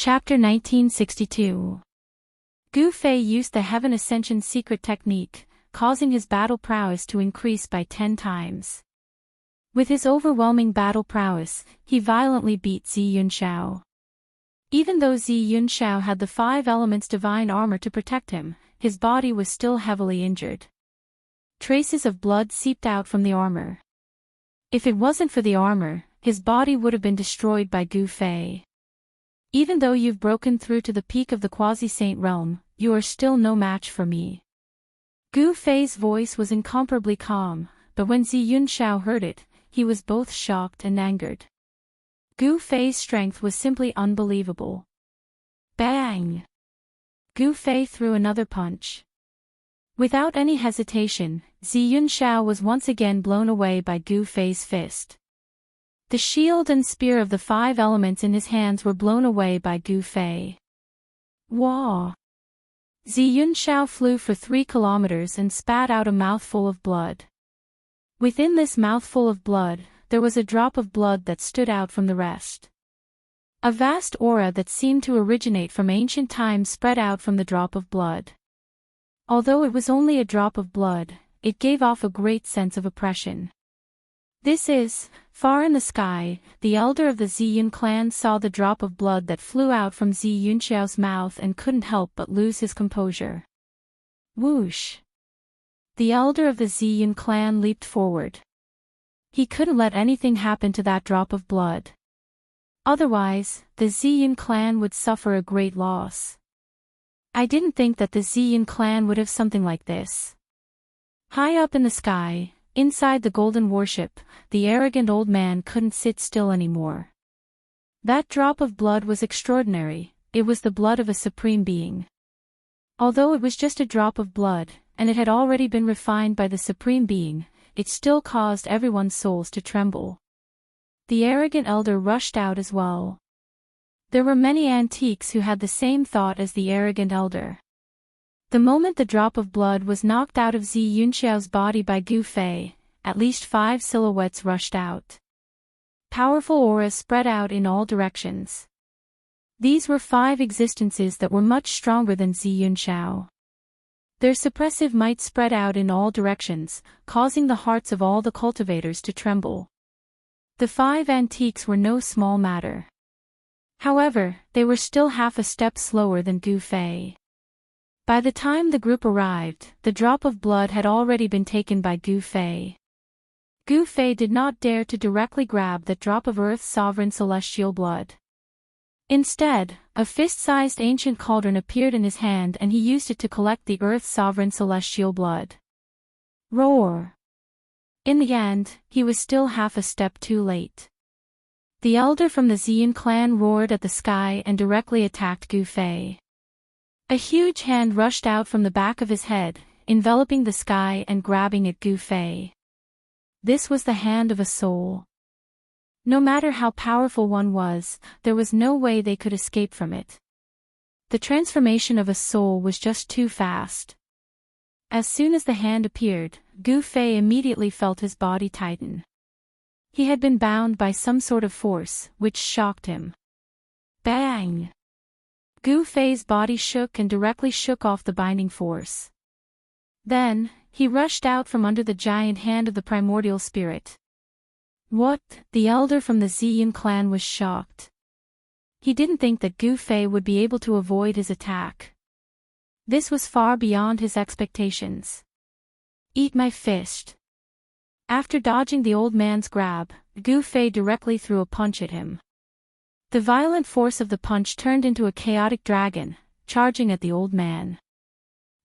Chapter 1962. Gu Fei used the Heaven Ascension secret technique, causing his battle prowess to increase by 10 times. With his overwhelming battle prowess, he violently beat Zi Yunxiao. Even though Zi Yunxiao had the 5 elements divine armor to protect him, his body was still heavily injured. Traces of blood seeped out from the armor. If it wasn't for the armor, his body would have been destroyed by Gu Fei. Even though you've broken through to the peak of the quasi-saint realm, you are still no match for me. Gu Fei's voice was incomparably calm, but when Zi Yunxiao heard it, he was both shocked and angered. Gu Fei's strength was simply unbelievable. Bang! Gu Fei threw another punch. Without any hesitation, Zi Yunxiao was once again blown away by Gu Fei's fist. The shield and spear of the 5 elements in his hands were blown away by Gu Fei. Wah! Zi Yunxiao flew for 3 kilometers and spat out a mouthful of blood. Within this mouthful of blood, there was a drop of blood that stood out from the rest. A vast aura that seemed to originate from ancient times spread out from the drop of blood. Although it was only a drop of blood, it gave off a great sense of oppression. This is, far in the sky, the elder of the Ziyun clan saw the drop of blood that flew out from Zi Yunxiao's mouth and couldn't help but lose his composure. Whoosh! The elder of the Ziyun clan leaped forward. He couldn't let anything happen to that drop of blood. Otherwise, the Ziyun clan would suffer a great loss. I didn't think that the Ziyun clan would have something like this. High up in the sky, inside the golden warship, the arrogant old man couldn't sit still anymore. That drop of blood was extraordinary, it was the blood of a supreme being. Although it was just a drop of blood, and it had already been refined by the supreme being, it still caused everyone's souls to tremble. The arrogant elder rushed out as well. There were many antiques who had the same thought as the arrogant elder. The moment the drop of blood was knocked out of Zi Yunxiao's body by Gu Fei, at least 5 silhouettes rushed out. Powerful auras spread out in all directions. These were 5 existences that were much stronger than Zi Yunxiao. Their suppressive might spread out in all directions, causing the hearts of all the cultivators to tremble. The 5 antiques were no small matter. However, they were still half a step slower than Gu Fei. By the time the group arrived, the drop of blood had already been taken by Gu Fei. Gu Fei did not dare to directly grab that drop of Earth's sovereign celestial blood. Instead, a fist-sized ancient cauldron appeared in his hand and he used it to collect the Earth's sovereign celestial blood. Roar! In the end, he was still half a step too late. The elder from the Ziyun clan roared at the sky and directly attacked Gu Fei. A huge hand rushed out from the back of his head, enveloping the sky and grabbing at Gu Fei. This was the hand of a soul. No matter how powerful one was, there was no way they could escape from it. The transformation of a soul was just too fast. As soon as the hand appeared, Gu Fei immediately felt his body tighten. He had been bound by some sort of force, which shocked him. Bang! Gu Fei's body shook and directly shook off the binding force. Then, he rushed out from under the giant hand of the primordial spirit. What? The elder from the Ziyun clan was shocked. He didn't think that Gu Fei would be able to avoid his attack. This was far beyond his expectations. Eat my fist. After dodging the old man's grab, Gu Fei directly threw a punch at him. The violent force of the punch turned into a chaotic dragon, charging at the old man.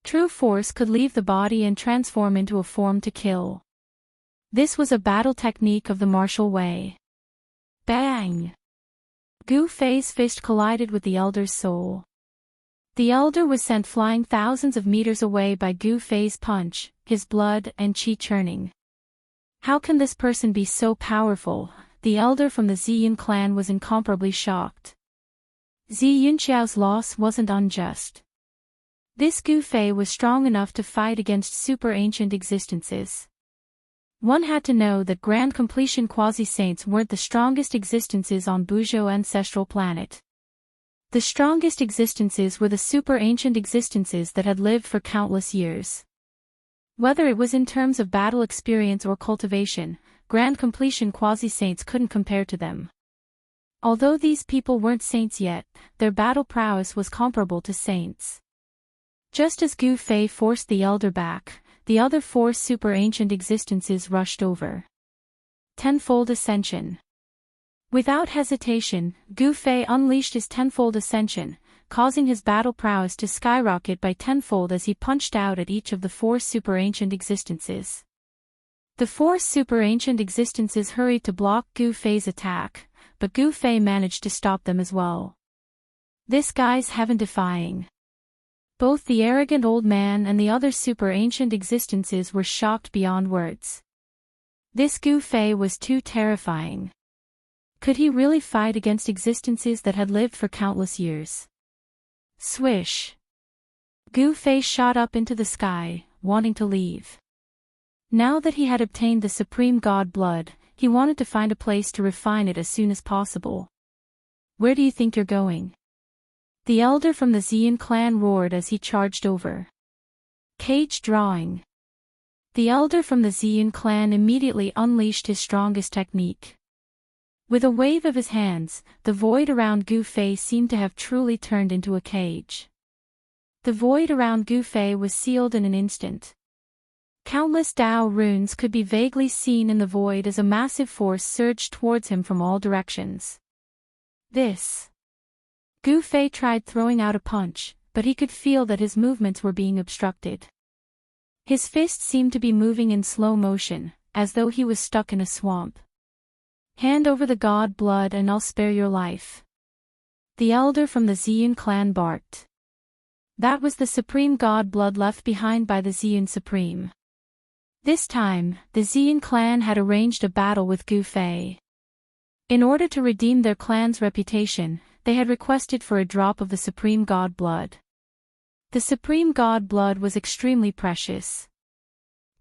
True force could leave the body and transform into a form to kill. This was a battle technique of the martial way. Bang! Gu Fei's fist collided with the elder's soul. The elder was sent flying thousands of meters away by Gu Fei's punch, his blood and qi churning. How can this person be so powerful? The elder from the Ziyun clan was incomparably shocked. Zi Yunxiao's loss wasn't unjust. This Gu Fei was strong enough to fight against super ancient existences. One had to know that grand completion quasi-saints weren't the strongest existences on Buzhou ancestral planet. The strongest existences were the super-ancient existences that had lived for countless years. Whether it was in terms of battle experience or cultivation, grand completion quasi-saints couldn't compare to them. Although these people weren't saints yet, their battle prowess was comparable to saints. Just as Gu Fei forced the elder back, the other four super-ancient existences rushed over. Tenfold Ascension. Without hesitation, Gu Fei unleashed his tenfold ascension, causing his battle prowess to skyrocket by tenfold as he punched out at each of the four super-ancient existences. The four super-ancient existences hurried to block Gu Fei's attack, but Gu Fei managed to stop them as well. This guy's heaven-defying. Both the arrogant old man and the other super-ancient existences were shocked beyond words. This Gu Fei was too terrifying. Could he really fight against existences that had lived for countless years? Swish! Gu Fei shot up into the sky, wanting to leave. Now that he had obtained the supreme god blood, he wanted to find a place to refine it as soon as possible. Where do you think you're going? The elder from the Xian clan roared as he charged over. Cage drawing. The elder from the Xian clan immediately unleashed his strongest technique. With a wave of his hands, the void around Gu Fei seemed to have truly turned into a cage. The void around Gu Fei was sealed in an instant. Countless Dao runes could be vaguely seen in the void as a massive force surged towards him from all directions. Gu Fei tried throwing out a punch, but he could feel that his movements were being obstructed. His fist seemed to be moving in slow motion, as though he was stuck in a swamp. Hand over the god blood and I'll spare your life. The elder from the Xian clan barked. That was the supreme god blood left behind by the Xian supreme. This time, the Xian clan had arranged a battle with Gu Fei. In order to redeem their clan's reputation, they had requested for a drop of the supreme god blood. The supreme god blood was extremely precious.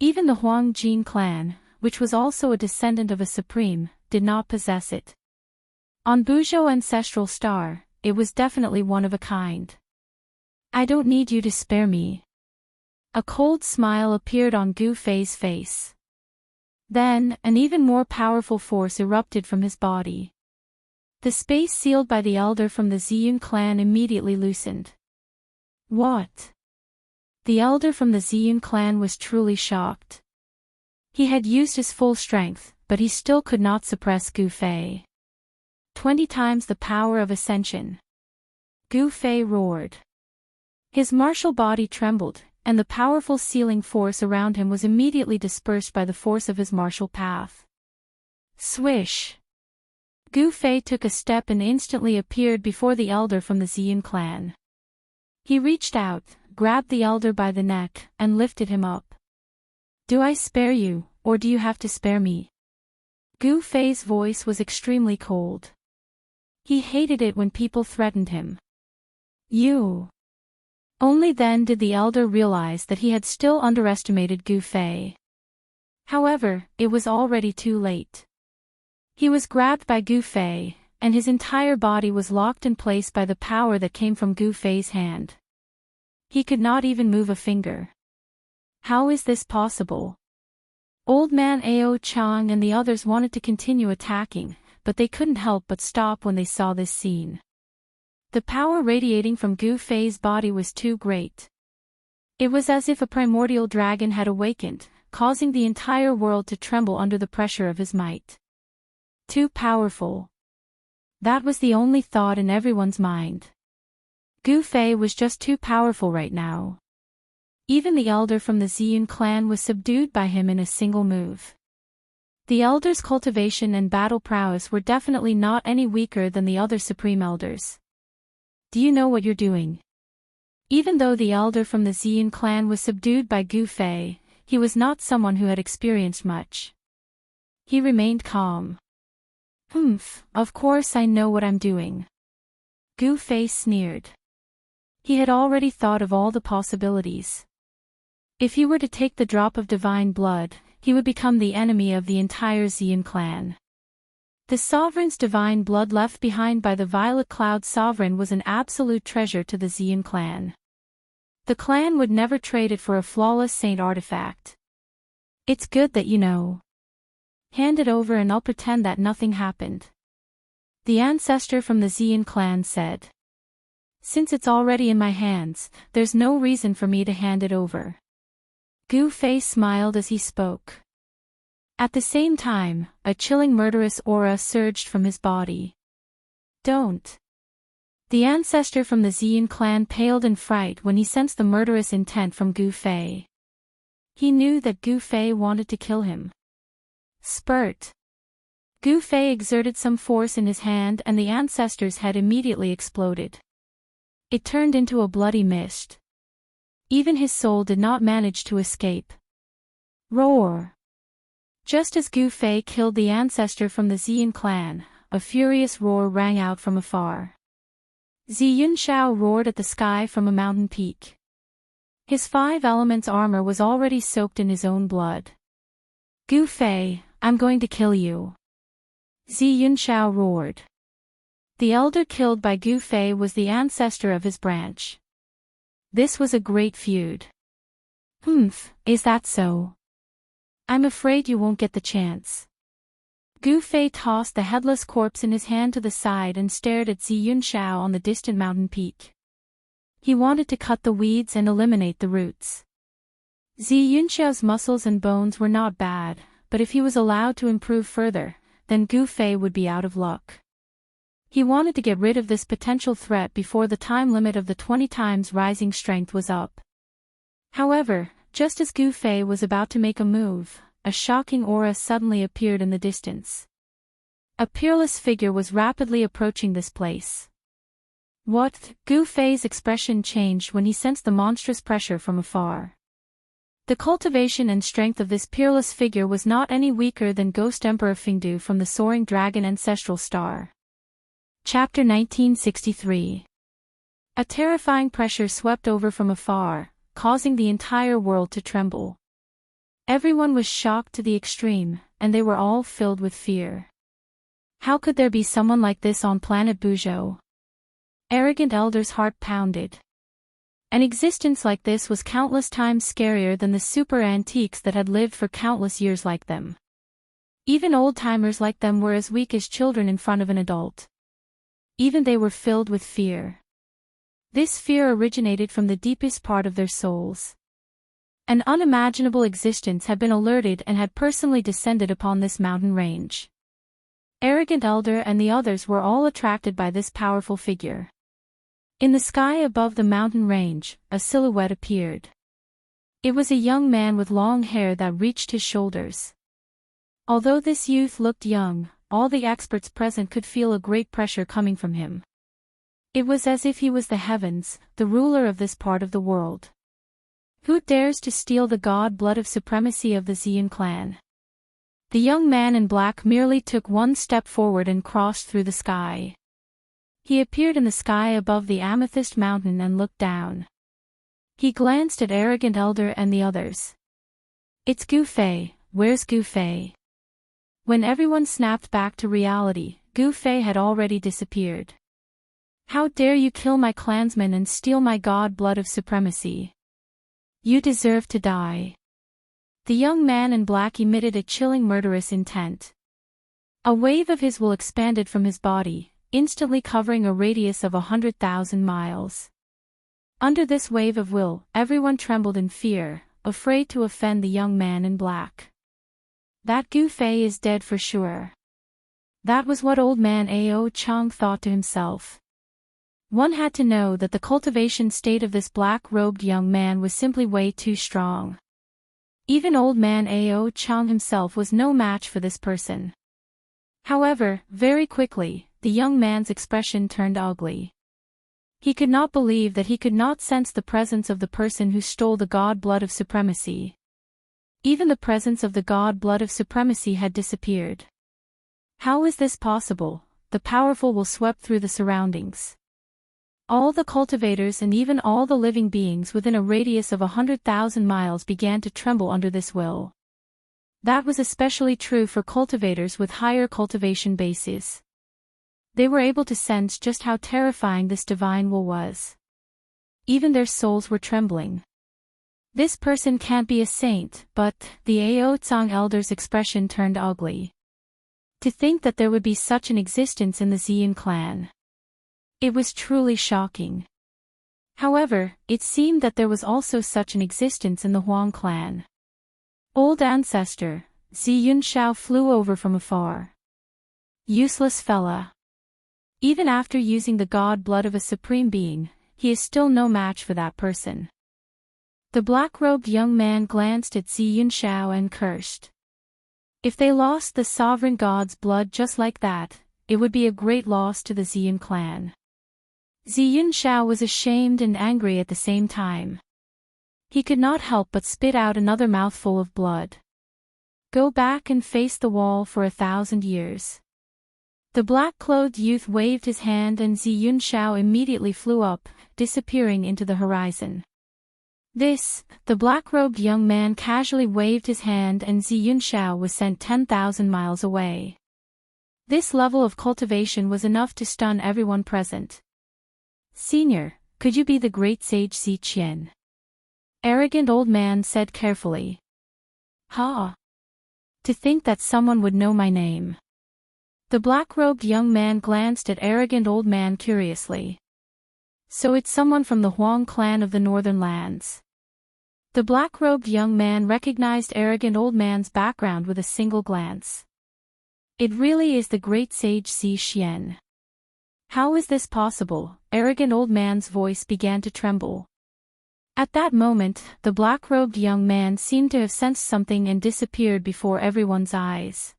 Even the Huang Jin clan, which was also a descendant of a supreme, did not possess it. On Buzhou ancestral star, it was definitely one of a kind. I don't need you to spare me. A cold smile appeared on Gu Fei's face. Then, an even more powerful force erupted from his body. The space sealed by the elder from the Xian clan immediately loosened. What? The elder from the Xian clan was truly shocked. He had used his full strength, but he still could not suppress Gu Fei. 20 times the power of ascension. Gu Fei roared. His martial body trembled, and the powerful sealing force around him was immediately dispersed by the force of his martial path. Swish! Gu Fei took a step and instantly appeared before the elder from the Xian clan. He reached out, grabbed the elder by the neck, and lifted him up. Do I spare you, or do you have to spare me? Gu Fei's voice was extremely cold. He hated it when people threatened him. You. Only then did the elder realize that he had still underestimated Gu Fei. However, it was already too late. He was grabbed by Gu Fei, and his entire body was locked in place by the power that came from Gu Fei's hand. He could not even move a finger. How is this possible? Old man Ao Chang and the others wanted to continue attacking, but they couldn't help but stop when they saw this scene. The power radiating from Gu Fei's body was too great. It was as if a primordial dragon had awakened, causing the entire world to tremble under the pressure of his might. Too powerful. That was the only thought in everyone's mind. Gu Fei was just too powerful right now. Even the elder from the Xian clan was subdued by him in a single move. The elder's cultivation and battle prowess were definitely not any weaker than the other supreme elders. Do you know what you're doing? Even though the elder from the Xian clan was subdued by Gu Fei, he was not someone who had experienced much. He remained calm. Of course I know what I'm doing. Gu Fei sneered. He had already thought of all the possibilities. If he were to take the drop of divine blood, he would become the enemy of the entire Xian clan. The sovereign's divine blood left behind by the Violet Cloud sovereign was an absolute treasure to the Xian clan. The clan would never trade it for a flawless saint artifact. It's good that you know. Hand it over and I'll pretend that nothing happened. The ancestor from the Xian clan said. Since it's already in my hands, there's no reason for me to hand it over. Gu Fei smiled as he spoke. At the same time, a chilling murderous aura surged from his body. Don't. The ancestor from the Xian clan paled in fright when he sensed the murderous intent from Gu Fei. He knew that Gu Fei wanted to kill him. Spurt. Gu Fei exerted some force in his hand and the ancestor's head immediately exploded. It turned into a bloody mist. Even his soul did not manage to escape. Roar! Just as Gu Fei killed the ancestor from the Xian clan, a furious roar rang out from afar. Xianxia roared at the sky from a mountain peak. His 5 elements armor was already soaked in his own blood. Gu Fei, I'm going to kill you. Xianxia roared. The elder killed by Gu Fei was the ancestor of his branch. This was a great feud. Is that so? I'm afraid you won't get the chance. Gu Fei tossed the headless corpse in his hand to the side and stared at Xianxia on the distant mountain peak. He wanted to cut the weeds and eliminate the roots. Xianxia's muscles and bones were not bad, but if he was allowed to improve further, then Gu Fei would be out of luck. He wanted to get rid of this potential threat before the time limit of the 20 times rising strength was up. However, just as Gu Fei was about to make a move, a shocking aura suddenly appeared in the distance. A peerless figure was rapidly approaching this place. What? Gu Fei's expression changed when he sensed the monstrous pressure from afar. The cultivation and strength of this peerless figure was not any weaker than Ghost Emperor Fingdu from the Soaring Dragon Ancestral Star. Chapter 1963. A terrifying pressure swept over from afar, causing the entire world to tremble. Everyone was shocked to the extreme, and they were all filled with fear. How could there be someone like this on planet Buzhou? Arrogant Elder's heart pounded. An existence like this was countless times scarier than the super antiques that had lived for countless years like them. Even old-timers like them were as weak as children in front of an adult. Even they were filled with fear. This fear originated from the deepest part of their souls. An unimaginable existence had been alerted and had personally descended upon this mountain range. Arrogant Elder and the others were all attracted by this powerful figure. In the sky above the mountain range, a silhouette appeared. It was a young man with long hair that reached his shoulders. Although this youth looked young, all the experts present could feel a great pressure coming from him. It was as if he was the heavens, the ruler of this part of the world. Who dares to steal the god blood of supremacy of the Xian clan? The young man in black merely took one step forward and crossed through the sky. He appeared in the sky above the Amethyst Mountain and looked down. He glanced at Arrogant Elder and the others. It's Gu Fei, where's Gu Fei? When everyone snapped back to reality, Gu Fei had already disappeared. How dare you kill my clansmen and steal my god blood of supremacy? You deserve to die. The young man in black emitted a chilling murderous intent. A wave of his will expanded from his body, instantly covering a radius of 100,000 miles. Under this wave of will, everyone trembled in fear, afraid to offend the young man in black. That Gu Fei is dead for sure. That was what old man Ao Chang thought to himself. One had to know that the cultivation state of this black-robed young man was simply way too strong. Even old man Ao Chang himself was no match for this person. However, very quickly, the young man's expression turned ugly. He could not believe that he could not sense the presence of the person who stole the god blood of supremacy. Even the presence of the god blood of supremacy had disappeared. How is this possible? The powerful will swept through the surroundings. All the cultivators and even all the living beings within a radius of 100,000 miles began to tremble under this will. That was especially true for cultivators with higher cultivation bases. They were able to sense just how terrifying this divine will was. Even their souls were trembling. This person can't be a saint, but the Aotsang elder's expression turned ugly. To think that there would be such an existence in the Xian clan. It was truly shocking. However, it seemed that there was also such an existence in the Huang clan. Old ancestor, Xianxia flew over from afar. Useless fella. Even after using the god blood of a supreme being, he is still no match for that person. The black-robed young man glanced at Xianxia and cursed. If they lost the sovereign god's blood just like that, it would be a great loss to the Xian clan. Xianxia was ashamed and angry at the same time. He could not help but spit out another mouthful of blood. Go back and face the wall for 1,000 years. The black-clothed youth waved his hand and Xianxia immediately flew up, disappearing into the horizon. The black-robed young man casually waved his hand and Xianxia was sent 10,000 miles away. This level of cultivation was enough to stun everyone present. Senior, could you be the great sage Xiqian? Arrogant old man said carefully. Ha! To think that someone would know my name. The black-robed young man glanced at arrogant old man curiously. So it's someone from the Huang clan of the northern lands. The black-robed young man recognized arrogant old man's background with a single glance. It really is the great sage Xiqian. How is this possible? Arrogant old man's voice began to tremble. At that moment, the black-robed young man seemed to have sensed something and disappeared before everyone's eyes.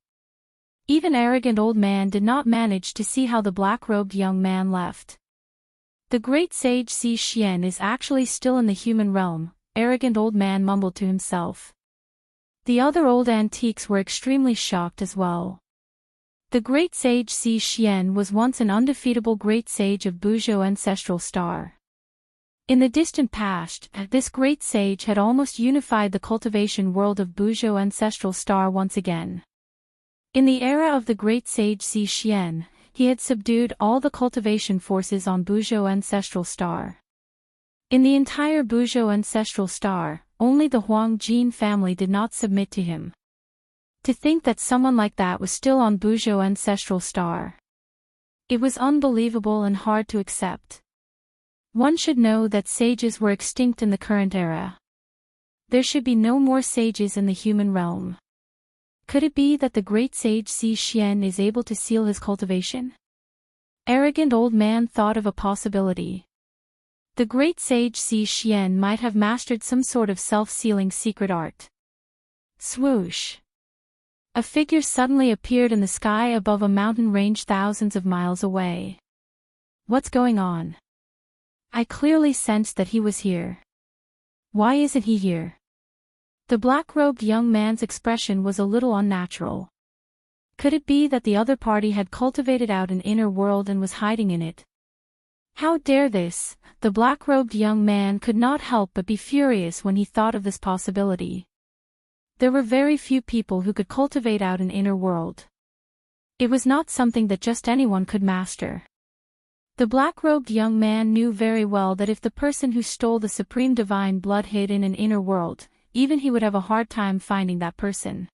Even arrogant old man did not manage to see how the black-robed young man left. The great sage Xiqian is actually still in the human realm, arrogant old man mumbled to himself. The other old antiques were extremely shocked as well. The great sage Xiqian was once an undefeatable great sage of Buzhou ancestral star. In the distant past, this great sage had almost unified the cultivation world of Buzhou ancestral star once again. In the era of the great sage Xiqian, he had subdued all the cultivation forces on Buzhou ancestral star. In the entire Buzhou ancestral star, only the Huang Jin family did not submit to him. To think that someone like that was still on Buzhou ancestral star. It was unbelievable and hard to accept. One should know that sages were extinct in the current era. There should be no more sages in the human realm. Could it be that the great sage Xiqian is able to seal his cultivation? Arrogant old man thought of a possibility. The great sage Xiqian might have mastered some sort of self-sealing secret art. Swoosh! A figure suddenly appeared in the sky above a mountain range thousands of miles away. What's going on? I clearly sensed that he was here. Why isn't he here? The black-robed young man's expression was a little unnatural. Could it be that the other party had cultivated out an inner world and was hiding in it? How dare this? The black-robed young man could not help but be furious when he thought of this possibility. There were very few people who could cultivate out an inner world. It was not something that just anyone could master. The black-robed young man knew very well that if the person who stole the supreme divine blood hid in an inner world, even he would have a hard time finding that person.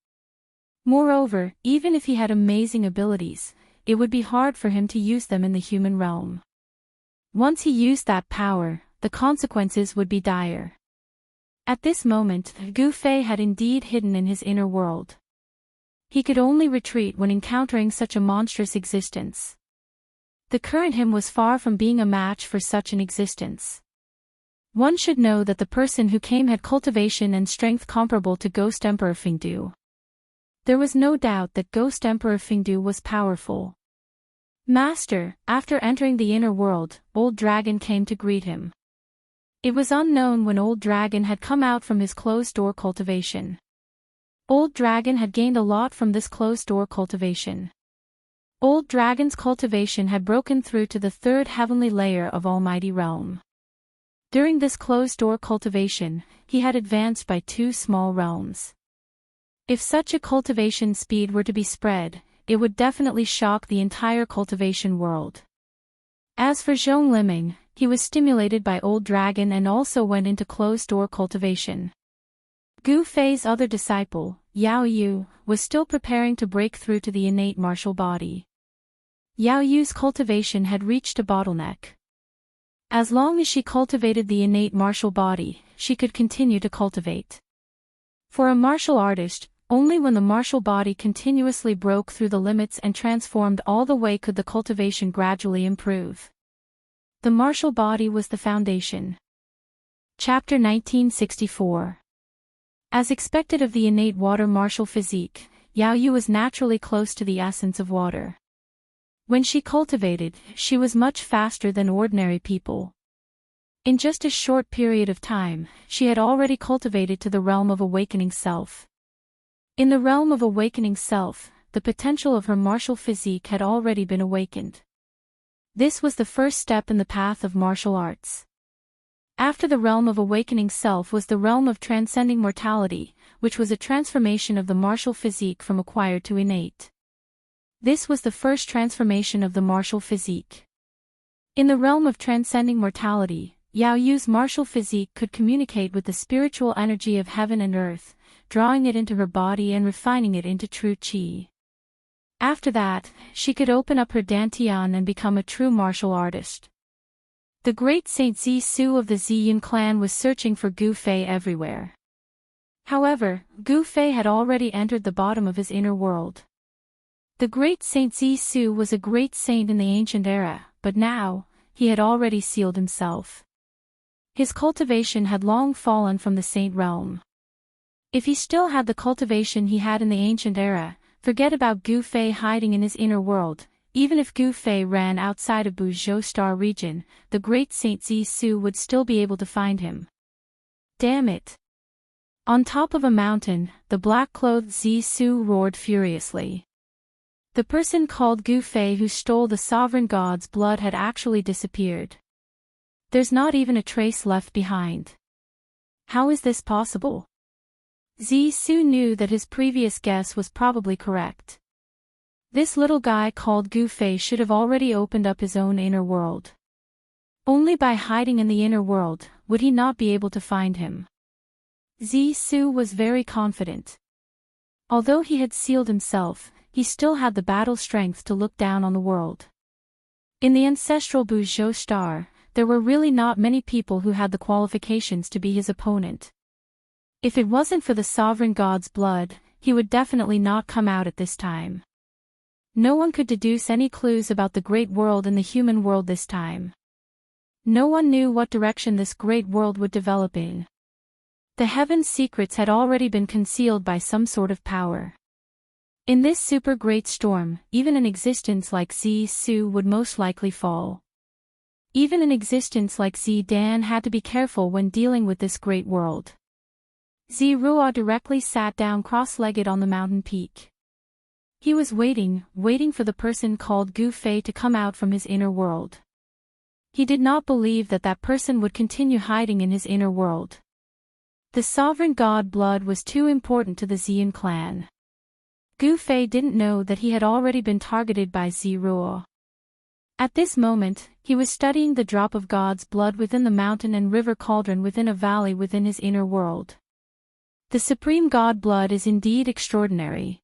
Moreover, even if he had amazing abilities, it would be hard for him to use them in the human realm. Once he used that power, the consequences would be dire. At this moment, Gu Fei had indeed hidden in his inner world. He could only retreat when encountering such a monstrous existence. The current him was far from being a match for such an existence. One should know that the person who came had cultivation and strength comparable to Ghost Emperor Fingdu. There was no doubt that Ghost Emperor Fingdu was powerful. Master, after entering the inner world, Old Dragon came to greet him. It was unknown when Old Dragon had come out from his closed-door cultivation. Old Dragon had gained a lot from this closed-door cultivation. Old Dragon's cultivation had broken through to the third heavenly layer of Almighty Realm. During this closed-door cultivation, he had advanced by 2 small realms. If such a cultivation speed were to be spread, it would definitely shock the entire cultivation world. As for Zhong Liming, he was stimulated by Old Dragon and also went into closed-door cultivation. Gu Fei's other disciple, Yao Yu, was still preparing to break through to the innate martial body. Yao Yu's cultivation had reached a bottleneck. As long as she cultivated the innate martial body, she could continue to cultivate. For a martial artist, only when the martial body continuously broke through the limits and transformed all the way could the cultivation gradually improve. The martial body was the foundation. Chapter 1964. As expected of the innate water martial physique, Yao Yu was naturally close to the essence of water. When she cultivated, she was much faster than ordinary people. In just a short period of time, she had already cultivated to the realm of awakening self. In the realm of awakening self, the potential of her martial physique had already been awakened. This was the first step in the path of martial arts. After the realm of awakening self was the realm of transcending mortality, which was a transformation of the martial physique from acquired to innate. This was the first transformation of the martial physique. In the realm of transcending mortality, Yao Yu's martial physique could communicate with the spiritual energy of heaven and earth, drawing it into her body and refining it into true qi. After that, she could open up her dantian and become a true martial artist. The great Saint Zi Su of the Ziyun clan was searching for Gu Fei everywhere. However, Gu Fei had already entered the bottom of his inner world. The great Saint Zi Su was a great saint in the ancient era, but now, he had already sealed himself. His cultivation had long fallen from the saint realm. If he still had the cultivation he had in the ancient era, forget about Gu Fei hiding in his inner world. Even if Gu Fei ran outside of Buzhou Star region, the great Saint Zi Su would still be able to find him. Damn it! On top of a mountain, the black-clothed Zi Su roared furiously. The person called Gu Fei who stole the sovereign god's blood had actually disappeared. There's not even a trace left behind. How is this possible? Zi Su knew that his previous guess was probably correct. This little guy called Gu Fei should have already opened up his own inner world. Only by hiding in the inner world would he not be able to find him. Zi Su was very confident. Although he had sealed himself, he still had the battle strength to look down on the world. In the ancestral Buzhou Star, there were really not many people who had the qualifications to be his opponent. If it wasn't for the sovereign god's blood, he would definitely not come out at this time. No one could deduce any clues about the great world and the human world this time. No one knew what direction this great world would develop in. The heaven's secrets had already been concealed by some sort of power. In this super great storm, even an existence like Zi Su would most likely fall. Even an existence like Zi Dan had to be careful when dealing with this great world. Zi Ruo directly sat down cross-legged on the mountain peak. He was waiting for the person called Gu Fei to come out from his inner world. He did not believe that that person would continue hiding in his inner world. The sovereign god blood was too important to the Ziyun clan. Gu Fei didn't know that he had already been targeted by Zi Ruo. At this moment, he was studying the drop of God's blood within the mountain and river cauldron within a valley within his inner world. The supreme god blood is indeed extraordinary.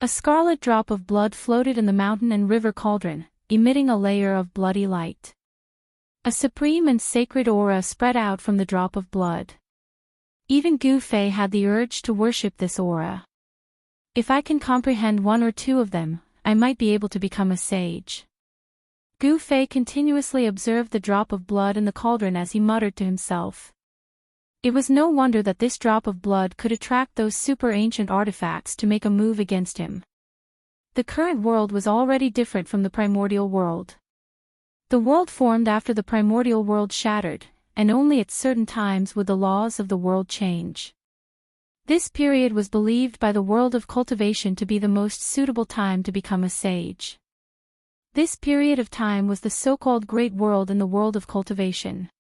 A scarlet drop of blood floated in the mountain and river cauldron, emitting a layer of bloody light. A supreme and sacred aura spread out from the drop of blood. Even Gu Fei had the urge to worship this aura. If I can comprehend one or two of them, I might be able to become a sage. Gu Fei continuously observed the drop of blood in the cauldron as he muttered to himself. It was no wonder that this drop of blood could attract those super ancient artifacts to make a move against him. The current world was already different from the primordial world. The world formed after the primordial world shattered, and only at certain times would the laws of the world change. This period was believed by the world of cultivation to be the most suitable time to become a sage. This period of time was the so-called Great World in the world of cultivation.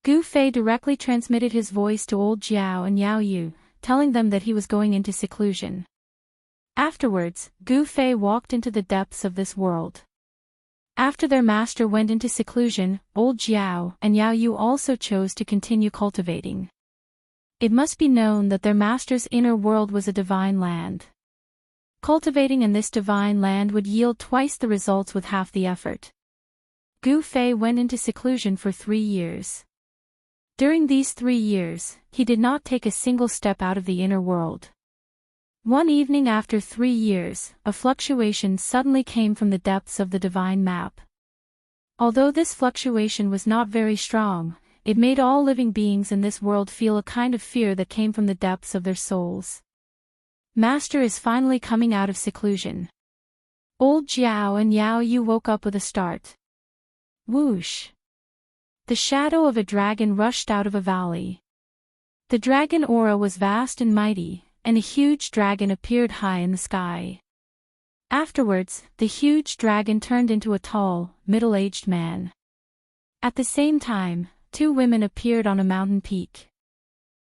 Gu Fei directly transmitted his voice to old Jiao and Yao Yu, telling them that he was going into seclusion. Afterwards, Gu Fei walked into the depths of this world. After their master went into seclusion, old Jiao and Yao Yu also chose to continue cultivating. It must be known that their master's inner world was a divine land. Cultivating in this divine land would yield twice the results with half the effort. Gu Fei went into seclusion for 3 years. During these 3 years, he did not take a single step out of the inner world. One evening after 3 years, a fluctuation suddenly came from the depths of the divine map. Although this fluctuation was not very strong, it made all living beings in this world feel a kind of fear that came from the depths of their souls. Master is finally coming out of seclusion. Old Jiao and Yao Yu woke up with a start. Whoosh! The shadow of a dragon rushed out of a valley. The dragon aura was vast and mighty, and a huge dragon appeared high in the sky. Afterwards, the huge dragon turned into a tall, middle-aged man. At the same time, 2 women appeared on a mountain peak.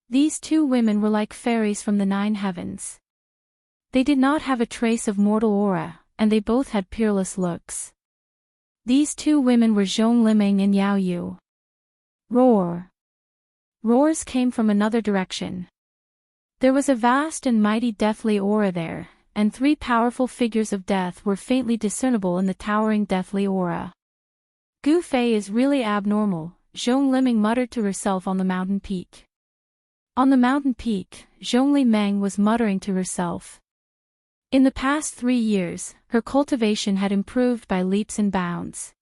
These 2 women were like fairies from the 9 heavens. They did not have a trace of mortal aura, and they both had peerless looks. These 2 women were Zhong Liming and Yao Yu. Roar! Roars came from another direction. There was a vast and mighty deathly aura there, and 3 powerful figures of death were faintly discernible in the towering deathly aura. Gu Fei is really abnormal, Zhong Liming muttered to herself on the mountain peak. On the mountain peak, Zhong Liming was muttering to herself. In the past 3 years, her cultivation had improved by leaps and bounds.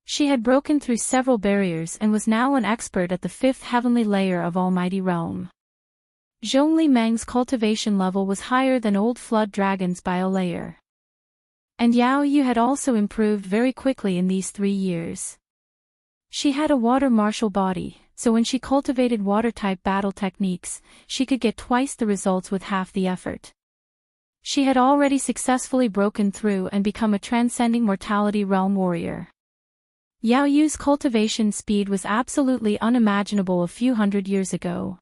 She had broken through several barriers and was now an expert at the 5th heavenly layer of Almighty Realm. Zhong Liming's cultivation level was higher than old flood dragons by a layer. And Yao Yu had also improved very quickly in these 3 years. She had a water martial body, so when she cultivated water-type battle techniques, she could get twice the results with half the effort. She had already successfully broken through and become a transcending mortality realm warrior. Yao Yu's cultivation speed was absolutely unimaginable a few hundred years ago.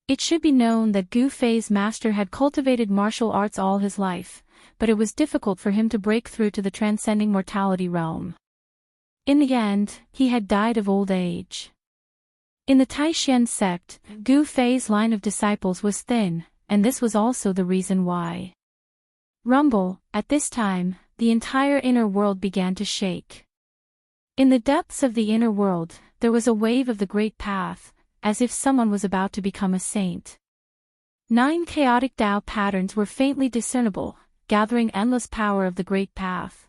It should be known that Gu Fei's master had cultivated martial arts all his life, but it was difficult for him to break through to the transcending mortality realm. In the end, he had died of old age. In the Taishan sect, Gu Fei's line of disciples was thin, and this was also the reason why. Rumble, at this time, the entire inner world began to shake. In the depths of the inner world, there was a wave of the great path, as if someone was about to become a saint. 9 chaotic Tao patterns were faintly discernible, gathering endless power of the great path.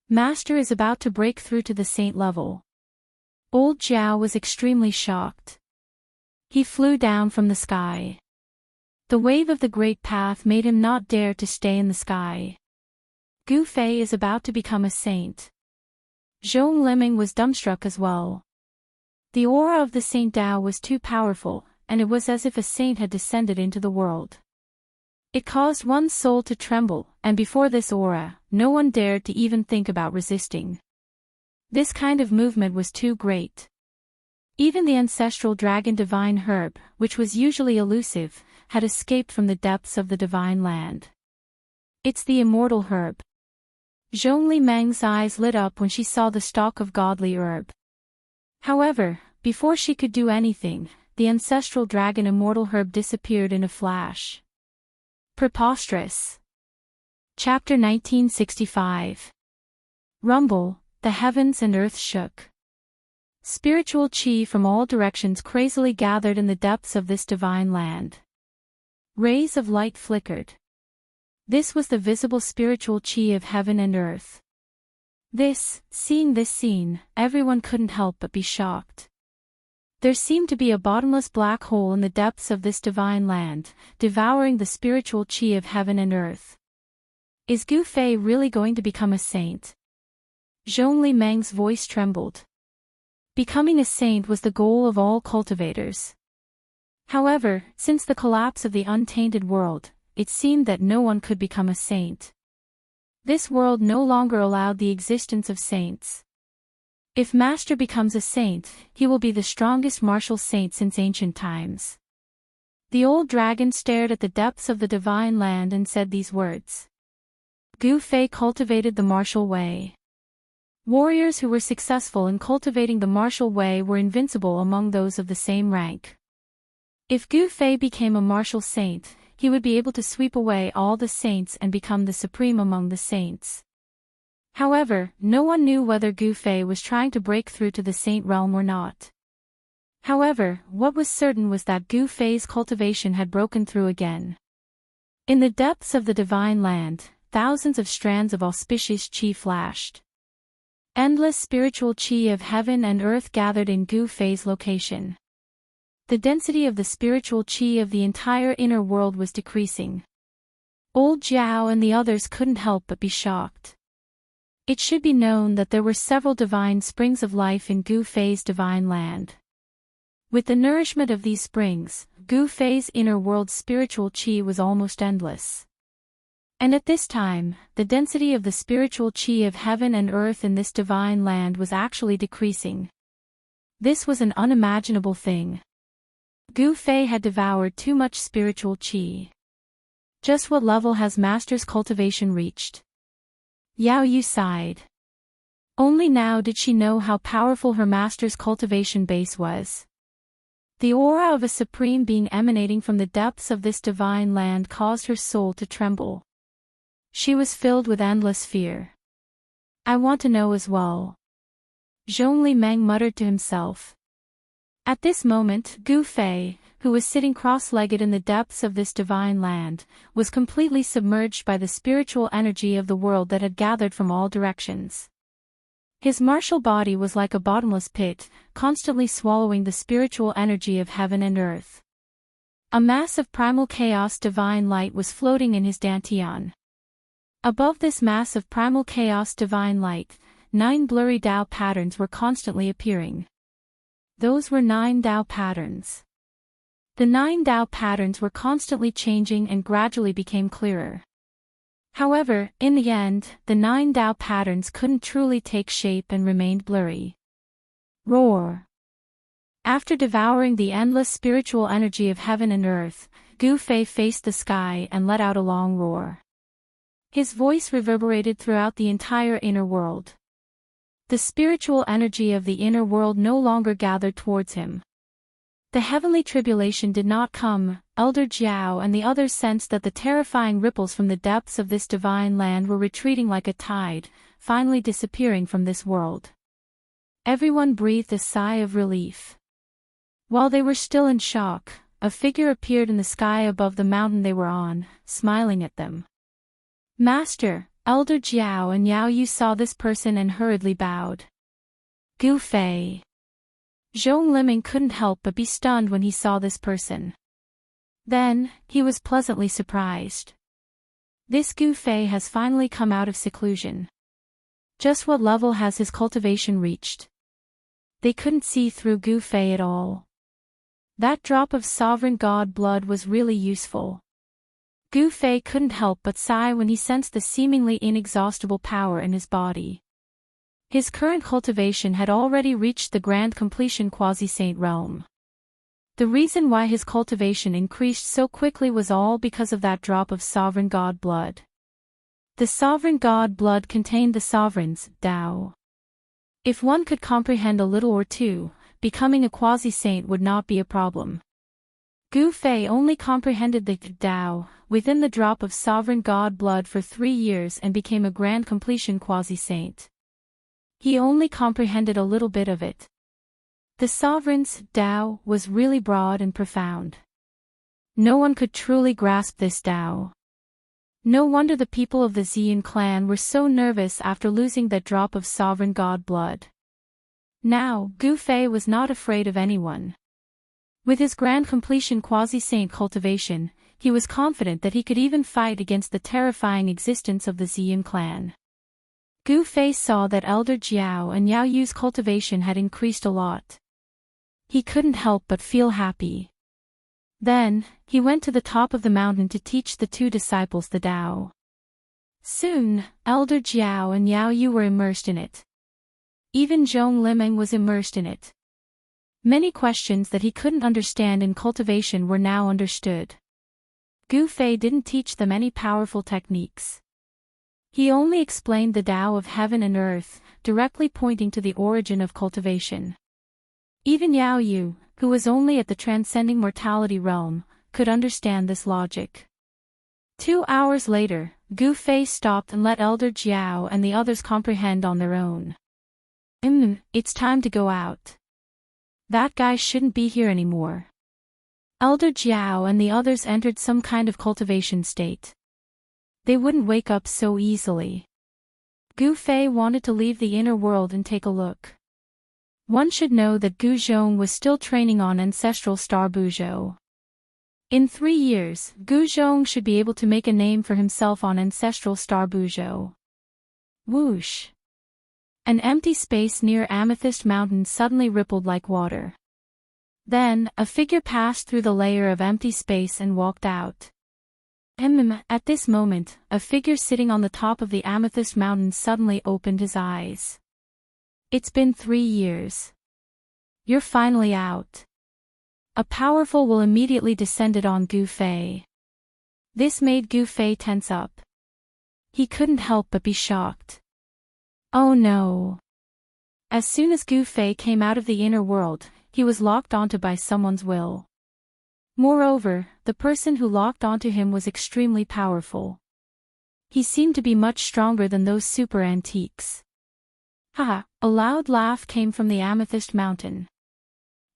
Master is about to break through to the saint level. Old Jiao was extremely shocked. He flew down from the sky. The wave of the great path made him not dare to stay in the sky. Gu Fei is about to become a saint. Zhong Liming was dumbstruck as well. The aura of the Saint Tao was too powerful, and it was as if a saint had descended into the world. It caused one's soul to tremble, and before this aura, no one dared to even think about resisting. This kind of movement was too great. Even the ancestral dragon divine herb, which was usually elusive, had escaped from the depths of the divine land. It's the immortal herb. Zhong Liming's eyes lit up when she saw the stalk of godly herb. However, before she could do anything, the ancestral dragon immortal herb disappeared in a flash. Preposterous. Chapter 1965. Rumble, the heavens and earth shook. Spiritual chi from all directions crazily gathered in the depths of this divine land. Rays of light flickered. This was the visible spiritual chi of heaven and earth. Seeing this scene, everyone couldn't help but be shocked. There seemed to be a bottomless black hole in the depths of this divine land, devouring the spiritual chi of heaven and earth. Is Gu Fei really going to become a saint? Zhong Liming's voice trembled. Becoming a saint was the goal of all cultivators. However, since the collapse of the untainted world, it seemed that no one could become a saint. This world no longer allowed the existence of saints. If Master becomes a saint, he will be the strongest martial saint since ancient times. The old dragon stared at the depths of the divine land and said these words. Gu Fei cultivated the martial way. Warriors who were successful in cultivating the martial way were invincible among those of the same rank. If Gu Fei became a martial saint, he would be able to sweep away all the saints and become the supreme among the saints. However, no one knew whether Gu Fei was trying to break through to the saint realm or not. However, what was certain was that Gu Fei's cultivation had broken through again. In the depths of the divine land, thousands of strands of auspicious qi flashed. Endless spiritual qi of heaven and earth gathered in Gu Fei's location. The density of the spiritual qi of the entire inner world was decreasing. Old Jiao and the others couldn't help but be shocked. It should be known that there were several divine springs of life in Gu Fei's divine land. With the nourishment of these springs, Gu Fei's inner world's spiritual qi was almost endless. And at this time, the density of the spiritual qi of heaven and earth in this divine land was actually decreasing. This was an unimaginable thing. Gu Fei had devoured too much spiritual qi. Just what level has Master's cultivation reached? Yao Yu sighed. Only now did she know how powerful her Master's cultivation base was. The aura of a supreme being emanating from the depths of this divine land caused her soul to tremble. She was filled with endless fear. I want to know as well. Zhongli Meng muttered to himself. At this moment, Gu Fei, who was sitting cross-legged in the depths of this divine land, was completely submerged by the spiritual energy of the world that had gathered from all directions. His martial body was like a bottomless pit, constantly swallowing the spiritual energy of heaven and earth. A mass of primal chaos divine light was floating in his dantian. Above this mass of primal chaos divine light, 9 blurry Dao patterns were constantly appearing. Those were 9 Dao patterns. The 9 Dao patterns were constantly changing and gradually became clearer. However, in the end, the 9 Dao patterns couldn't truly take shape and remained blurry. Roar. After devouring the endless spiritual energy of heaven and earth, Gu Fei faced the sky and let out a long roar. His voice reverberated throughout the entire inner world. The spiritual energy of the inner world no longer gathered towards him. The heavenly tribulation did not come. Elder Jiao and the others sensed that the terrifying ripples from the depths of this divine land were retreating like a tide, finally disappearing from this world. Everyone breathed a sigh of relief. While they were still in shock, a figure appeared in the sky above the mountain they were on, smiling at them. Master, Elder Jiao and Yao Yu saw this person and hurriedly bowed. Gu Fei. Zhong Liming couldn't help but be stunned when he saw this person. Then, he was pleasantly surprised. This Gu Fei has finally come out of seclusion. Just what level has his cultivation reached? They couldn't see through Gu Fei at all. That drop of sovereign god blood was really useful. Gu Fei couldn't help but sigh when he sensed the seemingly inexhaustible power in his body. His current cultivation had already reached the grand completion quasi-saint realm. The reason why his cultivation increased so quickly was all because of that drop of sovereign god blood. The sovereign god blood contained the sovereign's Dao. If one could comprehend a little or two, becoming a quasi-saint would not be a problem. Gu Fei only comprehended the Dao within the drop of sovereign god blood for 3 years and became a grand completion quasi-saint. He only comprehended a little bit of it. The sovereign's Dao was really broad and profound. No one could truly grasp this Dao. No wonder the people of the Ziyun clan were so nervous after losing that drop of sovereign god blood. Now, Gu Fei was not afraid of anyone. With his grand completion quasi-saint cultivation, he was confident that he could even fight against the terrifying existence of the Ziyun clan. Gu Fei saw that Elder Jiao and Yao Yu's cultivation had increased a lot. He couldn't help but feel happy. Then, he went to the top of the mountain to teach the 2 disciples the Dao. Soon, Elder Jiao and Yao Yu were immersed in it. Even Zhong Liming was immersed in it. Many questions that he couldn't understand in cultivation were now understood. Gu Fei didn't teach them any powerful techniques. He only explained the Tao of heaven and earth, directly pointing to the origin of cultivation. Even Yao Yu, who was only at the transcending mortality realm, could understand this logic. 2 hours later, Gu Fei stopped and let Elder Jiao and the others comprehend on their own. It's time to go out. That guy shouldn't be here anymore. Elder Jiao and the others entered some kind of cultivation state. They wouldn't wake up so easily. Gu Fei wanted to leave the inner world and take a look. One should know that Gu Zhong was still training on ancestral star Buzhou. In 3 years, Gu Zhong should be able to make a name for himself on ancestral star Buzhou. Whoosh! An empty space near Amethyst Mountain suddenly rippled like water. Then, a figure passed through the layer of empty space and walked out. At this moment, a figure sitting on the top of the Amethyst Mountain suddenly opened his eyes. It's been 3 years. You're finally out. A powerful will immediately descended on Gu Fei. This made Gu Fei tense up. He couldn't help but be shocked. Oh no. As soon as Gu Fei came out of the inner world, he was locked onto by someone's will. Moreover, the person who locked onto him was extremely powerful. He seemed to be much stronger than those super antiques. Haha, a loud laugh came from the Amethyst Mountain.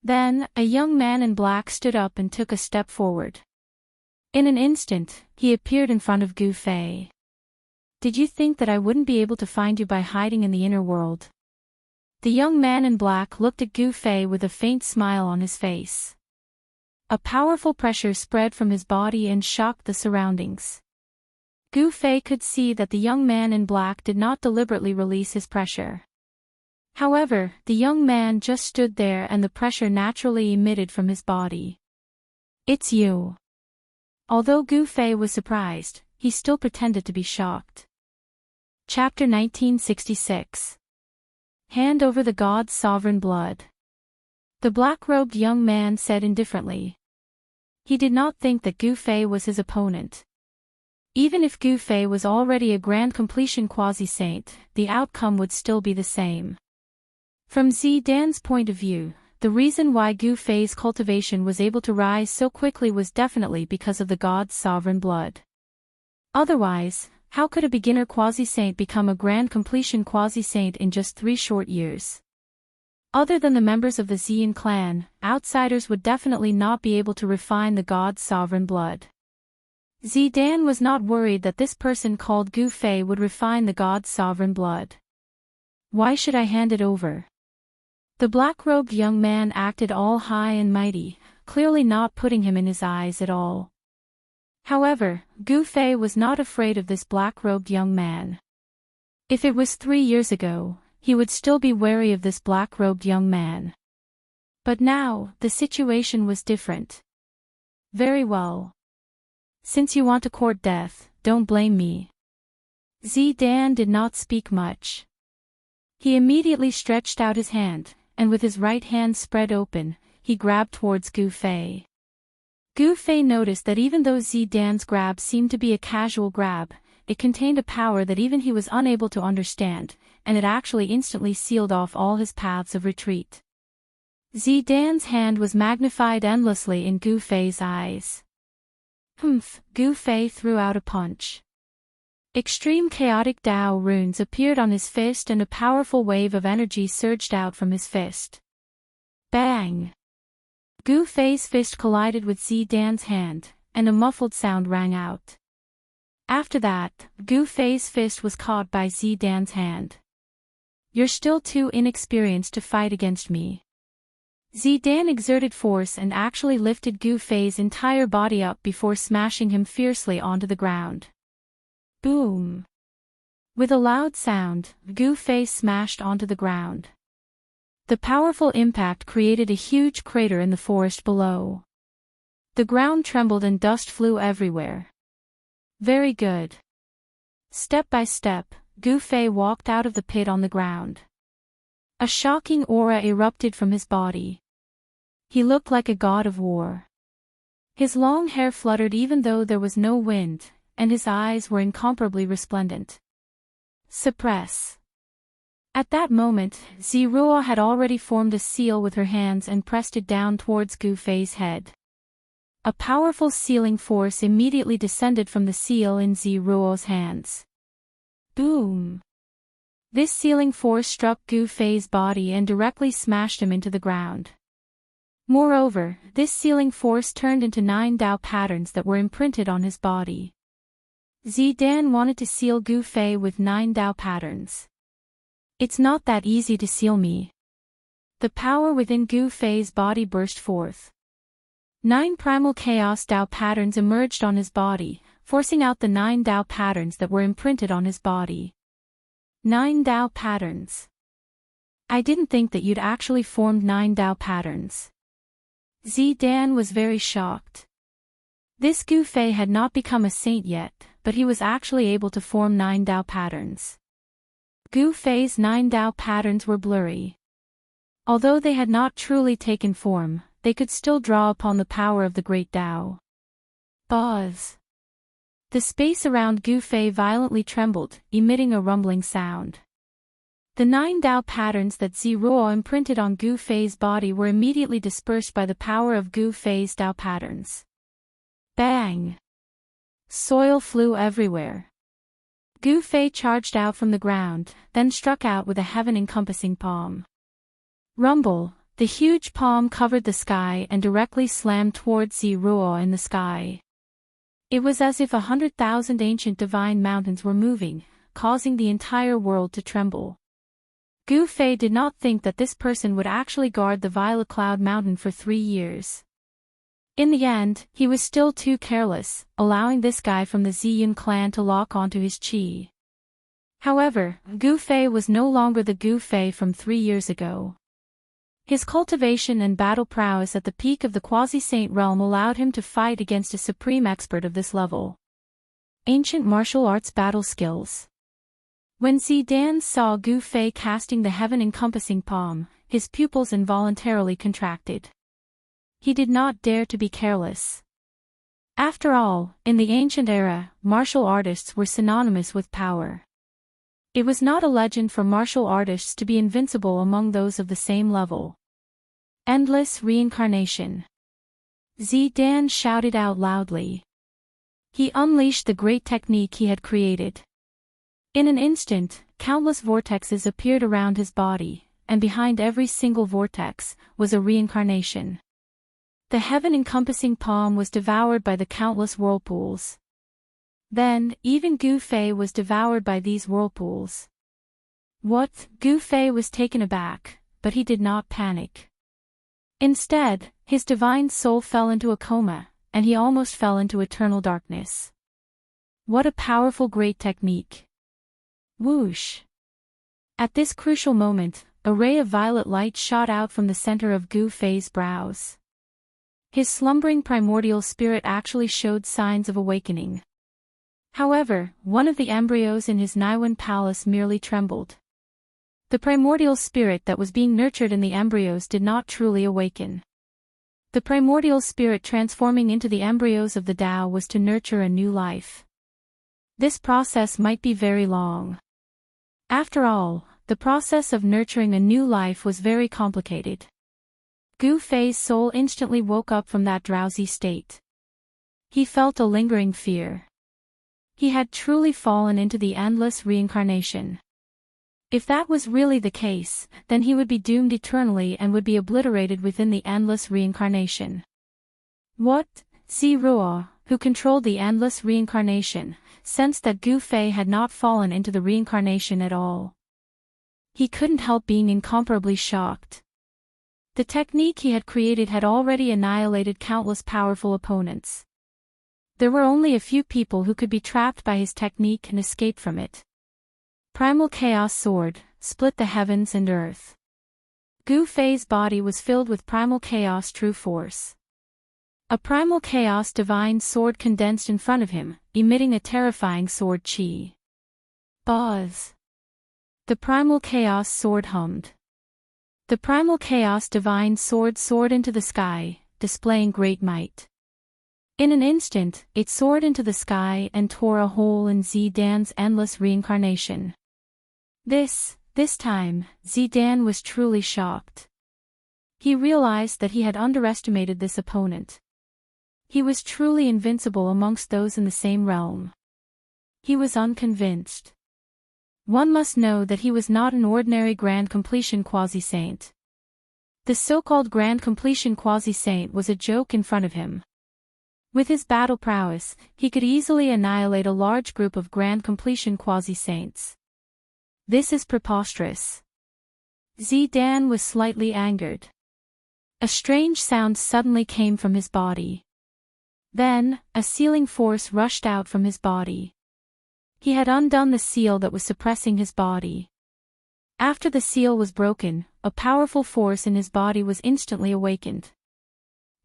Then, a young man in black stood up and took a step forward. In an instant, he appeared in front of Gu Fei. Did you think that I wouldn't be able to find you by hiding in the inner world? The young man in black looked at Gu Fei with a faint smile on his face. A powerful pressure spread from his body and shocked the surroundings. Gu Fei could see that the young man in black did not deliberately release his pressure. However, the young man just stood there and the pressure naturally emitted from his body. It's you. Although Gu Fei was surprised, he still pretended to be shocked. Chapter 1966. Hand over the god's sovereign blood. The black-robed young man said indifferently. He did not think that Gu Fei was his opponent. Even if Gu Fei was already a grand completion quasi-saint, the outcome would still be the same. From Zidan's point of view, the reason why Gu Fei's cultivation was able to rise so quickly was definitely because of the god's sovereign blood. Otherwise, how could a beginner quasi-saint become a grand completion quasi-saint in just 3 short years? Other than the members of the Xian clan, outsiders would definitely not be able to refine the god's sovereign blood. Zidan was not worried that this person called Gu Fei would refine the god's sovereign blood. Why should I hand it over? The black-robed young man acted all high and mighty, clearly not putting him in his eyes at all. However, Gu Fei was not afraid of this black-robed young man. If it was 3 years ago, he would still be wary of this black-robed young man. But now, the situation was different. Very well. Since you want to court death, don't blame me. Zidan did not speak much. He immediately stretched out his hand, and with his right hand spread open, he grabbed towards Gu Fei. Gu Fei noticed that even though Zidan's grab seemed to be a casual grab, it contained a power that even he was unable to understand, and it actually instantly sealed off all his paths of retreat. Zidan's hand was magnified endlessly in Gu Fei's eyes. Gu Fei threw out a punch. Extreme chaotic Dao runes appeared on his fist and a powerful wave of energy surged out from his fist. Bang! Gu Fei's fist collided with Zidan's hand, and a muffled sound rang out. After that, Gu Fei's fist was caught by Zidan's hand. You're still too inexperienced to fight against me. Zidan exerted force and actually lifted Gu Fei's entire body up before smashing him fiercely onto the ground. Boom! With a loud sound, Gu Fei smashed onto the ground. The powerful impact created a huge crater in the forest below. The ground trembled and dust flew everywhere. Very good. Step by step, Gu Fei walked out of the pit on the ground. A shocking aura erupted from his body. He looked like a god of war. His long hair fluttered even though there was no wind, and his eyes were incomparably resplendent. Suppress. At that moment, Ziruo had already formed a seal with her hands and pressed it down towards Gu Fei's head. A powerful sealing force immediately descended from the seal in Ziruo's hands. Boom! This sealing force struck Gu Fei's body and directly smashed him into the ground. Moreover, this sealing force turned into 9 Dao patterns that were imprinted on his body. Zidan wanted to seal Gu Fei with 9 Dao patterns. It's not that easy to seal me. The power within Gu Fei's body burst forth. 9 primal chaos Dao patterns emerged on his body, forcing out the 9 Dao patterns that were imprinted on his body. 9 Dao patterns. I didn't think that you'd actually formed 9 Dao patterns. Zidan was very shocked. This Gu Fei had not become a saint yet, but he was actually able to form 9 Dao patterns. Gu Fei's 9 Dao patterns were blurry. Although they had not truly taken form, they could still draw upon the power of the great Dao. Buzz. The space around Gu Fei violently trembled, emitting a rumbling sound. The 9 Dao patterns that Ziruo imprinted on Gu Fei's body were immediately dispersed by the power of Gu Fei's Dao patterns. Bang! Soil flew everywhere. Gu Fei charged out from the ground, then struck out with a heaven-encompassing palm. Rumble! The huge palm covered the sky and directly slammed towards Ziruo in the sky. It was as if 100,000 ancient divine mountains were moving, causing the entire world to tremble. Gu Fei did not think that this person would actually guard the Violet Cloud Mountain for 3 years. In the end, he was still too careless, allowing this guy from the Ziyun clan to lock onto his chi. However, Gu Fei was no longer the Gu Fei from 3 years ago. His cultivation and battle prowess at the peak of the quasi-saint realm allowed him to fight against a supreme expert of this level. Ancient martial arts battle skills. When Zidan saw Gu Fei casting the heaven-encompassing palm, his pupils involuntarily contracted. He did not dare to be careless. After all, in the ancient era, martial artists were synonymous with power. It was not a legend for martial artists to be invincible among those of the same level. Endless reincarnation. Zidan shouted out loudly. He unleashed the great technique he had created. In an instant, countless vortexes appeared around his body, and behind every single vortex was a reincarnation. The heaven-encompassing palm was devoured by the countless whirlpools. Then, even Gu Fei was devoured by these whirlpools. What? Gu Fei was taken aback, but he did not panic. Instead, his divine soul fell into a coma, and he almost fell into eternal darkness. What a powerful great technique. Whoosh! At this crucial moment, a ray of violet light shot out from the center of Gu Fei's brows. His slumbering primordial spirit actually showed signs of awakening. However, one of the embryos in his Naiwan palace merely trembled. The primordial spirit that was being nurtured in the embryos did not truly awaken. The primordial spirit transforming into the embryos of the Tao was to nurture a new life. This process might be very long. After all, the process of nurturing a new life was very complicated. Gu Fei's soul instantly woke up from that drowsy state. He felt a lingering fear. He had truly fallen into the endless reincarnation. If that was really the case, then he would be doomed eternally and would be obliterated within the endless reincarnation. What? Ziruo, who controlled the endless reincarnation, sensed that Gu Fei had not fallen into the reincarnation at all. He couldn't help being incomparably shocked. The technique he had created had already annihilated countless powerful opponents. There were only a few people who could be trapped by his technique and escape from it. Primal Chaos Sword, split the heavens and earth. Gu Fei's body was filled with Primal Chaos True Force. A Primal Chaos Divine Sword condensed in front of him, emitting a terrifying sword chi. Buzz! The Primal Chaos Sword hummed. The primal chaos divine sword soared into the sky, displaying great might. In an instant, it soared into the sky and tore a hole in Zidan's endless reincarnation. This time, Zidan was truly shocked. He realized that he had underestimated this opponent. He was truly invincible amongst those in the same realm. He was unconvinced. One must know that he was not an ordinary Grand Completion Quasi-Saint. The so-called Grand Completion Quasi-Saint was a joke in front of him. With his battle prowess, he could easily annihilate a large group of Grand Completion Quasi-Saints. This is preposterous. Zidan was slightly angered. A strange sound suddenly came from his body. Then, a sealing force rushed out from his body. He had undone the seal that was suppressing his body. After the seal was broken, a powerful force in his body was instantly awakened.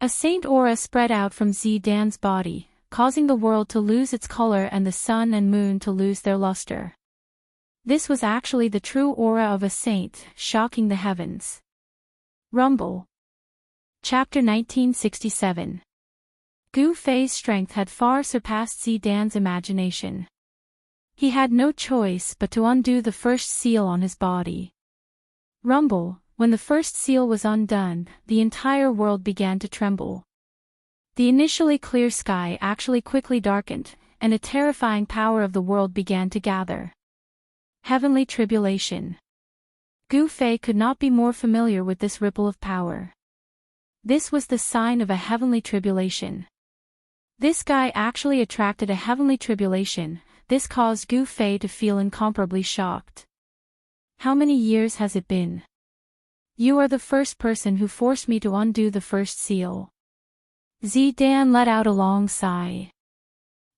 A saint aura spread out from Zidan's body, causing the world to lose its color and the sun and moon to lose their luster. This was actually the true aura of a saint, shocking the heavens. Rumble. Chapter 1967. Gu Fei's strength had far surpassed Zidan's imagination. He had no choice but to undo the first seal on his body. Rumble. When the first seal was undone, the entire world began to tremble. The initially clear sky actually quickly darkened, and a terrifying power of the world began to gather. Heavenly tribulation. Gu Fei could not be more familiar with this ripple of power. This was the sign of a heavenly tribulation. This sky actually attracted a heavenly tribulation. This caused Gu Fei to feel incomparably shocked. How many years has it been? You are the first person who forced me to undo the first seal. Zidan let out a long sigh.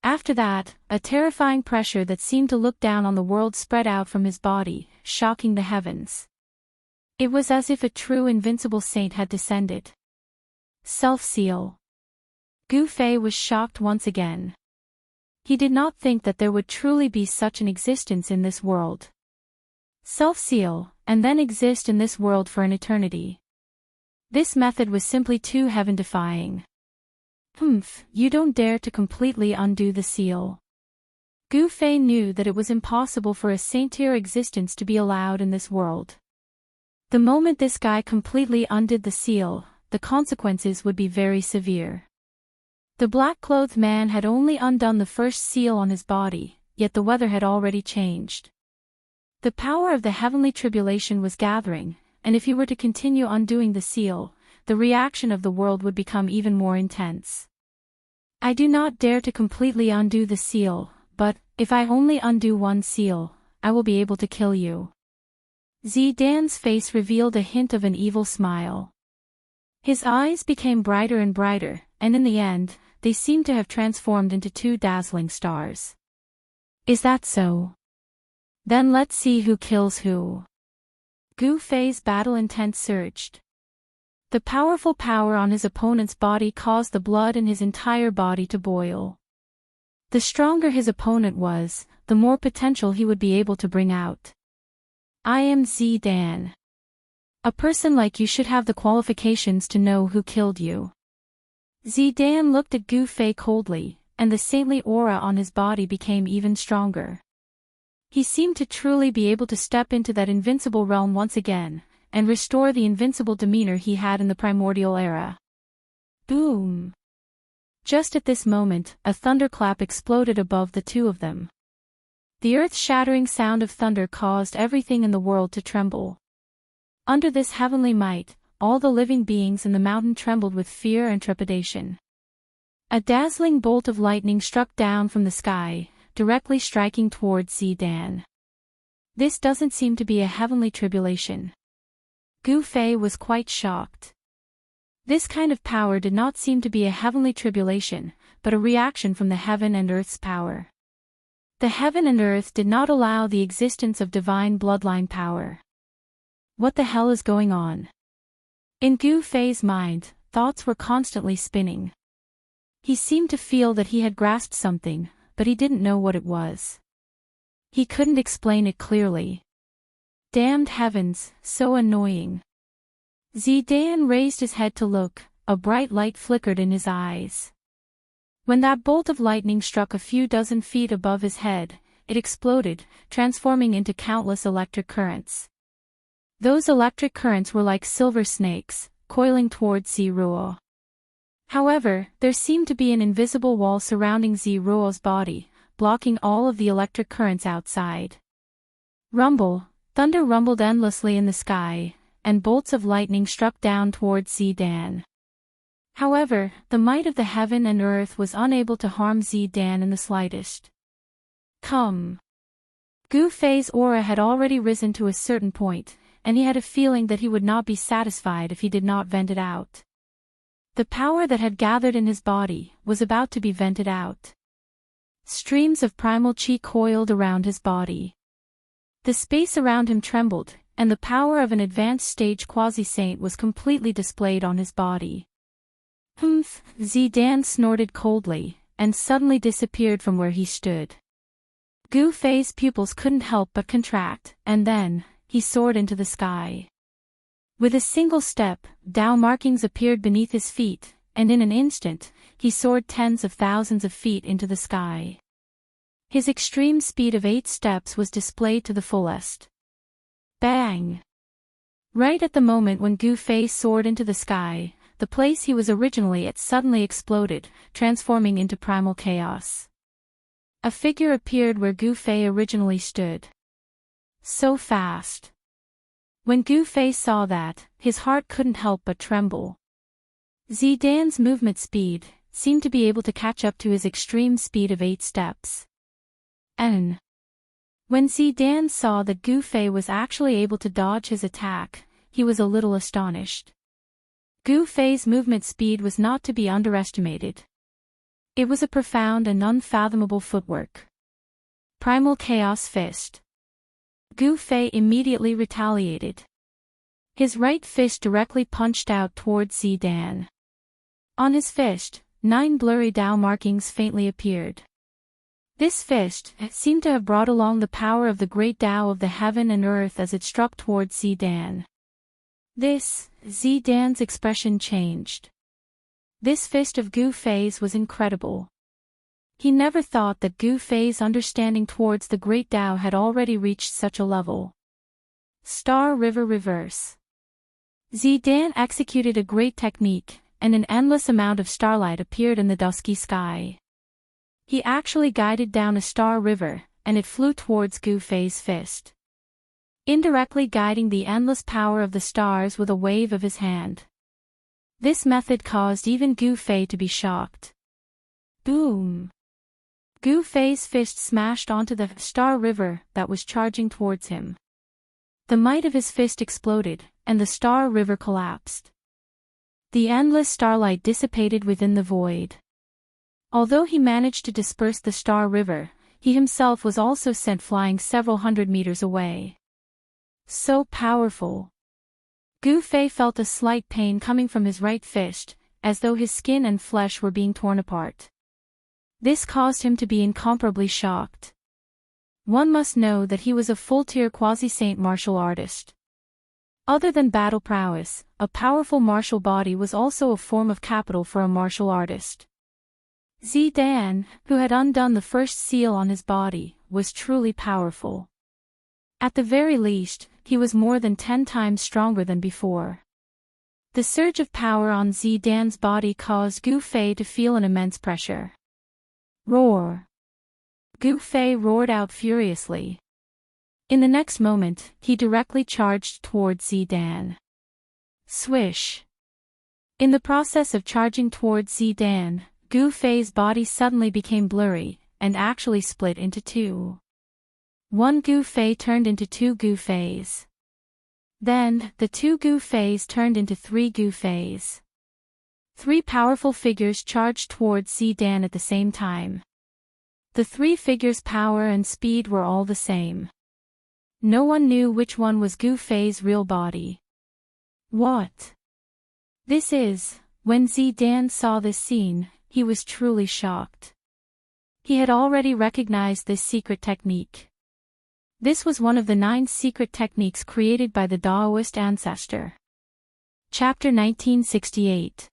After that, a terrifying pressure that seemed to look down on the world spread out from his body, shocking the heavens. It was as if a true invincible saint had descended. Self-seal. Gu Fei was shocked once again. He did not think that there would truly be such an existence in this world. Self-seal, and then exist in this world for an eternity. This method was simply too heaven-defying. You don't dare to completely undo the seal. Gu Fei knew that it was impossible for a saintier existence to be allowed in this world. The moment this guy completely undid the seal, the consequences would be very severe. The black-clothed man had only undone the first seal on his body, yet the weather had already changed. The power of the heavenly tribulation was gathering, and if he were to continue undoing the seal, the reaction of the world would become even more intense. I do not dare to completely undo the seal, but, if I only undo one seal, I will be able to kill you. Zidan's face revealed a hint of an evil smile. His eyes became brighter and brighter, and in the end, they seemed to have transformed into two dazzling stars. Is that so? Then let's see who kills who. Gu Fei's battle intent surged. The powerful power on his opponent's body caused the blood in his entire body to boil. The stronger his opponent was, the more potential he would be able to bring out. I am Zidan. A person like you should have the qualifications to know who killed you. Zidan looked at Gu Fei coldly, and the saintly aura on his body became even stronger. He seemed to truly be able to step into that invincible realm once again, and restore the invincible demeanor he had in the primordial era. Boom! Just at this moment, a thunderclap exploded above the two of them. The earth-shattering sound of thunder caused everything in the world to tremble. Under this heavenly might, all the living beings in the mountain trembled with fear and trepidation. A dazzling bolt of lightning struck down from the sky, directly striking towards Zidan. This doesn't seem to be a heavenly tribulation. Gu Fei was quite shocked. This kind of power did not seem to be a heavenly tribulation, but a reaction from the heaven and earth's power. The heaven and earth did not allow the existence of divine bloodline power. What the hell is going on? In Gu Fei's mind, thoughts were constantly spinning. He seemed to feel that he had grasped something, but he didn't know what it was. He couldn't explain it clearly. Damned heavens, so annoying. Zidan raised his head to look, a bright light flickered in his eyes. When that bolt of lightning struck a few dozen feet above his head, it exploded, transforming into countless electric currents. Those electric currents were like silver snakes, coiling towards Ziruo. However, there seemed to be an invisible wall surrounding Ziruo's body, blocking all of the electric currents outside. Rumble, thunder rumbled endlessly in the sky, and bolts of lightning struck down towards Zidan. However, the might of the heaven and earth was unable to harm Zidan in the slightest. Come. Gu Fei's aura had already risen to a certain point, and he had a feeling that he would not be satisfied if he did not vent it out. The power that had gathered in his body was about to be vented out. Streams of primal chi coiled around his body. The space around him trembled, and the power of an advanced stage quasi-saint was completely displayed on his body. Humph! Zidan snorted coldly, and suddenly disappeared from where he stood. Gu Fei's pupils couldn't help but contract, and then, he soared into the sky. With a single step, Dao markings appeared beneath his feet, and in an instant, he soared tens of thousands of feet into the sky. His extreme speed of 8 steps was displayed to the fullest. Bang! Right at the moment when Gu Fei soared into the sky, the place he was originally at suddenly exploded, transforming into primal chaos. A figure appeared where Gu Fei originally stood. So fast. When Gu Fei saw that, his heart couldn't help but tremble. Zidan's movement speed seemed to be able to catch up to his extreme speed of 8 steps. And when Zidan saw that Gu Fei was actually able to dodge his attack, he was a little astonished. Gu Fei's movement speed was not to be underestimated. It was a profound and unfathomable footwork. Primal Chaos Fist. Gu Fei immediately retaliated. His right fist directly punched out towards Zidan. On his fist, 9 blurry Dao markings faintly appeared. This fist seemed to have brought along the power of the great Dao of the heaven and earth as it struck towards Zidan. Zidan's expression changed. This fist of Gu Fei's was incredible. He never thought that Gu Fei's understanding towards the great Dao had already reached such a level. Star River Reverse. Zidan executed a great technique, and an endless amount of starlight appeared in the dusky sky. He actually guided down a star river, and it flew towards Gu Fei's fist, indirectly guiding the endless power of the stars with a wave of his hand. This method caused even Gu Fei to be shocked. Boom! Gu Fei's fist smashed onto the star river that was charging towards him. The might of his fist exploded, and the star river collapsed. The endless starlight dissipated within the void. Although he managed to disperse the star river, he himself was also sent flying several hundred meters away. So powerful. Gu Fei felt a slight pain coming from his right fist, as though his skin and flesh were being torn apart. This caused him to be incomparably shocked. One must know that he was a full-tier quasi-saint martial artist. Other than battle prowess, a powerful martial body was also a form of capital for a martial artist. Zidan, who had undone the first seal on his body, was truly powerful. At the very least, he was more than 10 times stronger than before. The surge of power on Zidan's body caused Gu Fei to feel an immense pressure. Roar! Gu Fei roared out furiously. In the next moment, he directly charged towards Zidan. Swish! In the process of charging towards Zidan, Gu Fei's body suddenly became blurry, and actually split into 2. One Gu Fei turned into 2 Gu Feis. Then, the 2 Gu Feis turned into 3 Gu Feis. 3 powerful figures charged towards Zidan at the same time. The 3 figures' power and speed were all the same. No one knew which one was Gu Fei's real body. What? This is, when Zidan saw this scene, he was truly shocked. He had already recognized this secret technique. This was one of the 9 secret techniques created by the Daoist ancestor. Chapter 1968.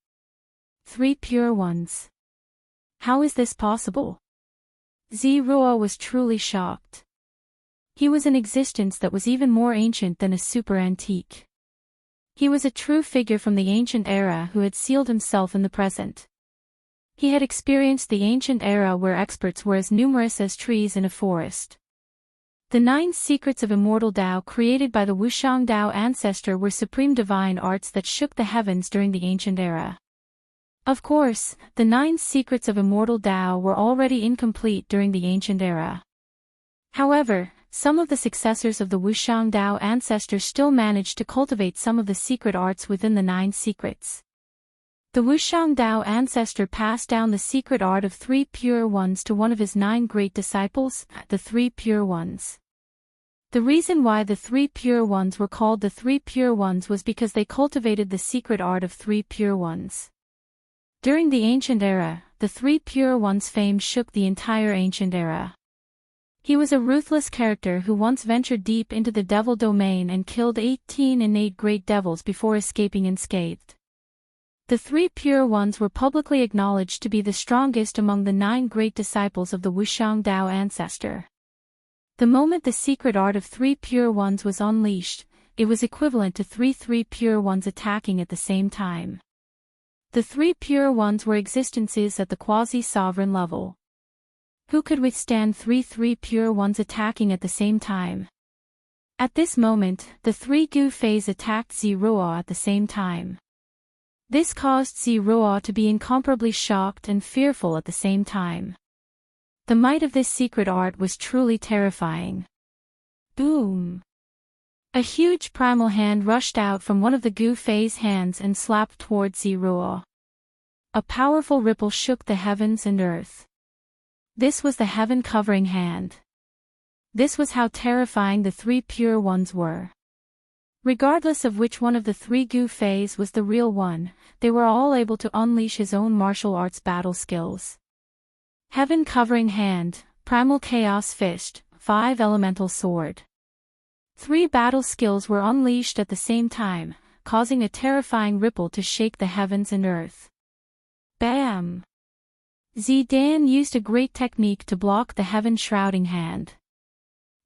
Three Pure Ones. How is this possible? Ziruo was truly shocked. He was an existence that was even more ancient than a super-antique. He was a true figure from the ancient era who had sealed himself in the present. He had experienced the ancient era where experts were as numerous as trees in a forest. The 9 secrets of immortal Tao created by the Wuxian Tao ancestor were supreme divine arts that shook the heavens during the ancient era. Of course, the 9 secrets of immortal Tao were already incomplete during the ancient era. However, some of the successors of the Wuxian Tao ancestor still managed to cultivate some of the secret arts within the 9 secrets. The Wuxian Tao ancestor passed down the secret art of 3 pure ones to one of his 9 great disciples, the 3 pure ones. The reason why the 3 pure ones were called the 3 pure ones was because they cultivated the secret art of 3 pure ones. During the ancient era, the 3 pure ones' fame shook the entire ancient era. He was a ruthless character who once ventured deep into the devil domain and killed 18 innate great devils before escaping unscathed. The 3 pure ones were publicly acknowledged to be the strongest among the 9 great disciples of the Wuxian Tao ancestor. The moment the secret art of 3 pure ones was unleashed, it was equivalent to 3 pure ones attacking at the same time. The 3 pure ones were existences at the quasi-sovereign level. Who could withstand 3 pure ones attacking at the same time? At this moment, the 3 Gu Feis attacked Ziruo at the same time. This caused Ziruo to be incomparably shocked and fearful at the same time. The might of this secret art was truly terrifying. Boom! A huge primal hand rushed out from one of the Gu Fei's hands and slapped towards Ziruo. A powerful ripple shook the heavens and earth. This was the heaven-covering hand. This was how terrifying the 3 pure ones were. Regardless of which one of the 3 Gu Feis was the real one, they were all able to unleash his own martial arts battle skills. Heaven-covering hand, primal chaos fist, 5 elemental sword. 3 battle skills were unleashed at the same time, causing a terrifying ripple to shake the heavens and earth. Bam! Zidan used a great technique to block the heaven-shrouding hand.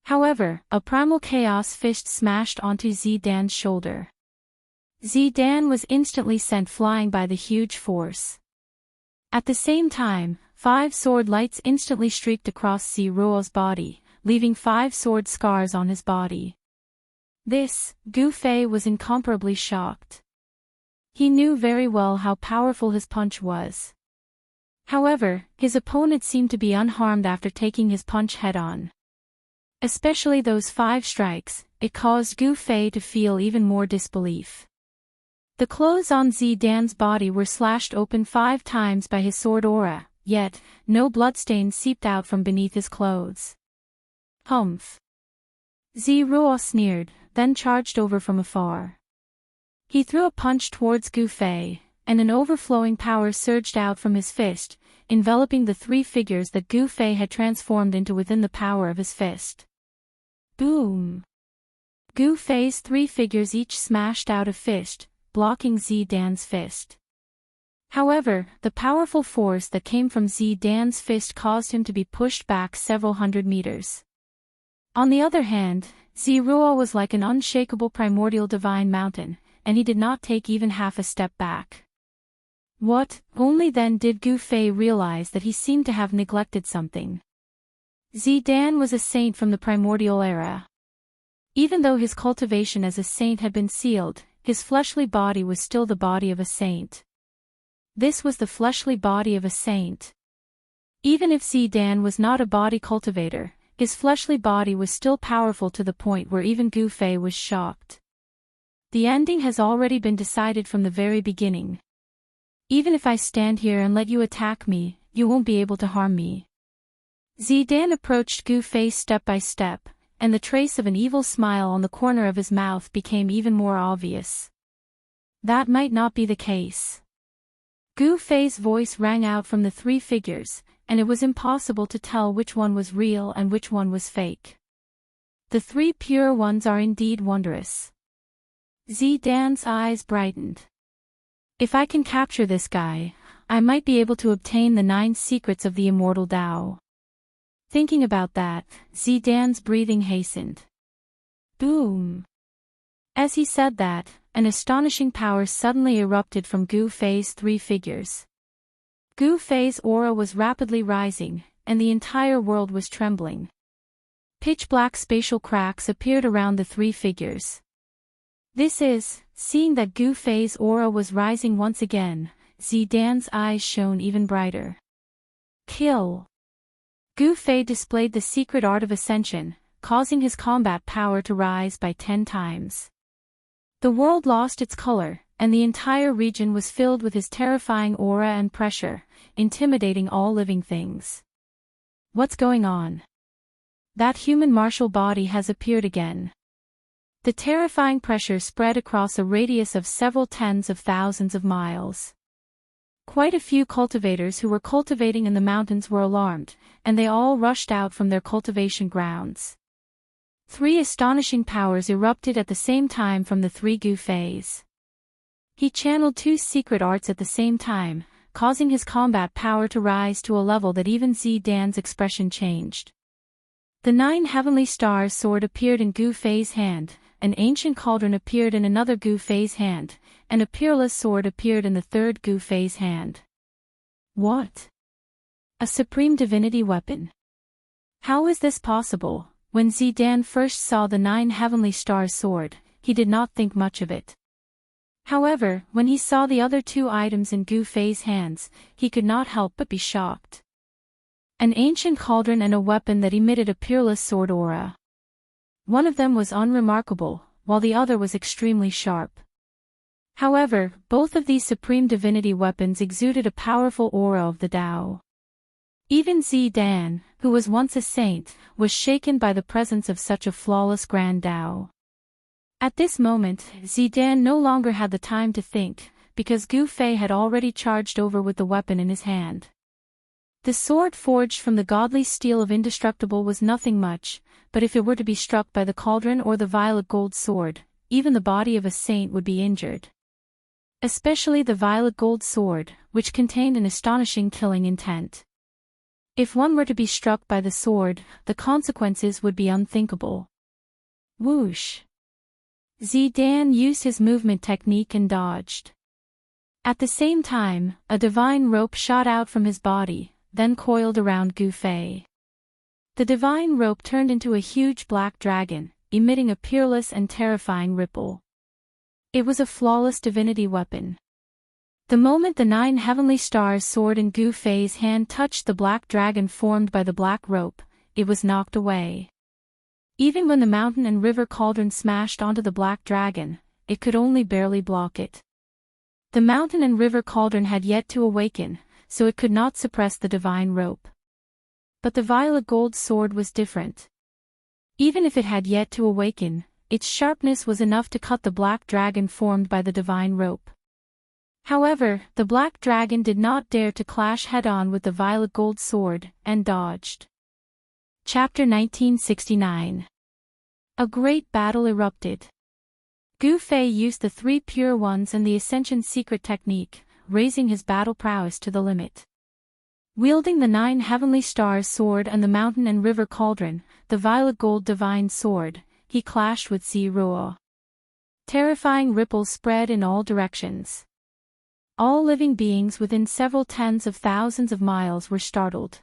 However, a primal chaos fist smashed onto Zidan's shoulder. Zidan was instantly sent flying by the huge force. At the same time, 5 sword lights instantly streaked across Ziruo's body, leaving 5 sword scars on his body. This, Gu Fei was incomparably shocked. He knew very well how powerful his punch was. However, his opponent seemed to be unharmed after taking his punch head-on. Especially those 5 strikes, it caused Gu Fei to feel even more disbelief. The clothes on Zidan's body were slashed open 5 times by his sword aura, yet, no bloodstains seeped out from beneath his clothes. Humph! Ziruo sneered, then charged over from afar. He threw a punch towards Gu Fei, and an overflowing power surged out from his fist, enveloping the 3 figures that Gu Fei had transformed into within the power of his fist. Boom! Gu Fei's 3 figures each smashed out a fist, blocking Zidan's fist. However, the powerful force that came from Zidan's fist caused him to be pushed back several hundred meters. On the other hand, Ziruo was like an unshakable primordial divine mountain, and he did not take even half a step back. What? Only then did Gu Fei realize that he seemed to have neglected something. Zidan was a saint from the primordial era. Even though his cultivation as a saint had been sealed, his fleshly body was still the body of a saint. This was the fleshly body of a saint. Even if Zidan was not a body cultivator, his fleshly body was still powerful to the point where even Gu Fei was shocked. The ending has already been decided from the very beginning. Even if I stand here and let you attack me, you won't be able to harm me. Zidan approached Gu Fei step by step, and the trace of an evil smile on the corner of his mouth became even more obvious. That might not be the case. Gu Fei's voice rang out from the 3 figures, and it was impossible to tell which one was real and which one was fake. The 3 pure ones are indeed wondrous. Zidan's eyes brightened. If I can capture this guy, I might be able to obtain the 9 secrets of the immortal Dao. Thinking about that, Zidan's breathing hastened. Boom! As he said that, an astonishing power suddenly erupted from Gu Fei's 3 figures. Gu Fei's aura was rapidly rising, and the entire world was trembling. Pitch-black spatial cracks appeared around the 3 figures. Seeing that Gu Fei's aura was rising once again, Zidan's eyes shone even brighter. Kill! Gu Fei displayed the secret art of ascension, causing his combat power to rise by 10 times. The world lost its color, and the entire region was filled with his terrifying aura and pressure, intimidating all living things. What's going on? That human martial body has appeared again. The terrifying pressure spread across a radius of several tens of thousands of miles. Quite a few cultivators who were cultivating in the mountains were alarmed, and they all rushed out from their cultivation grounds. 3 astonishing powers erupted at the same time from the 3 Gu Feis. He channeled 2 secret arts at the same time, causing his combat power to rise to a level that even Zidan's expression changed. The 9 heavenly stars sword appeared in Gu Fei's hand, an ancient cauldron appeared in another Gu Fei's hand, and a peerless sword appeared in the 3rd Gu Fei's hand. What? A supreme divinity weapon? How is this possible? When Zidan first saw the 9 heavenly stars sword, he did not think much of it. However, when he saw the other 2 items in Gu Fei's hands, he could not help but be shocked. An ancient cauldron and a weapon that emitted a peerless sword aura. One of them was unremarkable, while the other was extremely sharp. However, both of these supreme divinity weapons exuded a powerful aura of the Tao. Even Zidan, who was once a saint, was shaken by the presence of such a flawless grand Tao. At this moment, Zidan no longer had the time to think, because Gu Fei had already charged over with the weapon in his hand. The sword forged from the godly steel of indestructible was nothing much, but if it were to be struck by the cauldron or the violet gold sword, even the body of a saint would be injured. Especially the violet gold sword, which contained an astonishing killing intent. If one were to be struck by the sword, the consequences would be unthinkable. Whoosh! Zidan used his movement technique and dodged. At the same time, a divine rope shot out from his body, then coiled around Gu Fei. The divine rope turned into a huge black dragon, emitting a peerless and terrifying ripple. It was a flawless divinity weapon. The moment the 9 heavenly stars sword in Gu Fei's hand touched the black dragon formed by the black rope, it was knocked away. Even when the mountain and river cauldron smashed onto the black dragon, it could only barely block it. The mountain and river cauldron had yet to awaken, so it could not suppress the divine rope. But the violet gold sword was different. Even if it had yet to awaken, its sharpness was enough to cut the black dragon formed by the divine rope. However, the black dragon did not dare to clash head-on with the violet gold sword, and dodged. Chapter 1969. A great battle erupted. Gu Fei used the 3 pure ones and the Ascension secret technique, raising his battle prowess to the limit. Wielding the 9 heavenly stars sword and the mountain and river cauldron, the violet gold divine sword, he clashed with Ziruo. Terrifying ripples spread in all directions. All living beings within several tens of thousands of miles were startled.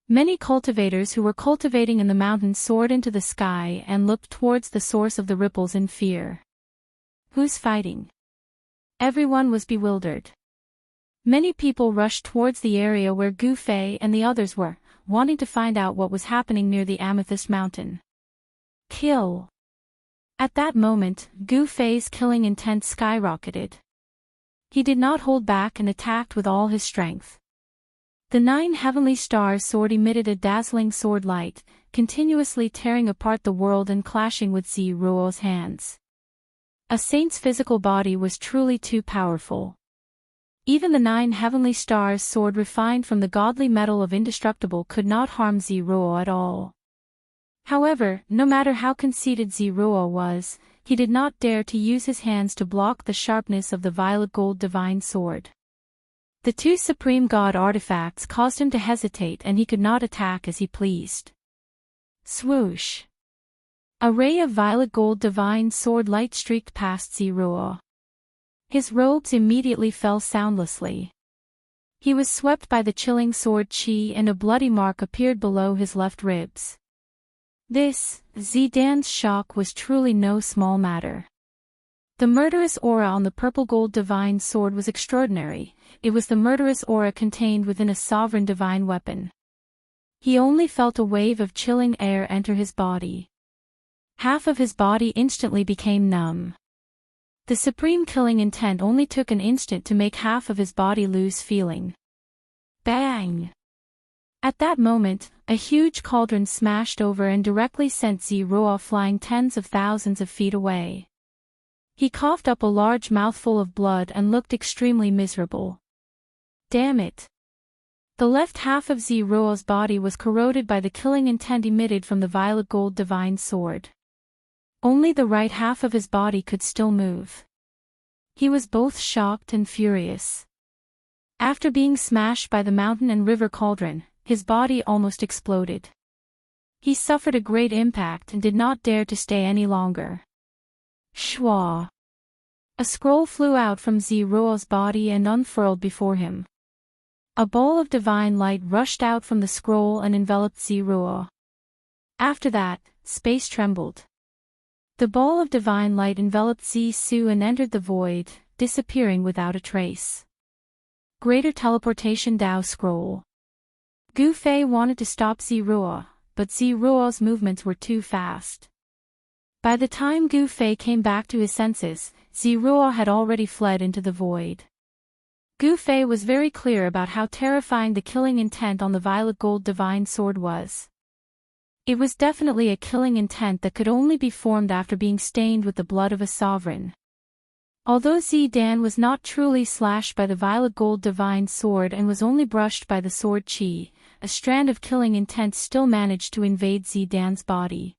Many cultivators who were cultivating in the mountains soared into the sky and looked towards the source of the ripples in fear. Who's fighting? Everyone was bewildered. Many people rushed towards the area where Gu Fei and the others were, wanting to find out what was happening near the Amethyst Mountain. Kill! At that moment, Gu Fei's killing intent skyrocketed. He did not hold back and attacked with all his strength. The 9 heavenly stars sword emitted a dazzling sword light, continuously tearing apart the world and clashing with Ziruo's hands. A saint's physical body was truly too powerful. Even the 9 heavenly stars sword refined from the godly metal of indestructible could not harm Ziruo at all. However, no matter how conceited Ziruo was, he did not dare to use his hands to block the sharpness of the violet gold divine sword. The two supreme god artifacts caused him to hesitate, and he could not attack as he pleased. Swoosh! A ray of violet gold divine sword light streaked past Ziruo. His robes immediately fell soundlessly. He was swept by the chilling sword chi, and a bloody mark appeared below his left ribs. This, Zidan's shock, was truly no small matter. The murderous aura on the purple gold divine sword was extraordinary. It was the murderous aura contained within a sovereign divine weapon. He only felt a wave of chilling air enter his body. Half of his body instantly became numb. The supreme killing intent only took an instant to make half of his body lose feeling. Bang! At that moment, a huge cauldron smashed over and directly sent Ziruo flying tens of thousands of feet away. He coughed up a large mouthful of blood and looked extremely miserable. Damn it! The left half of Ziruo's body was corroded by the killing intent emitted from the violet gold divine sword. Only the right half of his body could still move. He was both shocked and furious. After being smashed by the mountain and river cauldron, his body almost exploded. He suffered a great impact and did not dare to stay any longer. Shwa! A scroll flew out from Ziruo's body and unfurled before him. A ball of divine light rushed out from the scroll and enveloped Ziruo. After that, space trembled. The ball of divine light enveloped Zisu and entered the void, disappearing without a trace. Greater Teleportation Dao Scroll. Gu Fei wanted to stop Ziruo, but Ziruo's movements were too fast. By the time Gu Fei came back to his senses, Ziruo had already fled into the void. Gu Fei was very clear about how terrifying the killing intent on the violet gold divine sword was. It was definitely a killing intent that could only be formed after being stained with the blood of a sovereign. Although Zidan was not truly slashed by the violet gold divine sword and was only brushed by the sword chi, a strand of killing intent still managed to invade Zidan's body.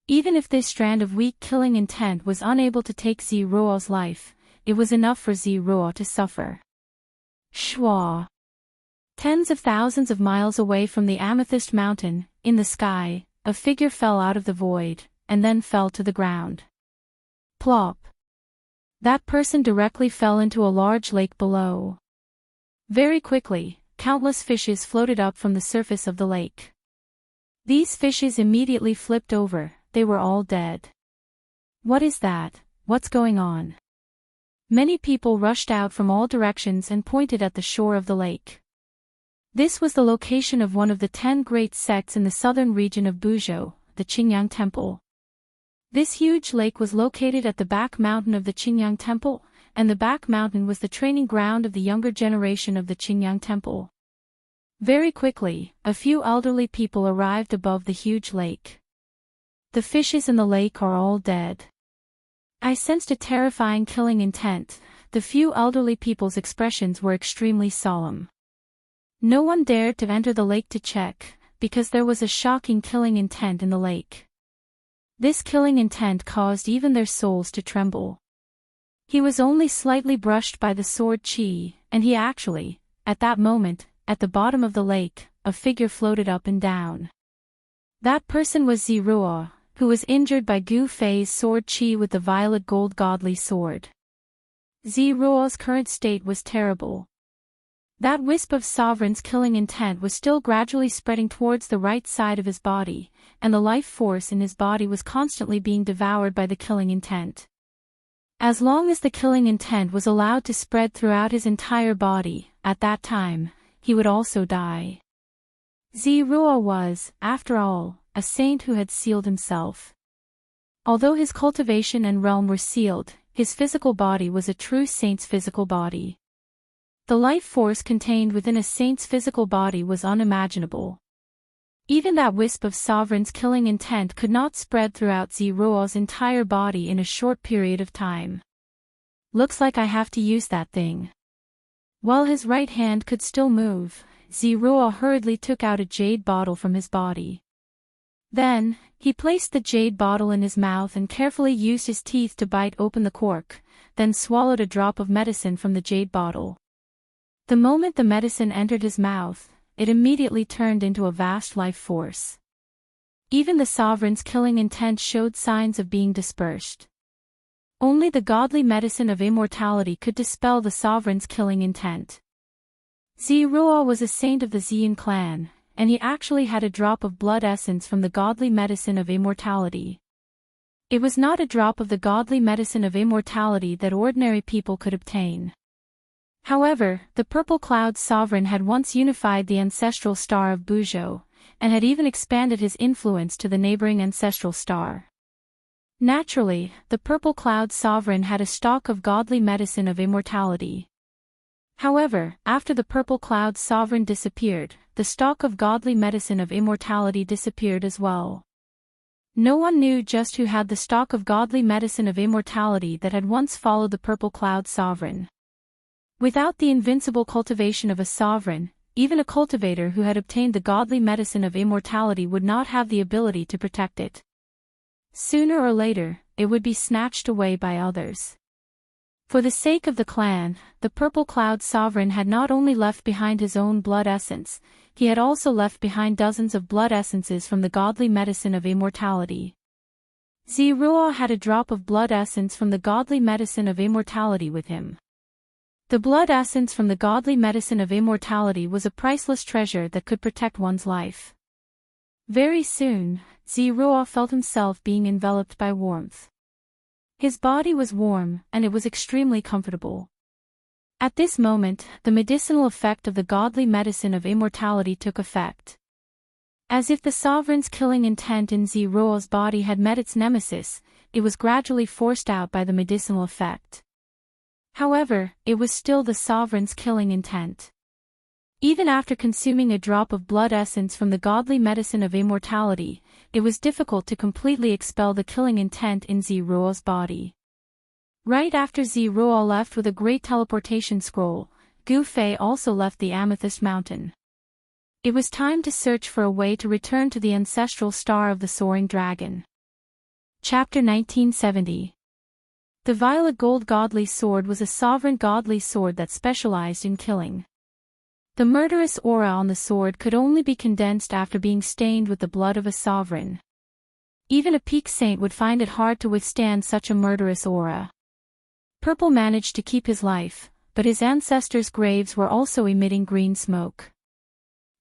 Even if this strand of weak killing intent was unable to take Ziruo's life, it was enough for Ziruo to suffer. Shwa! Tens of thousands of miles away from the Amethyst Mountain, in the sky, a figure fell out of the void, and then fell to the ground. Plop! That person directly fell into a large lake below. Very quickly, countless fishes floated up from the surface of the lake. These fishes immediately flipped over, they were all dead. What is that? What's going on? Many people rushed out from all directions and pointed at the shore of the lake. This was the location of one of the 10 great sects in the southern region of Buzhou, the Qingyang Temple. This huge lake was located at the back mountain of the Qingyang Temple, and the back mountain was the training ground of the younger generation of the Qingyang Temple. Very quickly, a few elderly people arrived above the huge lake. The fishes in the lake are all dead. I sensed a terrifying killing intent. The few elderly people's expressions were extremely solemn. No one dared to enter the lake to check, because there was a shocking killing intent in the lake. This killing intent caused even their souls to tremble. He was only slightly brushed by the sword chi, and he actually, at that moment, at the bottom of the lake, a figure floated up and down. That person was Ziruo, who was injured by Gu Fei's sword chi with the violet gold godly sword. Ziruo's current state was terrible. That wisp of sovereign's killing intent was still gradually spreading towards the right side of his body, and the life force in his body was constantly being devoured by the killing intent. As long as the killing intent was allowed to spread throughout his entire body, at that time, he would also die. Ziruo was, after all, a saint who had sealed himself. Although his cultivation and realm were sealed, his physical body was a true saint's physical body. The life force contained within a saint's physical body was unimaginable. Even that wisp of sovereign's killing intent could not spread throughout Ziruo's entire body in a short period of time. Looks like I have to use that thing. While his right hand could still move, Ziruo hurriedly took out a jade bottle from his body. Then, he placed the jade bottle in his mouth and carefully used his teeth to bite open the cork, then swallowed a drop of medicine from the jade bottle. The moment the medicine entered his mouth, it immediately turned into a vast life force. Even the sovereign's killing intent showed signs of being dispersed. Only the godly medicine of immortality could dispel the sovereign's killing intent. Ziruo was a saint of the Xian clan, and he actually had a drop of blood essence from the godly medicine of immortality. It was not a drop of the godly medicine of immortality that ordinary people could obtain. However, the Purple Cloud's sovereign had once unified the ancestral star of Buzhou, and had even expanded his influence to the neighboring ancestral star. Naturally, the Purple Cloud's sovereign had a stock of godly medicine of immortality. However, after the Purple Cloud's sovereign disappeared, the stock of godly medicine of immortality disappeared as well. No one knew just who had the stock of godly medicine of immortality that had once followed the Purple Cloud sovereign. Without the invincible cultivation of a sovereign, even a cultivator who had obtained the godly medicine of immortality would not have the ability to protect it. Sooner or later, it would be snatched away by others. For the sake of the clan, the Purple Cloud sovereign had not only left behind his own blood essence, he had also left behind dozens of blood essences from the godly medicine of immortality. Ziruo had a drop of blood essence from the godly medicine of immortality with him. The blood essence from the godly medicine of immortality was a priceless treasure that could protect one's life. Very soon, Ziruo felt himself being enveloped by warmth. His body was warm, and it was extremely comfortable. At this moment, the medicinal effect of the godly medicine of immortality took effect. As if the sovereign's killing intent in Ziruo's body had met its nemesis, it was gradually forced out by the medicinal effect. However, it was still the sovereign's killing intent. Even after consuming a drop of blood essence from the godly medicine of immortality, it was difficult to completely expel the killing intent in Ziruo's body. Right after Ziruo left with a great teleportation scroll, Gu Fei also left the Amethyst Mountain. It was time to search for a way to return to the ancestral star of the Soaring Dragon. Chapter 1970. The Violet Gold Godly Sword was a sovereign godly sword that specialized in killing. The murderous aura on the sword could only be condensed after being stained with the blood of a sovereign. Even a peak saint would find it hard to withstand such a murderous aura. Purple managed to keep his life, but his ancestors' graves were also emitting green smoke.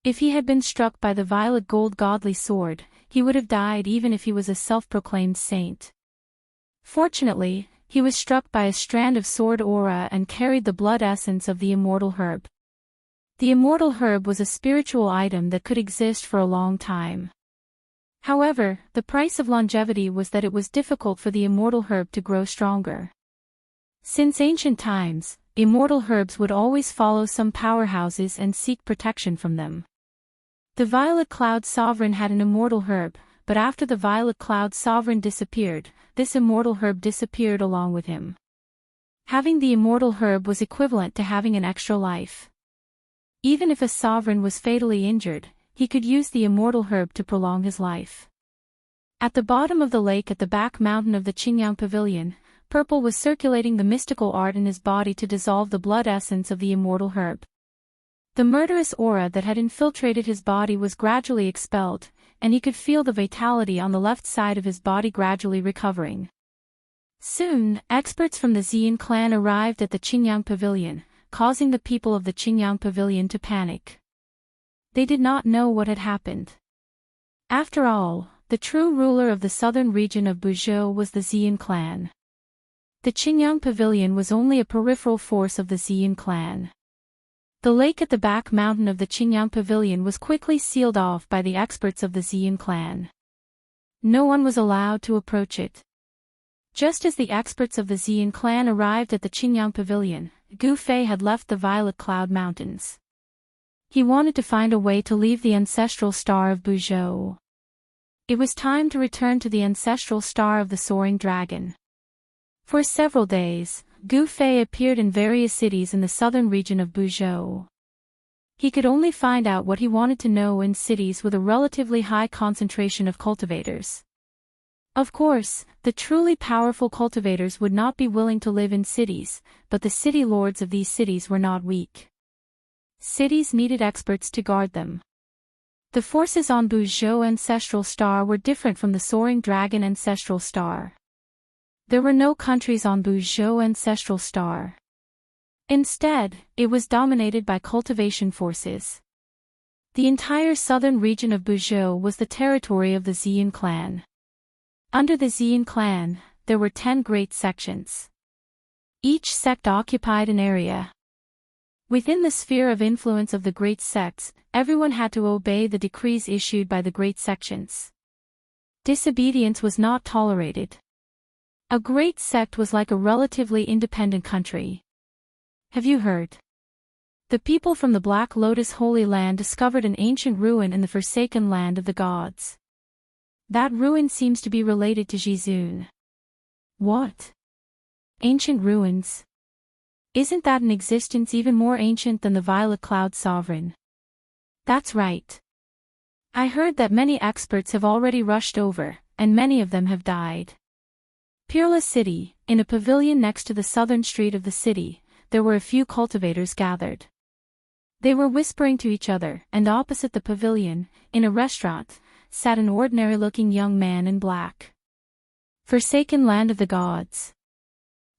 If he had been struck by the Violet Gold Godly Sword, he would have died even if he was a self-proclaimed saint. Fortunately, he was struck by a strand of sword aura and carried the blood essence of the Immortal Herb. The Immortal Herb was a spiritual item that could exist for a long time. However, the price of longevity was that it was difficult for the Immortal Herb to grow stronger. Since ancient times, Immortal Herbs would always follow some powerhouses and seek protection from them. The Violet Cloud Sovereign had an Immortal Herb, but after the Violet Cloud Sovereign disappeared, this Immortal Herb disappeared along with him. Having the Immortal Herb was equivalent to having an extra life. Even if a sovereign was fatally injured, he could use the Immortal Herb to prolong his life. At the bottom of the lake at the back mountain of the Qingyang Pavilion, Purple was circulating the mystical art in his body to dissolve the blood essence of the Immortal Herb. The murderous aura that had infiltrated his body was gradually expelled, and he could feel the vitality on the left side of his body gradually recovering. Soon, experts from the Xian clan arrived at the Qingyang Pavilion, causing the people of the Qingyang Pavilion to panic. They did not know what had happened. After all, the true ruler of the southern region of Buzhou was the Xian clan. The Qingyang Pavilion was only a peripheral force of the Xian clan. The lake at the back mountain of the Qingyang Pavilion was quickly sealed off by the experts of the Xian clan. No one was allowed to approach it. Just as the experts of the Xian clan arrived at the Qingyang Pavilion, Gu Fei had left the Violet Cloud Mountains. He wanted to find a way to leave the ancestral star of Buzhou. It was time to return to the ancestral star of the Soaring Dragon. For several days, Gu Fei appeared in various cities in the southern region of Buzhou. He could only find out what he wanted to know in cities with a relatively high concentration of cultivators. Of course, the truly powerful cultivators would not be willing to live in cities, but the city lords of these cities were not weak. Cities needed experts to guard them. The forces on Buzhou ancestral star were different from the soaring dragon ancestral star. There were no countries on Buzhou ancestral star. Instead, it was dominated by cultivation forces. The entire southern region of Buzhou was the territory of the Xian clan. Under the Xian clan, there were 10 great sections. Each sect occupied an area. Within the sphere of influence of the great sects, everyone had to obey the decrees issued by the great sections. Disobedience was not tolerated. A great sect was like a relatively independent country. Have you heard? The people from the Black Lotus Holy Land discovered an ancient ruin in the forsaken land of the gods. That ruin seems to be related to Jizun. What? Ancient ruins? Isn't that an existence even more ancient than the Violet Cloud Sovereign? That's right. I heard that many experts have already rushed over, and many of them have died. Peerless City, in a pavilion next to the southern street of the city, there were a few cultivators gathered. They were whispering to each other, and opposite the pavilion, in a restaurant, sat an ordinary-looking young man in black. Forsaken land of the gods.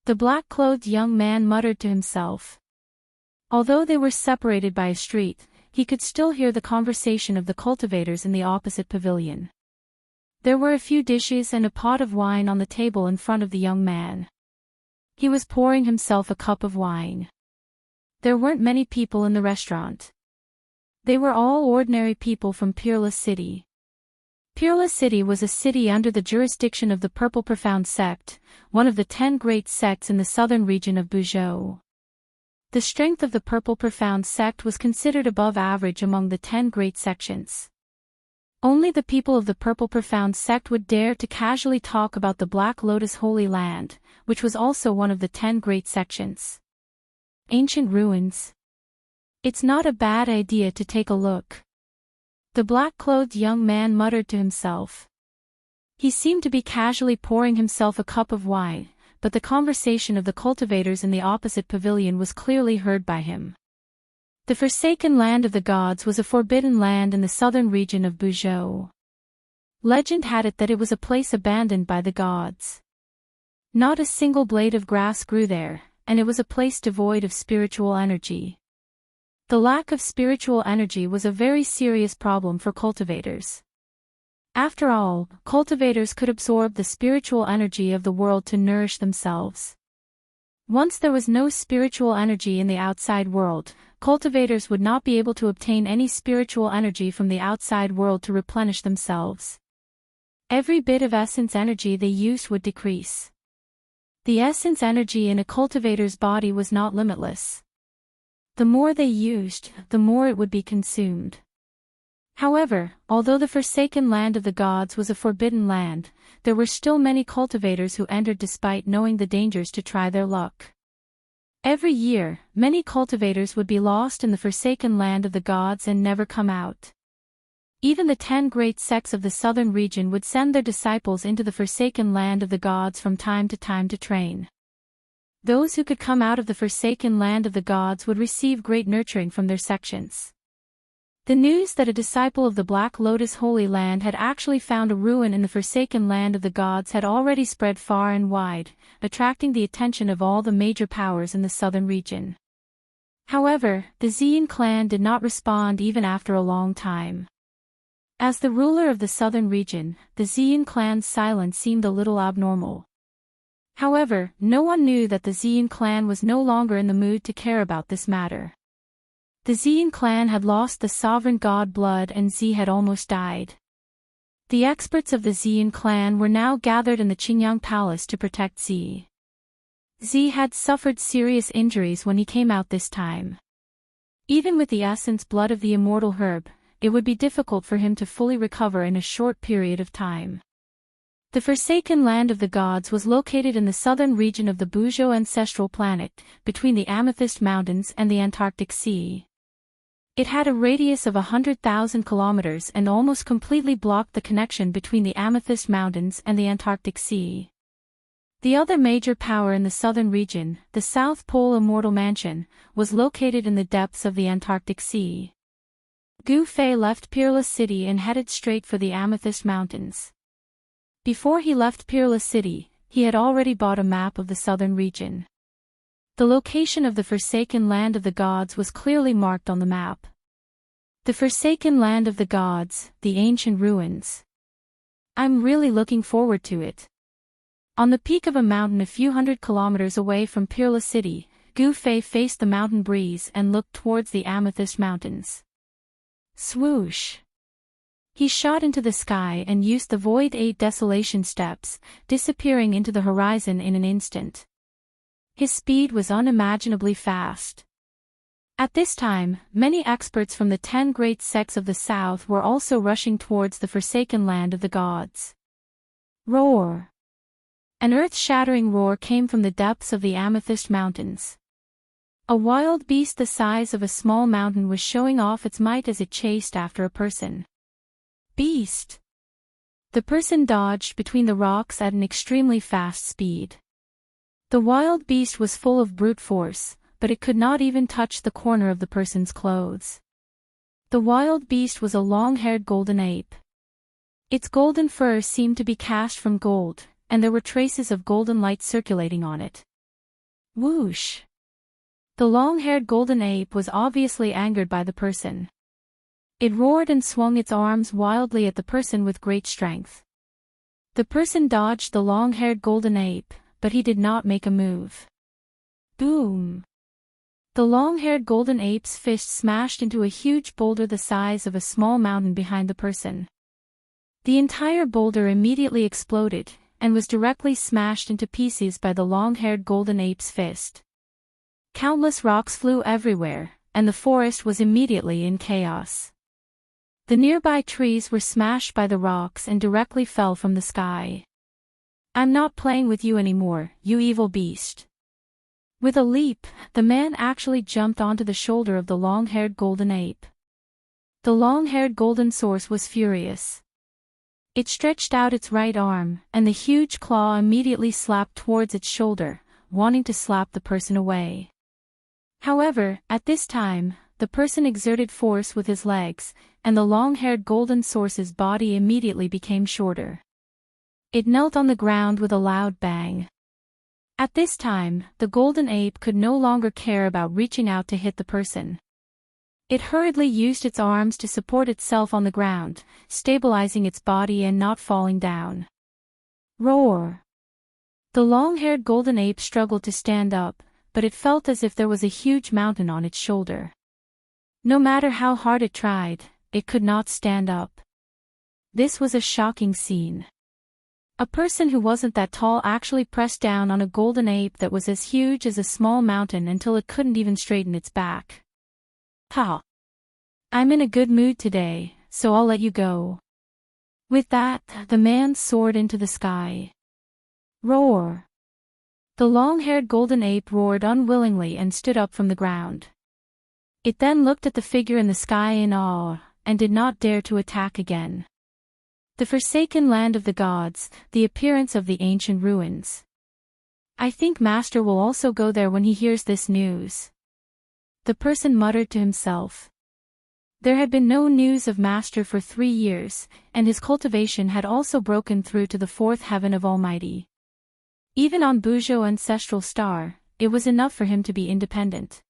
The black-clothed young man muttered to himself. Although they were separated by a street, he could still hear the conversation of the cultivators in the opposite pavilion. There were a few dishes and a pot of wine on the table in front of the young man. He was pouring himself a cup of wine. There weren't many people in the restaurant. They were all ordinary people from Peerless City. Peerless City was a city under the jurisdiction of the Purple Profound sect, one of the 10 great sects in the southern region of Buzhou. The strength of the Purple Profound sect was considered above average among the 10 great sections. Only the people of the Purple Profound sect would dare to casually talk about the Black Lotus Holy Land, which was also one of the 10 great sections. Ancient ruins. It's not a bad idea to take a look. The black-clothed young man muttered to himself. He seemed to be casually pouring himself a cup of wine, but the conversation of the cultivators in the opposite pavilion was clearly heard by him. The forsaken land of the gods was a forbidden land in the southern region of Buzhou. Legend had it that it was a place abandoned by the gods. Not a single blade of grass grew there, and it was a place devoid of spiritual energy. The lack of spiritual energy was a very serious problem for cultivators. After all, cultivators could absorb the spiritual energy of the world to nourish themselves. Once there was no spiritual energy in the outside world, cultivators would not be able to obtain any spiritual energy from the outside world to replenish themselves. Every bit of essence energy they used would decrease. The essence energy in a cultivator's body was not limitless. The more they used, the more it would be consumed. However, although the forsaken land of the gods was a forbidden land, there were still many cultivators who entered despite knowing the dangers to try their luck. Every year, many cultivators would be lost in the forsaken land of the gods and never come out. Even the 10 great sects of the southern region would send their disciples into the forsaken land of the gods from time to train. Those who could come out of the forsaken land of the gods would receive great nurturing from their sections. The news that a disciple of the Black Lotus Holy Land had actually found a ruin in the forsaken land of the gods had already spread far and wide, attracting the attention of all the major powers in the southern region. However, the Xian clan did not respond even after a long time. As the ruler of the southern region, the Xian clan's silence seemed a little abnormal. However, no one knew that the Xian clan was no longer in the mood to care about this matter. The Xian clan had lost the sovereign god blood and Xi had almost died. The experts of the Xian clan were now gathered in the Qingyang Palace to protect Xi. Xi had suffered serious injuries when he came out this time. Even with the essence blood of the immortal herb, it would be difficult for him to fully recover in a short period of time. The forsaken land of the gods was located in the southern region of the Buzhou ancestral planet, between the Amethyst Mountains and the Antarctic Sea. It had a radius of 100,000 kilometers and almost completely blocked the connection between the Amethyst Mountains and the Antarctic Sea. The other major power in the southern region, the South Pole Immortal Mansion, was located in the depths of the Antarctic Sea. Gu Fei left Peerless City and headed straight for the Amethyst Mountains. Before he left Peerless City, he had already bought a map of the southern region. The location of the Forsaken Land of the Gods was clearly marked on the map. The Forsaken Land of the Gods, the ancient ruins. I'm really looking forward to it. On the peak of a mountain a few hundred kilometers away from Peerless City, Gu Fei faced the mountain breeze and looked towards the Amethyst Mountains. Swoosh! He shot into the sky and used the Void 8 Desolation steps, disappearing into the horizon in an instant. His speed was unimaginably fast. At this time, many experts from the 10 great sects of the south were also rushing towards the Forsaken Land of the Gods. Roar! An earth-shattering roar came from the depths of the Amethyst Mountains. A wild beast the size of a small mountain was showing off its might as it chased after a person. Beast! The person dodged between the rocks at an extremely fast speed. The wild beast was full of brute force, but it could not even touch the corner of the person's clothes. The wild beast was a long-haired golden ape. Its golden fur seemed to be cast from gold, and there were traces of golden light circulating on it. Whoosh! The long-haired golden ape was obviously angered by the person. It roared and swung its arms wildly at the person with great strength. The person dodged the long-haired golden ape, but he did not make a move. Boom! The long-haired golden ape's fist smashed into a huge boulder the size of a small mountain behind the person. The entire boulder immediately exploded, and was directly smashed into pieces by the long-haired golden ape's fist. Countless rocks flew everywhere, and the forest was immediately in chaos. The nearby trees were smashed by the rocks and directly fell from the sky. I'm not playing with you anymore, you evil beast. With a leap, the man actually jumped onto the shoulder of the long-haired golden ape. The long-haired golden source was furious. It stretched out its right arm, and the huge claw immediately slapped towards its shoulder, wanting to slap the person away. However, at this time, the person exerted force with his legs, and the long-haired golden source's body immediately became shorter. It knelt on the ground with a loud bang. At this time, the golden ape could no longer care about reaching out to hit the person. It hurriedly used its arms to support itself on the ground, stabilizing its body and not falling down. Roar! The long-haired golden ape struggled to stand up, but it felt as if there was a huge mountain on its shoulder. No matter how hard it tried, it could not stand up. This was a shocking scene. A person who wasn't that tall actually pressed down on a golden ape that was as huge as a small mountain until it couldn't even straighten its back. Ha! I'm in a good mood today, so I'll let you go. With that, the man soared into the sky. Roar! The long-haired golden ape roared unwillingly and stood up from the ground. It then looked at the figure in the sky in awe, and did not dare to attack again. The Forsaken Land of the Gods, the appearance of the ancient ruins. I think Master will also go there when he hears this news. The person muttered to himself. There had been no news of Master for 3 years, and his cultivation had also broken through to the 4th heaven of Almighty. Even on Buzhou ancestral star, it was enough for him to be independent.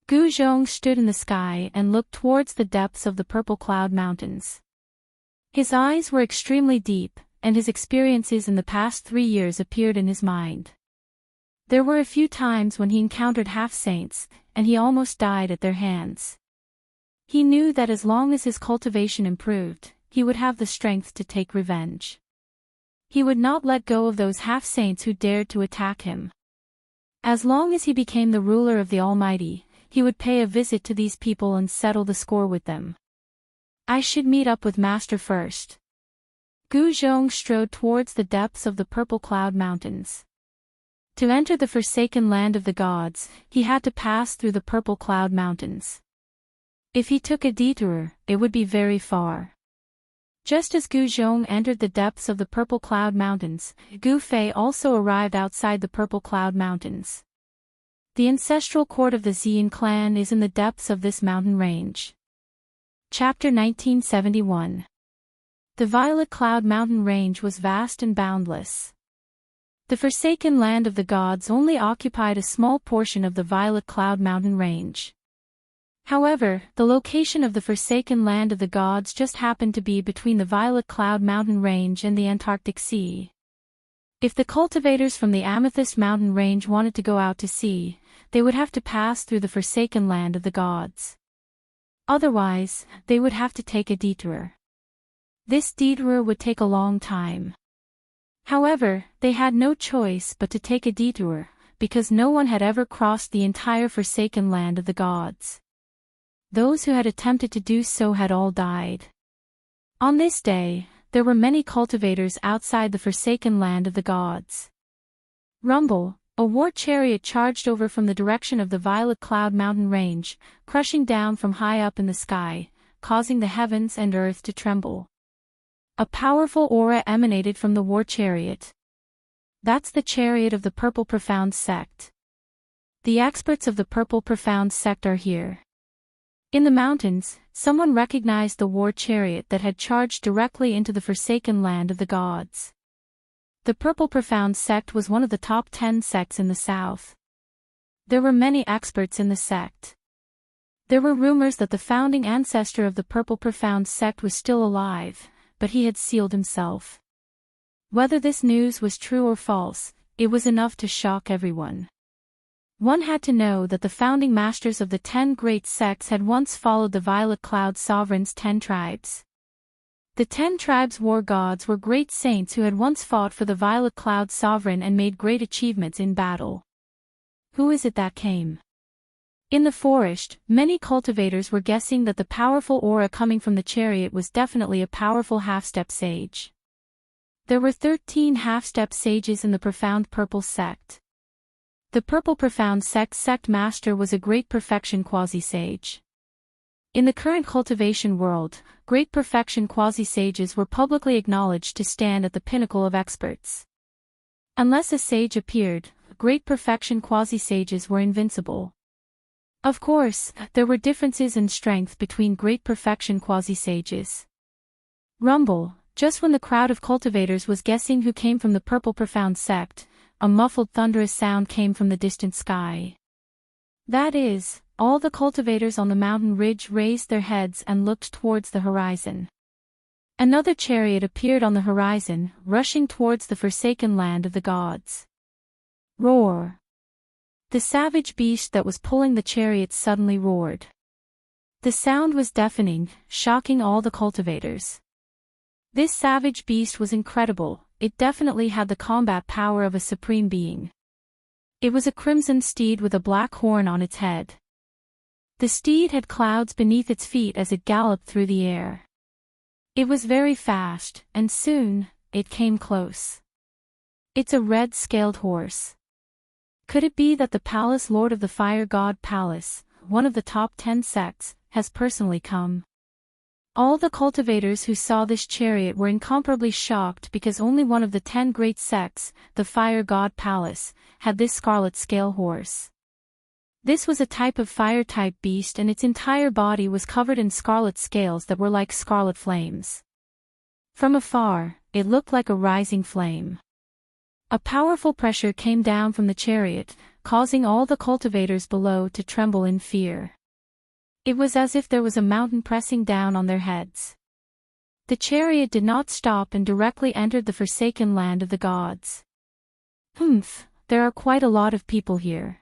Gu Zhong stood in the sky and looked towards the depths of the Purple Cloud Mountains. His eyes were extremely deep, and his experiences in the past 3 years appeared in his mind. There were a few times when he encountered half-saints, and he almost died at their hands. He knew that as long as his cultivation improved, he would have the strength to take revenge. He would not let go of those half-saints who dared to attack him. As long as he became the ruler of the Almighty, he would pay a visit to these people and settle the score with them. I should meet up with Master first. Gu Zhong strode towards the depths of the Purple Cloud Mountains. To enter the Forsaken Land of the Gods, he had to pass through the Purple Cloud Mountains. If he took a detour, it would be very far. Just as Gu Zhong entered the depths of the Purple Cloud Mountains, Gu Fei also arrived outside the Purple Cloud Mountains. The ancestral court of the Xian clan is in the depths of this mountain range. Chapter 1971. The Violet Cloud Mountain Range was vast and boundless. The forsaken land of the gods only occupied a small portion of the Violet Cloud Mountain Range. However, the location of the forsaken land of the gods just happened to be between the Violet Cloud Mountain Range and the Antarctic Sea. If the cultivators from the Amethyst Mountain Range wanted to go out to sea, they would have to pass through the forsaken land of the gods. Otherwise, they would have to take a detour. This detour would take a long time. However, they had no choice but to take a detour, because no one had ever crossed the entire forsaken land of the gods. Those who had attempted to do so had all died. On this day, there were many cultivators outside the forsaken land of the gods. Rumble, a war chariot charged over from the direction of the Violet Cloud Mountain Range, crushing down from high up in the sky, causing the heavens and earth to tremble. A powerful aura emanated from the war chariot. That's the chariot of the Purple Profound sect. The experts of the Purple Profound sect are here. In the mountains, someone recognized the war chariot that had charged directly into the forsaken land of the gods. The Purple Profound sect was one of the top 10 sects in the south. There were many experts in the sect. There were rumors that the founding ancestor of the Purple Profound sect was still alive, but he had sealed himself. Whether this news was true or false, it was enough to shock everyone. One had to know that the founding masters of the 10 great sects had once followed the Violet Cloud Sovereign's 10 tribes. The 10 tribes' war gods were great saints who had once fought for the Violet Cloud Sovereign and made great achievements in battle. Who is it that came? In the forest, many cultivators were guessing that the powerful aura coming from the chariot was definitely a powerful half-step sage. There were 13 half-step sages in the Profound Purple sect. The Purple Profound sect master was a great perfection quasi-sage. In the current cultivation world, great perfection quasi-sages were publicly acknowledged to stand at the pinnacle of experts. Unless a sage appeared, great perfection quasi-sages were invincible. Of course, there were differences in strength between great perfection quasi-sages. Rumble, just when the crowd of cultivators was guessing who came from the Purple Profound sect, a muffled thunderous sound came from the distant sky. That is, all the cultivators on the mountain ridge raised their heads and looked towards the horizon. Another chariot appeared on the horizon, rushing towards the forsaken land of the gods. Roar! The savage beast that was pulling the chariot suddenly roared. The sound was deafening, shocking all the cultivators. This savage beast was incredible. It definitely had the combat power of a supreme being. It was a crimson steed with a black horn on its head. The steed had clouds beneath its feet as it galloped through the air. It was very fast, and soon, it came close. It's a red-scaled horse. Could it be that the Palace Lord of the Fire God Palace, one of the top 10 sects, has personally come? All the cultivators who saw this chariot were incomparably shocked because only one of the 10 great sects, the Fire God Palace, had this scarlet scale horse. This was a type of fire-type beast and its entire body was covered in scarlet scales that were like scarlet flames. From afar, it looked like a rising flame. A powerful pressure came down from the chariot, causing all the cultivators below to tremble in fear. It was as if there was a mountain pressing down on their heads. The chariot did not stop and directly entered the forsaken land of the gods. There are quite a lot of people here.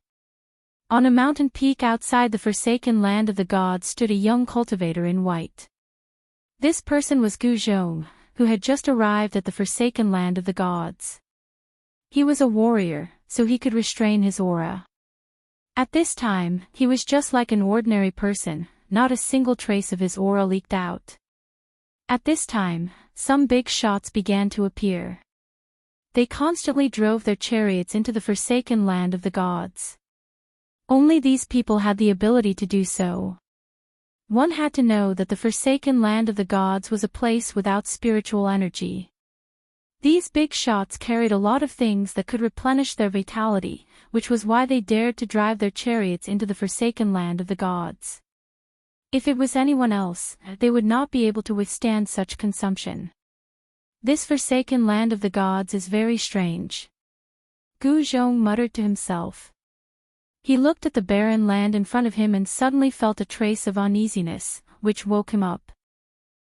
On a mountain peak outside the forsaken land of the gods stood a young cultivator in white. This person was Gu Zhong, who had just arrived at the forsaken land of the gods. He was a warrior, so he could restrain his aura. At this time, he was just like an ordinary person, not a single trace of his aura leaked out. At this time, some big shots began to appear. They constantly drove their chariots into the forsaken land of the gods. Only these people had the ability to do so. One had to know that the forsaken land of the gods was a place without spiritual energy. These big shots carried a lot of things that could replenish their vitality, which was why they dared to drive their chariots into the forsaken land of the gods. If it was anyone else, they would not be able to withstand such consumption. This forsaken land of the gods is very strange. Gu Zhong muttered to himself. He looked at the barren land in front of him and suddenly felt a trace of uneasiness, which woke him up.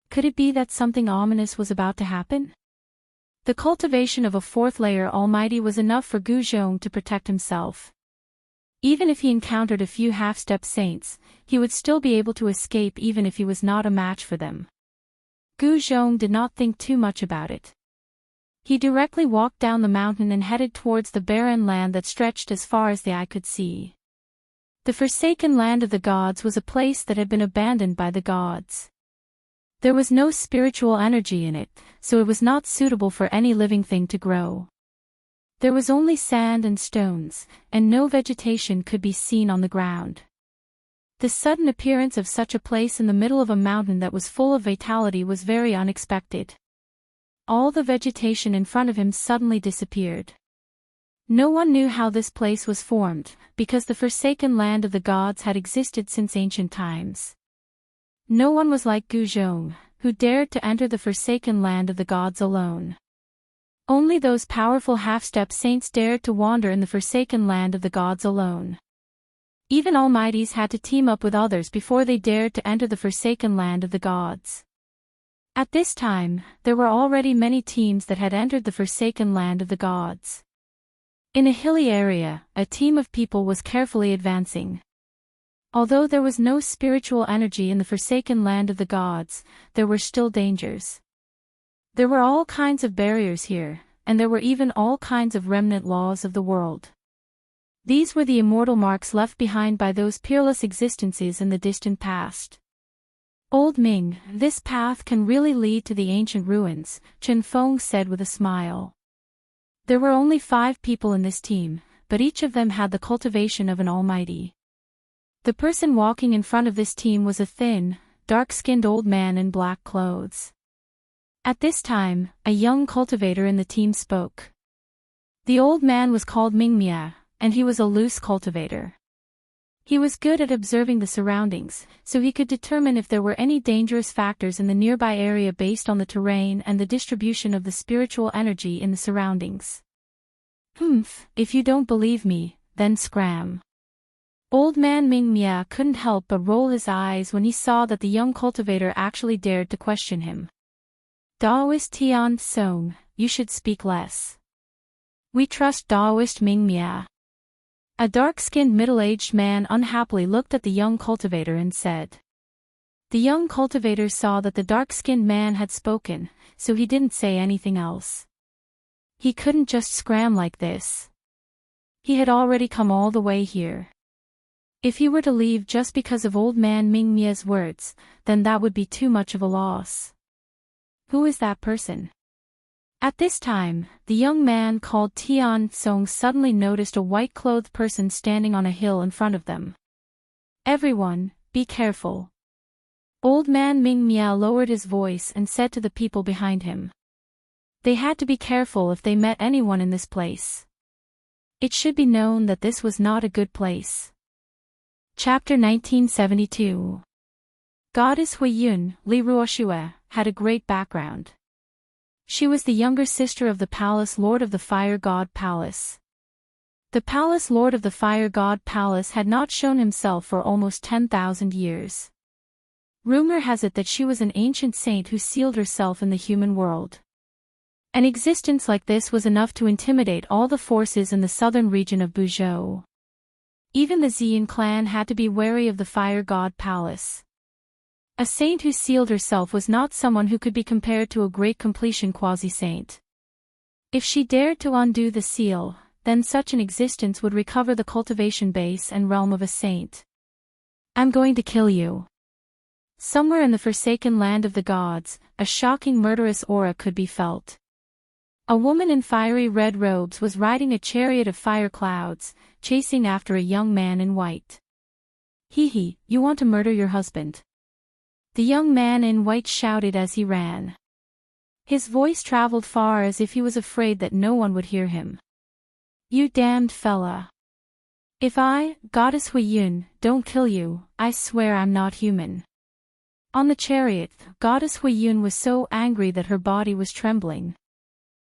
Could it be that something ominous was about to happen? The cultivation of a fourth layer almighty was enough for Gu Zhong to protect himself. Even if he encountered a few half-step saints, he would still be able to escape even if he was not a match for them. Gu Zhong did not think too much about it. He directly walked down the mountain and headed towards the barren land that stretched as far as the eye could see. The forsaken land of the gods was a place that had been abandoned by the gods. There was no spiritual energy in it, so it was not suitable for any living thing to grow. There was only sand and stones, and no vegetation could be seen on the ground. The sudden appearance of such a place in the middle of a mountain that was full of vitality was very unexpected. All the vegetation in front of him suddenly disappeared. No one knew how this place was formed, because the forsaken land of the gods had existed since ancient times. No one was like Gu Zhong, who dared to enter the forsaken land of the gods alone. Only those powerful half-step saints dared to wander in the forsaken land of the gods alone. Even almighties had to team up with others before they dared to enter the forsaken land of the gods. At this time, there were already many teams that had entered the forsaken land of the gods. In a hilly area, a team of people was carefully advancing. Although there was no spiritual energy in the forsaken land of the gods, there were still dangers. There were all kinds of barriers here, and there were even all kinds of remnant laws of the world. These were the immortal marks left behind by those peerless existences in the distant past. Old Ming, this path can really lead to the ancient ruins, Chen Feng said with a smile. There were only 5 people in this team, but each of them had the cultivation of an almighty. The person walking in front of this team was a thin, dark-skinned old man in black clothes. At this time, a young cultivator in the team spoke. The old man was called Mingmia, and he was a loose cultivator. He was good at observing the surroundings, so he could determine if there were any dangerous factors in the nearby area based on the terrain and the distribution of the spiritual energy in the surroundings. If you don't believe me, then scram. Old man Ming Mia couldn't help but roll his eyes when he saw that the young cultivator actually dared to question him. Daoist Tian Song, you should speak less. We trust Daoist Ming Mia. A dark-skinned middle-aged man unhappily looked at the young cultivator and said. The young cultivator saw that the dark-skinned man had spoken, so he didn't say anything else. He couldn't just scram like this. He had already come all the way here. If he were to leave just because of old man Ming Mia's words, then that would be too much of a loss. Who is that person? At this time, the young man called Tian Song suddenly noticed a white-clothed person standing on a hill in front of them. Everyone, be careful. Old man Ming Mia lowered his voice and said to the people behind him. They had to be careful if they met anyone in this place. It should be known that this was not a good place. Chapter 1972. Goddess Huiyun, Li Ruoxue, had a great background. She was the younger sister of the palace lord of the fire god palace. The palace lord of the fire god palace had not shown himself for almost 10,000 years. Rumor has it that she was an ancient saint who sealed herself in the human world. An existence like this was enough to intimidate all the forces in the southern region of Buzhou. Even the Xian clan had to be wary of the fire god palace. A saint who sealed herself was not someone who could be compared to a great completion quasi-saint. If she dared to undo the seal, then such an existence would recover the cultivation base and realm of a saint. I'm going to kill you. Somewhere in the forsaken land of the gods, a shocking murderous aura could be felt. A woman in fiery red robes was riding a chariot of fire clouds, chasing after a young man in white. You want to murder your husband. The young man in white shouted as he ran. His voice traveled far as if he was afraid that no one would hear him. "You damned fella. If I, Goddess Huiyun, don't kill you, I swear I'm not human." On the chariot, Goddess Huiyun was so angry that her body was trembling.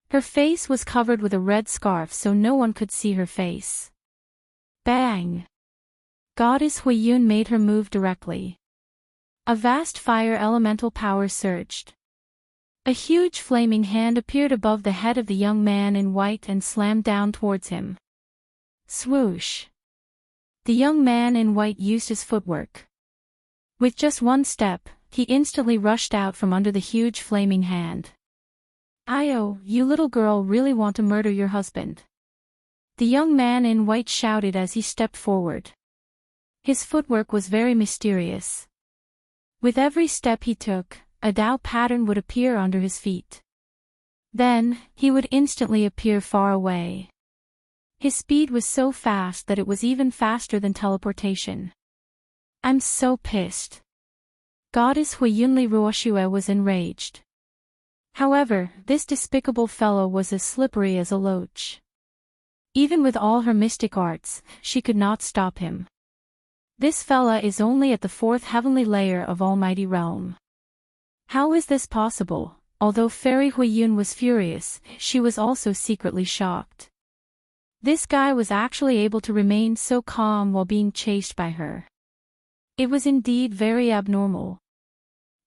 Her face was covered with a red scarf so no one could see her face. Bang! Goddess Huiyun made her move directly. A vast fire elemental power surged. A huge flaming hand appeared above the head of the young man in white and slammed down towards him. Swoosh! The young man in white used his footwork. With just one step, he instantly rushed out from under the huge flaming hand. "Io, you little girl really want to murder your husband?" The young man in white shouted as he stepped forward. His footwork was very mysterious. With every step he took, a Dao pattern would appear under his feet. Then, he would instantly appear far away. His speed was so fast that it was even faster than teleportation. "I'm so pissed." Goddess Huiyunli Ruoshue was enraged. However, this despicable fellow was as slippery as a loach. Even with all her mystic arts, she could not stop him. This fella is only at the fourth heavenly layer of Almighty Realm. How is this possible? Although Fairy Huiyun was furious, she was also secretly shocked. This guy was actually able to remain so calm while being chased by her. It was indeed very abnormal.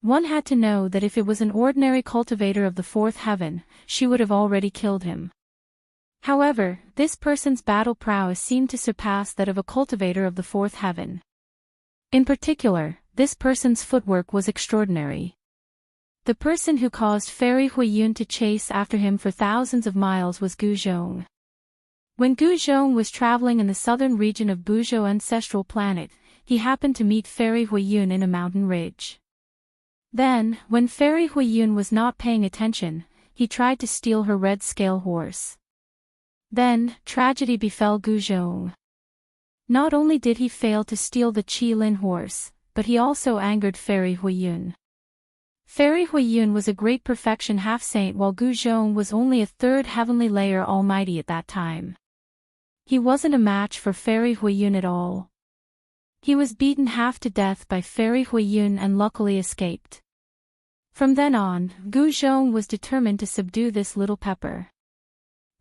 One had to know that if it was an ordinary cultivator of the fourth heaven, she would have already killed him. However, this person's battle prowess seemed to surpass that of a cultivator of the fourth heaven. In particular, this person's footwork was extraordinary. The person who caused Fairy Huiyun to chase after him for thousands of miles was Gu Zhong. When Gu Zhong was traveling in the southern region of Buzhou ancestral planet, he happened to meet Fairy Huiyun in a mountain ridge. Then, when Fairy Huiyun was not paying attention, he tried to steal her red scale horse. Then, tragedy befell Gu Zhong. Not only did he fail to steal the Qi Lin horse, but he also angered Fairy Huiyun. Fairy Huiyun was a great perfection half-saint while Gu Zhong was only a third heavenly layer almighty at that time. He wasn't a match for Fairy Huiyun at all. He was beaten half to death by Fairy Huiyun and luckily escaped. From then on, Gu Zhong was determined to subdue this little pepper.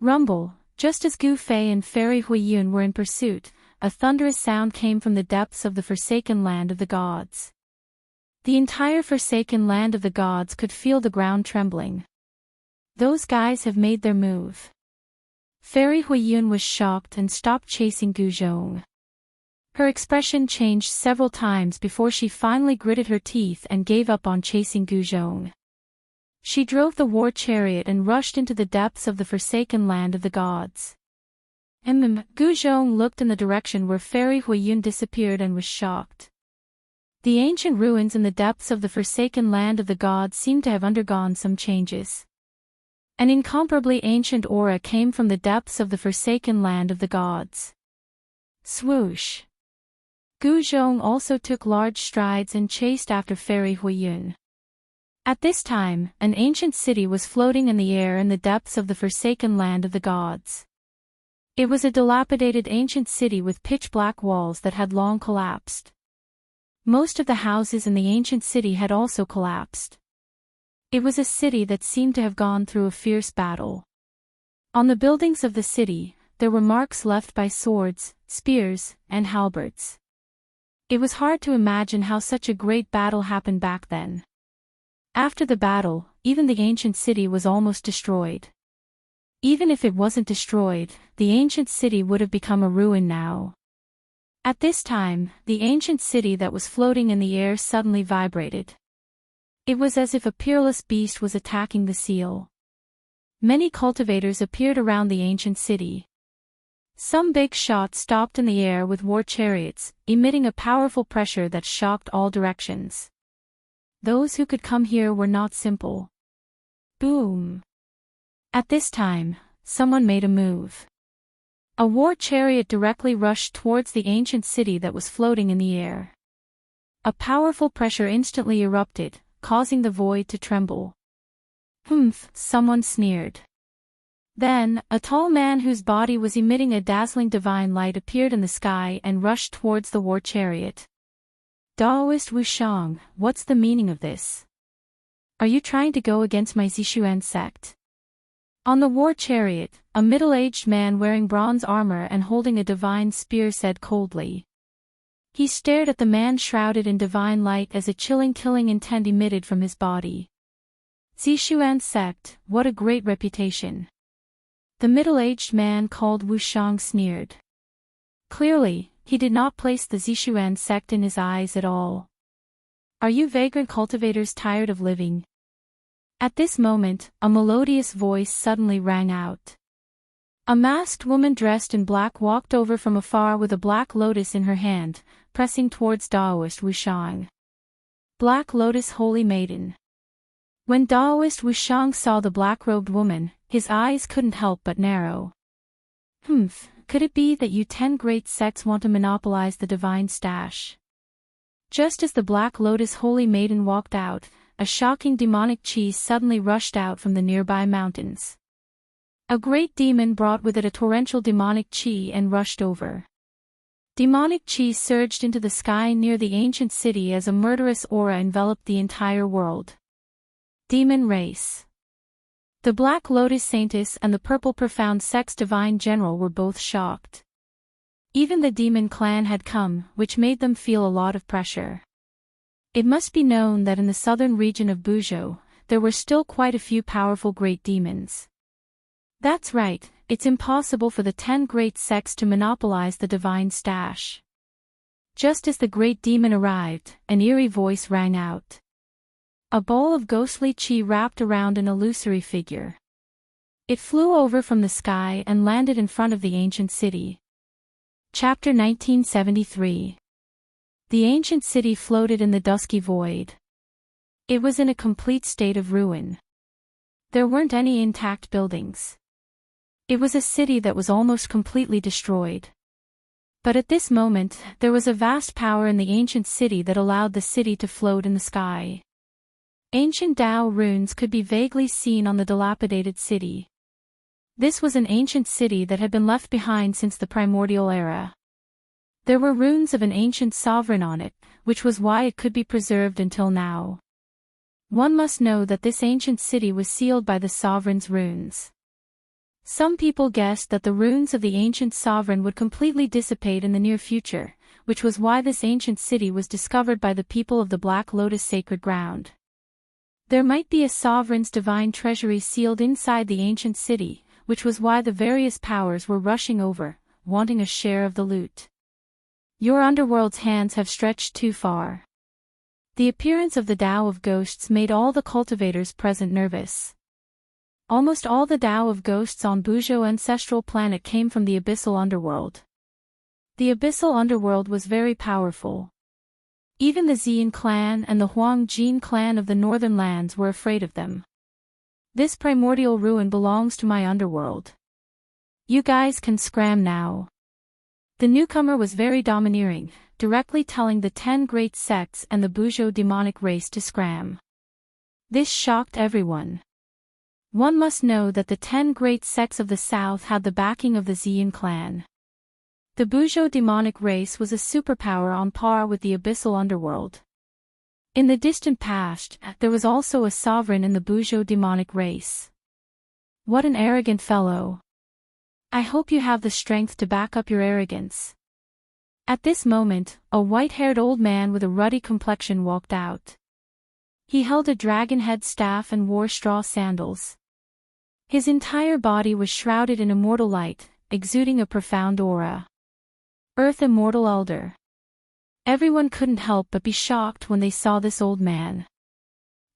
Rumble, just as Gu Fei and Fairy Huiyun were in pursuit, a thunderous sound came from the depths of the forsaken land of the gods. The entire forsaken land of the gods could feel the ground trembling. Those guys have made their move. Fairy Huiyun was shocked and stopped chasing Gu Zhong. Her expression changed several times before she finally gritted her teeth and gave up on chasing Gu Zhong. She drove the war chariot and rushed into the depths of the forsaken land of the gods. Gu Zhong looked in the direction where Fairy Huiyun disappeared and was shocked. The ancient ruins in the depths of the forsaken land of the gods seemed to have undergone some changes. An incomparably ancient aura came from the depths of the forsaken land of the gods. Swoosh! Gu Zhong also took large strides and chased after Fairy Huiyun. At this time, an ancient city was floating in the air in the depths of the forsaken land of the gods. It was a dilapidated ancient city with pitch-black walls that had long collapsed. Most of the houses in the ancient city had also collapsed. It was a city that seemed to have gone through a fierce battle. On the buildings of the city, there were marks left by swords, spears, and halberds. It was hard to imagine how such a great battle happened back then. After the battle, even the ancient city was almost destroyed. Even if it wasn't destroyed, the ancient city would have become a ruin now. At this time, the ancient city that was floating in the air suddenly vibrated. It was as if a peerless beast was attacking the seal. Many cultivators appeared around the ancient city. Some big shots stopped in the air with war chariots, emitting a powerful pressure that shocked all directions. Those who could come here were not simple. Boom! At this time, someone made a move. A war chariot directly rushed towards the ancient city that was floating in the air. A powerful pressure instantly erupted, causing the void to tremble. Someone sneered. Then, a tall man whose body was emitting a dazzling divine light appeared in the sky and rushed towards the war chariot. Daoist Wuxiang, what's the meaning of this? Are you trying to go against my Zixuan sect? On the war chariot, a middle-aged man wearing bronze armor and holding a divine spear said coldly. He stared at the man shrouded in divine light as a chilling killing intent emitted from his body. Zixuan sect, what a great reputation. The middle-aged man called Wuxiang sneered. Clearly, he did not place the Zixuan sect in his eyes at all. Are you vagrant cultivators tired of living? At this moment, a melodious voice suddenly rang out. A masked woman dressed in black walked over from afar with a black lotus in her hand, pressing towards Daoist Wuxiang. Black Lotus Holy Maiden. When Daoist Wuxiang saw the black-robed woman, his eyes couldn't help but narrow. Could it be that you 10 great sects want to monopolize the divine stash? Just as the Black Lotus Holy Maiden walked out, a shocking demonic chi suddenly rushed out from the nearby mountains. A great demon brought with it a torrential demonic chi and rushed over. Demonic chi surged into the sky near the ancient city as a murderous aura enveloped the entire world. Demon race. The Black Lotus Saintess and the Purple Profound Sect's Divine General were both shocked. Even the demon clan had come, which made them feel a lot of pressure. It must be known that in the southern region of Buzhou, there were still quite a few powerful great demons. That's right, it's impossible for the 10 great sects to monopolize the divine stash. Just as the great demon arrived, an eerie voice rang out. A ball of ghostly chi wrapped around an illusory figure. It flew over from the sky and landed in front of the ancient city. Chapter 1973. The ancient city floated in the dusky void. It was in a complete state of ruin. There weren't any intact buildings. It was a city that was almost completely destroyed. But at this moment, there was a vast power in the ancient city that allowed the city to float in the sky. Ancient Dao runes could be vaguely seen on the dilapidated city. This was an ancient city that had been left behind since the primordial era. There were runes of an ancient sovereign on it, which was why it could be preserved until now. One must know that this ancient city was sealed by the sovereign's runes. Some people guessed that the runes of the ancient sovereign would completely dissipate in the near future, which was why this ancient city was discovered by the people of the Black Lotus Sacred Ground. There might be a sovereign's divine treasury sealed inside the ancient city, which was why the various powers were rushing over, wanting a share of the loot. Your underworld's hands have stretched too far. The appearance of the Tao of Ghosts made all the cultivators present nervous. Almost all the Tao of Ghosts on Buzhou ancestral planet came from the abyssal underworld. The abyssal underworld was very powerful. Even the Xian clan and the Huang Jin clan of the northern lands were afraid of them. This primordial ruin belongs to my underworld. You guys can scram now. The newcomer was very domineering, directly telling the 10 great sects and the Buzhou demonic race to scram. This shocked everyone. One must know that the 10 great sects of the south had the backing of the Xian clan. The Buzhou demonic race was a superpower on par with the abyssal underworld. In the distant past, there was also a sovereign in the Buzhou demonic race. What an arrogant fellow. I hope you have the strength to back up your arrogance. At this moment, a white-haired old man with a ruddy complexion walked out. He held a dragon-head staff and wore straw sandals. His entire body was shrouded in immortal light, exuding a profound aura. Earth Immortal Elder. Everyone couldn't help but be shocked when they saw this old man.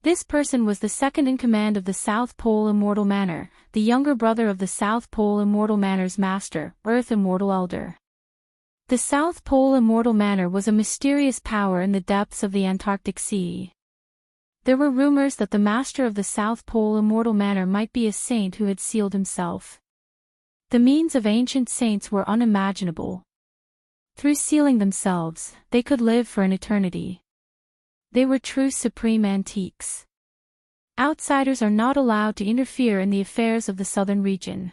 This person was the second in command of the South Pole Immortal Manor, the younger brother of the South Pole Immortal Manor's master, Earth Immortal Elder. The South Pole Immortal Manor was a mysterious power in the depths of the Antarctic Sea. There were rumors that the master of the South Pole Immortal Manor might be a saint who had sealed himself. The means of ancient saints were unimaginable. Through sealing themselves, they could live for an eternity. They were true supreme antiques. Outsiders are not allowed to interfere in the affairs of the southern region.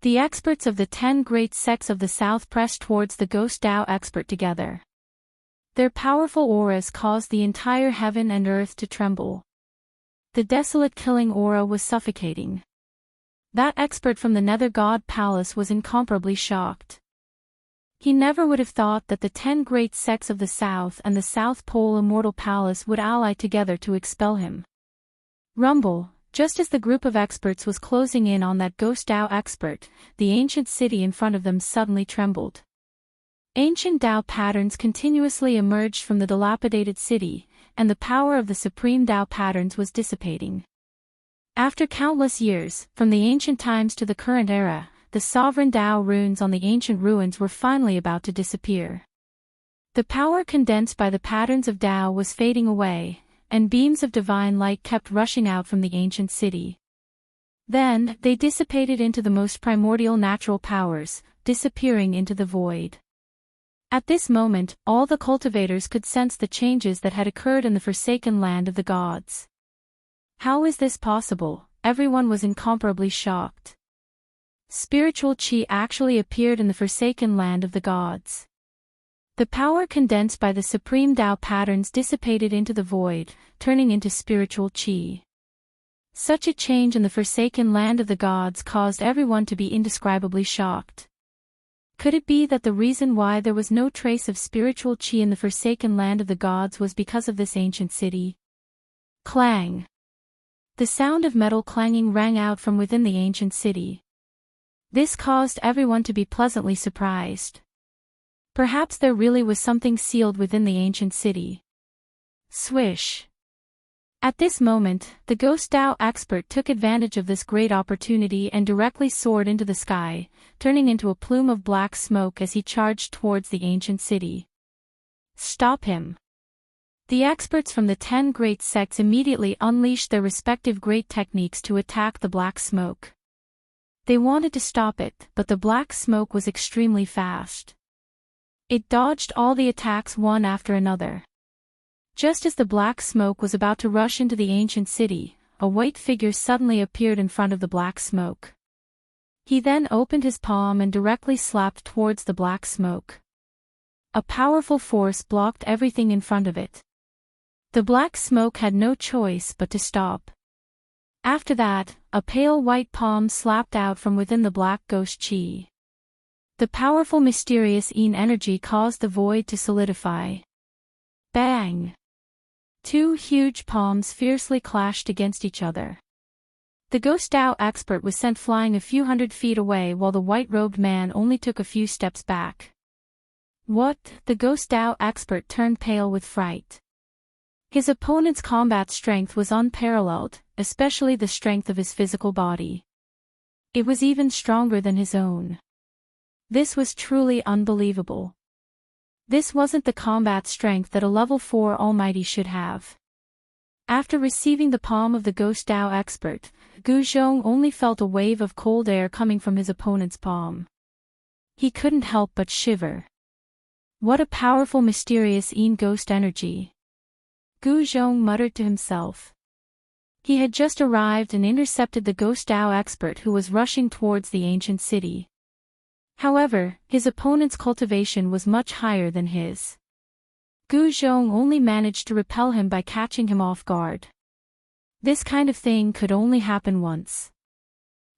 The experts of the 10 great sects of the south pressed towards the Ghost Dao expert together. Their powerful auras caused the entire heaven and earth to tremble. The desolate killing aura was suffocating. That expert from the Nether God Palace was incomparably shocked. He never would have thought that the 10 great sects of the South and the South Pole Immortal Palace would ally together to expel him. Rumble, just as the group of experts was closing in on that Ghost Dao expert, the ancient city in front of them suddenly trembled. Ancient Dao patterns continuously emerged from the dilapidated city, and the power of the supreme Dao patterns was dissipating. After countless years, from the ancient times to the current era, the sovereign Dao runes on the ancient ruins were finally about to disappear. The power condensed by the patterns of Dao was fading away, and beams of divine light kept rushing out from the ancient city. Then, they dissipated into the most primordial natural powers, disappearing into the void. At this moment, all the cultivators could sense the changes that had occurred in the forsaken land of the gods. How is this possible? Everyone was incomparably shocked. Spiritual chi actually appeared in the forsaken land of the gods. The power condensed by the supreme Dao patterns dissipated into the void, turning into spiritual chi. Such a change in the forsaken land of the gods caused everyone to be indescribably shocked. Could it be that the reason why there was no trace of spiritual chi in the forsaken land of the gods was because of this ancient city? Clang! The sound of metal clanging rang out from within the ancient city. This caused everyone to be pleasantly surprised. Perhaps there really was something sealed within the ancient city. Swish! At this moment, the Ghost Dao expert took advantage of this great opportunity and directly soared into the sky, turning into a plume of black smoke as he charged towards the ancient city. Stop him! The experts from the 10 great sects immediately unleashed their respective great techniques to attack the black smoke. They wanted to stop it, but the black smoke was extremely fast. It dodged all the attacks one after another. Just as the black smoke was about to rush into the ancient city, a white figure suddenly appeared in front of the black smoke. He then opened his palm and directly slapped towards the black smoke. A powerful force blocked everything in front of it. The black smoke had no choice but to stop. After that, a pale white palm slapped out from within the black ghost chi. The powerful mysterious Yin energy caused the void to solidify. Bang! 2 huge palms fiercely clashed against each other. The Ghost Dao expert was sent flying a few hundred feet away while the white-robed man only took a few steps back. What? The Ghost Dao expert turned pale with fright. His opponent's combat strength was unparalleled, especially the strength of his physical body. It was even stronger than his own. This was truly unbelievable. This wasn't the combat strength that a level 4 Almighty should have. After receiving the palm of the Ghost Dao expert, Gu Zhong only felt a wave of cold air coming from his opponent's palm. He couldn't help but shiver. What a powerful mysterious Yin ghost energy. Gu Zhong muttered to himself. He had just arrived and intercepted the Ghost Dao expert who was rushing towards the ancient city. However, his opponent's cultivation was much higher than his. Gu Zhong only managed to repel him by catching him off guard. This kind of thing could only happen once.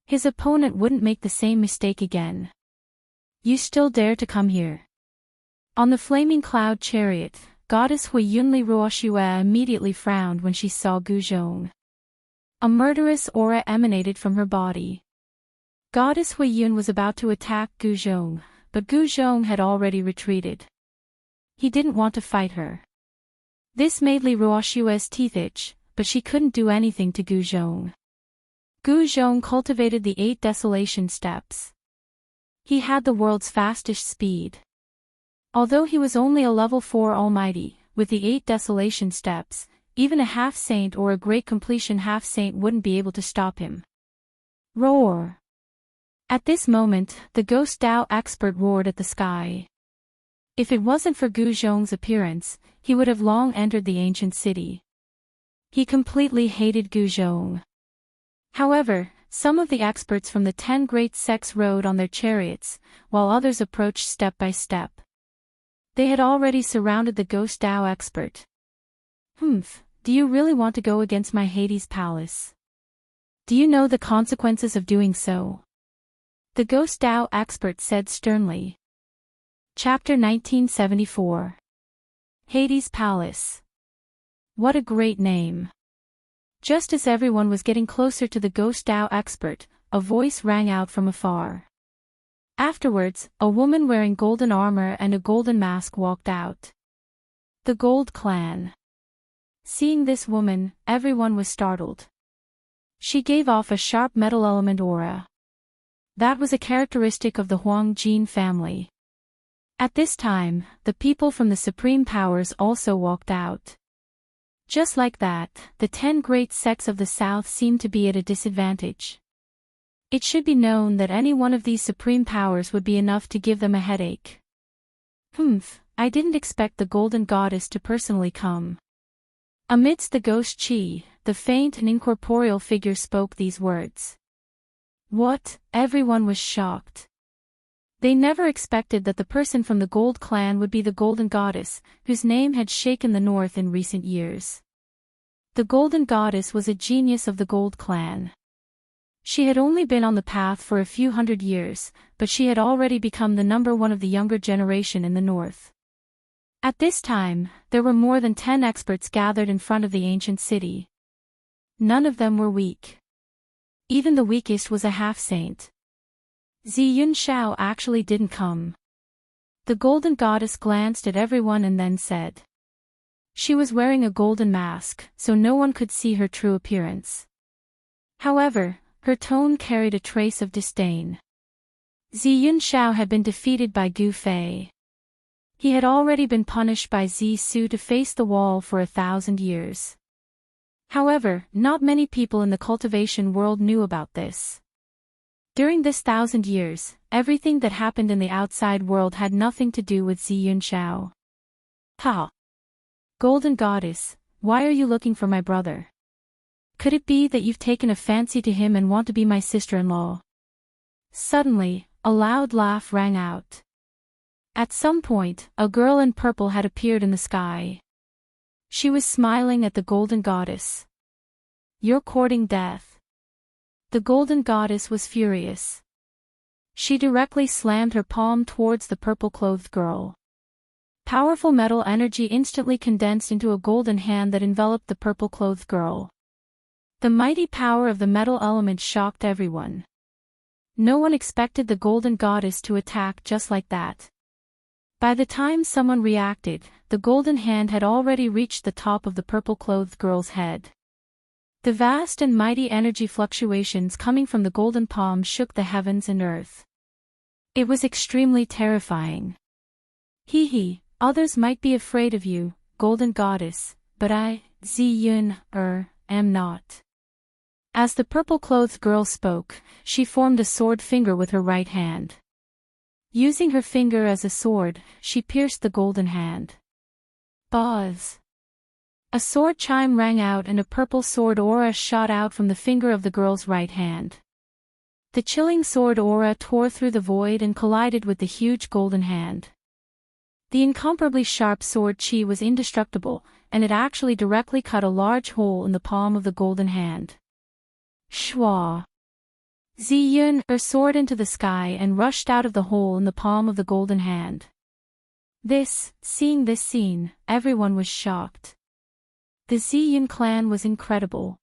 His opponent wouldn't make the same mistake again. You still dare to come here? On the flaming cloud chariot, Goddess Hui Yunli Ruoxue immediately frowned when she saw Gu Zhong. A murderous aura emanated from her body. Goddess Hui Yun was about to attack Gu Zhong, but Gu Zhong had already retreated. He didn't want to fight her. This made Li Ruoxue's teeth itch, but she couldn't do anything to Gu Zhong. Gu Zhong cultivated the 8 desolation steps. He had the world's fastest speed. Although he was only a level 4 Almighty, with the 8 desolation steps, even a half-saint or a great completion half-saint wouldn't be able to stop him. Roar! At this moment, the Ghost Dao expert roared at the sky. If it wasn't for Gu Zhong's appearance, he would have long entered the ancient city. He completely hated Gu Zhong. However, some of the experts from the 10 great sects rode on their chariots, while others approached step by step. They had already surrounded the ghost Dao expert. Do you really want to go against my Hades palace? Do you know the consequences of doing so? The ghost Dao expert said sternly. Chapter 1974. Hades Palace. What a great name. Just as everyone was getting closer to the ghost Dao expert, a voice rang out from afar. Afterwards, a woman wearing golden armor and a golden mask walked out. The Gold Clan. Seeing this woman, everyone was startled. She gave off a sharp metal element aura. That was a characteristic of the Huang Jin family. At this time, the people from the Supreme Powers also walked out. Just like that, the 10 great sects of the South seemed to be at a disadvantage. It should be known that any one of these Supreme Powers would be enough to give them a headache. I didn't expect the Golden Goddess to personally come. Amidst the ghost Qi, the faint and incorporeal figure spoke these words. What? Everyone was shocked. They never expected that the person from the Gold Clan would be the Golden Goddess, whose name had shaken the North in recent years. The Golden Goddess was a genius of the Gold Clan. She had only been on the path for a few hundred years, but she had already become the number one of the younger generation in the North. At this time, there were more than 10 experts gathered in front of the ancient city. None of them were weak. Even the weakest was a half-saint. Xianxia actually didn't come. The Golden Goddess glanced at everyone and then said. She was wearing a golden mask, so no one could see her true appearance. However, her tone carried a trace of disdain. Xianxia had been defeated by Gu Fei. He had already been punished by Zi Su to face the wall for 1,000 years. However, not many people in the cultivation world knew about this. During this 1,000 years, everything that happened in the outside world had nothing to do with Xianxia. Ha! Golden Goddess, why are you looking for my brother? Could it be that you've taken a fancy to him and want to be my sister-in-law? Suddenly, a loud laugh rang out. At some point, a girl in purple had appeared in the sky. She was smiling at the Golden Goddess. You're courting death. The Golden Goddess was furious. She directly slammed her palm towards the purple-clothed girl. Powerful metal energy instantly condensed into a golden hand that enveloped the purple-clothed girl. The mighty power of the metal element shocked everyone. No one expected the Golden Goddess to attack just like that. By the time someone reacted, the golden hand had already reached the top of the purple-clothed girl's head. The vast and mighty energy fluctuations coming from the golden palm shook the heavens and earth. It was extremely terrifying. Hee, others might be afraid of you, Golden Goddess, but I, Ziyun, am not. As the purple-clothed girl spoke, she formed a sword finger with her right hand. Using her finger as a sword, she pierced the golden hand. Buzz! A sword chime rang out and a purple sword aura shot out from the finger of the girl's right hand. The chilling sword aura tore through the void and collided with the huge golden hand. The incomparably sharp sword chi was indestructible, and it actually directly cut a large hole in the palm of the golden hand. Shwa! Ziyun soared into the sky and rushed out of the hole in the palm of the golden hand. Seeing this scene, everyone was shocked. The Ziyun clan was incredible.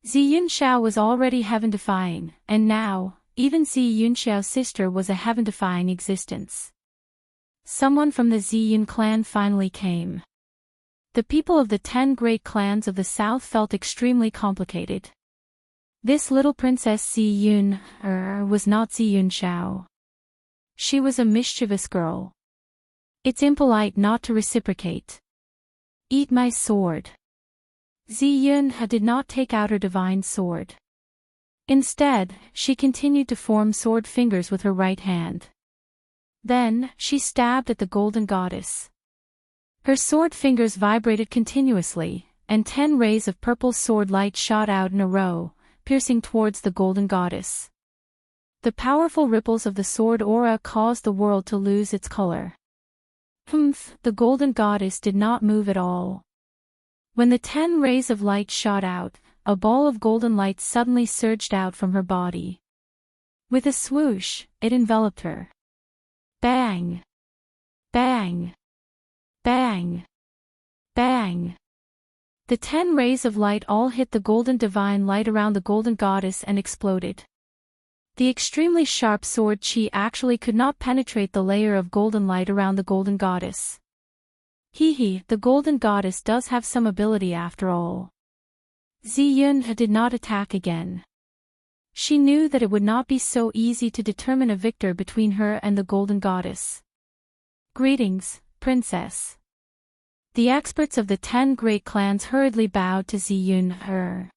Xianxia was already heaven-defying, and now, even Xianxia's sister was a heaven-defying existence. Someone from the Ziyun clan finally came. The people of the 10 great clans of the south felt extremely complicated. This little princess Ziyun was not Xianxia. She was a mischievous girl. It's impolite not to reciprocate. Eat my sword. Ziyun did not take out her divine sword. Instead, she continued to form sword fingers with her right hand. Then, she stabbed at the golden goddess. Her sword fingers vibrated continuously, and 10 rays of purple sword light shot out in a row, piercing towards the golden goddess. The powerful ripples of the sword aura caused the world to lose its color. Humph, the golden goddess did not move at all. When the 10 rays of light shot out, a ball of golden light suddenly surged out from her body. With a swoosh, it enveloped her. Bang! Bang! Bang! Bang! The 10 rays of light all hit the golden divine light around the golden goddess and exploded. The extremely sharp sword chi actually could not penetrate the layer of golden light around the golden goddess. The golden goddess does have some ability after all. Ziyun did not attack again. She knew that it would not be so easy to determine a victor between her and the golden goddess. Greetings, princess. The experts of the 10 great clans hurriedly bowed to Ziyun.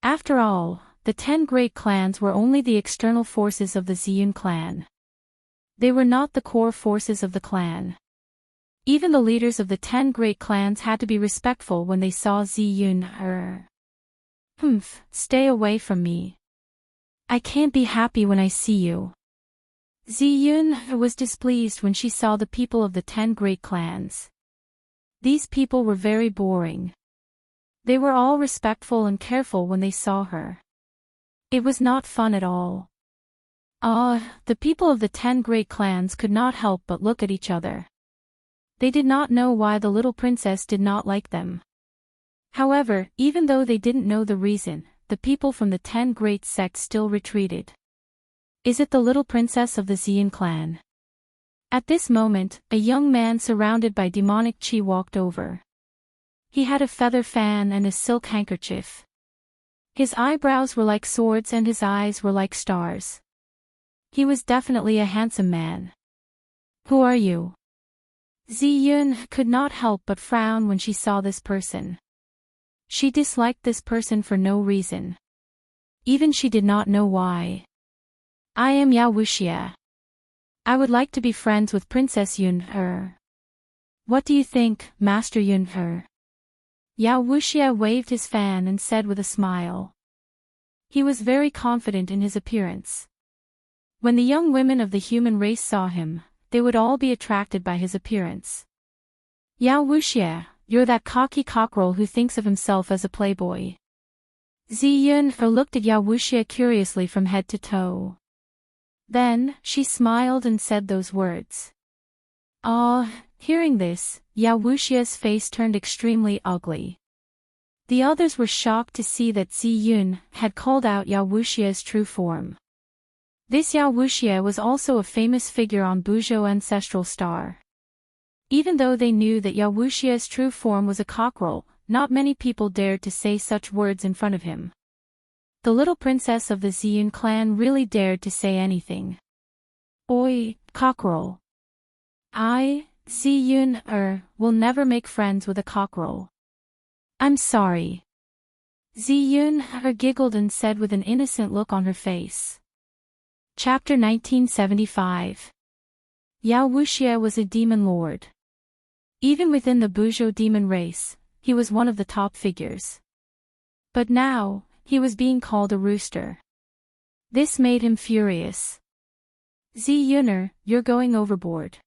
After all, the 10 great clans were only the external forces of the Ziyun clan. They were not the core forces of the clan. Even the leaders of the 10 great clans had to be respectful when they saw Ziyun. Humph, stay away from me. I can't be happy when I see you. Ziyun was displeased when she saw the people of the 10 great clans. These people were very boring. They were all respectful and careful when they saw her. It was not fun at all. The people of the 10 great clans could not help but look at each other. They did not know why the little princess did not like them. However, even though they didn't know the reason, the people from the 10 great sects still retreated. Is it the little princess of the Ziyun clan? At this moment, a young man surrounded by demonic chi walked over. He had a feather fan and a silk handkerchief. His eyebrows were like swords and his eyes were like stars. He was definitely a handsome man. Who are you? Ziyun could not help but frown when she saw this person. She disliked this person for no reason. Even she did not know why. I am Wuxia. I would like to be friends with Princess Yun. What do you think, Master Yun? Wuxia waved his fan and said with a smile. He was very confident in his appearance. When the young women of the human race saw him, they would all be attracted by his appearance. Wuxia, you're that cocky cockerel who thinks of himself as a playboy. Ziyun looked at Wuxia curiously from head to toe. Then, she smiled and said those words. Hearing this, Wuxia's face turned extremely ugly. The others were shocked to see that Ziyun had called out Wuxia's true form. This Wuxia was also a famous figure on Buzhou Ancestral Star. Even though they knew that Wuxia's true form was a cockerel, not many people dared to say such words in front of him. The little princess of the Ziyun clan really dared to say anything. Oi, cockerel. I, Ziyun, will never make friends with a cockerel. I'm sorry. Ziyun giggled and said with an innocent look on her face. Chapter 1975. Wuxia was a demon lord. Even within the Buzhou demon race, he was one of the top figures. But now, he was being called a rooster. This made him furious. Ziyun, you're going overboard.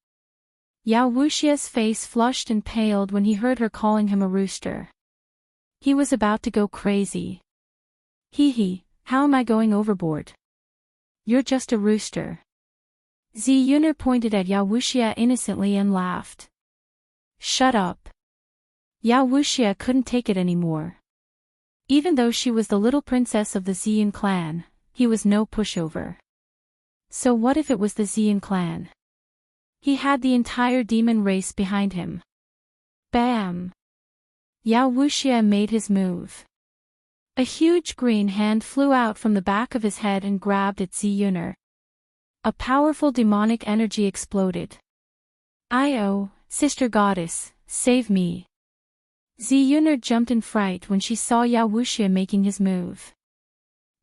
Wuxia's face flushed and paled when he heard her calling him a rooster. He was about to go crazy. How am I going overboard? You're just a rooster. Ziyun pointed at Wuxia innocently and laughed. Shut up. Wuxia couldn't take it anymore. Even though she was the little princess of the Ziyun clan, he was no pushover. So what if it was the Ziyun clan? He had the entire demon race behind him. Bam! Wuxia made his move. A huge green hand flew out from the back of his head and grabbed at Ziyun. A powerful demonic energy exploded. Sister goddess, save me. Ziyun jumped in fright when she saw Wuxia making his move.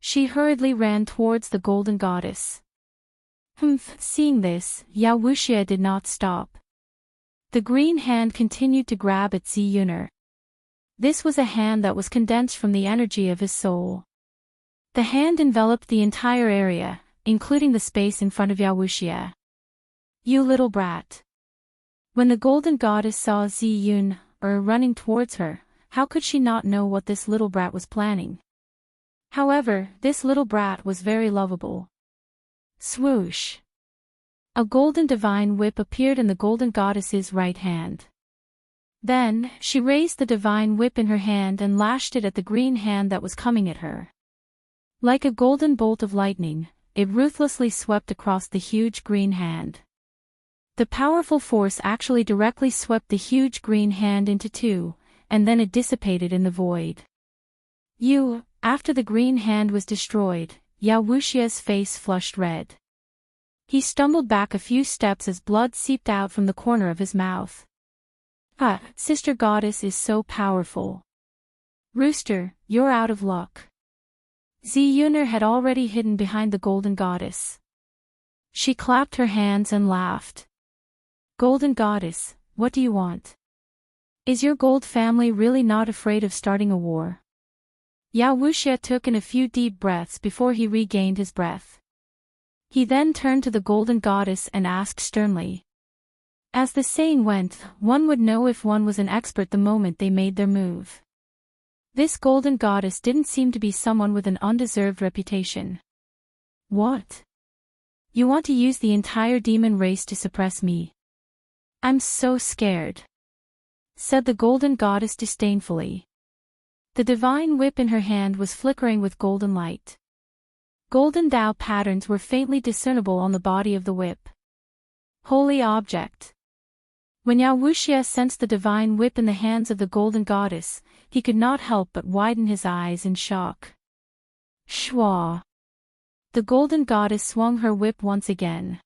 She hurriedly ran towards the golden goddess. Seeing this, Yao Wuxia did not stop. The green hand continued to grab at Zi Yuner. This was a hand that was condensed from the energy of his soul. The hand enveloped the entire area, including the space in front of Yao Wuxia. You little brat. When the golden goddess saw Zi Yuner running towards her, how could she not know what this little brat was planning? However, this little brat was very lovable. Swoosh! A golden divine whip appeared in the golden goddess's right hand. Then, she raised the divine whip in her hand and lashed it at the green hand that was coming at her. Like a golden bolt of lightning, it ruthlessly swept across the huge green hand. The powerful force actually directly swept the huge green hand into two, and then it dissipated in the void. After the green hand was destroyed, Yao Wuxia's face flushed red. He stumbled back a few steps as blood seeped out from the corner of his mouth. Sister Goddess is so powerful. Rooster, you're out of luck. Zi Yuner had already hidden behind the golden goddess. She clapped her hands and laughed. Golden goddess, what do you want? Is your gold family really not afraid of starting a war? Yao Wuxia took in a few deep breaths before he regained his breath. He then turned to the golden goddess and asked sternly. As the saying went, one would know if one was an expert the moment they made their move. This golden goddess didn't seem to be someone with an undeserved reputation. What? You want to use the entire demon race to suppress me? I'm so scared, said the golden goddess disdainfully. The divine whip in her hand was flickering with golden light. Golden Dao patterns were faintly discernible on the body of the whip. Holy object. When Yao Wuxia sensed the divine whip in the hands of the golden goddess, he could not help but widen his eyes in shock. Shwa! The golden goddess swung her whip once again.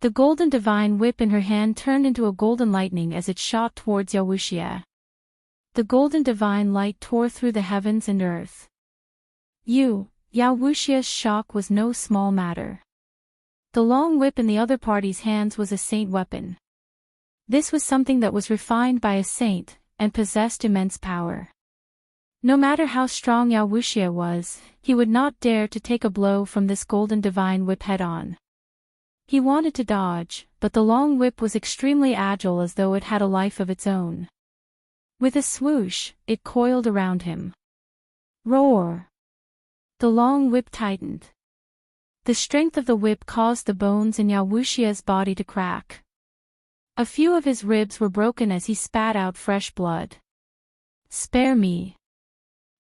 The golden divine whip in her hand turned into a golden lightning as it shot towards Yao Wuxia. The golden divine light tore through the heavens and earth. Yao Wuxia's shock was no small matter. The long whip in the other party's hands was a saint weapon. This was something that was refined by a saint, and possessed immense power. No matter how strong Yao Wuxia was, he would not dare to take a blow from this golden divine whip head-on. He wanted to dodge, but the long whip was extremely agile as though it had a life of its own. With a swoosh, it coiled around him. Roar! The long whip tightened. The strength of the whip caused the bones in Yao Wuxia's body to crack. A few of his ribs were broken as he spat out fresh blood. Spare me.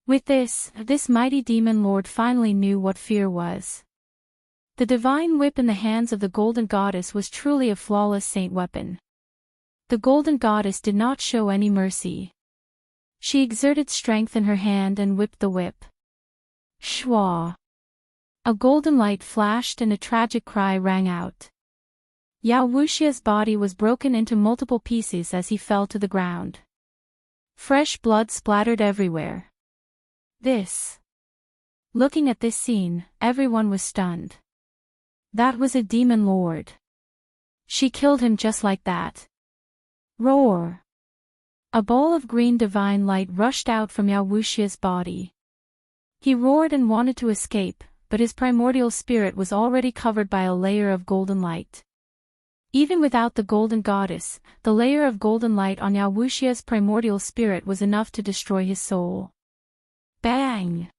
With this mighty demon lord finally knew what fear was. The divine whip in the hands of the golden goddess was truly a flawless saint weapon. The golden goddess did not show any mercy. She exerted strength in her hand and whipped the whip. Shwa! A golden light flashed and a tragic cry rang out. Yao Wuxia's body was broken into multiple pieces as he fell to the ground. Fresh blood splattered everywhere. Looking at this scene, everyone was stunned. That was a demon lord. She killed him just like that. Roar! A ball of green divine light rushed out from Yao Wuxia's body. He roared and wanted to escape, but his primordial spirit was already covered by a layer of golden light. Even without the golden goddess, the layer of golden light on Yao Wuxia's primordial spirit was enough to destroy his soul. Bang!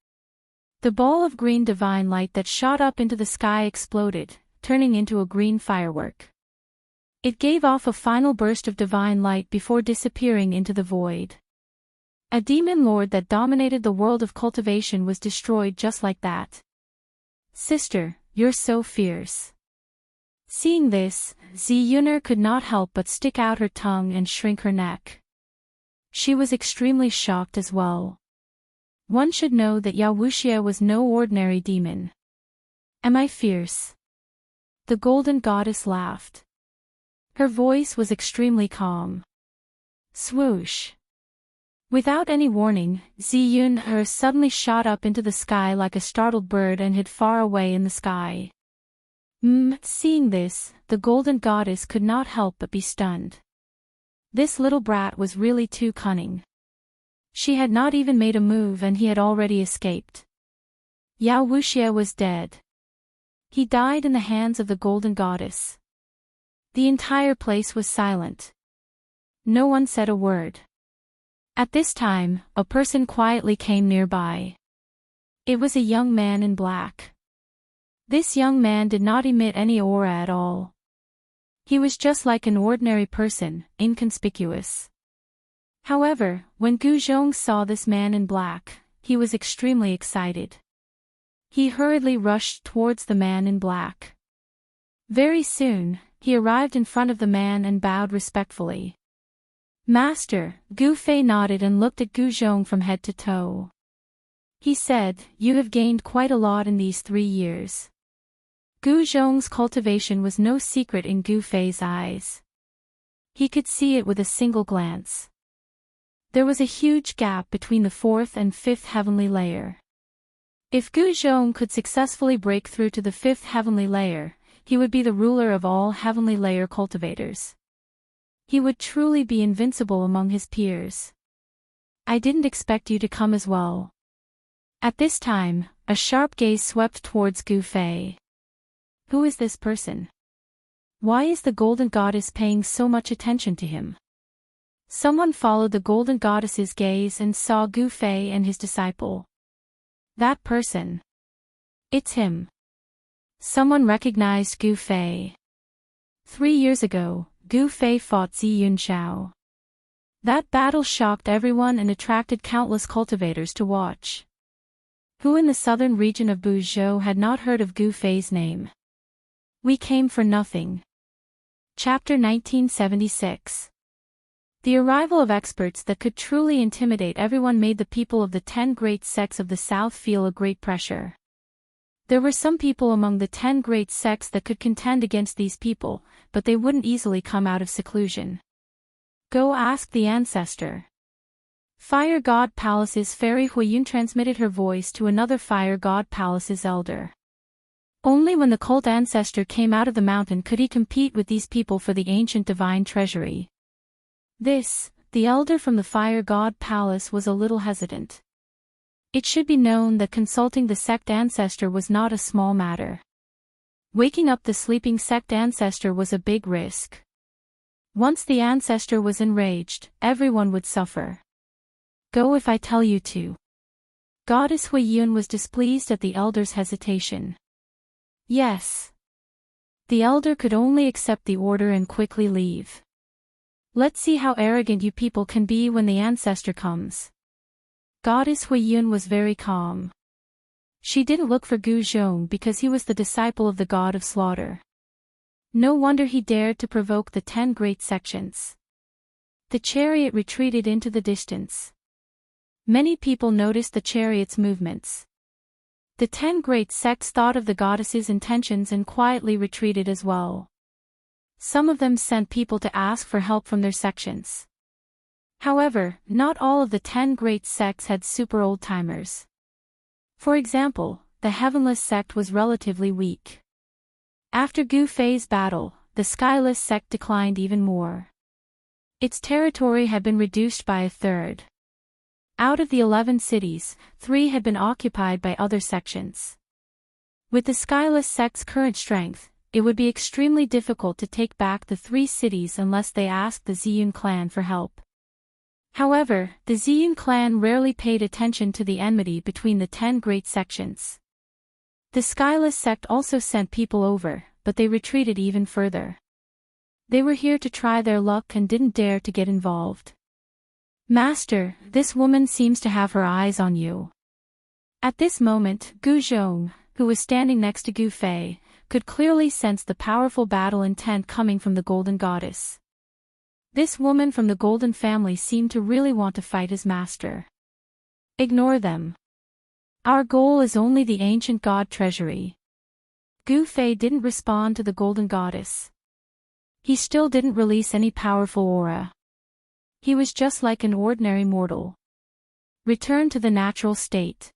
The ball of green divine light that shot up into the sky exploded, turning into a green firework. It gave off a final burst of divine light before disappearing into the void. A demon lord that dominated the world of cultivation was destroyed just like that. Sister, you're so fierce. Seeing this, Zi Yuner could not help but stick out her tongue and shrink her neck. She was extremely shocked as well. One should know that Yao Wuxia was no ordinary demon. Am I fierce? The golden goddess laughed. Her voice was extremely calm. Swoosh! Without any warning, Zi Yuner suddenly shot up into the sky like a startled bird and hid far away in the sky. Seeing this, the golden goddess could not help but be stunned. This little brat was really too cunning. She had not even made a move and he had already escaped. Yao Wuxia was dead. He died in the hands of the golden goddess. The entire place was silent. No one said a word. At this time, a person quietly came nearby. It was a young man in black. This young man did not emit any aura at all. He was just like an ordinary person, inconspicuous. However, when Gu Zhong saw this man in black, he was extremely excited. He hurriedly rushed towards the man in black. Very soon, he arrived in front of the man and bowed respectfully. "Master," Gu Fei nodded and looked at Gu Zhong from head to toe. He said, "You have gained quite a lot in these 3 years." Gu Zhong's cultivation was no secret in Gu Fei's eyes. He could see it with a single glance. There was a huge gap between the 4th and 5th heavenly layer. If Gu Zhong could successfully break through to the 5th heavenly layer, he would be the ruler of all heavenly layer cultivators. He would truly be invincible among his peers. "I didn't expect you to come as well." At this time, a sharp gaze swept towards Gu Fei. Who is this person? Why is the golden goddess paying so much attention to him? Someone followed the golden goddess's gaze and saw Gu Fei and his disciple. That person. It's him. Someone recognized Gu Fei. 3 years ago, Gu Fei fought Ziyun Xiao. That battle shocked everyone and attracted countless cultivators to watch. Who in the southern region of Buzhou had not heard of Gu Fei's name? We came for nothing. Chapter 1976. The arrival of experts that could truly intimidate everyone made the people of the 10 great sects of the south feel a great pressure. There were some people among the 10 great sects that could contend against these people, but they wouldn't easily come out of seclusion. Go ask the ancestor. Fire God Palace's fairy Huiyun transmitted her voice to another Fire God Palace's elder. Only when the cult ancestor came out of the mountain could he compete with these people for the ancient divine treasury. The elder from the Fire God Palace was a little hesitant. It should be known that consulting the sect ancestor was not a small matter. Waking up the sleeping sect ancestor was a big risk. Once the ancestor was enraged, everyone would suffer. Go if I tell you to. Goddess Huiyun was displeased at the elder's hesitation. Yes. The elder could only accept the order and quickly leave. Let's see how arrogant you people can be when the ancestor comes. Goddess Huiyun was very calm. She didn't look for Gu Zhong because he was the disciple of the god of slaughter. No wonder he dared to provoke the 10 great sections. The chariot retreated into the distance. Many people noticed the chariot's movements. The 10 great sects thought of the goddess's intentions and quietly retreated as well. Some of them sent people to ask for help from their sections. However, not all of the 10 great sects had super old-timers. For example, the Heavenless sect was relatively weak. After Gu Fei's battle, the Skyless sect declined even more. Its territory had been reduced by a third. Out of the 11 cities, 3 had been occupied by other sections. With the Skyless sect's current strength, it would be extremely difficult to take back the 3 cities unless they asked the Ziyun clan for help. However, the Ziyun clan rarely paid attention to the enmity between the 10 great sections. The Skyless sect also sent people over, but they retreated even further. They were here to try their luck and didn't dare to get involved. Master, this woman seems to have her eyes on you. At this moment, Gu Zhong, who was standing next to Gu Fei, could clearly sense the powerful battle intent coming from the golden goddess. This woman from the golden family seemed to really want to fight his master. Ignore them. Our goal is only the ancient god treasury. Gu Fei didn't respond to the golden goddess. He still didn't release any powerful aura. He was just like an ordinary mortal. Return to the natural state.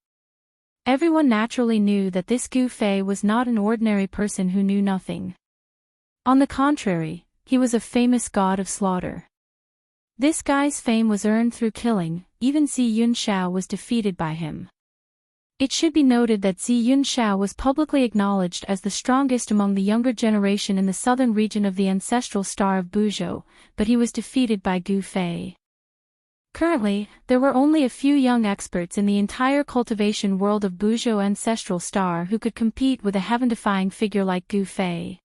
Everyone naturally knew that this Gu Fei was not an ordinary person who knew nothing. On the contrary, he was a famous god of slaughter. This guy's fame was earned through killing, even Xianxia was defeated by him. It should be noted that Xianxia was publicly acknowledged as the strongest among the younger generation in the southern region of the ancestral star of Buzhou, but he was defeated by Gu Fei. Currently, there were only a few young experts in the entire cultivation world of Buzhou ancestral star who could compete with a heaven-defying figure like Gu Fei.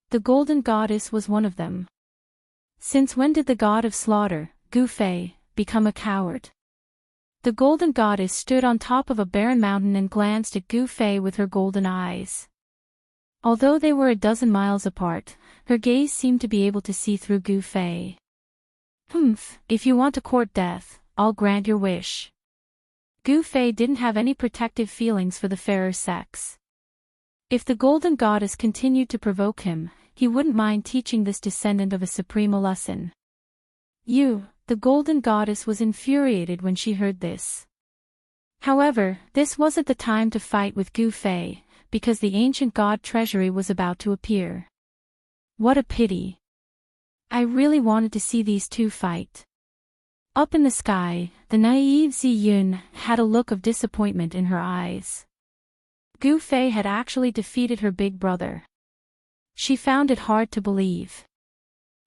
The Golden Goddess was one of them. Since when did the god of slaughter, Gu Fei, become a coward? The Golden Goddess stood on top of a barren mountain and glanced at Gu Fei with her golden eyes. Although they were a dozen miles apart, her gaze seemed to be able to see through Gu Fei. If you want to court death, I'll grant your wish. Gu Fei didn't have any protective feelings for the fairer sex. If the Golden Goddess continued to provoke him, he wouldn't mind teaching this descendant of a supreme a lesson. The Golden Goddess was infuriated when she heard this. However, this wasn't the time to fight with Gu Fei, because the ancient god treasury was about to appear. What a pity. I really wanted to see these two fight. Up in the sky, the naive Ziyun had a look of disappointment in her eyes. Gu Fei had actually defeated her big brother. She found it hard to believe.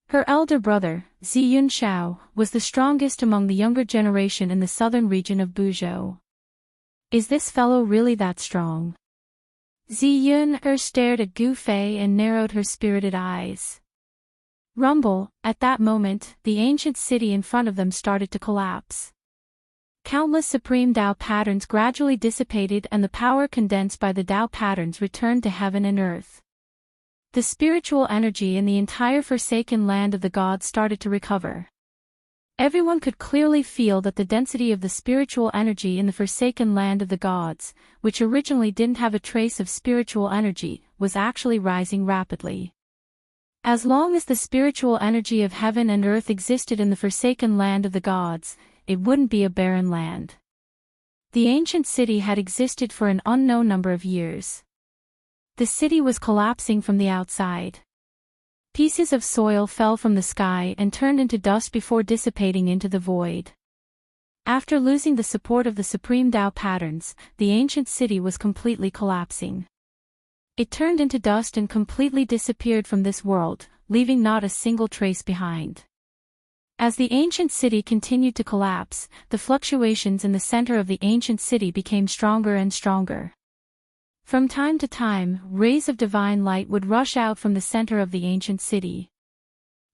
Her elder brother, Xianxia, was the strongest among the younger generation in the southern region of Buzhou. Is this fellow really that strong? Ziyun stared at Gu Fei and narrowed her spirited eyes. Rumble, at that moment, the ancient city in front of them started to collapse. Countless supreme Tao patterns gradually dissipated and the power condensed by the Tao patterns returned to heaven and earth. The spiritual energy in the entire forsaken land of the gods started to recover. Everyone could clearly feel that the density of the spiritual energy in the forsaken land of the gods, which originally didn't have a trace of spiritual energy, was actually rising rapidly. As long as the spiritual energy of heaven and earth existed in the forsaken land of the gods, it wouldn't be a barren land. The ancient city had existed for an unknown number of years. The city was collapsing from the outside. Pieces of soil fell from the sky and turned into dust before dissipating into the void. After losing the support of the supreme Tao patterns, the ancient city was completely collapsing. It turned into dust and completely disappeared from this world, leaving not a single trace behind. As the ancient city continued to collapse, the fluctuations in the center of the ancient city became stronger and stronger. From time to time, rays of divine light would rush out from the center of the ancient city.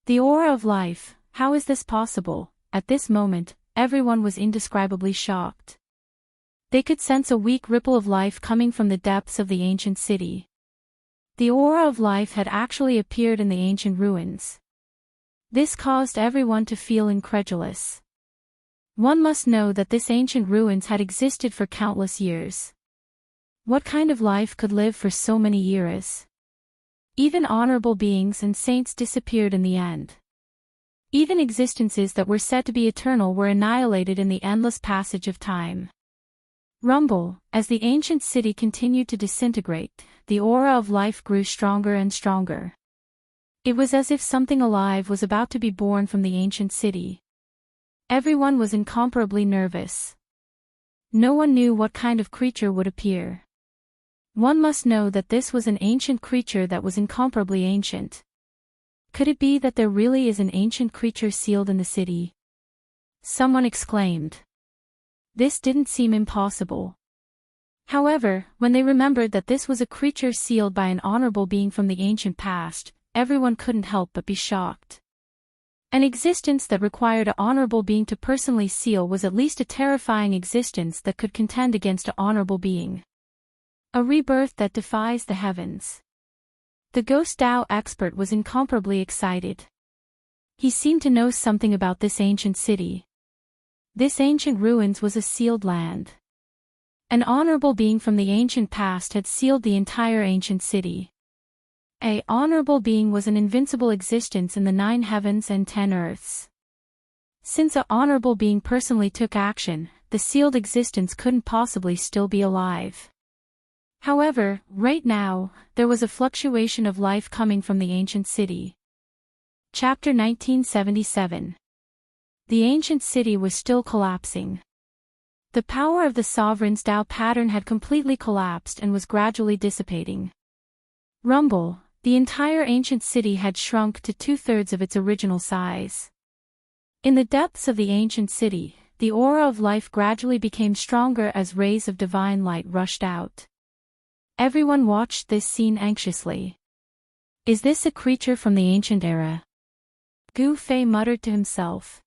The aura of life, how is this possible? At this moment, everyone was indescribably shocked. They could sense a weak ripple of life coming from the depths of the ancient city. The aura of life had actually appeared in the ancient ruins. This caused everyone to feel incredulous. One must know that this ancient ruins had existed for countless years. What kind of life could live for so many years? Even honorable beings and saints disappeared in the end. Even existences that were said to be eternal were annihilated in the endless passage of time. Rumble, as the ancient city continued to disintegrate, the aura of life grew stronger and stronger. It was as if something alive was about to be born from the ancient city. Everyone was incomparably nervous. No one knew what kind of creature would appear. One must know that this was an ancient creature that was incomparably ancient. Could it be that there really is an ancient creature sealed in the city? Someone exclaimed. This didn't seem impossible. However, when they remembered that this was a creature sealed by an honorable being from the ancient past, everyone couldn't help but be shocked. An existence that required an honorable being to personally seal was at least a terrifying existence that could contend against an honorable being. A rebirth that defies the heavens. The Ghost Dao expert was incomparably excited. He seemed to know something about this ancient city. This ancient ruins was a sealed land. An honorable being from the ancient past had sealed the entire ancient city. An honorable being was an invincible existence in the 9 heavens and 10 earths. Since an honorable being personally took action, the sealed existence couldn't possibly still be alive. However, right now, there was a fluctuation of life coming from the ancient city. Chapter 1977. The ancient city was still collapsing. The power of the sovereign's Tao pattern had completely collapsed and was gradually dissipating. Rumble, the entire ancient city had shrunk to 2/3 of its original size. In the depths of the ancient city, the aura of life gradually became stronger as rays of divine light rushed out. Everyone watched this scene anxiously. Is this a creature from the ancient era? Gu Fei muttered to himself.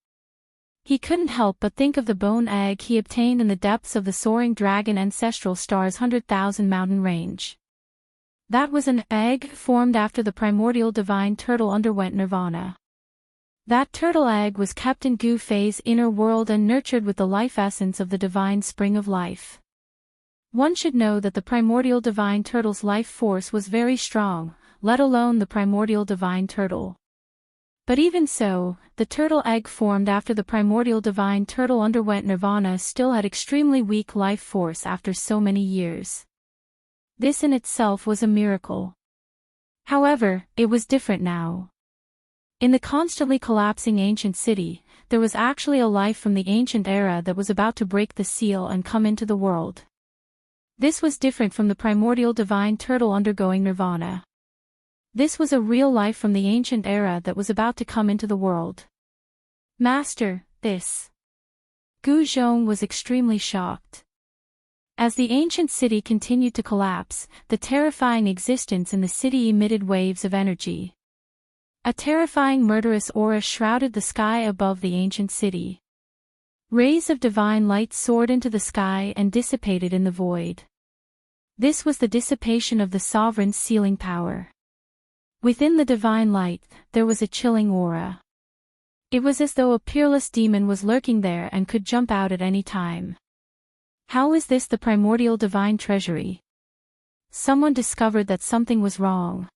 He couldn't help but think of the bone egg he obtained in the depths of the soaring dragon ancestral star's 100,000 mountain range. That was an egg formed after the primordial divine turtle underwent nirvana. That turtle egg was kept in Gu Fei's inner world and nurtured with the life essence of the divine spring of life. One should know that the primordial divine turtle's life force was very strong, let alone the primordial divine turtle. But even so, the turtle egg formed after the primordial divine turtle underwent nirvana still had extremely weak life force after so many years. This in itself was a miracle. However, it was different now. In the constantly collapsing ancient city, there was actually a life from the ancient era that was about to break the seal and come into the world. This was different from the primordial divine turtle undergoing nirvana. This was a real life from the ancient era that was about to come into the world. Master, this. Gu Zhong was extremely shocked. As the ancient city continued to collapse, the terrifying existence in the city emitted waves of energy. A terrifying murderous aura shrouded the sky above the ancient city. Rays of divine light soared into the sky and dissipated in the void. This was the dissipation of the sovereign's sealing power. Within the divine light, there was a chilling aura. It was as though a peerless demon was lurking there and could jump out at any time. How is this the primordial divine treasury? Someone discovered that something was wrong.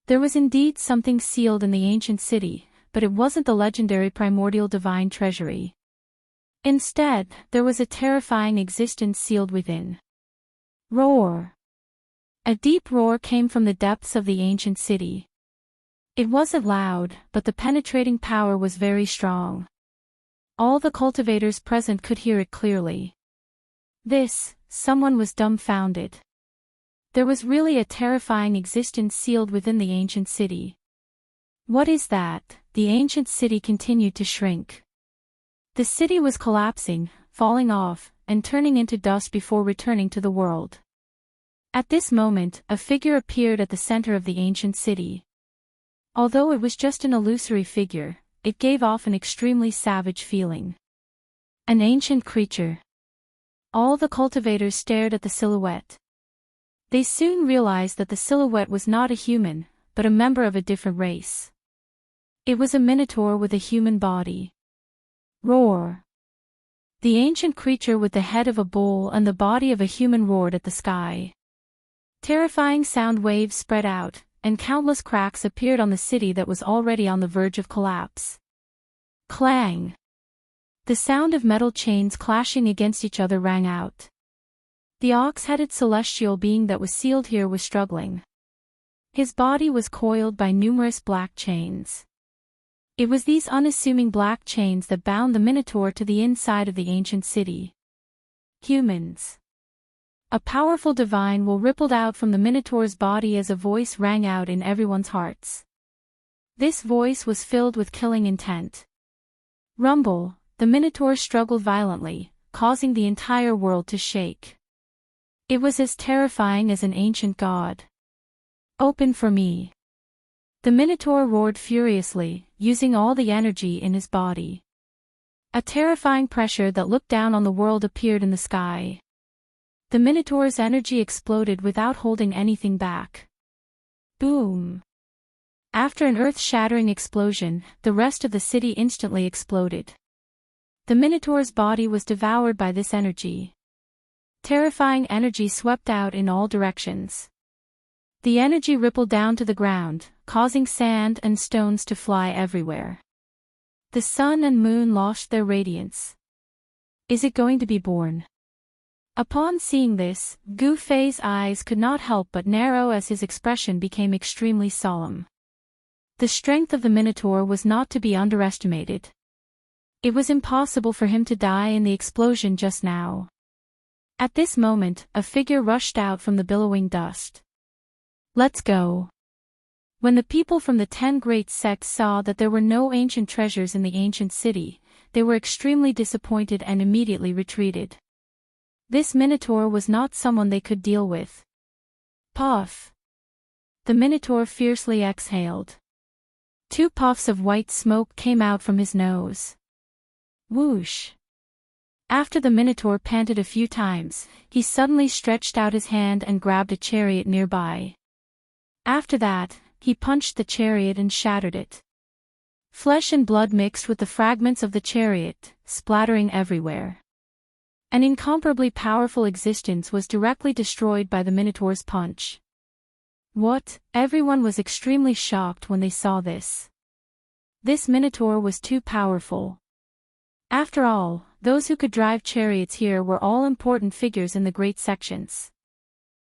There was indeed something sealed in the ancient city, but it wasn't the legendary primordial divine treasury. Instead, there was a terrifying existence sealed within. Roar! A deep roar came from the depths of the ancient city. It wasn't loud, but the penetrating power was very strong. All the cultivators present could hear it clearly. Someone was dumbfounded. There was really a terrifying existence sealed within the ancient city. What is that? The ancient city continued to shrink. The city was collapsing, falling off, and turning into dust before returning to the world. At this moment, a figure appeared at the center of the ancient city. Although it was just an illusory figure, it gave off an extremely savage feeling. An ancient creature. All the cultivators stared at the silhouette. They soon realized that the silhouette was not a human, but a member of a different race. It was a minotaur with a human body. Roar! The ancient creature with the head of a bull and the body of a human roared at the sky. Terrifying sound waves spread out, and countless cracks appeared on the city that was already on the verge of collapse. Clang! The sound of metal chains clashing against each other rang out. The ox-headed celestial being that was sealed here was struggling. His body was coiled by numerous black chains. It was these unassuming black chains that bound the Minotaur to the inside of the ancient city. Humans. A powerful divine will rippled out from the Minotaur's body as a voice rang out in everyone's hearts. This voice was filled with killing intent. Rumble, the Minotaur struggled violently, causing the entire world to shake. It was as terrifying as an ancient god. Open for me. The Minotaur roared furiously, using all the energy in his body. A terrifying pressure that looked down on the world appeared in the sky. The Minotaur's energy exploded without holding anything back. Boom! After an earth-shattering explosion, the rest of the city instantly exploded. The Minotaur's body was devoured by this energy. Terrifying energy swept out in all directions. The energy rippled down to the ground, causing sand and stones to fly everywhere. The sun and moon lost their radiance. Is it going to be born? Upon seeing this, Gu Fei's eyes could not help but narrow as his expression became extremely solemn. The strength of the Minotaur was not to be underestimated. It was impossible for him to die in the explosion just now. At this moment, a figure rushed out from the billowing dust. Let's go. When the people from the 10 great sects saw that there were no ancient treasures in the ancient city, they were extremely disappointed and immediately retreated. This Minotaur was not someone they could deal with. Puff. The Minotaur fiercely exhaled. 2 puffs of white smoke came out from his nose. Whoosh. After the Minotaur panted a few times, he suddenly stretched out his hand and grabbed a chariot nearby. After that, he punched the chariot and shattered it. Flesh and blood mixed with the fragments of the chariot, splattering everywhere. An incomparably powerful existence was directly destroyed by the Minotaur's punch. What? Everyone was extremely shocked when they saw this. This Minotaur was too powerful. After all, those who could drive chariots here were all important figures in the great sections.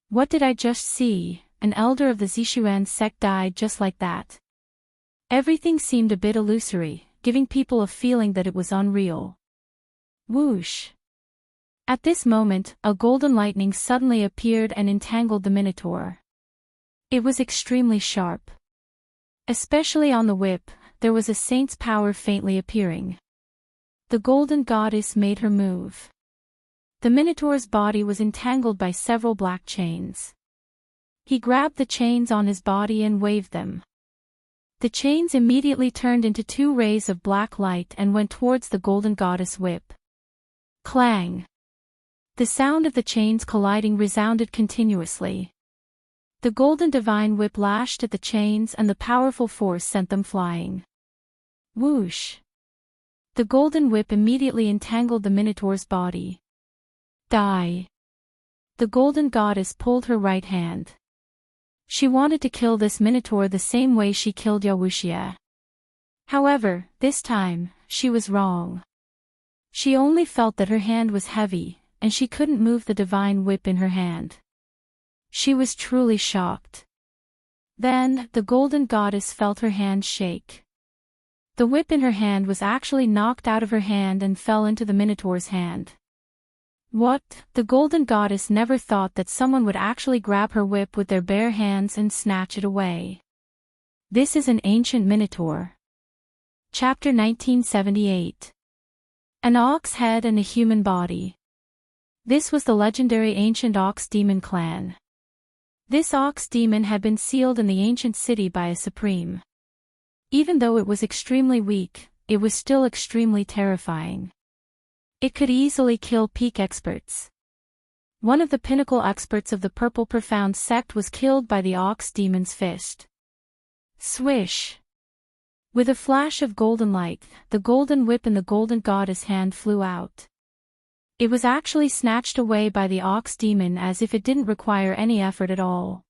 What did I just see? An elder of the Zishuan sect died just like that. Everything seemed a bit illusory, giving people a feeling that it was unreal. Whoosh. At this moment, a golden lightning suddenly appeared and entangled the Minotaur. It was extremely sharp. Especially on the whip, there was a saint's power faintly appearing. The golden goddess made her move. The Minotaur's body was entangled by several black chains. He grabbed the chains on his body and waved them. The chains immediately turned into 2 rays of black light and went towards the golden goddess whip. Clang! The sound of the chains colliding resounded continuously. The golden divine whip lashed at the chains and the powerful force sent them flying. Whoosh! The golden whip immediately entangled the Minotaur's body. Die! The golden goddess pulled her right hand. She wanted to kill this Minotaur the same way she killed Wuxia. However, this time, she was wrong. She only felt that her hand was heavy, and she couldn't move the divine whip in her hand. She was truly shocked. Then, the golden goddess felt her hand shake. The whip in her hand was actually knocked out of her hand and fell into the Minotaur's hand. What? The golden goddess never thought that someone would actually grab her whip with their bare hands and snatch it away. This is an ancient Minotaur. Chapter 1978. An ox head and a human body. This was the legendary ancient ox demon clan. This ox demon had been sealed in the ancient city by a supreme. Even though it was extremely weak, it was still extremely terrifying. It could easily kill peak experts. One of the pinnacle experts of the Purple Profound sect was killed by the ox demon's fist. Swish! With a flash of golden light, the golden whip in the golden goddess' hand flew out. It was actually snatched away by the ox demon as if it didn't require any effort at all.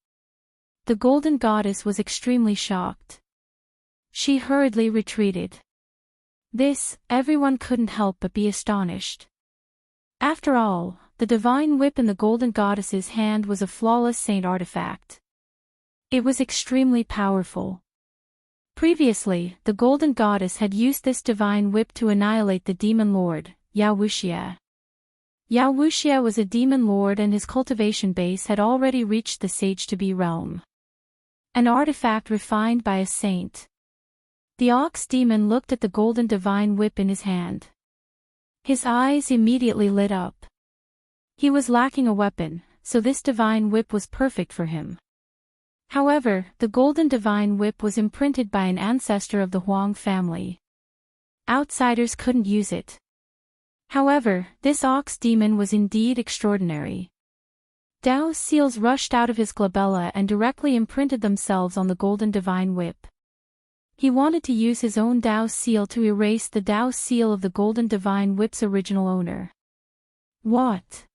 The golden goddess was extremely shocked. She hurriedly retreated. This, everyone couldn't help but be astonished. After all, the divine whip in the golden goddess's hand was a flawless saint artifact. It was extremely powerful. Previously, the golden goddess had used this divine whip to annihilate the demon lord, Wuxia. Wuxia was a demon lord and his cultivation base had already reached the Sage-to-be realm. An artifact refined by a saint. The ox demon looked at the golden divine whip in his hand. His eyes immediately lit up. He was lacking a weapon, so this divine whip was perfect for him. However, the golden divine whip was imprinted by an ancestor of the Huang family. Outsiders couldn't use it. However, this ox demon was indeed extraordinary. Daoist seals rushed out of his glabella and directly imprinted themselves on the golden divine whip. He wanted to use his own Daoist seal to erase the Daoist seal of the golden divine whip's original owner. What?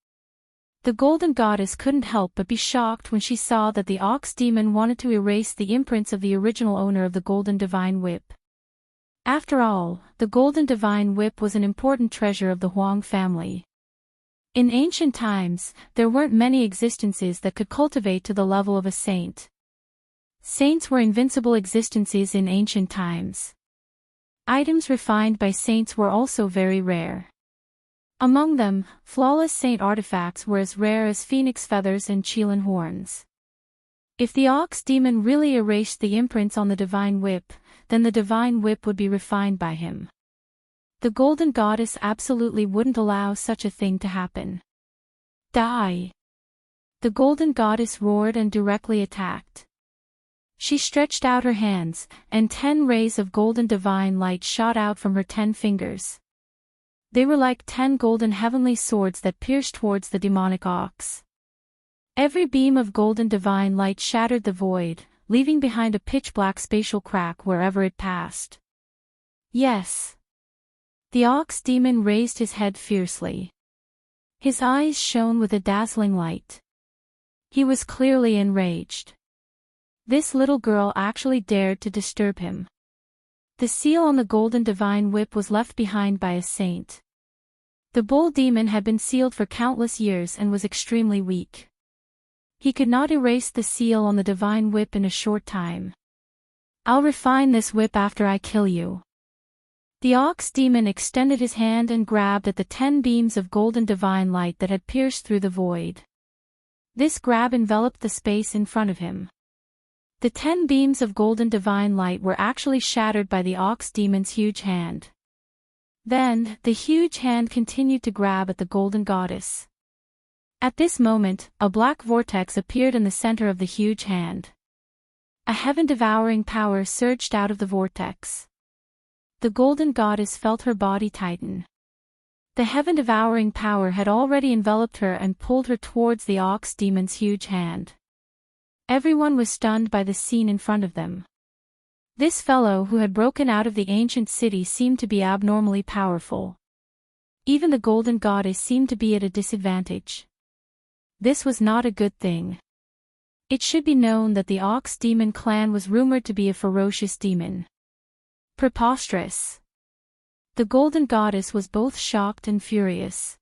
The golden goddess couldn't help but be shocked when she saw that the ox demon wanted to erase the imprints of the original owner of the golden divine whip. After all, the golden divine whip was an important treasure of the Huang family. In ancient times, there weren't many existences that could cultivate to the level of a saint. Saints were invincible existences in ancient times. Items refined by saints were also very rare. Among them, flawless saint artifacts were as rare as phoenix feathers and qilin horns. If the ox demon really erased the imprints on the divine whip, then the divine whip would be refined by him. The golden goddess absolutely wouldn't allow such a thing to happen. Die! The golden goddess roared and directly attacked. She stretched out her hands, and 10 rays of golden divine light shot out from her 10 fingers. They were like 10 golden heavenly swords that pierced towards the demonic ox. Every beam of golden divine light shattered the void, leaving behind a pitch-black spatial crack wherever it passed. Yes. The ox demon raised his head fiercely. His eyes shone with a dazzling light. He was clearly enraged. This little girl actually dared to disturb him. The seal on the golden divine whip was left behind by a saint. The bull demon had been sealed for countless years and was extremely weak. He could not erase the seal on the divine whip in a short time. I'll refine this whip after I kill you. The ox demon extended his hand and grabbed at the 10 beams of golden divine light that had pierced through the void. This grab enveloped the space in front of him. The 10 beams of golden divine light were actually shattered by the ox demon's huge hand. Then, the huge hand continued to grab at the golden goddess. At this moment, a black vortex appeared in the center of the huge hand. A heaven-devouring power surged out of the vortex. The golden goddess felt her body tighten. The heaven-devouring power had already enveloped her and pulled her towards the ox demon's huge hand. Everyone was stunned by the scene in front of them. This fellow who had broken out of the ancient city seemed to be abnormally powerful. Even the golden goddess seemed to be at a disadvantage. This was not a good thing. It should be known that the ox demon clan was rumored to be a ferocious demon. Preposterous. The golden goddess was both shocked and furious.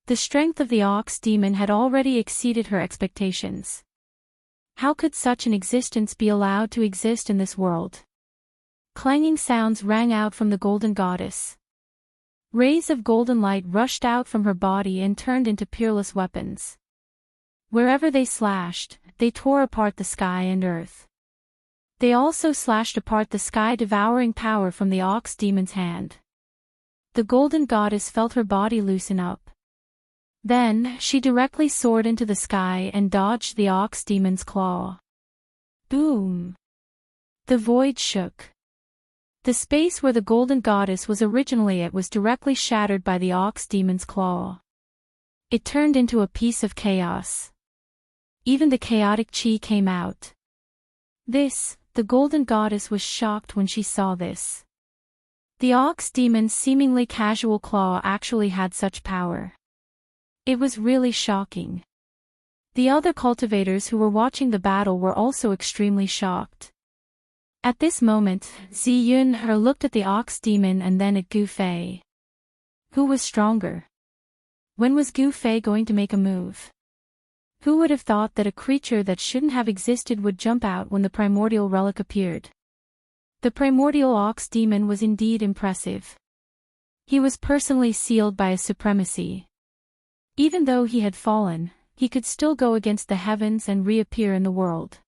The strength of the ox demon had already exceeded her expectations. How could such an existence be allowed to exist in this world? Clanging sounds rang out from the golden goddess. Rays of golden light rushed out from her body and turned into peerless weapons. Wherever they slashed, they tore apart the sky and earth. They also slashed apart the sky-devouring power from the ox demon's hand. The golden goddess felt her body loosen up. Then, she directly soared into the sky and dodged the ox demon's claw. Boom! The void shook. The space where the golden goddess was originally at was directly shattered by the ox demon's claw. It turned into a piece of chaos. Even the chaotic chi came out. The golden goddess was shocked when she saw this. The ox demon's seemingly casual claw actually had such power. It was really shocking. The other cultivators who were watching the battle were also extremely shocked. At this moment, Ziyun looked at the ox demon and then at Gu Fei. Who was stronger? When was Gu Fei going to make a move? Who would have thought that a creature that shouldn't have existed would jump out when the primordial relic appeared? The primordial ox demon was indeed impressive. He was personally sealed by a supremacy. Even though he had fallen, he could still go against the heavens and reappear in the world.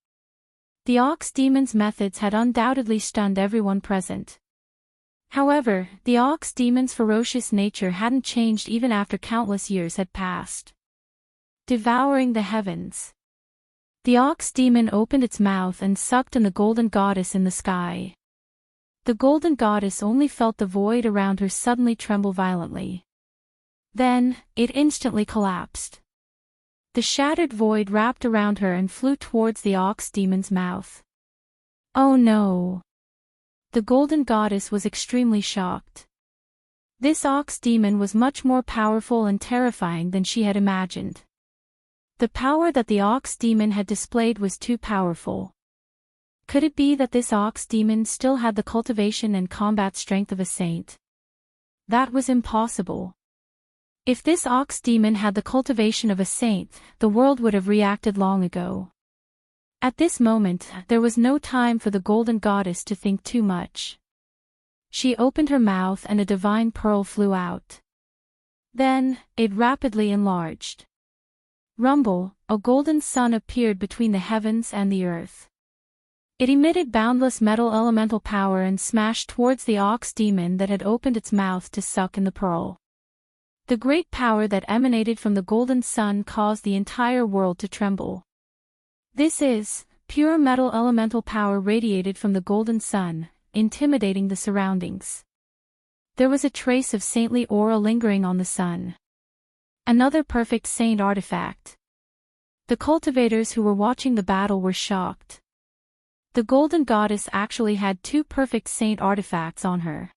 The ox demon's methods had undoubtedly stunned everyone present. However, the ox demon's ferocious nature hadn't changed even after countless years had passed. Devouring the heavens. The ox demon opened its mouth and sucked in the golden goddess in the sky. The golden goddess only felt the void around her suddenly tremble violently. Then, it instantly collapsed. The shattered void wrapped around her and flew towards the ox demon's mouth. Oh no! The golden goddess was extremely shocked. This ox demon was much more powerful and terrifying than she had imagined. The power that the ox demon had displayed was too powerful. Could it be that this ox demon still had the cultivation and combat strength of a saint? That was impossible. If this ox demon had the cultivation of a saint, the world would have reacted long ago. At this moment, there was no time for the golden goddess to think too much. She opened her mouth and a divine pearl flew out. Then, it rapidly enlarged. Rumble, a golden sun appeared between the heavens and the earth. It emitted boundless metal elemental power and smashed towards the ox demon that had opened its mouth to suck in the pearl. The great power that emanated from the golden sun caused the entire world to tremble. This is pure metal elemental power radiated from the golden sun, intimidating the surroundings. There was a trace of saintly aura lingering on the sun. Another perfect saint artifact. The cultivators who were watching the battle were shocked. The golden goddess actually had 2 perfect saint artifacts on her.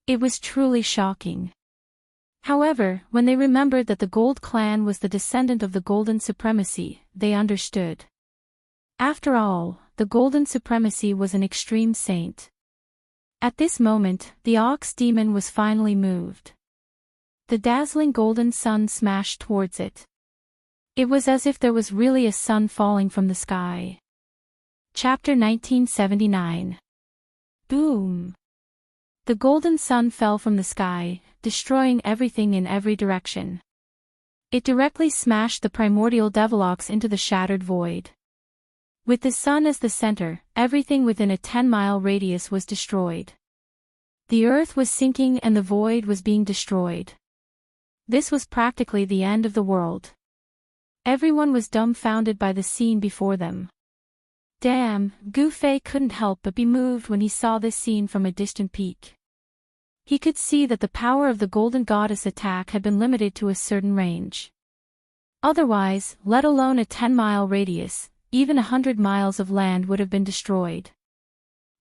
It was truly shocking. However, when they remembered that the Gold clan was the descendant of the Golden Supremacy, they understood. After all, the Golden Supremacy was an extreme saint. At this moment, the ox demon was finally moved. The dazzling golden sun smashed towards it. It was as if there was really a sun falling from the sky. Chapter 1979. Boom! The golden sun fell from the sky, destroying everything in every direction. It directly smashed the primordial Devilox into the shattered void. With the sun as the center, everything within a 10-mile radius was destroyed. The earth was sinking and the void was being destroyed. This was practically the end of the world. Everyone was dumbfounded by the scene before them. Damn, Gu Fei couldn't help but be moved when he saw this scene from a distant peak. He could see that the power of the Golden Goddess attack had been limited to a certain range. Otherwise, let alone a 10-mile radius, even 100 miles of land would have been destroyed.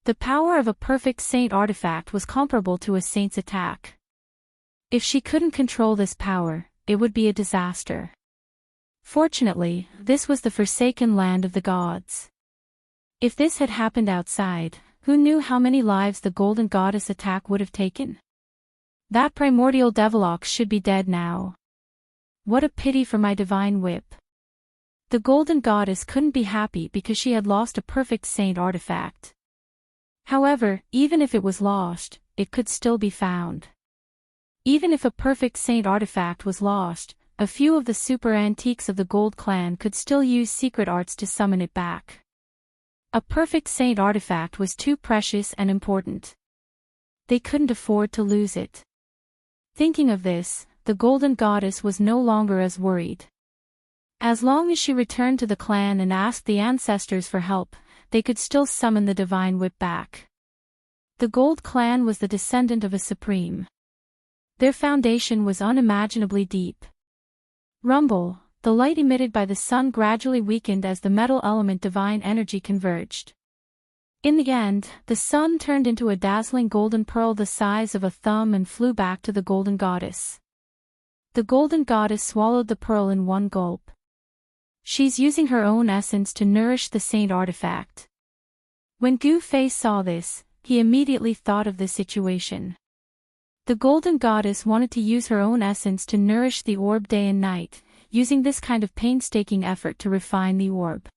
The power of a perfect saint artifact was comparable to a saint's attack. If she couldn't control this power, it would be a disaster. Fortunately, this was the forsaken land of the gods. If this had happened outside, who knew how many lives the Golden Goddess attack would have taken? That primordial Devilox should be dead now. What a pity for my divine whip. The Golden Goddess couldn't be happy because she had lost a perfect saint artifact. However, even if it was lost, it could still be found. Even if a perfect saint artifact was lost, a few of the super antiques of the Gold clan could still use secret arts to summon it back. A perfect saint artifact was too precious and important. They couldn't afford to lose it. Thinking of this, the Golden Goddess was no longer as worried. As long as she returned to the clan and asked the ancestors for help, they could still summon the divine whip back. The Gold clan was the descendant of a supreme. Their foundation was unimaginably deep. Rumble, the light emitted by the sun gradually weakened as the metal element divine energy converged. In the end, the sun turned into a dazzling golden pearl the size of a thumb and flew back to the Golden Goddess. The Golden Goddess swallowed the pearl in one gulp. She's using her own essence to nourish the saint artifact. When Gu Fei saw this, he immediately thought of this situation. The Golden Goddess wanted to use her own essence to nourish the orb day and night, using this kind of painstaking effort to refine the orb.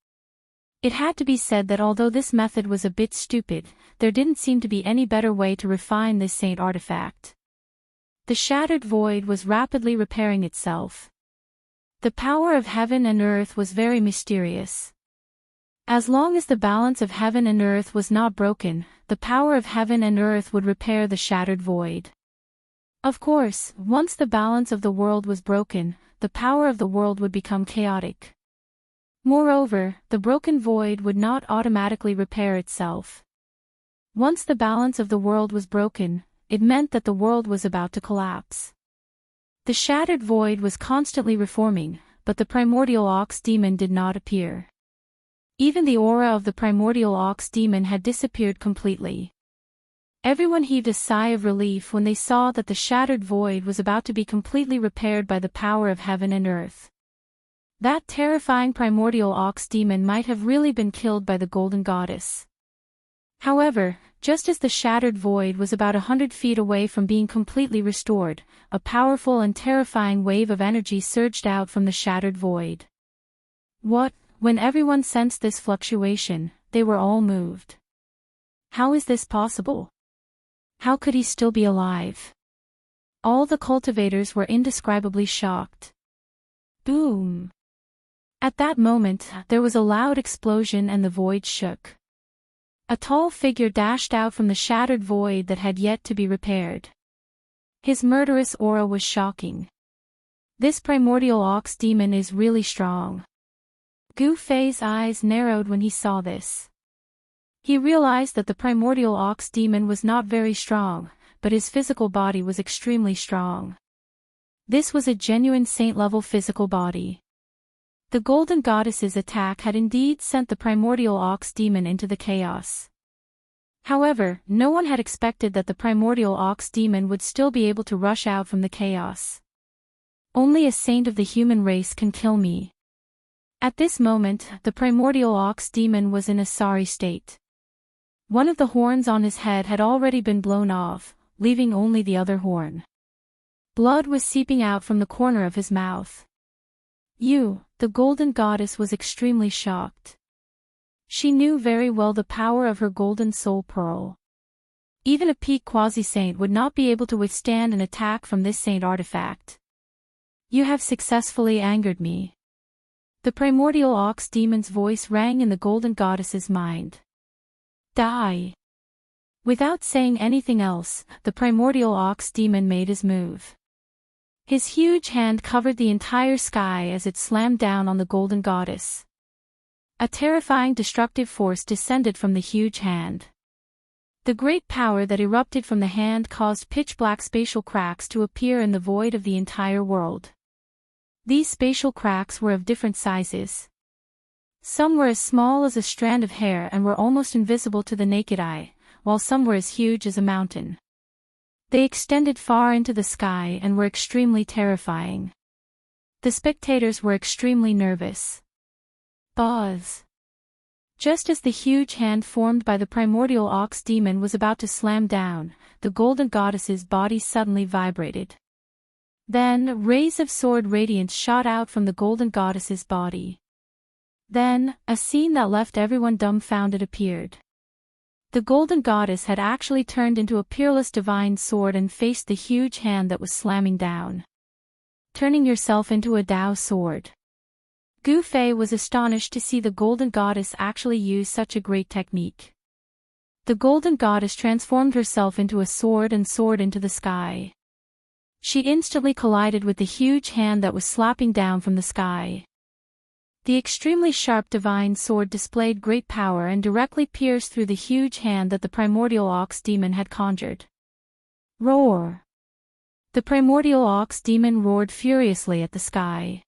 It had to be said that although this method was a bit stupid, there didn't seem to be any better way to refine this saint artifact. The shattered void was rapidly repairing itself. The power of heaven and earth was very mysterious. As long as the balance of heaven and earth was not broken, the power of heaven and earth would repair the shattered void. Of course, once the balance of the world was broken, the power of the world would become chaotic. Moreover, the broken void would not automatically repair itself. Once the balance of the world was broken, it meant that the world was about to collapse. The shattered void was constantly reforming, but the primordial ox demon did not appear. Even the aura of the primordial ox demon had disappeared completely. Everyone heaved a sigh of relief when they saw that the shattered void was about to be completely repaired by the power of heaven and earth. That terrifying primordial ox demon might have really been killed by the golden goddess. However, just as the shattered void was about 100 feet away from being completely restored, a powerful and terrifying wave of energy surged out from the shattered void. When everyone sensed this fluctuation, they were all moved. How is this possible? How could he still be alive? All the cultivators were indescribably shocked. Boom! At that moment, there was a loud explosion and the void shook. A tall figure dashed out from the shattered void that had yet to be repaired. His murderous aura was shocking. This primordial ox demon is really strong. Gu Fei's eyes narrowed when he saw this. He realized that the primordial ox demon was not very strong, but his physical body was extremely strong. This was a genuine saint-level physical body. The golden goddess's attack had indeed sent the primordial ox demon into the chaos. However, no one had expected that the primordial ox demon would still be able to rush out from the chaos. Only a saint of the human race can kill me. At this moment, the primordial ox demon was in a sorry state. One of the horns on his head had already been blown off, leaving only the other horn. Blood was seeping out from the corner of his mouth. The golden goddess was extremely shocked. She knew very well the power of her golden soul pearl. Even a peak quasi-saint would not be able to withstand an attack from this saint artifact. You have successfully angered me. The primordial ox demon's voice rang in the golden goddess's mind. Die! Without saying anything else, the primordial ox demon made his move. His huge hand covered the entire sky as it slammed down on the golden goddess. A terrifying destructive force descended from the huge hand. The great power that erupted from the hand caused pitch-black spatial cracks to appear in the void of the entire world. These spatial cracks were of different sizes. Some were as small as a strand of hair and were almost invisible to the naked eye, while some were as huge as a mountain. They extended far into the sky and were extremely terrifying. The spectators were extremely nervous. Buzz! Just as the huge hand formed by the primordial ox demon was about to slam down, the golden goddess's body suddenly vibrated. Then, rays of sword radiance shot out from the golden goddess's body. Then, a scene that left everyone dumbfounded appeared. The golden goddess had actually turned into a peerless divine sword and faced the huge hand that was slamming down. Turning yourself into a Dao sword. Gu Fei was astonished to see the golden goddess actually use such a great technique. The golden goddess transformed herself into a sword and soared into the sky. She instantly collided with the huge hand that was slapping down from the sky. The extremely sharp divine sword displayed great power and directly pierced through the huge hand that the primordial ox demon had conjured. Roar! The primordial ox demon roared furiously at the sky.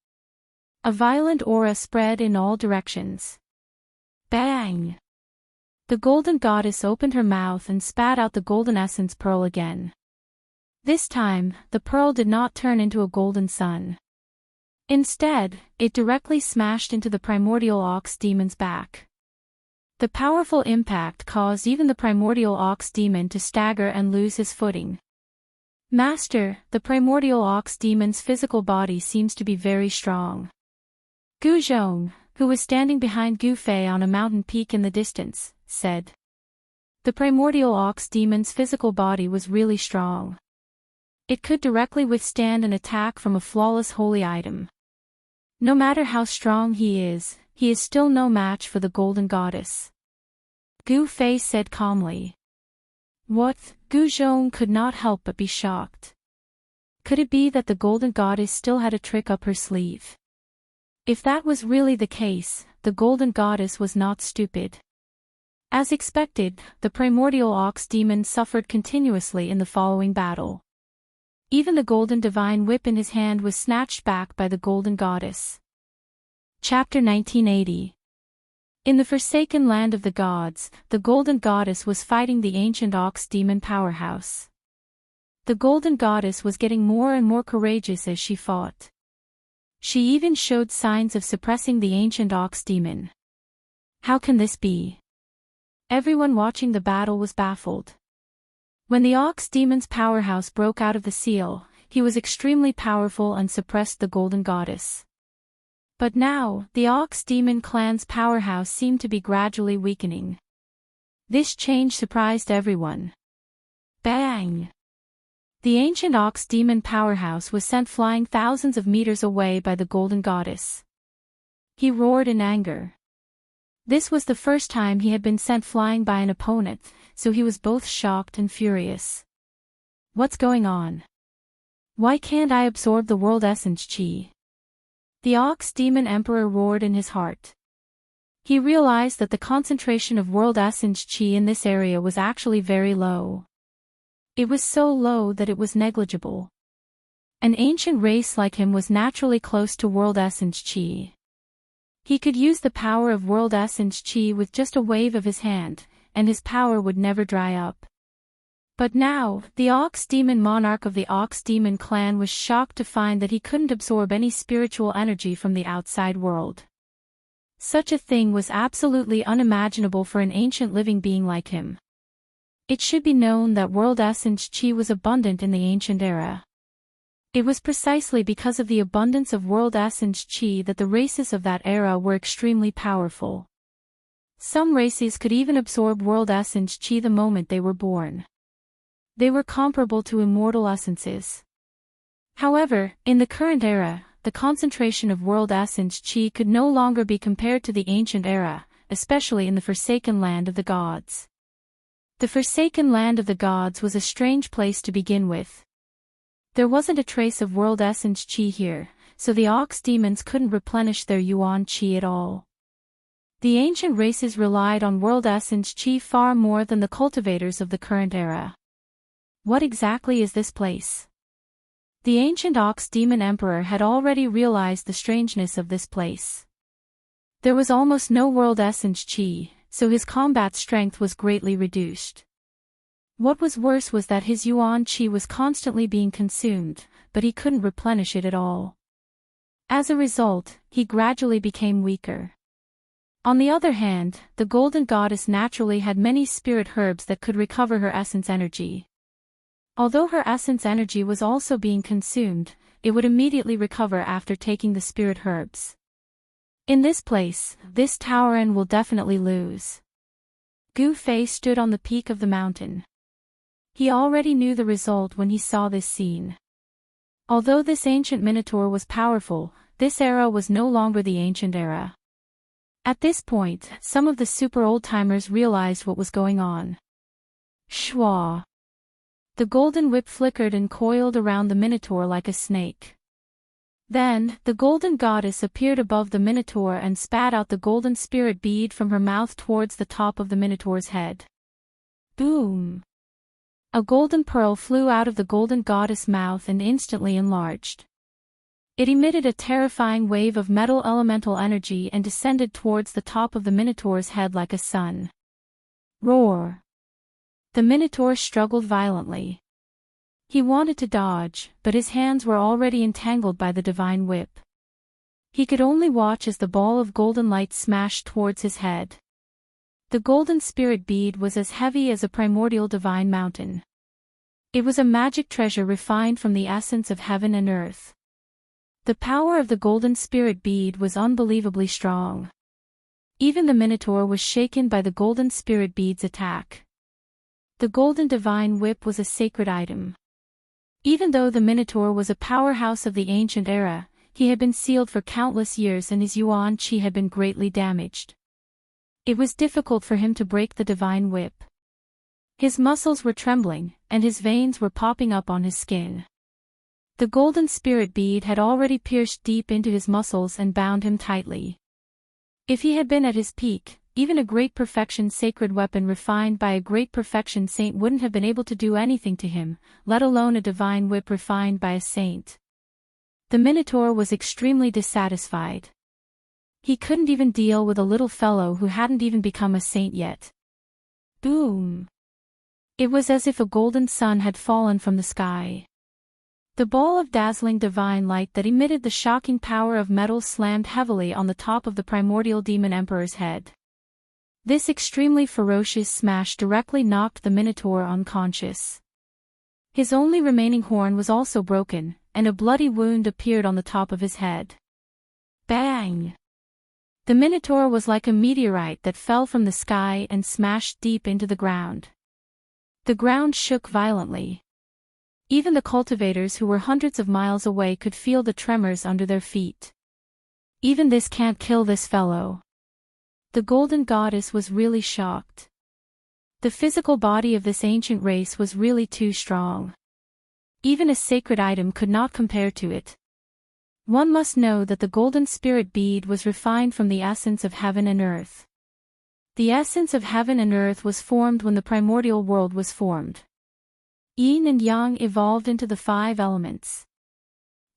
A violent aura spread in all directions. Bang! The golden goddess opened her mouth and spat out the golden essence pearl again. This time, the pearl did not turn into a golden sun. Instead, it directly smashed into the primordial ox demon's back. The powerful impact caused even the primordial ox demon to stagger and lose his footing. Master, the primordial ox demon's physical body seems to be very strong. Gu Zhong, who was standing behind Gu Fei on a mountain peak in the distance, said. The primordial ox demon's physical body was really strong. It could directly withstand an attack from a flawless holy item. No matter how strong he is still no match for the golden goddess. Gu Fei said calmly. What? Gu Zhong could not help but be shocked. Could it be that the golden goddess still had a trick up her sleeve? If that was really the case, the golden goddess was not stupid. As expected, the primordial ox demon suffered continuously in the following battle. Even the golden divine whip in his hand was snatched back by the golden goddess. Chapter 1980. In the forsaken land of the gods, the golden goddess was fighting the ancient ox demon powerhouse. The golden goddess was getting more and more courageous as she fought. She even showed signs of suppressing the ancient ox demon. How can this be? Everyone watching the battle was baffled. When the ox demon's powerhouse broke out of the seal, he was extremely powerful and suppressed the golden goddess. But now, the ox demon clan's powerhouse seemed to be gradually weakening. This change surprised everyone. Bang! The ancient ox demon powerhouse was sent flying thousands of meters away by the golden goddess. He roared in anger. This was the first time he had been sent flying by an opponent, so he was both shocked and furious. What's going on? Why can't I absorb the world essence chi? The ox demon emperor roared in his heart. He realized that the concentration of world essence chi in this area was actually very low. It was so low that it was negligible. An ancient race like him was naturally close to world essence chi. He could use the power of world essence chi with just a wave of his hand, and his power would never dry up. But now, the ox demon monarch of the ox demon clan was shocked to find that he couldn't absorb any spiritual energy from the outside world. Such a thing was absolutely unimaginable for an ancient living being like him. It should be known that world essence chi was abundant in the ancient era. It was precisely because of the abundance of world essence chi that the races of that era were extremely powerful. Some races could even absorb world essence chi the moment they were born. They were comparable to immortal essences. However, in the current era, the concentration of world essence chi could no longer be compared to the ancient era, especially in the forsaken land of the gods. The forsaken land of the gods was a strange place to begin with. There wasn't a trace of world essence chi here, so the ox demons couldn't replenish their yuan chi at all. The ancient races relied on world essence chi far more than the cultivators of the current era. What exactly is this place? The ancient ox demon emperor had already realized the strangeness of this place. There was almost no world essence chi, so his combat strength was greatly reduced. What was worse was that his yuan chi was constantly being consumed, but he couldn't replenish it at all. As a result, he gradually became weaker. On the other hand, the golden goddess naturally had many spirit herbs that could recover her essence energy. Although her essence energy was also being consumed, it would immediately recover after taking the spirit herbs. In this place, this Taoran will definitely lose. Gu Fei stood on the peak of the mountain. He already knew the result when he saw this scene. Although this ancient minotaur was powerful, this era was no longer the ancient era. At this point, some of the super old-timers realized what was going on. Shwa! The golden whip flickered and coiled around the minotaur like a snake. Then, the golden goddess appeared above the minotaur and spat out the golden spirit bead from her mouth towards the top of the minotaur's head. Boom! A golden pearl flew out of the golden goddess' mouth and instantly enlarged. It emitted a terrifying wave of metal elemental energy and descended towards the top of the minotaur's head like a sun. Roar! The minotaur struggled violently. He wanted to dodge, but his hands were already entangled by the divine whip. He could only watch as the ball of golden light smashed towards his head. The golden spirit bead was as heavy as a primordial divine mountain. It was a magic treasure refined from the essence of heaven and earth. The power of the golden spirit bead was unbelievably strong. Even the minotaur was shaken by the golden spirit bead's attack. The golden divine whip was a sacred item. Even though the minotaur was a powerhouse of the ancient era, he had been sealed for countless years and his yuan chi had been greatly damaged. It was difficult for him to break the divine whip. His muscles were trembling, and his veins were popping up on his skin. The golden spirit bead had already pierced deep into his muscles and bound him tightly. If he had been at his peak, even a great perfection sacred weapon refined by a great perfection saint wouldn't have been able to do anything to him, let alone a divine whip refined by a saint. The minotaur was extremely dissatisfied. He couldn't even deal with a little fellow who hadn't even become a saint yet. Boom! It was as if a golden sun had fallen from the sky. The ball of dazzling divine light that emitted the shocking power of metal slammed heavily on the top of the primordial demon emperor's head. This extremely ferocious smash directly knocked the Minotaur unconscious. His only remaining horn was also broken, and a bloody wound appeared on the top of his head. Bang! The Minotaur was like a meteorite that fell from the sky and smashed deep into the ground. The ground shook violently. Even the cultivators who were hundreds of miles away could feel the tremors under their feet. Even this can't kill this fellow. The golden goddess was really shocked. The physical body of this ancient race was really too strong. Even a sacred item could not compare to it. One must know that the golden spirit bead was refined from the essence of heaven and earth. The essence of heaven and earth was formed when the primordial world was formed. Yin and Yang evolved into the 5 elements.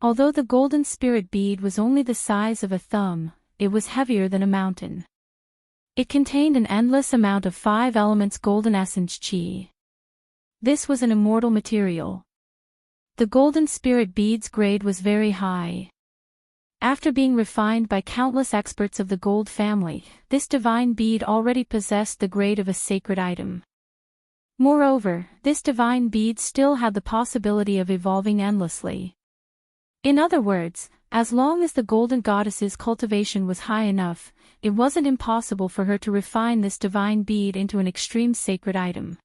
Although the golden spirit bead was only the size of a thumb, it was heavier than a mountain. It contained an endless amount of 5 elements golden essence qi. This was an immortal material. The golden spirit bead's grade was very high. After being refined by countless experts of the gold family, this divine bead already possessed the grade of a sacred item. Moreover, this divine bead still had the possibility of evolving endlessly. In other words, as long as the golden goddess's cultivation was high enough, it wasn't impossible for her to refine this divine bead into an extreme sacred item.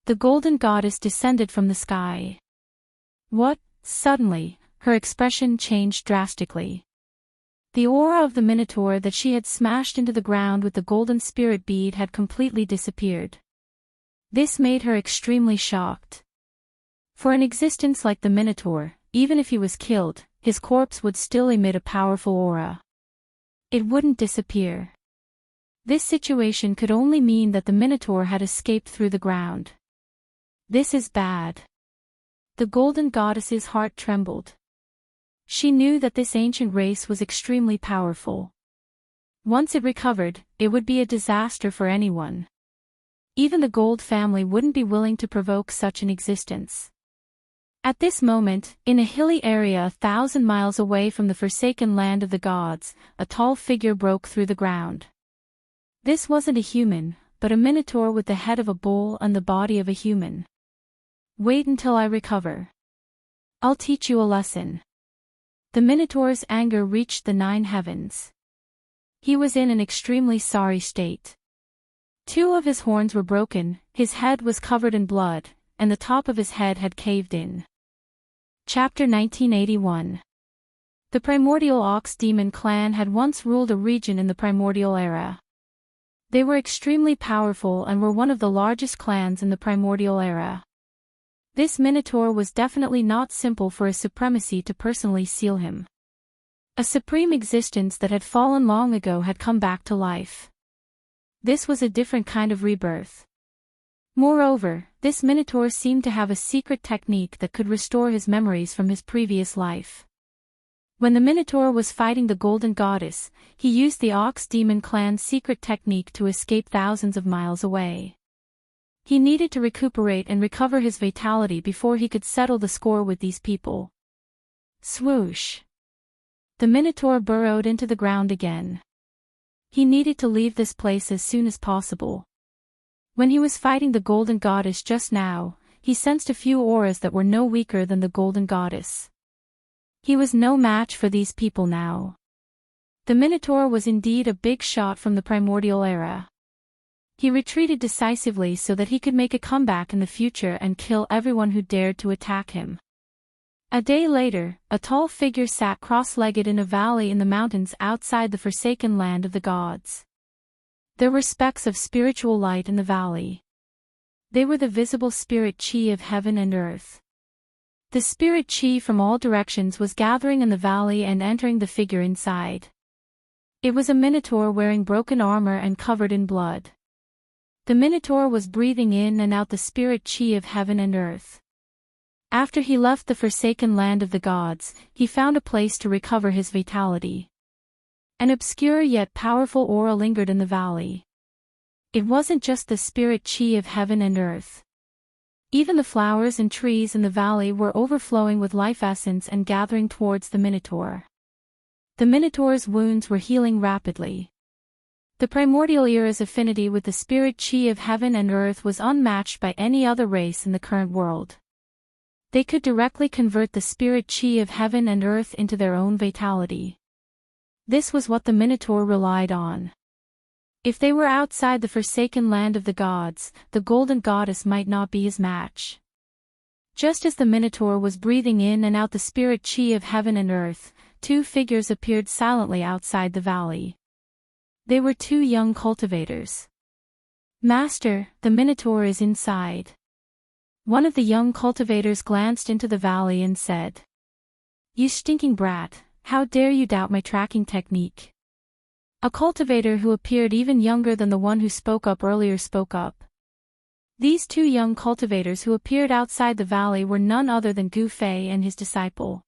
The golden goddess descended from the sky. What? Suddenly, her expression changed drastically. The aura of the Minotaur that she had smashed into the ground with the golden spirit bead had completely disappeared. This made her extremely shocked. For an existence like the Minotaur, even if he was killed, his corpse would still emit a powerful aura. It wouldn't disappear. This situation could only mean that the Minotaur had escaped through the ground. This is bad. The golden goddess's heart trembled. She knew that this ancient race was extremely powerful. Once it recovered, it would be a disaster for anyone. Even the Gold family wouldn't be willing to provoke such an existence. At this moment, in a hilly area 1,000 miles away from the forsaken land of the gods, a tall figure broke through the ground. This wasn't a human, but a Minotaur with the head of a bull and the body of a human. Wait until I recover. I'll teach you a lesson. The Minotaur's anger reached the 9 heavens. He was in an extremely sorry state. 2 of his horns were broken, his head was covered in blood, and the top of his head had caved in. Chapter 1981. The primordial ox demon clan had once ruled a region in the primordial era. They were extremely powerful and were one of the largest clans in the primordial era. This Minotaur was definitely not simple for his supremacy to personally seal him. A supreme existence that had fallen long ago had come back to life. This was a different kind of rebirth. Moreover, this Minotaur seemed to have a secret technique that could restore his memories from his previous life. When the Minotaur was fighting the Golden Goddess, he used the Ox Demon clan's secret technique to escape thousands of miles away. He needed to recuperate and recover his vitality before he could settle the score with these people. Swoosh! The Minotaur burrowed into the ground again. He needed to leave this place as soon as possible. When he was fighting the Golden Goddess just now, he sensed a few auras that were no weaker than the Golden Goddess. He was no match for these people now. The Minotaur was indeed a big shot from the primordial era. He retreated decisively so that he could make a comeback in the future and kill everyone who dared to attack him. A day later, a tall figure sat cross-legged in a valley in the mountains outside the forsaken land of the gods. There were specks of spiritual light in the valley. They were the visible spirit chi of heaven and earth. The spirit chi from all directions was gathering in the valley and entering the figure inside. It was a Minotaur wearing broken armor and covered in blood. The Minotaur was breathing in and out the spirit chi of heaven and earth. After he left the forsaken land of the gods, he found a place to recover his vitality. An obscure yet powerful aura lingered in the valley. It wasn't just the spirit chi of heaven and earth. Even the flowers and trees in the valley were overflowing with life essence and gathering towards the Minotaur. The Minotaur's wounds were healing rapidly. The primordial era's affinity with the spirit chi of heaven and earth was unmatched by any other race in the current world. They could directly convert the spirit chi of heaven and earth into their own vitality. This was what the Minotaur relied on. If they were outside the forsaken land of the gods, the golden goddess might not be his match. Just as the Minotaur was breathing in and out the spirit chi of heaven and earth, two figures appeared silently outside the valley. They were two young cultivators. "Master, the Minotaur is inside." One of the young cultivators glanced into the valley and said, "You stinking brat, how dare you doubt my tracking technique?" A cultivator who appeared even younger than the one who spoke up earlier spoke up. These two young cultivators who appeared outside the valley were none other than Gu Fei and his disciple.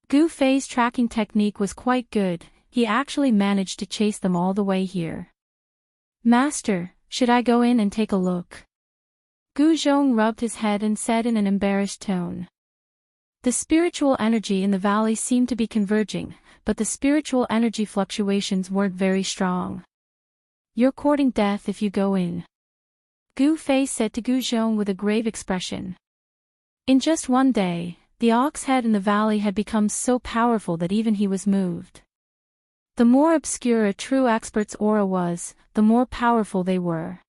Gu Fei's tracking technique was quite good. He actually managed to chase them all the way here. "Master, should I go in and take a look?" Gu Zhong rubbed his head and said in an embarrassed tone. The spiritual energy in the valley seemed to be converging, but the spiritual energy fluctuations weren't very strong. "You're courting death if you go in," Gu Fei said to Gu Zhong with a grave expression. In just one day, the ox head in the valley had become so powerful that even he was moved. The more obscure a true expert's aura was, the more powerful they were.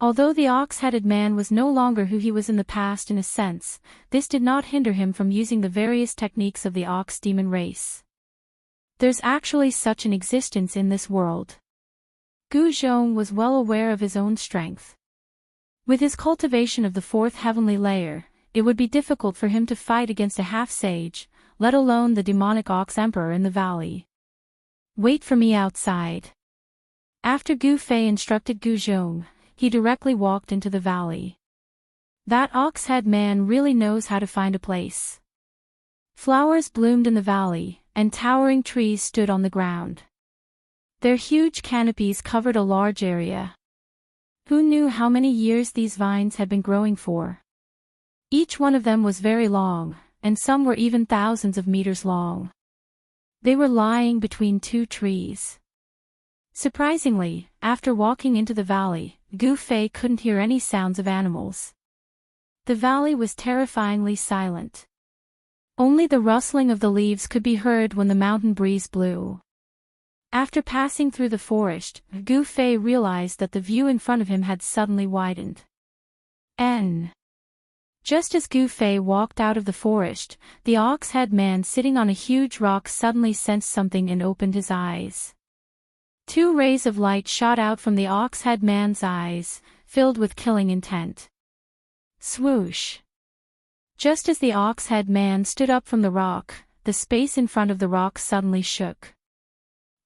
Although the ox-headed man was no longer who he was in the past in a sense, this did not hinder him from using the various techniques of the ox-demon race. There's actually such an existence in this world. Gu Zhong was well aware of his own strength. With his cultivation of the fourth heavenly layer, it would be difficult for him to fight against a half-sage, let alone the demonic ox-emperor in the valley. "Wait for me outside." After Gu Fei instructed Gu Zhong, he directly walked into the valley. That ox-head man really knows how to find a place. Flowers bloomed in the valley, and towering trees stood on the ground. Their huge canopies covered a large area. Who knew how many years these vines had been growing for? Each one of them was very long, and some were even thousands of meters long. They were lying between two trees. Surprisingly, after walking into the valley, Gu Fei couldn't hear any sounds of animals. The valley was terrifyingly silent. Only the rustling of the leaves could be heard when the mountain breeze blew. After passing through the forest, Gu Fei realized that the view in front of him had suddenly widened. Just as Gu Fei walked out of the forest, the ox-head man sitting on a huge rock suddenly sensed something and opened his eyes. Two rays of light shot out from the ox-head man's eyes, filled with killing intent. Swoosh! Just as the ox-head man stood up from the rock, the space in front of the rock suddenly shook.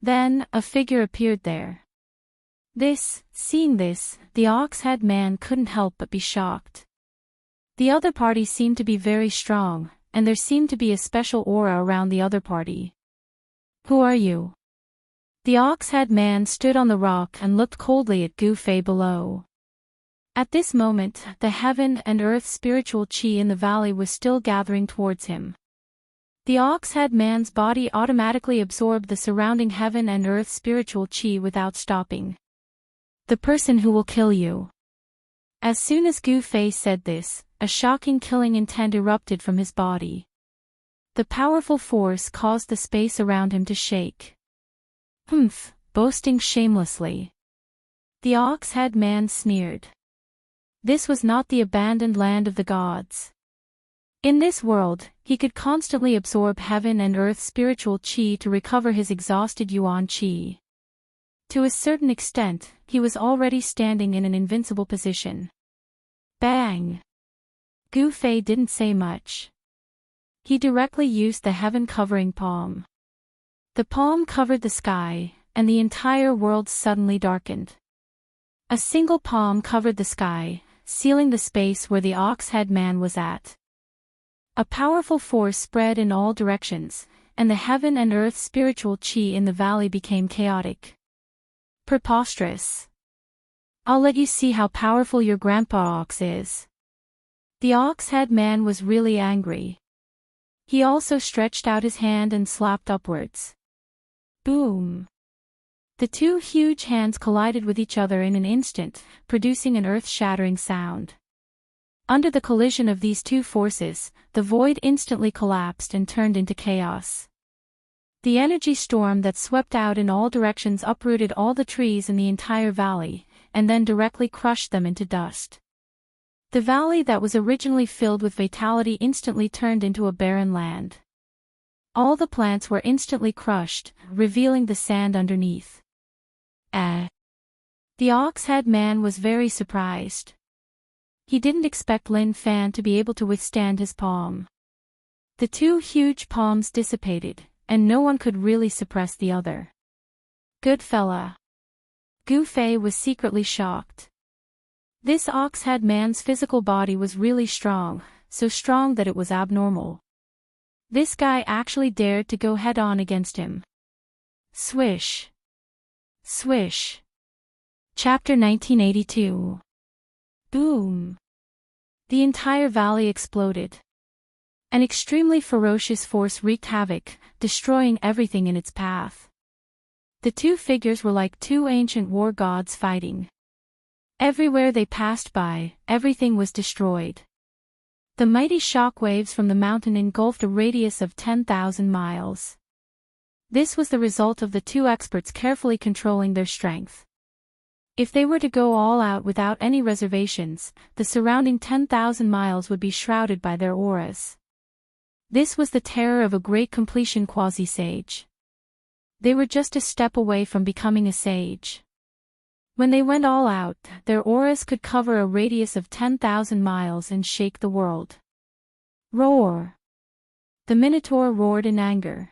Then, a figure appeared there. Seeing this, the ox-head man couldn't help but be shocked. The other party seemed to be very strong, and there seemed to be a special aura around the other party. "Who are you?" The ox-head man stood on the rock and looked coldly at Gu Fei below. At this moment, the heaven and earth spiritual chi in the valley was still gathering towards him. The ox-head man's body automatically absorbed the surrounding heaven and earth spiritual chi without stopping. "The person who will kill you." As soon as Gu Fei said this, a shocking killing intent erupted from his body. The powerful force caused the space around him to shake. "Humph, boasting shamelessly." The ox-head man sneered. This was not the abandoned land of the gods. In this world, he could constantly absorb heaven and earth spiritual chi to recover his exhausted yuan chi. To a certain extent, he was already standing in an invincible position. Bang! Gu Fei didn't say much. He directly used the heaven-covering palm. The palm covered the sky, and the entire world suddenly darkened. A single palm covered the sky, sealing the space where the ox-head man was at. A powerful force spread in all directions, and the heaven and earth spiritual chi in the valley became chaotic. Preposterous. "I'll let you see how powerful your grandpa ox is." The ox-head man was really angry. He also stretched out his hand and slapped upwards. Boom! The two huge hands collided with each other in an instant, producing an earth-shattering sound. Under the collision of these two forces, the void instantly collapsed and turned into chaos. The energy storm that swept out in all directions uprooted all the trees in the entire valley, and then directly crushed them into dust. The valley that was originally filled with vitality instantly turned into a barren land. All the plants were instantly crushed, revealing the sand underneath. The ox-head man was very surprised. He didn't expect Lin Fan to be able to withstand his palm. The two huge palms dissipated, and no one could really suppress the other. Good fella. Gu Fei was secretly shocked. This ox-head man's physical body was really strong, so strong that it was abnormal. This guy actually dared to go head-on against him. Swish. Swish. Chapter 1982. Boom. The entire valley exploded. An extremely ferocious force wreaked havoc, destroying everything in its path. The two figures were like two ancient war gods fighting. Everywhere they passed by, everything was destroyed. The mighty shock waves from the mountain engulfed a radius of 10,000 miles. This was the result of the two experts carefully controlling their strength. If they were to go all out without any reservations, the surrounding 10,000 miles would be shrouded by their auras. This was the terror of a great completion quasi-sage. They were just a step away from becoming a sage. When they went all out, their auras could cover a radius of 10,000 miles and shake the world. Roar! The Minotaur roared in anger.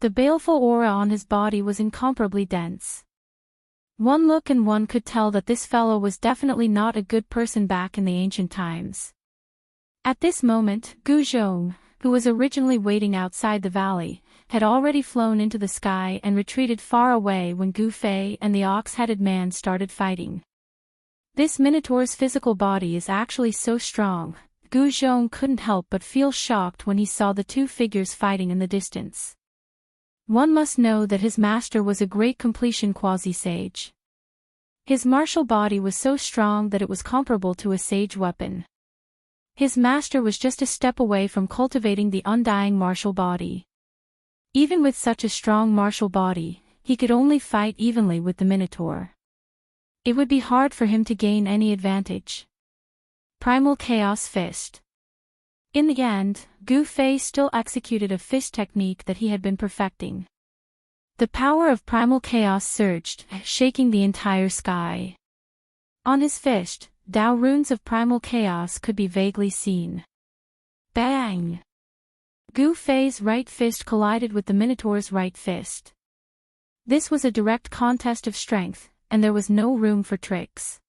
The baleful aura on his body was incomparably dense. One look and one could tell that this fellow was definitely not a good person back in the ancient times. At this moment, Gu Zhong, who was originally waiting outside the valley, had already flown into the sky and retreated far away when Gu Fei and the ox-headed man started fighting. This Minotaur's physical body is actually so strong, Gu Zhong couldn't help but feel shocked when he saw the two figures fighting in the distance. One must know that his master was a great completion quasi-sage. His martial body was so strong that it was comparable to a sage weapon. His master was just a step away from cultivating the undying martial body. Even with such a strong martial body, he could only fight evenly with the Minotaur. It would be hard for him to gain any advantage. Primal Chaos Fist. In the end, Gu Fei still executed a fist technique that he had been perfecting. The power of primal chaos surged, shaking the entire sky. On his fist, Dao runes of primal chaos could be vaguely seen. Bang! Gu Fei's right fist collided with the Minotaur's right fist. This was a direct contest of strength, and there was no room for tricks.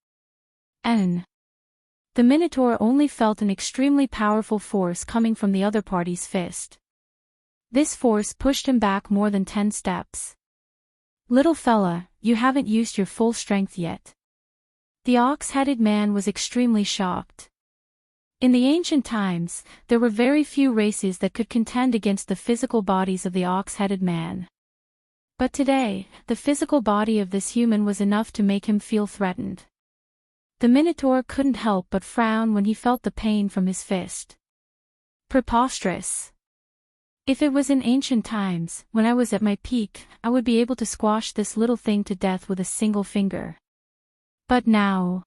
The Minotaur only felt an extremely powerful force coming from the other party's fist. This force pushed him back more than 10 steps. Little fella, you haven't used your full strength yet. The ox-headed man was extremely shocked. In the ancient times, there were very few races that could contend against the physical bodies of the ox-headed man. But today, the physical body of this human was enough to make him feel threatened. The Minotaur couldn't help but frown when he felt the pain from his fist. Preposterous. If it was in ancient times, when I was at my peak, I would be able to squash this little thing to death with a single finger. But now...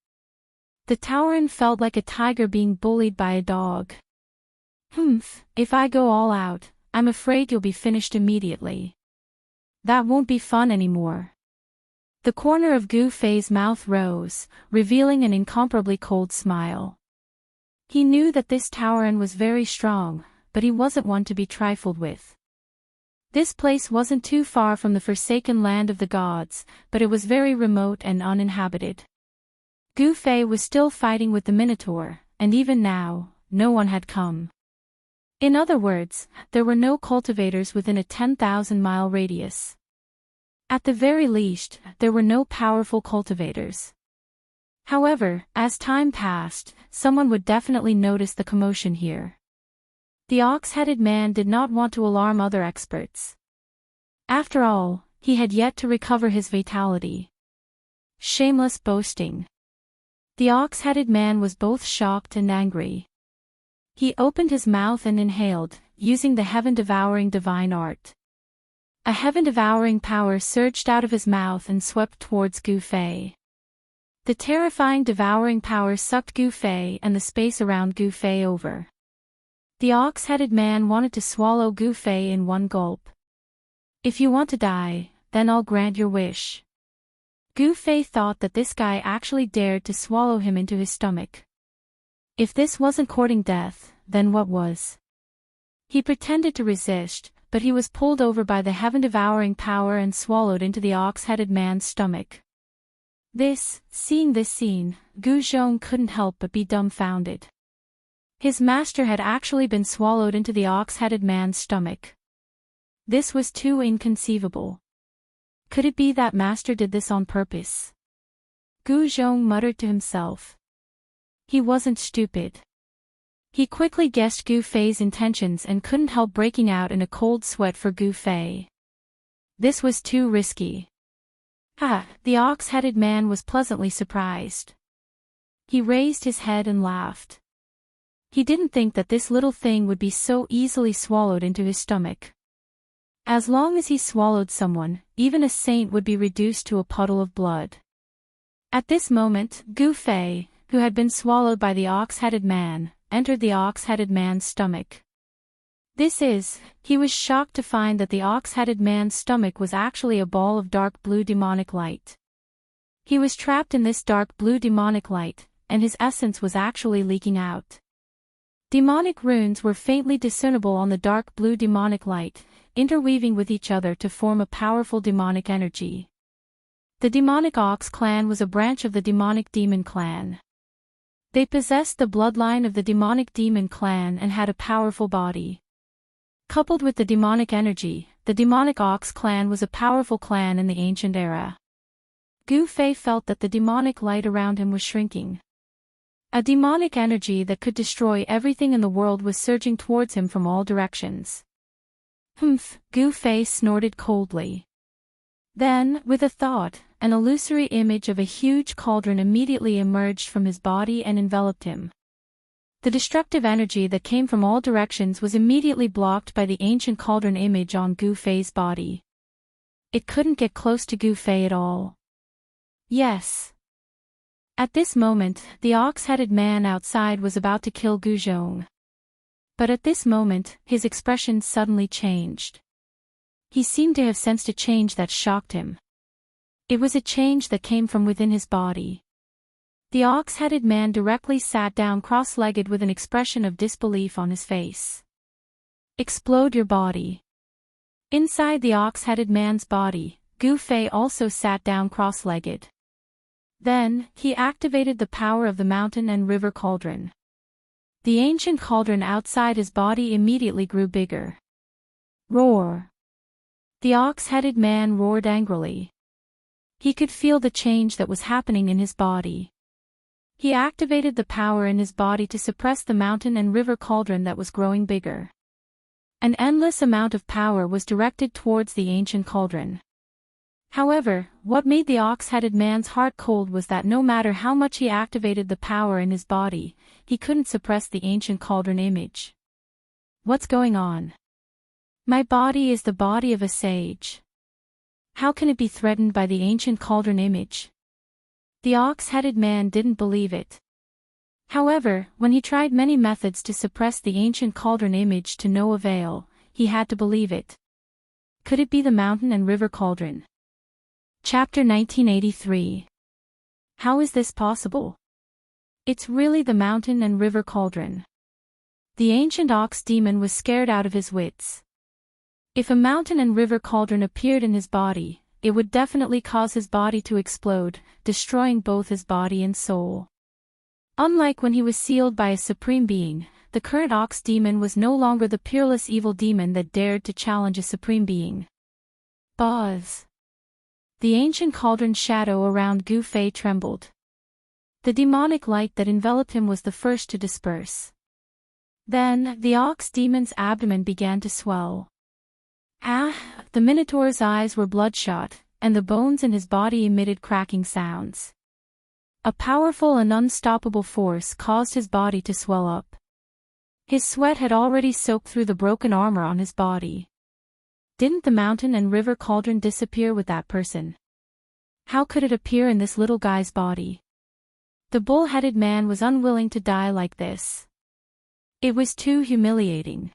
The Tauren felt like a tiger being bullied by a dog. If I go all out, I'm afraid you'll be finished immediately. That won't be fun anymore. The corner of Gu Fei's mouth rose, revealing an incomparably cold smile. He knew that this Tauren was very strong, but he wasn't one to be trifled with. This place wasn't too far from the forsaken land of the gods, but it was very remote and uninhabited. Gu Fei was still fighting with the Minotaur, and even now, no one had come. In other words, there were no cultivators within a 10,000-mile radius. At the very least, there were no powerful cultivators. However, as time passed, someone would definitely notice the commotion here. The ox-headed man did not want to alarm other experts. After all, he had yet to recover his vitality. Shameless boasting. The ox-headed man was both shocked and angry. He opened his mouth and inhaled, using the heaven-devouring divine art. A heaven-devouring power surged out of his mouth and swept towards Gu Fei. The terrifying devouring power sucked Gu Fei and the space around Gu Fei over. The ox-headed man wanted to swallow Gu Fei in one gulp. If you want to die, then I'll grant your wish. Gu Fei thought that this guy actually dared to swallow him into his stomach. If this wasn't courting death, then what was? He pretended to resist, but he was pulled over by the heaven-devouring power and swallowed into the ox-headed man's stomach. Seeing this scene, Gu Zhong couldn't help but be dumbfounded. His master had actually been swallowed into the ox-headed man's stomach. This was too inconceivable. Could it be that master did this on purpose? Gu Zhong muttered to himself. He wasn't stupid. He quickly guessed Gu Fei's intentions and couldn't help breaking out in a cold sweat for Gu Fei. This was too risky. The ox-headed man was pleasantly surprised. He raised his head and laughed. He didn't think that this little thing would be so easily swallowed into his stomach. As long as he swallowed someone, even a saint would be reduced to a puddle of blood. At this moment, Gu Fei, who had been swallowed by the ox-headed man, entered the ox-headed man's stomach. He was shocked to find that the ox-headed man's stomach was actually a ball of dark blue demonic light. He was trapped in this dark blue demonic light, and his essence was actually leaking out. Demonic runes were faintly discernible on the dark blue demonic light, interweaving with each other to form a powerful demonic energy. The demonic ox clan was a branch of the demonic demon clan. They possessed the bloodline of the demonic demon clan and had a powerful body. Coupled with the demonic energy, the demonic ox clan was a powerful clan in the ancient era. Gu Fei felt that the demonic light around him was shrinking. A demonic energy that could destroy everything in the world was surging towards him from all directions. Humph, Gu Fei snorted coldly. Then, with a thought, an illusory image of a huge cauldron immediately emerged from his body and enveloped him. The destructive energy that came from all directions was immediately blocked by the ancient cauldron image on Gu Fei's body. It couldn't get close to Gu Fei at all. Yes. At this moment, the ox-headed man outside was about to kill Gu Zhong. But at this moment, his expression suddenly changed. He seemed to have sensed a change that shocked him. It was a change that came from within his body. The ox-headed man directly sat down cross-legged with an expression of disbelief on his face. Explode your body. Inside the ox-headed man's body, Gu Fei also sat down cross-legged. Then, he activated the power of the mountain and river cauldron. The ancient cauldron outside his body immediately grew bigger. Roar! The ox-headed man roared angrily. He could feel the change that was happening in his body. He activated the power in his body to suppress the mountain and river cauldron that was growing bigger. An endless amount of power was directed towards the ancient cauldron. However, what made the ox-headed man's heart cold was that no matter how much he activated the power in his body, he couldn't suppress the ancient cauldron image. What's going on? My body is the body of a sage. How can it be threatened by the ancient cauldron image? The ox-headed man didn't believe it. However, when he tried many methods to suppress the ancient cauldron image to no avail, he had to believe it. Could it be the mountain and river cauldron? Chapter 1983. How is this possible? It's really the mountain and river cauldron. The ancient ox demon was scared out of his wits. If a mountain and river cauldron appeared in his body, it would definitely cause his body to explode, destroying both his body and soul. Unlike when he was sealed by a supreme being, the current ox demon was no longer the peerless evil demon that dared to challenge a supreme being. Buzz! The ancient cauldron shadow around Gu Fei trembled. The demonic light that enveloped him was the first to disperse. Then, the ox demon's abdomen began to swell. The Minotaur's eyes were bloodshot, and the bones in his body emitted cracking sounds. A powerful and unstoppable force caused his body to swell up. His sweat had already soaked through the broken armor on his body. Didn't the mountain and river cauldron disappear with that person? How could it appear in this little guy's body? The bull-headed man was unwilling to die like this. It was too humiliating.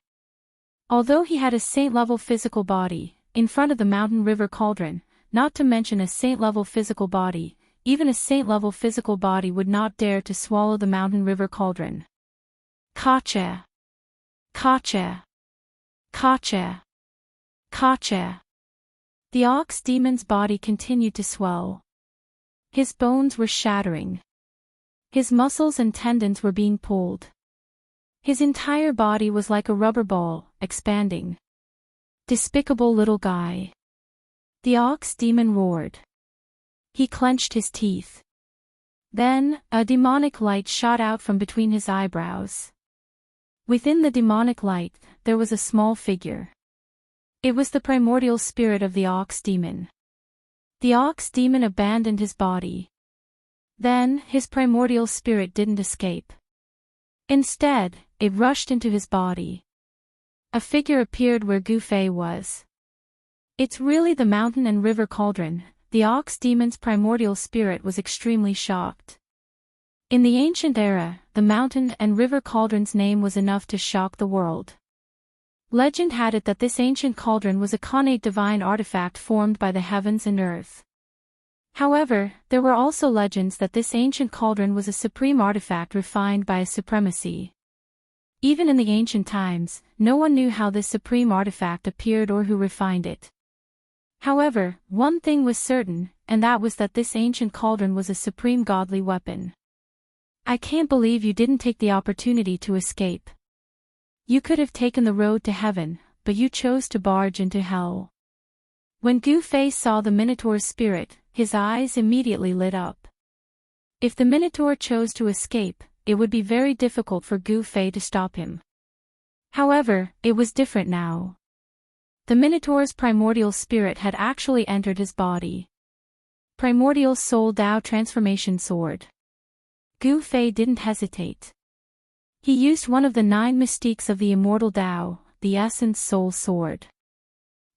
Although he had a saint-level physical body, in front of the mountain river cauldron, not to mention a saint-level physical body, even a saint-level physical body would not dare to swallow the mountain river cauldron. Kacha! Kacha! Kacha! Kacha! The ox demon's body continued to swell. His bones were shattering. His muscles and tendons were being pulled. His entire body was like a rubber ball, expanding. Despicable little guy. The ox demon roared. He clenched his teeth. Then, a demonic light shot out from between his eyebrows. Within the demonic light, there was a small figure. It was the primordial spirit of the ox demon. The ox demon abandoned his body. Then, his primordial spirit didn't escape. Instead, it rushed into his body. A figure appeared where Gu Fei was. It's really the mountain and river cauldron. The ox demon's primordial spirit was extremely shocked. In the ancient era, the mountain and river cauldron's name was enough to shock the world. Legend had it that this ancient cauldron was a connate divine artifact formed by the heavens and earth. However, there were also legends that this ancient cauldron was a supreme artifact refined by a supremacy. Even in the ancient times, no one knew how this supreme artifact appeared or who refined it. However, one thing was certain, and that was that this ancient cauldron was a supreme godly weapon. I can't believe you didn't take the opportunity to escape. You could have taken the road to heaven, but you chose to barge into hell. When Gu Fei saw the Minotaur's spirit, his eyes immediately lit up. If the Minotaur chose to escape, it would be very difficult for Gu Fei to stop him. However, it was different now. The Minotaur's primordial spirit had actually entered his body. Primordial Soul Dao Transformation Sword. Gu Fei didn't hesitate. He used one of the 9 mystiques of the Immortal Dao, the Essence Soul Sword.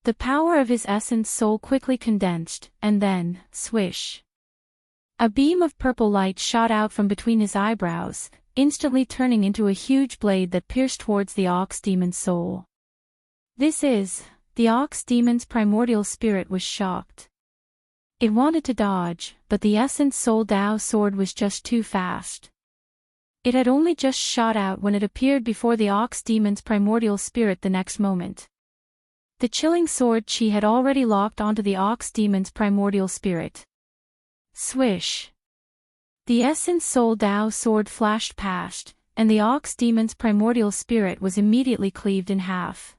The power of his Essence Soul quickly condensed, and then, swish. A beam of purple light shot out from between his eyebrows, instantly turning into a huge blade that pierced towards the ox demon's soul. The ox demon's primordial spirit was shocked. It wanted to dodge, but the Essence Soul Dao sword was just too fast. It had only just shot out when it appeared before the ox demon's primordial spirit the next moment. The chilling sword chi had already locked onto the ox demon's primordial spirit. Swish! The Essence Soul Dao sword flashed past, and the ox demon's primordial spirit was immediately cleaved in half.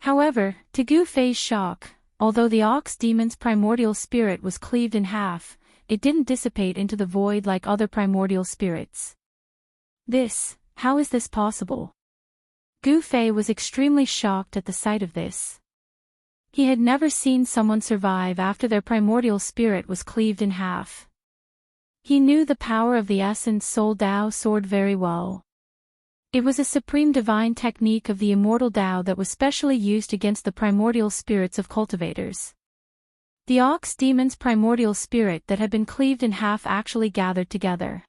However, to Gu Fei's shock, although the ox demon's primordial spirit was cleaved in half, it didn't dissipate into the void like other primordial spirits. How is this possible? Gu Fei was extremely shocked at the sight of this. He had never seen someone survive after their primordial spirit was cleaved in half. He knew the power of the Essence Soul Dao sword very well. It was a supreme divine technique of the Immortal Dao that was specially used against the primordial spirits of cultivators. The ox demon's primordial spirit that had been cleaved in half actually gathered together.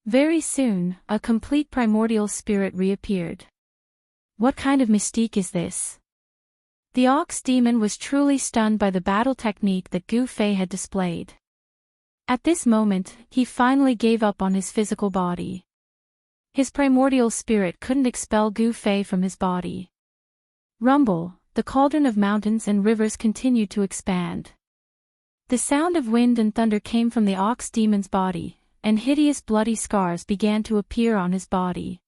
Very soon, a complete primordial spirit reappeared. What kind of mystique is this? The ox demon was truly stunned by the battle technique that Gu Fei had displayed. At this moment, he finally gave up on his physical body. His primordial spirit couldn't expel Gu Fei from his body. Rumble, the cauldron of mountains and rivers continued to expand. The sound of wind and thunder came from the ox demon's body, and hideous bloody scars began to appear on his body.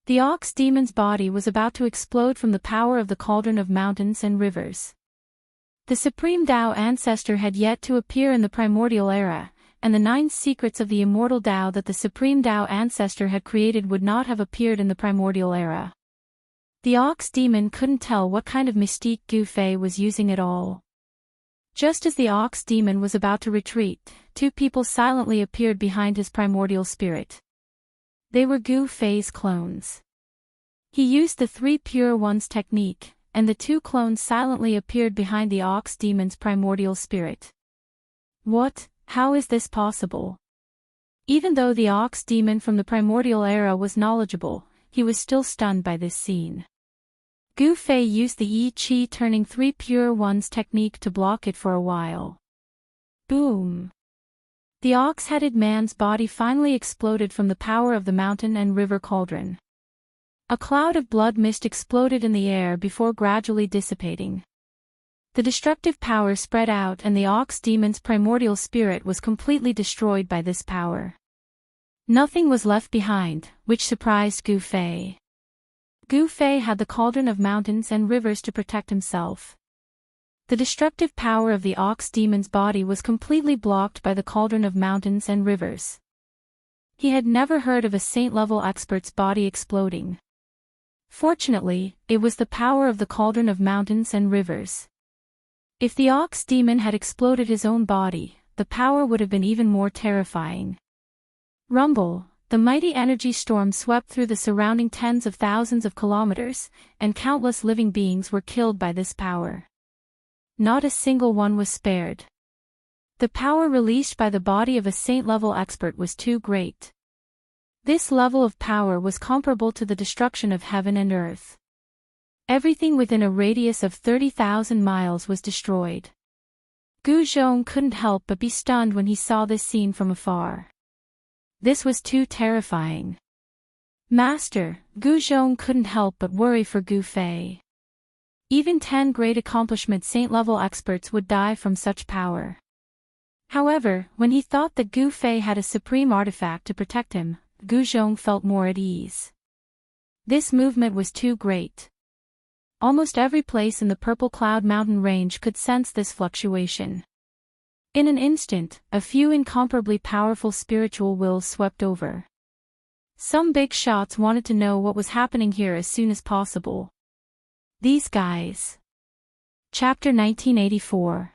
The ox demon's body was about to explode from the power of the cauldron of mountains and rivers. The supreme Dao ancestor had yet to appear in the primordial era, and the 9 secrets of the immortal Dao that the supreme Dao ancestor had created would not have appeared in the primordial era. The ox demon couldn't tell what kind of mystique Gu Fei was using at all. Just as the ox demon was about to retreat, 2 people silently appeared behind his primordial spirit. They were Gu Fei's clones. He used the 3 pure ones technique, and the 2 clones silently appeared behind the ox demon's primordial spirit. What? How is this possible? Even though the ox demon from the primordial era was knowledgeable, he was still stunned by this scene. Gu Fei used the Yi Qi turning 3 pure ones technique to block it for a while. Boom! The ox-headed man's body finally exploded from the power of the mountain and river cauldron. A cloud of blood mist exploded in the air before gradually dissipating. The destructive power spread out and the ox demon's primordial spirit was completely destroyed by this power. Nothing was left behind, which surprised Gu Fei. Gu Fei had the cauldron of mountains and rivers to protect himself. The destructive power of the ox demon's body was completely blocked by the cauldron of mountains and rivers. He had never heard of a saint-level expert's body exploding. Fortunately, it was the power of the cauldron of mountains and rivers. If the ox demon had exploded his own body, the power would have been even more terrifying. Rumble, the mighty energy storm swept through the surrounding tens of thousands of kilometers, and countless living beings were killed by this power. Not a single one was spared. The power released by the body of a saint-level expert was too great. This level of power was comparable to the destruction of heaven and earth. Everything within a radius of 30,000 miles was destroyed. Gu Zhong couldn't help but be stunned when he saw this scene from afar. This was too terrifying. Master, Gu Zhong couldn't help but worry for Gu Fei. Even 10 great accomplishment saint-level experts would die from such power. However, when he thought that Gu Fei had a supreme artifact to protect him, Gu Zhong felt more at ease. This movement was too great. Almost every place in the Purple Cloud Mountain range could sense this fluctuation. In an instant, a few incomparably powerful spiritual wills swept over. Some big shots wanted to know what was happening here as soon as possible. These guys. Chapter 1984.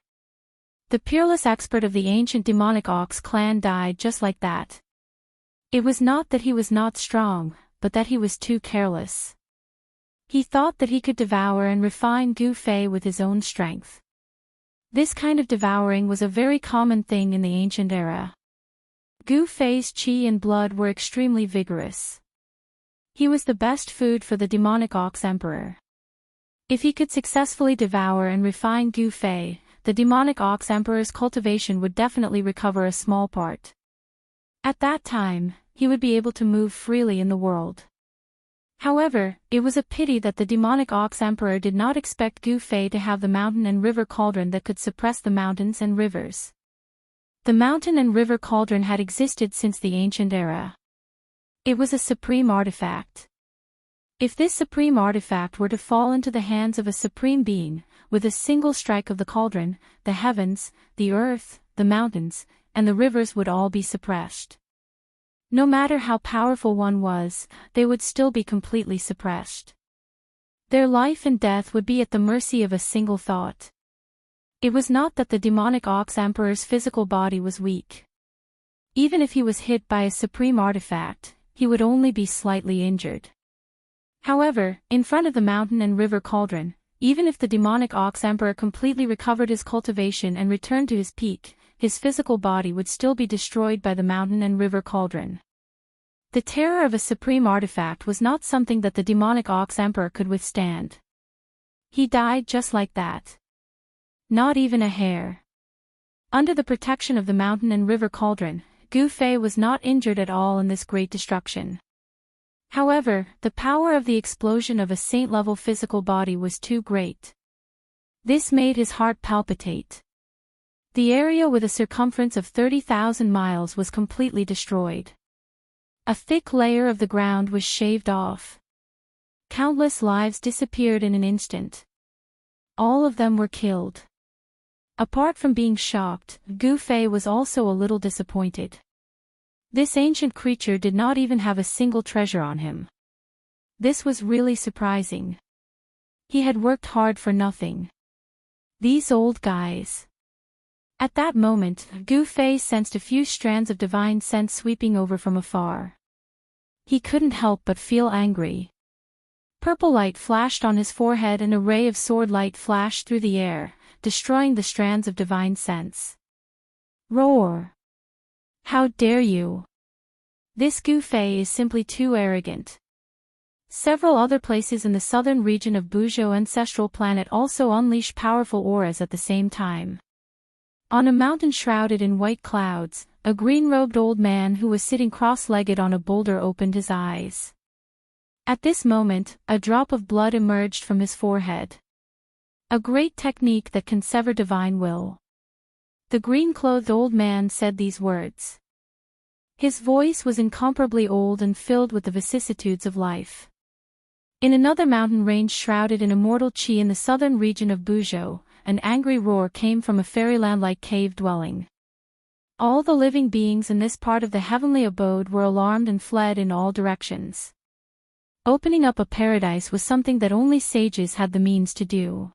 The peerless expert of the ancient demonic ox clan died just like that. It was not that he was not strong, but that he was too careless. He thought that he could devour and refine Gu Fei with his own strength. This kind of devouring was a very common thing in the ancient era. Gu Fei's qi and blood were extremely vigorous. He was the best food for the demonic ox emperor. If he could successfully devour and refine Gu Fei, the demonic ox emperor's cultivation would definitely recover a small part. At that time, he would be able to move freely in the world. However, it was a pity that the demonic ox emperor did not expect Gu Fei to have the mountain and river cauldron that could suppress the mountains and rivers. The mountain and river cauldron had existed since the ancient era. It was a supreme artifact. If this supreme artifact were to fall into the hands of a supreme being, with a single strike of the cauldron, the heavens, the earth, the mountains, and the rivers would all be suppressed. No matter how powerful one was, they would still be completely suppressed. Their life and death would be at the mercy of a single thought. It was not that the demonic ox emperor's physical body was weak. Even if he was hit by a supreme artifact, he would only be slightly injured. However, in front of the mountain and river cauldron, even if the demonic ox emperor completely recovered his cultivation and returned to his peak, his physical body would still be destroyed by the mountain and river cauldron. The terror of a supreme artifact was not something that the demonic ox emperor could withstand. He died just like that. Not even a hair. Under the protection of the mountain and river cauldron, Gu Fei was not injured at all in this great destruction. However, the power of the explosion of a saint-level physical body was too great. This made his heart palpitate. The area with a circumference of 30,000 miles was completely destroyed. A thick layer of the ground was shaved off. Countless lives disappeared in an instant. All of them were killed. Apart from being shocked, Gu Fei was also a little disappointed. This ancient creature did not even have a single treasure on him. This was really surprising. He had worked hard for nothing. These old guys. At that moment, Gu Fei sensed a few strands of divine scent sweeping over from afar. He couldn't help but feel angry. Purple light flashed on his forehead and a ray of sword light flashed through the air, destroying the strands of divine scents. Roar! How dare you! This Gu Fei is simply too arrogant. Several other places in the southern region of Buzhou ancestral planet also unleashed powerful auras at the same time. On a mountain shrouded in white clouds, a green-robed old man who was sitting cross-legged on a boulder opened his eyes. At this moment, a drop of blood emerged from his forehead. A great technique that can sever divine will. The green-clothed old man said these words. His voice was incomparably old and filled with the vicissitudes of life. In another mountain range shrouded in immortal qi in the southern region of Buzhou, an angry roar came from a fairyland-like cave dwelling. All the living beings in this part of the heavenly abode were alarmed and fled in all directions. Opening up a paradise was something that only sages had the means to do.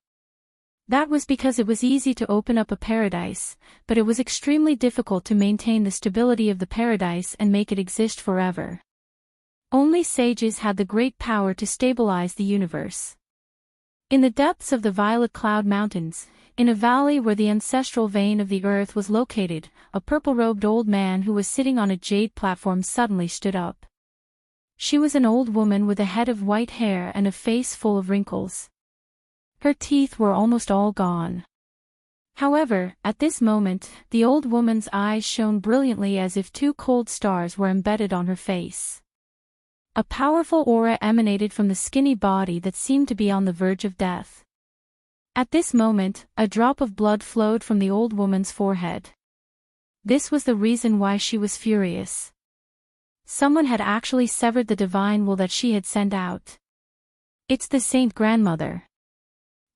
That was because it was easy to open up a paradise, but it was extremely difficult to maintain the stability of the paradise and make it exist forever. Only sages had the great power to stabilize the universe. In the depths of the Violet Cloud Mountains, in a valley where the ancestral vein of the earth was located, a purple-robed old man who was sitting on a jade platform suddenly stood up. She was an old woman with a head of white hair and a face full of wrinkles. Her teeth were almost all gone. However, at this moment, the old woman's eyes shone brilliantly as if two cold stars were embedded on her face. A powerful aura emanated from the skinny body that seemed to be on the verge of death. At this moment, a drop of blood flowed from the old woman's forehead. This was the reason why she was furious. Someone had actually severed the divine will that she had sent out. It's the Saint Grandmother.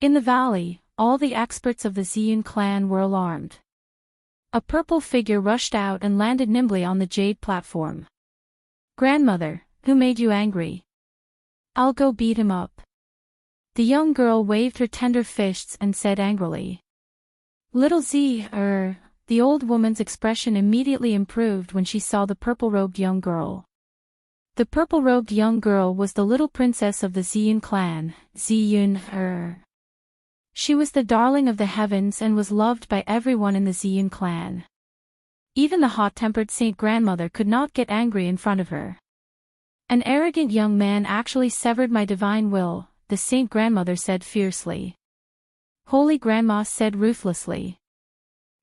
In the valley, all the experts of the Ziyun clan were alarmed. A purple figure rushed out and landed nimbly on the jade platform. Grandmother, who made you angry? I'll go beat him up. The young girl waved her tender fists and said angrily. Little the old woman's expression immediately improved when she saw the purple-robed young girl. The purple-robed young girl was the little princess of the Ziyun clan, She was the darling of the heavens and was loved by everyone in the Ziyun clan. Even the hot-tempered Saint Grandmother could not get angry in front of her. An arrogant young man actually severed my divine will, the Saint Grandmother said fiercely. Holy Grandma said ruthlessly.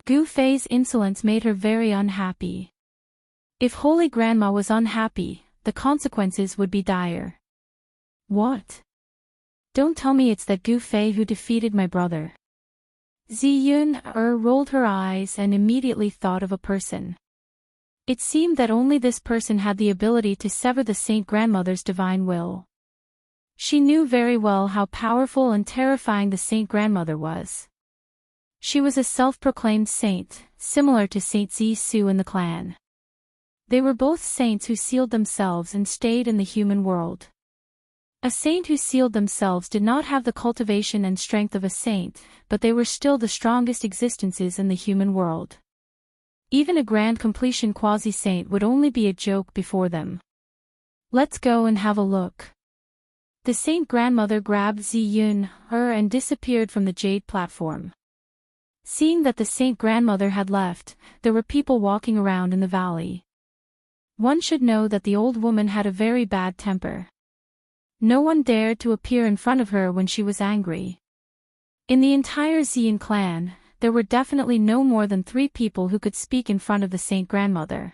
Gu Fei's insolence made her very unhappy. If Holy Grandma was unhappy, the consequences would be dire. What? Don't tell me it's that Gu Fei who defeated my brother. Ziyun rolled her eyes and immediately thought of a person. It seemed that only this person had the ability to sever the Saint Grandmother's divine will. She knew very well how powerful and terrifying the Saint Grandmother was. She was a self-proclaimed saint, similar to Saint Zisu in the clan. They were both saints who sealed themselves and stayed in the human world. A saint who sealed themselves did not have the cultivation and strength of a saint, but they were still the strongest existences in the human world. Even a grand completion quasi-saint would only be a joke before them. Let's go and have a look. The Saint Grandmother grabbed Ziyun and disappeared from the jade platform. Seeing that the Saint Grandmother had left, there were people walking around in the valley. One should know that the old woman had a very bad temper. No one dared to appear in front of her when she was angry. In the entire Ziyun clan, there were definitely no more than 3 people who could speak in front of the Saint Grandmother.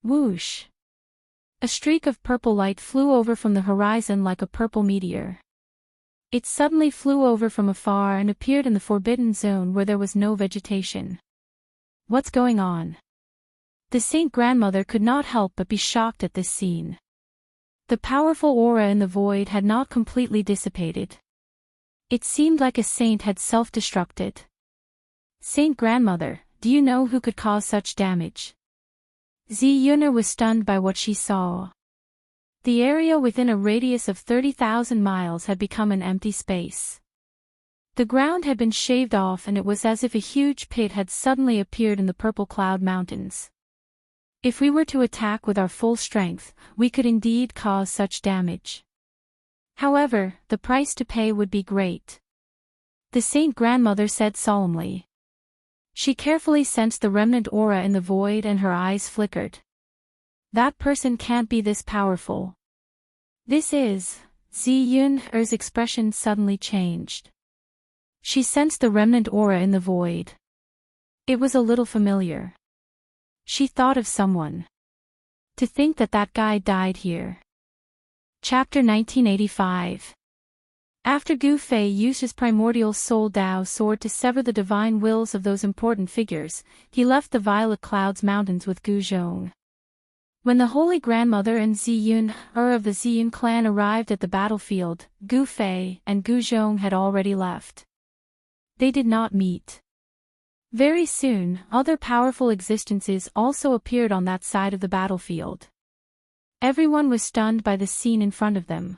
Whoosh! A streak of purple light flew over from the horizon like a purple meteor. It suddenly flew over from afar and appeared in the forbidden zone where there was no vegetation. What's going on? The Saint Grandmother could not help but be shocked at this scene. The powerful aura in the void had not completely dissipated. It seemed like a saint had self-destructed. Saint Grandmother, do you know who could cause such damage? Xianxia was stunned by what she saw. The area within a radius of 30,000 miles had become an empty space. The ground had been shaved off, and it was as if a huge pit had suddenly appeared in the purple cloud mountains. If we were to attack with our full strength, we could indeed cause such damage. However, the price to pay would be great. The Saint Grandmother said solemnly. She carefully sensed the remnant aura in the void and her eyes flickered. That person can't be this powerful. This is... Xianxia's expression suddenly changed. She sensed the remnant aura in the void. It was a little familiar. She thought of someone. To think that that guy died here. Chapter 1985. After Gu Fei used his primordial soul Dao sword to sever the divine wills of those important figures, he left the Violet Clouds Mountains with Gu Zhong. When the Holy Grandmother and Ziyun of the Ziyun clan arrived at the battlefield, Gu Fei and Gu Zhong had already left. They did not meet. Very soon, other powerful existences also appeared on that side of the battlefield. Everyone was stunned by the scene in front of them.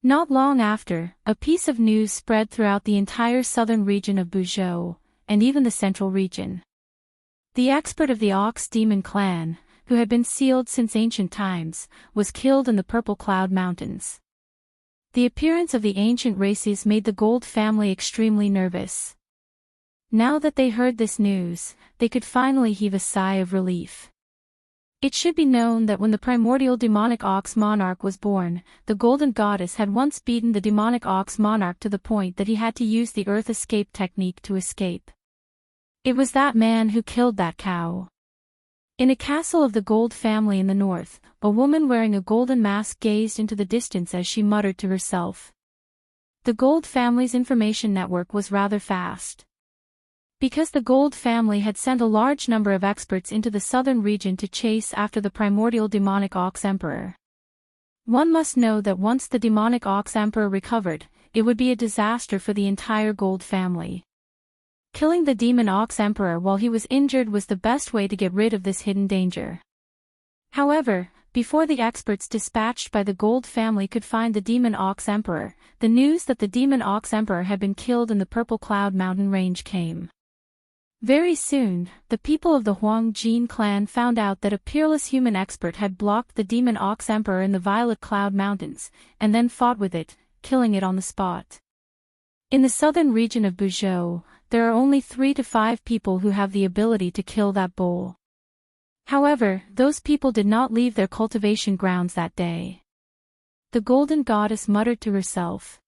Not long after, a piece of news spread throughout the entire southern region of Buzhou, and even the central region. The expert of the Ox Demon clan, who had been sealed since ancient times, was killed in the Purple Cloud Mountains. The appearance of the ancient races made the Gold family extremely nervous. Now that they heard this news, they could finally heave a sigh of relief. It should be known that when the primordial demonic ox monarch was born, the golden goddess had once beaten the demonic ox monarch to the point that he had to use the earth escape technique to escape. It was that man who killed that cow. In a castle of the Gold family in the north, a woman wearing a golden mask gazed into the distance as she muttered to herself. The Gold family's information network was rather fast. Because the Gold family had sent a large number of experts into the southern region to chase after the primordial demonic ox emperor. One must know that once the demonic ox emperor recovered, it would be a disaster for the entire Gold family. Killing the demon ox emperor while he was injured was the best way to get rid of this hidden danger. However, before the experts dispatched by the Gold family could find the demon ox emperor, the news that the demon ox emperor had been killed in the Purple Cloud Mountain range came. Very soon, the people of the Huang Jin clan found out that a peerless human expert had blocked the demon ox emperor in the Violet Cloud Mountains, and then fought with it, killing it on the spot. In the southern region of Buzhou, there are only 3 to 5 people who have the ability to kill that bull. However, those people did not leave their cultivation grounds that day. The golden goddess muttered to herself.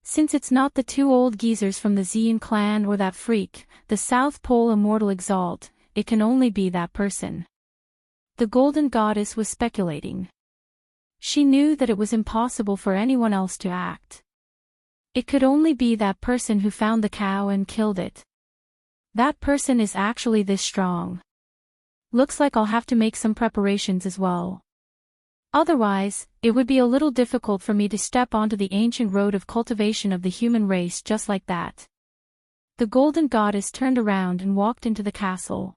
Since it's not the 2 old geezers from the Xian clan or that freak, the South Pole Immortal Exalt, it can only be that person. The golden goddess was speculating. She knew that it was impossible for anyone else to act. It could only be that person who found the cow and killed it. That person is actually this strong. Looks like I'll have to make some preparations as well. Otherwise, it would be a little difficult for me to step onto the ancient road of cultivation of the human race just like that. The golden goddess turned around and walked into the castle.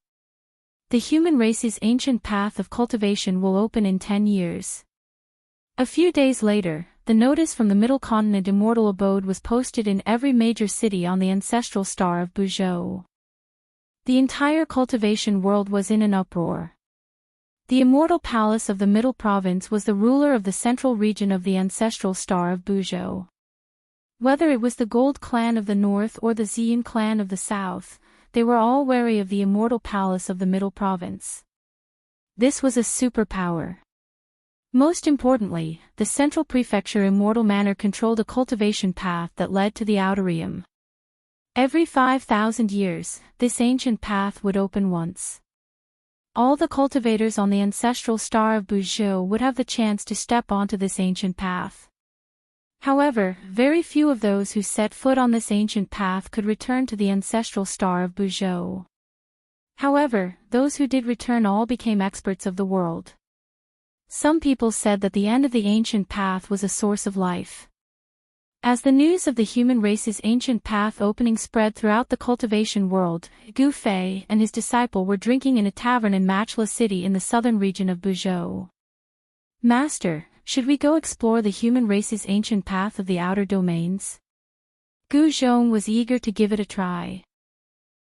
The human race's ancient path of cultivation will open in 10 years. A few days later, the notice from the Middle Continent Immortal abode was posted in every major city on the ancestral star of Buzhou. The entire cultivation world was in an uproar. The Immortal Palace of the Middle Province was the ruler of the central region of the ancestral star of Buzhou. Whether it was the Gold clan of the north or the Xian clan of the south, they were all wary of the Immortal Palace of the Middle Province. This was a superpower. Most importantly, the central prefecture Immortal Manor controlled a cultivation path that led to the Outerium. Every 5,000 years, this ancient path would open once. All the cultivators on the ancestral star of Buzhou would have the chance to step onto this ancient path. However, very few of those who set foot on this ancient path could return to the ancestral star of Buzhou. However, those who did return all became experts of the world. Some people said that the end of the ancient path was a source of life. As the news of the human race's ancient path opening spread throughout the cultivation world, Gu Fei and his disciple were drinking in a tavern in Matchless City in the southern region of Buzhou. Master, should we go explore the human race's ancient path of the outer domains? Gu Zhong was eager to give it a try.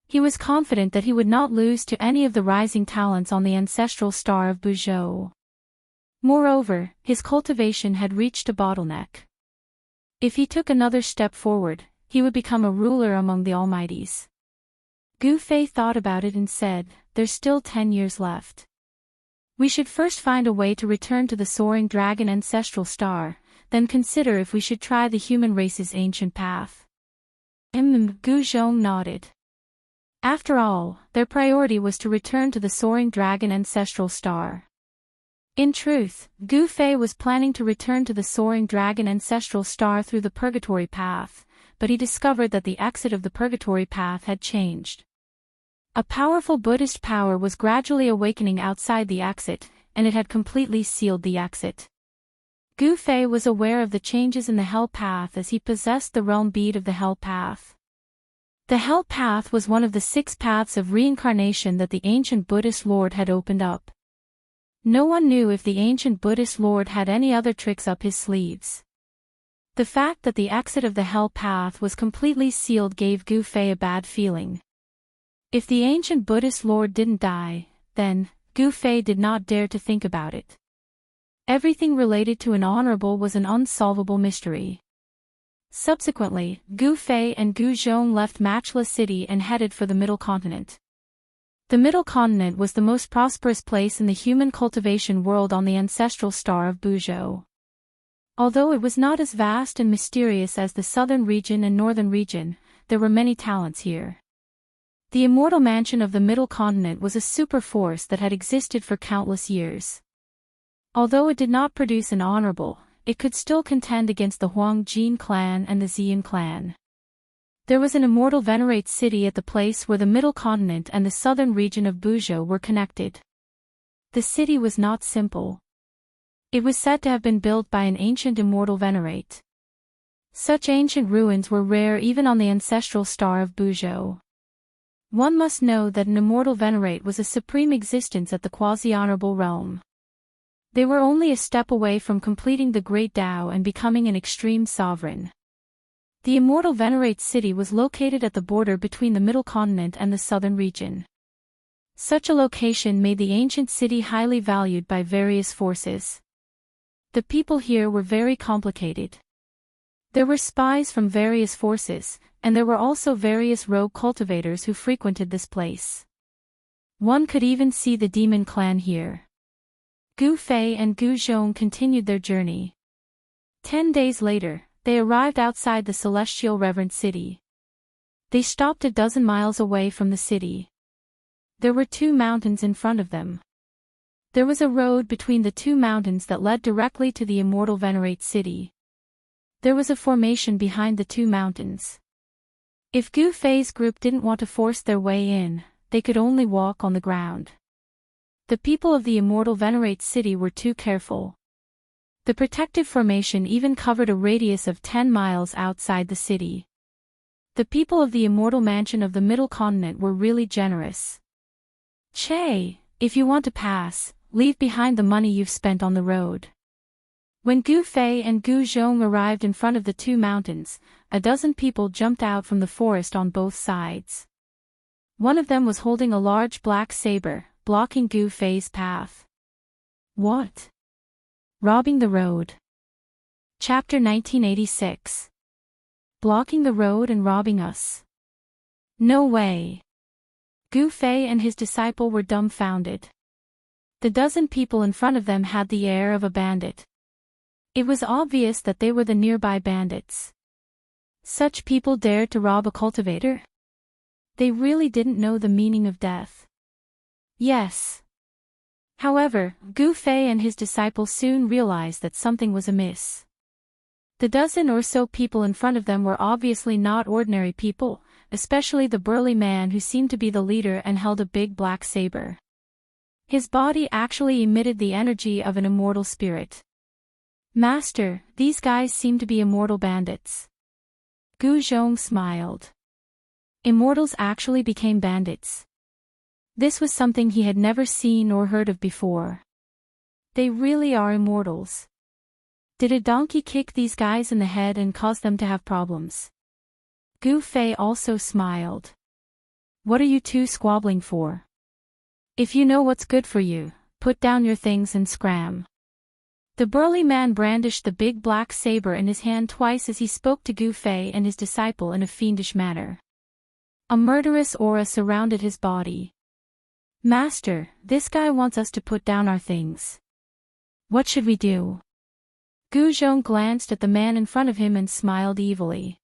He was confident that he would not lose to any of the rising talents on the ancestral star of Buzhou. Moreover, his cultivation had reached a bottleneck. If he took another step forward, he would become a ruler among the Almighties. Gu Fei thought about it and said, "There's still 10 years left. We should first find a way to return to the soaring dragon ancestral star, then consider if we should try the human race's ancient path." Gu Zhong nodded. After all, their priority was to return to the soaring dragon ancestral star. In truth, Gu Fei was planning to return to the soaring dragon ancestral star through the purgatory path, but he discovered that the exit of the purgatory path had changed. A powerful Buddhist power was gradually awakening outside the exit, and it had completely sealed the exit. Gu Fei was aware of the changes in the Hell Path as he possessed the realm bead of the Hell Path. The Hell Path was one of the 6 paths of reincarnation that the ancient Buddhist Lord had opened up. No one knew if the ancient Buddhist Lord had any other tricks up his sleeves. The fact that the exit of the Hell Path was completely sealed gave Gu Fei a bad feeling. If the ancient Buddhist Lord didn't die, then, Gu Fei did not dare to think about it. Everything related to an honorable was an unsolvable mystery. Subsequently, Gu Fei and Gu Zhong left Matchless City and headed for the Middle Continent. The Middle Continent was the most prosperous place in the human cultivation world on the ancestral star of Buzhou. Although it was not as vast and mysterious as the southern region and northern region, there were many talents here. The immortal mansion of the Middle Continent was a super force that had existed for countless years. Although it did not produce an honorable, it could still contend against the Huang Jin clan and the Xian clan. There was an immortal venerate city at the place where the Middle Continent and the southern region of Buzhou were connected. The city was not simple. It was said to have been built by an ancient immortal venerate. Such ancient ruins were rare even on the ancestral star of Buzhou. One must know that an immortal venerate was a supreme existence at the quasi-honorable realm. They were only a step away from completing the Great Tao and becoming an extreme sovereign. The immortal venerate city was located at the border between the Middle Continent and the southern region. Such a location made the ancient city highly valued by various forces. The people here were very complicated. There were spies from various forces, and there were also various rogue cultivators who frequented this place. One could even see the demon clan here. Gu Fei and Gu Zhong continued their journey. 10 days later, they arrived outside the celestial reverent city. They stopped a dozen miles away from the city. There were 2 mountains in front of them. There was a road between the 2 mountains that led directly to the immortal venerate city. There was a formation behind the 2 mountains. If Gu Fei's group didn't want to force their way in, they could only walk on the ground. The people of the immortal venerate city were too careful. The protective formation even covered a radius of 10 miles outside the city. The people of the immortal mansion of the Middle Continent were really generous. "Che, if you want to pass, leave behind the money you've spent on the road." When Gu Fei and Gu Zhong arrived in front of the 2 mountains, a dozen people jumped out from the forest on both sides. One of them was holding a large black saber, blocking Gu Fei's path. What? Robbing the road. Chapter 1986. Blocking the road and robbing us. No way. Gu Fei and his disciple were dumbfounded. The dozen people in front of them had the air of a bandit. It was obvious that they were the nearby bandits. Such people dared to rob a cultivator? They really didn't know the meaning of death. Yes. However, Gu Fei and his disciple soon realized that something was amiss. The dozen or so people in front of them were obviously not ordinary people, especially the burly man who seemed to be the leader and held a big black saber. His body actually emitted the energy of an immortal spirit. "Master, these guys seem to be immortal bandits." Gu Zhong smiled. Immortals actually became bandits. This was something he had never seen or heard of before. They really are immortals. Did a donkey kick these guys in the head and cause them to have problems? Gu Fei also smiled. What are you two squabbling for? If you know what's good for you, put down your things and scram. The burly man brandished the big black saber in his hand twice as he spoke to Gu Fei and his disciple in a fiendish manner. A murderous aura surrounded his body. Master, this guy wants us to put down our things. What should we do? Gu Zhong glanced at the man in front of him and smiled evilly.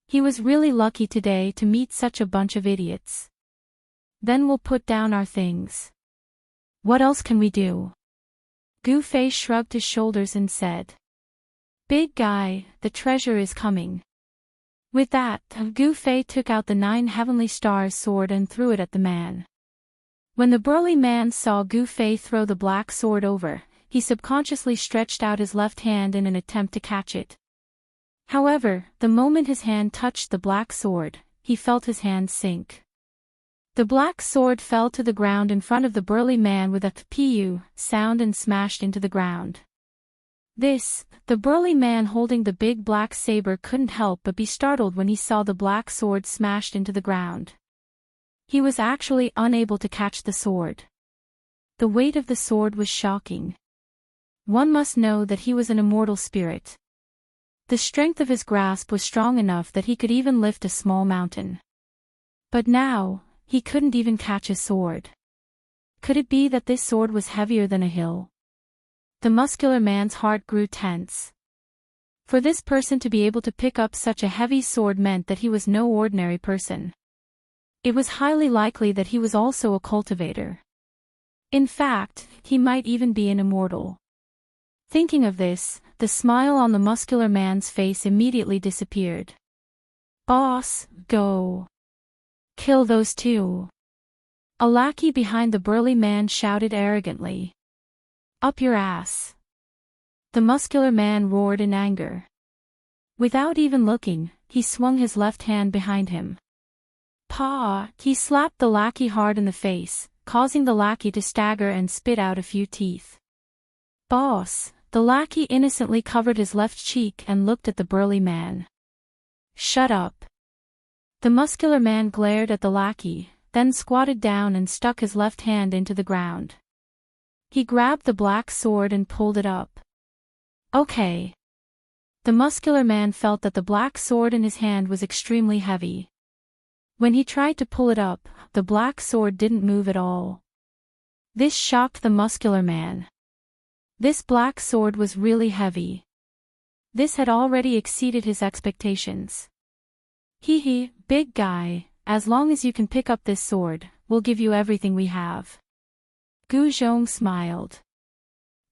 He was really lucky today to meet such a bunch of idiots. Then we'll put down our things. What else can we do? Gu Fei shrugged his shoulders and said. Big guy, the treasure is coming. With that, Gu Fei took out the 9 heavenly stars sword and threw it at the man. When the burly man saw Gu Fei throw the black sword over, he subconsciously stretched out his left hand in an attempt to catch it. However, the moment his hand touched the black sword, he felt his hand sink. The black sword fell to the ground in front of the burly man with a pu sound and smashed into the ground. The burly man holding the big black saber couldn't help but be startled when he saw the black sword smashed into the ground. He was actually unable to catch the sword. The weight of the sword was shocking. One must know that he was an immortal spirit. The strength of his grasp was strong enough that he could even lift a small mountain. But now, he couldn't even catch a sword. Could it be that this sword was heavier than a hill? The muscular man's heart grew tense. For this person to be able to pick up such a heavy sword meant that he was no ordinary person. It was highly likely that he was also a cultivator. In fact, he might even be an immortal. Thinking of this, the smile on the muscular man's face immediately disappeared. Boss, go. Kill those two. A lackey behind the burly man shouted arrogantly. Up your ass. The muscular man roared in anger. Without even looking, he swung his left hand behind him. Pa! He slapped the lackey hard in the face, causing the lackey to stagger and spit out a few teeth. Boss! The lackey innocently covered his left cheek and looked at the burly man. Shut up. The muscular man glared at the lackey, then squatted down and stuck his left hand into the ground. He grabbed the black sword and pulled it up. Okay. The muscular man felt that the black sword in his hand was extremely heavy. When he tried to pull it up, the black sword didn't move at all. This shocked the muscular man. This black sword was really heavy. This had already exceeded his expectations. Hee, big guy, as long as you can pick up this sword, we'll give you everything we have. Gu Zhong smiled.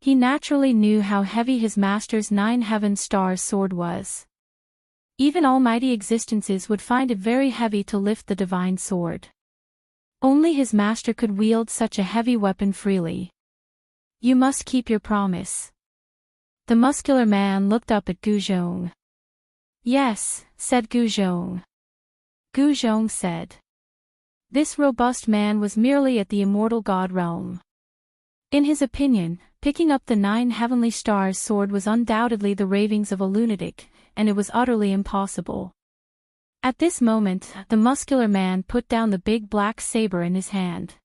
He naturally knew how heavy his master's 9 heaven stars sword was. Even almighty existences would find it very heavy to lift the divine sword. Only his master could wield such a heavy weapon freely. You must keep your promise. The muscular man looked up at Gu Zhong. Yes, said Gu Zhong. Gu Zhong said. This robust man was merely at the immortal god realm. In his opinion, picking up the 9 heavenly stars sword was undoubtedly the ravings of a lunatic, and it was utterly impossible. At this moment, the muscular man put down the big black saber in his hand.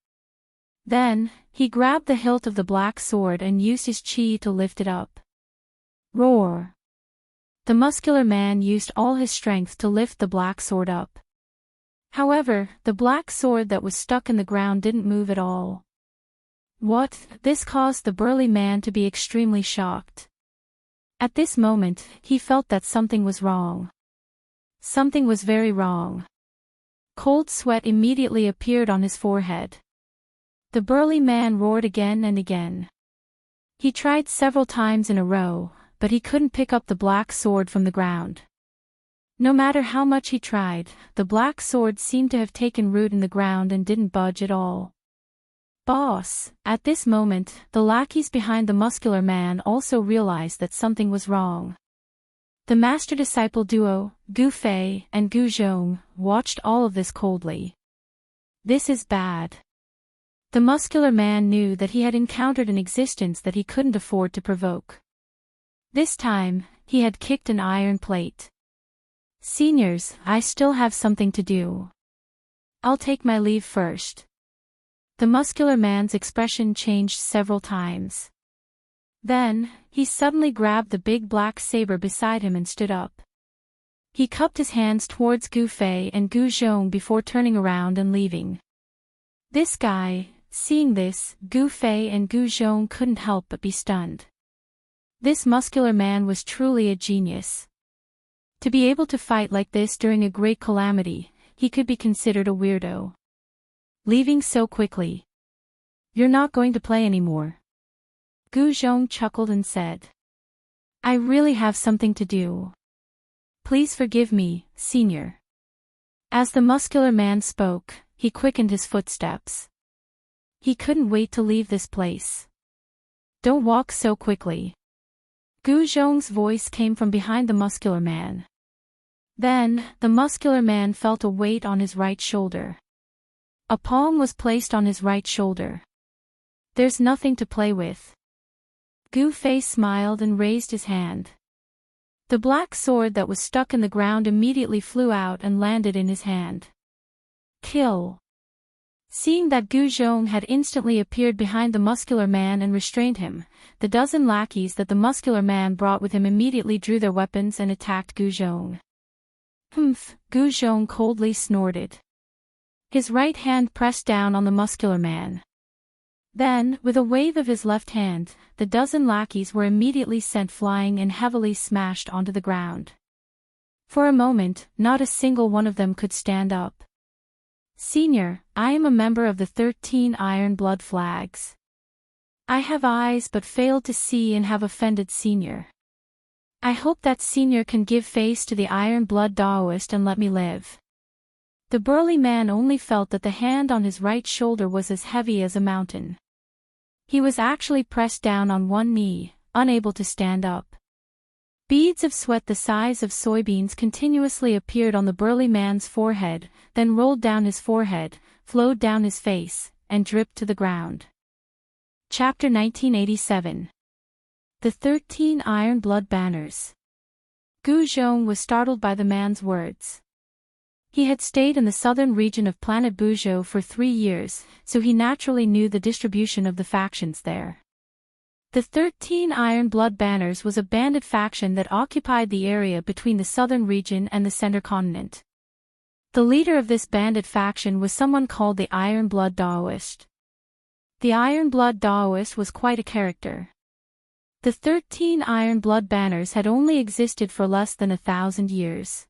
Then, he grabbed the hilt of the black sword and used his chi to lift it up. Roar! The muscular man used all his strength to lift the black sword up. However, the black sword that was stuck in the ground didn't move at all. What? This caused the burly man to be extremely shocked. At this moment, he felt that something was wrong. Something was very wrong. Cold sweat immediately appeared on his forehead. The burly man roared again and again. He tried several times in a row, but he couldn't pick up the black sword from the ground. No matter how much he tried, the black sword seemed to have taken root in the ground and didn't budge at all. Boss! At this moment, the lackeys behind the muscular man also realized that something was wrong. The master-disciple duo, Gu Fei and Gu Zhong, watched all of this coldly. This is bad. The muscular man knew that he had encountered an existence that he couldn't afford to provoke. This time, he had kicked an iron plate. Seniors, I still have something to do. I'll take my leave first. The muscular man's expression changed several times. Then, he suddenly grabbed the big black saber beside him and stood up. He cupped his hands towards Gu Fei and Gu Zhong before turning around and leaving. This guy, seeing this, Gu Fei and Gu Zhong couldn't help but be stunned. This muscular man was truly a genius. To be able to fight like this during a great calamity, he could be considered a weirdo. Leaving so quickly. You're not going to play anymore. Gu Zhong chuckled and said. I really have something to do. Please forgive me, senior. As the muscular man spoke, he quickened his footsteps. He couldn't wait to leave this place. Don't walk so quickly. Gu Zhong's voice came from behind the muscular man. Then, the muscular man felt a weight on his right shoulder. A palm was placed on his right shoulder. There's nothing to play with. Gu Fei smiled and raised his hand. The black sword that was stuck in the ground immediately flew out and landed in his hand. Kill. Seeing that Gu Zhong had instantly appeared behind the muscular man and restrained him, the dozen lackeys that the muscular man brought with him immediately drew their weapons and attacked Gu Zhong. Humph, Gu Zhong coldly snorted. His right hand pressed down on the muscular man. Then, with a wave of his left hand, the dozen lackeys were immediately sent flying and heavily smashed onto the ground. For a moment, not a single one of them could stand up. Senior, I am a member of the 13 Iron Blood Flags. I have eyes but failed to see and have offended Senior. I hope that Senior can give face to the Iron Blood Daoist and let me live. The burly man only felt that the hand on his right shoulder was as heavy as a mountain. He was actually pressed down on one knee, unable to stand up. Beads of sweat the size of soybeans continuously appeared on the burly man's forehead, then rolled down his forehead, flowed down his face, and dripped to the ground. Chapter 1987. The 13 Iron Blood Banners. Gu Zhong was startled by the man's words. He had stayed in the southern region of planet Buzhou for 3 years, so he naturally knew the distribution of the factions there. The 13 Iron Blood Banners was a bandit faction that occupied the area between the southern region and the center continent. The leader of this bandit faction was someone called the Iron Blood Daoist. The Iron Blood Daoist was quite a character. The 13 Iron Blood Banners had only existed for less than 1,000 years.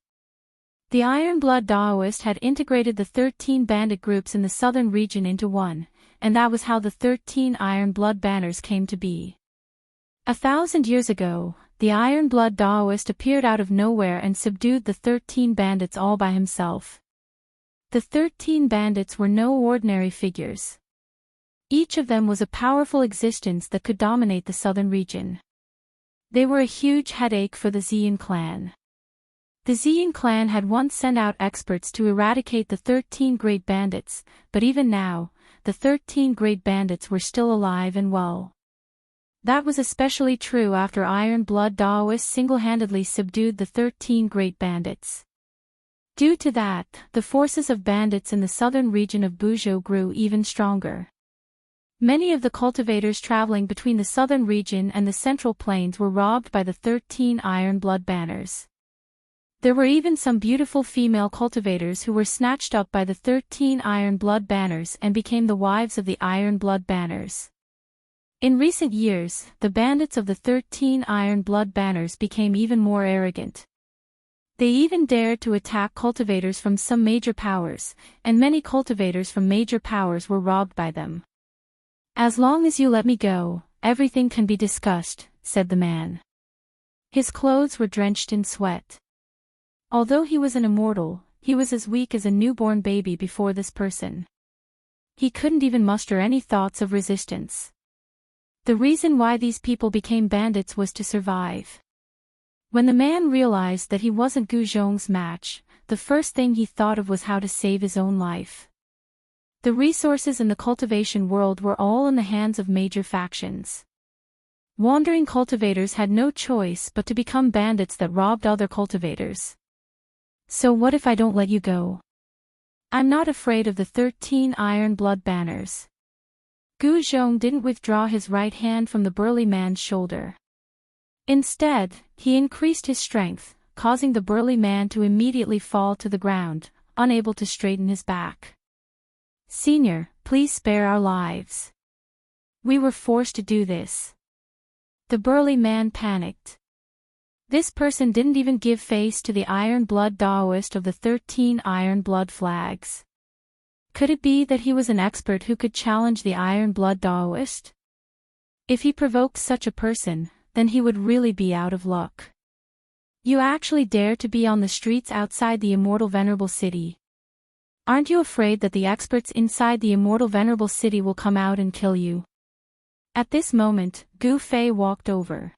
The Iron Blood Daoist had integrated the 13 bandit groups in the southern region into one, and that was how the 13 Iron Blood Banners came to be. 1,000 years ago, the Iron Blood Daoist appeared out of nowhere and subdued the 13 bandits all by himself. The 13 bandits were no ordinary figures. Each of them was a powerful existence that could dominate the southern region. They were a huge headache for the Xian clan. The Xian clan had once sent out experts to eradicate the 13 great bandits, but even now, the 13 great bandits were still alive and well. That was especially true after Iron Blood Daoist single-handedly subdued the 13 great bandits. Due to that, the forces of bandits in the southern region of Buzhou grew even stronger. Many of the cultivators traveling between the southern region and the central plains were robbed by the 13 Iron Blood Banners. There were even some beautiful female cultivators who were snatched up by the 13 Iron Blood Banners and became the wives of the Iron Blood Banners. In recent years, the bandits of the 13 Iron Blood Banners became even more arrogant. They even dared to attack cultivators from some major powers, and many cultivators from major powers were robbed by them. As long as you let me go, everything can be discussed, said the man. His clothes were drenched in sweat. Although he was an immortal, he was as weak as a newborn baby before this person. He couldn't even muster any thoughts of resistance. The reason why these people became bandits was to survive. When the man realized that he wasn't Gu Zhong's match, the first thing he thought of was how to save his own life. The resources in the cultivation world were all in the hands of major factions. Wandering cultivators had no choice but to become bandits that robbed other cultivators. So what if I don't let you go? I'm not afraid of the 13 iron blood banners. Gu Zhong didn't withdraw his right hand from the burly man's shoulder. Instead, he increased his strength, causing the burly man to immediately fall to the ground, unable to straighten his back. Senior, please spare our lives. We were forced to do this. The burly man panicked. This person didn't even give face to the iron blood Daoist of the 13 iron blood flags. Could it be that he was an expert who could challenge the iron blood Daoist? If he provoked such a person, then he would really be out of luck. You actually dare to be on the streets outside the immortal venerable city. Aren't you afraid that the experts inside the immortal venerable city will come out and kill you? At this moment, Gu Fei walked over.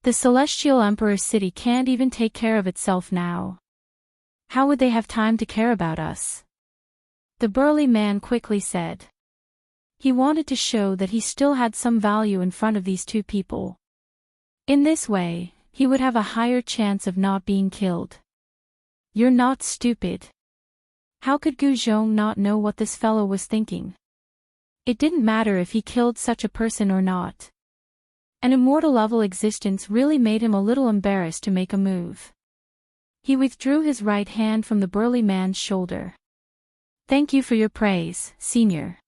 The Celestial Emperor's city can't even take care of itself now. How would they have time to care about us? The burly man quickly said. He wanted to show that he still had some value in front of these two people. In this way, he would have a higher chance of not being killed. You're not stupid. How could Gu Zhong not know what this fellow was thinking? It didn't matter if he killed such a person or not. An immortal level existence really made him a little embarrassed to make a move. He withdrew his right hand from the burly man's shoulder. Thank you for your praise, senior.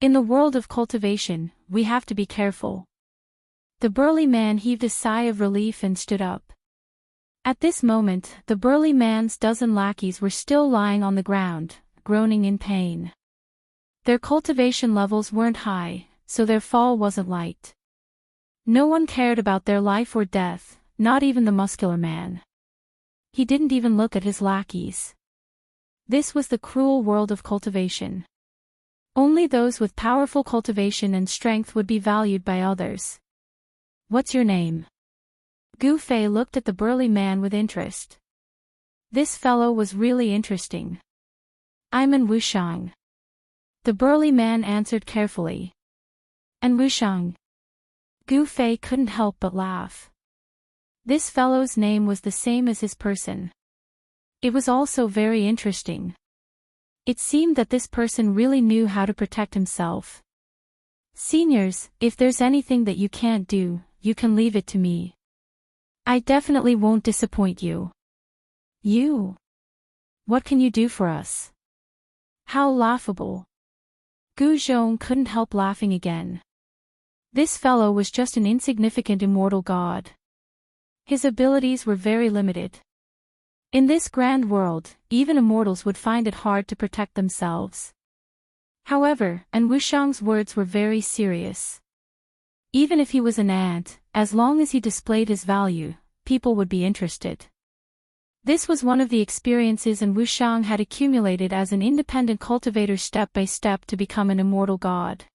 In the world of cultivation, we have to be careful. The burly man heaved a sigh of relief and stood up. At this moment, the burly man's dozen lackeys were still lying on the ground, groaning in pain. Their cultivation levels weren't high, so their fall wasn't light. No one cared about their life or death, not even the muscular man. He didn't even look at his lackeys. This was the cruel world of cultivation. Only those with powerful cultivation and strength would be valued by others. What's your name? Gu Fei looked at the burly man with interest. This fellow was really interesting. I'm an Wuxiang. The burly man answered carefully. And Wuxiang? Gu Fei couldn't help but laugh. This fellow's name was the same as his person. It was also very interesting. It seemed that this person really knew how to protect himself. Seniors, if there's anything that you can't do, you can leave it to me. I definitely won't disappoint you. You? What can you do for us? How laughable. Gu Zhong couldn't help laughing again. This fellow was just an insignificant immortal god. His abilities were very limited. In this grand world, even immortals would find it hard to protect themselves. However, and Wuxiang's words were very serious. Even if he was an ant, as long as he displayed his value, people would be interested. This was one of the experiences Wuxiang had accumulated as an independent cultivator step by step to become an immortal god.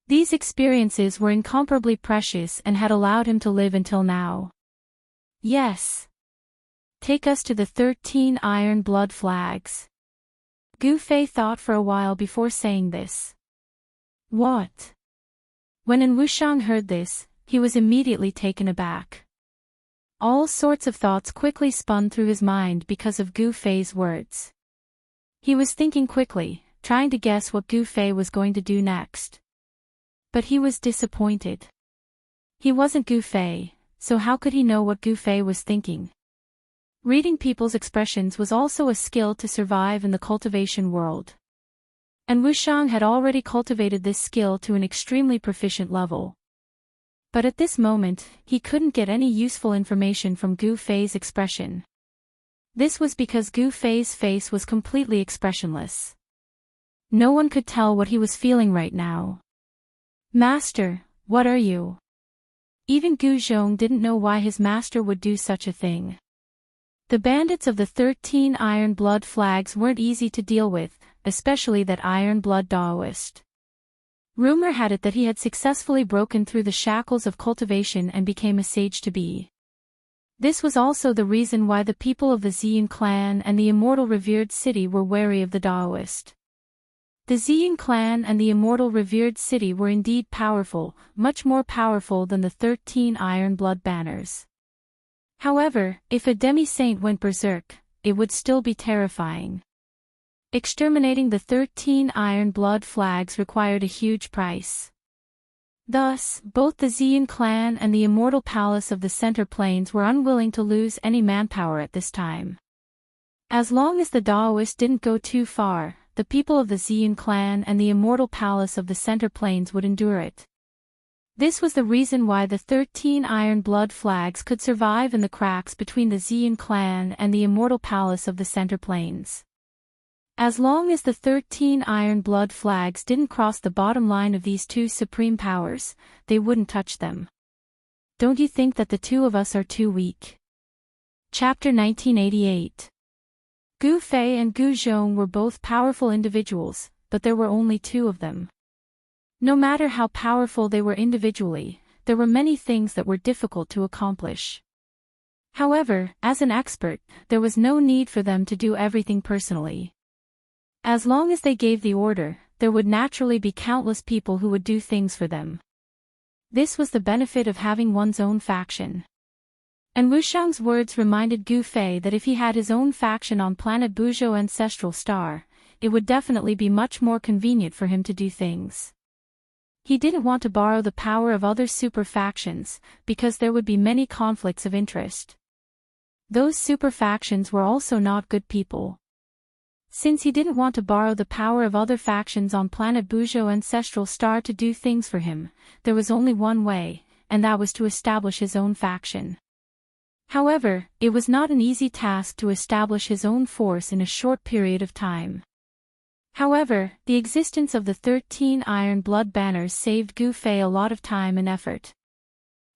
These experiences were incomparably precious and had allowed him to live until now. Yes. Take us to the 13 iron blood flags. Gu Fei thought for a while before saying this. What? When Wuxiang heard this, he was immediately taken aback. All sorts of thoughts quickly spun through his mind because of Gu Fei's words. He was thinking quickly, trying to guess what Gu Fei was going to do next. But he was disappointed. He wasn't Gu Fei, so how could he know what Gu Fei was thinking? Reading people's expressions was also a skill to survive in the cultivation world. And Wuxiang had already cultivated this skill to an extremely proficient level. But at this moment, he couldn't get any useful information from Gu Fei's expression. This was because Gu Fei's face was completely expressionless. No one could tell what he was feeling right now. Master, what are you? Even Gu Zhong didn't know why his master would do such a thing. The bandits of the 13 iron blood flags weren't easy to deal with, especially that iron blood Daoist. Rumor had it that he had successfully broken through the shackles of cultivation and became a sage-to-be. This was also the reason why the people of the Xian clan and the Immortal revered city were wary of the Daoist. The Xian clan and the Immortal revered city were indeed powerful, much more powerful than the 13 Iron Blood banners. However, if a demi-saint went berserk, it would still be terrifying. Exterminating the 13 Iron Blood flags required a huge price. Thus, both the Xian clan and the Immortal Palace of the Center Plains were unwilling to lose any manpower at this time. As long as the Daoist didn't go too far, the people of the Xian clan and the Immortal Palace of the Center Plains would endure it. This was the reason why the 13 Iron Blood flags could survive in the cracks between the Xian clan and the Immortal Palace of the Center Plains. As long as the 13 Iron Blood flags didn't cross the bottom line of these two supreme powers, they wouldn't touch them. Don't you think that the two of us are too weak? Chapter 1988. Gu Fei and Gu Zhong were both powerful individuals, but there were only two of them. No matter how powerful they were individually, there were many things that were difficult to accomplish. However, as an expert, there was no need for them to do everything personally. As long as they gave the order, there would naturally be countless people who would do things for them. This was the benefit of having one's own faction. And Wuxiang's words reminded Gu Fei that if he had his own faction on planet Buzhou Ancestral Star, it would definitely be much more convenient for him to do things. He didn't want to borrow the power of other super factions, because there would be many conflicts of interest. Those super factions were also not good people. Since he didn't want to borrow the power of other factions on planet Buzhou Ancestral Star to do things for him, there was only one way, and that was to establish his own faction. However, it was not an easy task to establish his own force in a short period of time. However, the existence of the 13 Iron Blood banners saved Gu Fei a lot of time and effort.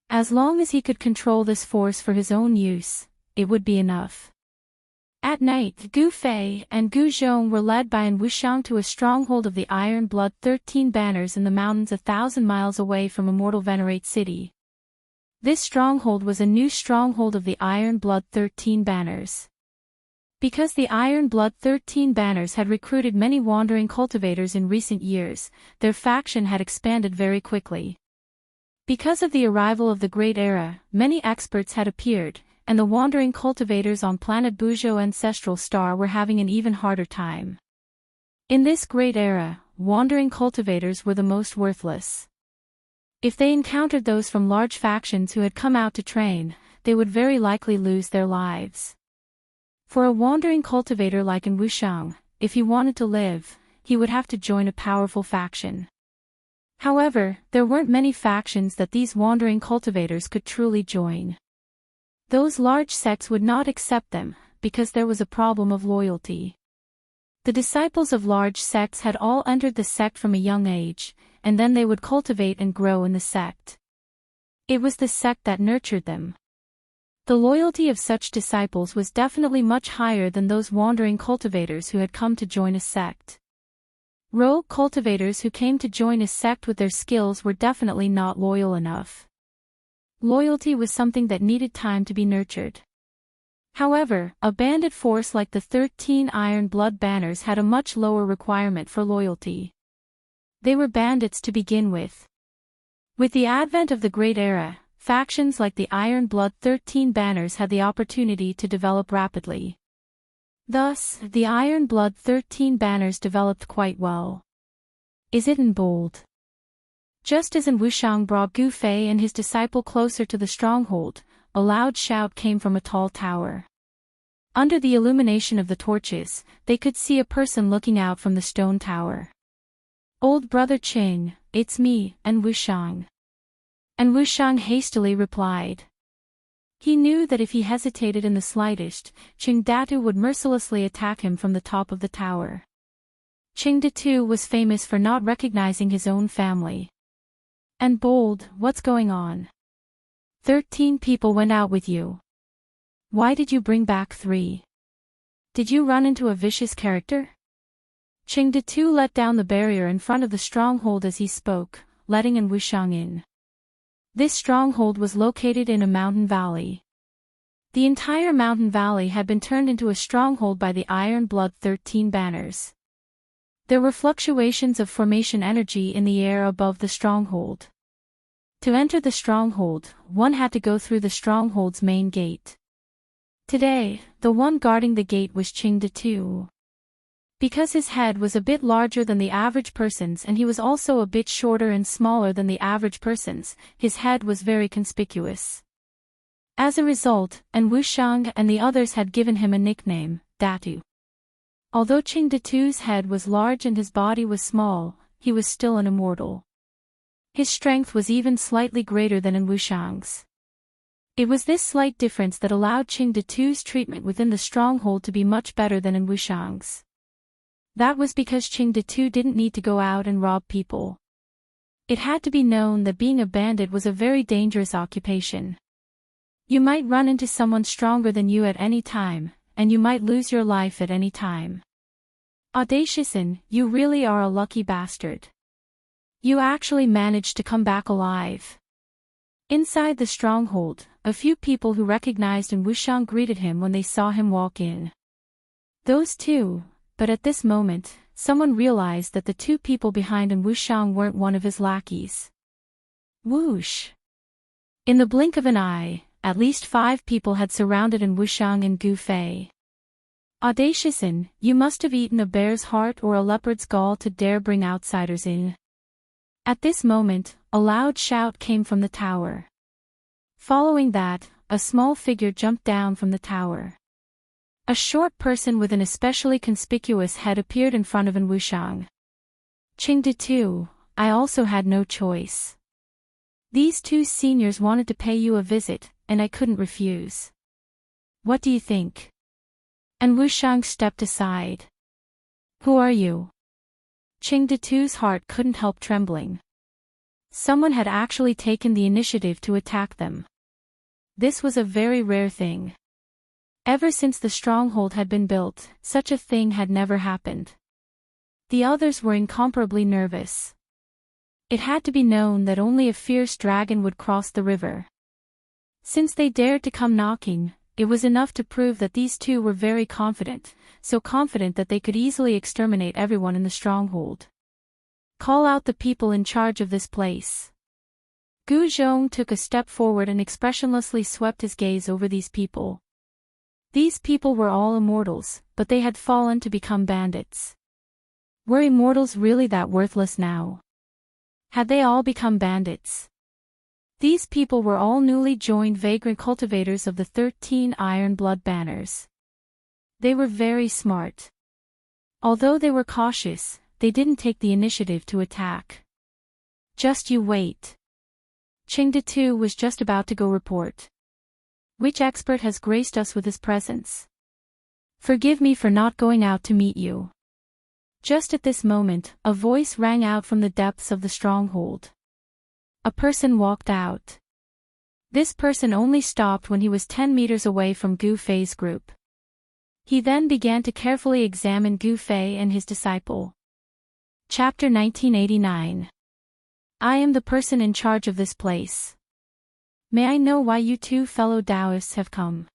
As long as he could control this force for his own use, it would be enough. At night, Gu Fei and Gu Zhong were led by An Wuxiang to a stronghold of the Iron Blood 13 banners in the mountains 1,000 miles away from Immortal Venerate City. This stronghold was a new stronghold of the Iron Blood 13 banners. Because the Iron Blood 13 banners had recruited many wandering cultivators in recent years, their faction had expanded very quickly. Because of the arrival of the Great Era, many experts had appeared, and the wandering cultivators on planet Buzhou Ancestral Star were having an even harder time. In this Great Era, wandering cultivators were the most worthless. If they encountered those from large factions who had come out to train, they would very likely lose their lives. For a wandering cultivator like An Wuxiang, if he wanted to live, he would have to join a powerful faction. However, there weren't many factions that these wandering cultivators could truly join. Those large sects would not accept them, because there was a problem of loyalty. The disciples of large sects had all entered the sect from a young age, and then they would cultivate and grow in the sect. It was the sect that nurtured them. The loyalty of such disciples was definitely much higher than those wandering cultivators who had come to join a sect. Rogue cultivators who came to join a sect with their skills were definitely not loyal enough. Loyalty was something that needed time to be nurtured. However, a bandit force like the 13 Iron Blood banners had a much lower requirement for loyalty. They were bandits to begin with. With the advent of the Great Era, factions like the Iron Blood 13 banners had the opportunity to develop rapidly. Thus, the Iron Blood 13 banners developed quite well. Is it in bold? Just as An Wuxiang brought Gu Fei and his disciple closer to the stronghold, a loud shout came from a tall tower. Under the illumination of the torches, they could see a person looking out from the stone tower. "Old brother Qing, it's me, An Wuxiang." An Wuxiang hastily replied. He knew that if he hesitated in the slightest, Qing Datu would mercilessly attack him from the top of the tower. Qing Datu was famous for not recognizing his own family. "And bold, what's going on? 13 people went out with you. Why did you bring back 3? Did you run into a vicious character?" Qingde let down the barrier in front of the stronghold as he spoke, letting in Wuxiang in. This stronghold was located in a mountain valley. The entire mountain valley had been turned into a stronghold by the Iron Blood 13 banners. There were fluctuations of formation energy in the air above the stronghold. To enter the stronghold, one had to go through the stronghold's main gate. Today, the one guarding the gate was Qingde. Because his head was a bit larger than the average person's and he was also a bit shorter and smaller than the average person's, his head was very conspicuous. As a result, Wuxiang and the others had given him a nickname, Datu. Although Qingde's head was large and his body was small, he was still an immortal. His strength was even slightly greater than Wuxiang's. It was this slight difference that allowed Qingde's treatment within the stronghold to be much better than Wuxiang's. That was because Qingde didn't need to go out and rob people. It had to be known that being a bandit was a very dangerous occupation. You might run into someone stronger than you at any time, and you might lose your life at any time. Audition, you really are a lucky bastard. You actually managed to come back alive. Inside the stronghold, a few people who recognized Wuxiang greeted him when they saw him walk in. Those two, but at this moment, someone realized that the two people behind Wuxiang weren't one of his lackeys. Whoosh! In the blink of an eye, at least 5 people had surrounded Wuxiang and Gu Fei. Audition, you must have eaten a bear's heart or a leopard's gall to dare bring outsiders in. At this moment, a loud shout came from the tower. Following that, a small figure jumped down from the tower. A short person with an especially conspicuous head appeared in front of Wuxiang. Qingde, I also had no choice. These 2 seniors wanted to pay you a visit, and I couldn't refuse. What do you think? Wuxiang stepped aside. Who are you? Qingde's heart couldn't help trembling. Someone had actually taken the initiative to attack them. This was a very rare thing. Ever since the stronghold had been built, such a thing had never happened. The others were incomparably nervous. It had to be known that only a fierce dragon would cross the river. Since they dared to come knocking, it was enough to prove that these 2 were very confident, so confident that they could easily exterminate everyone in the stronghold. Call out the people in charge of this place. Gu Zhong took a step forward and expressionlessly swept his gaze over these people. These people were all immortals, but they had fallen to become bandits. Were immortals really that worthless now? Had they all become bandits? These people were all newly joined vagrant cultivators of the 13 Iron Blood banners. They were very smart. Although they were cautious, they didn't take the initiative to attack. Just you wait. Qingde was just about to go report. Which expert has graced us with his presence? Forgive me for not going out to meet you. Just at this moment, a voice rang out from the depths of the stronghold. A person walked out. This person only stopped when he was 10 meters away from Gu Fei's group. He then began to carefully examine Gu Fei and his disciple. Chapter 1989. I am the person in charge of this place. May I know why you 2 fellow Daoists have come?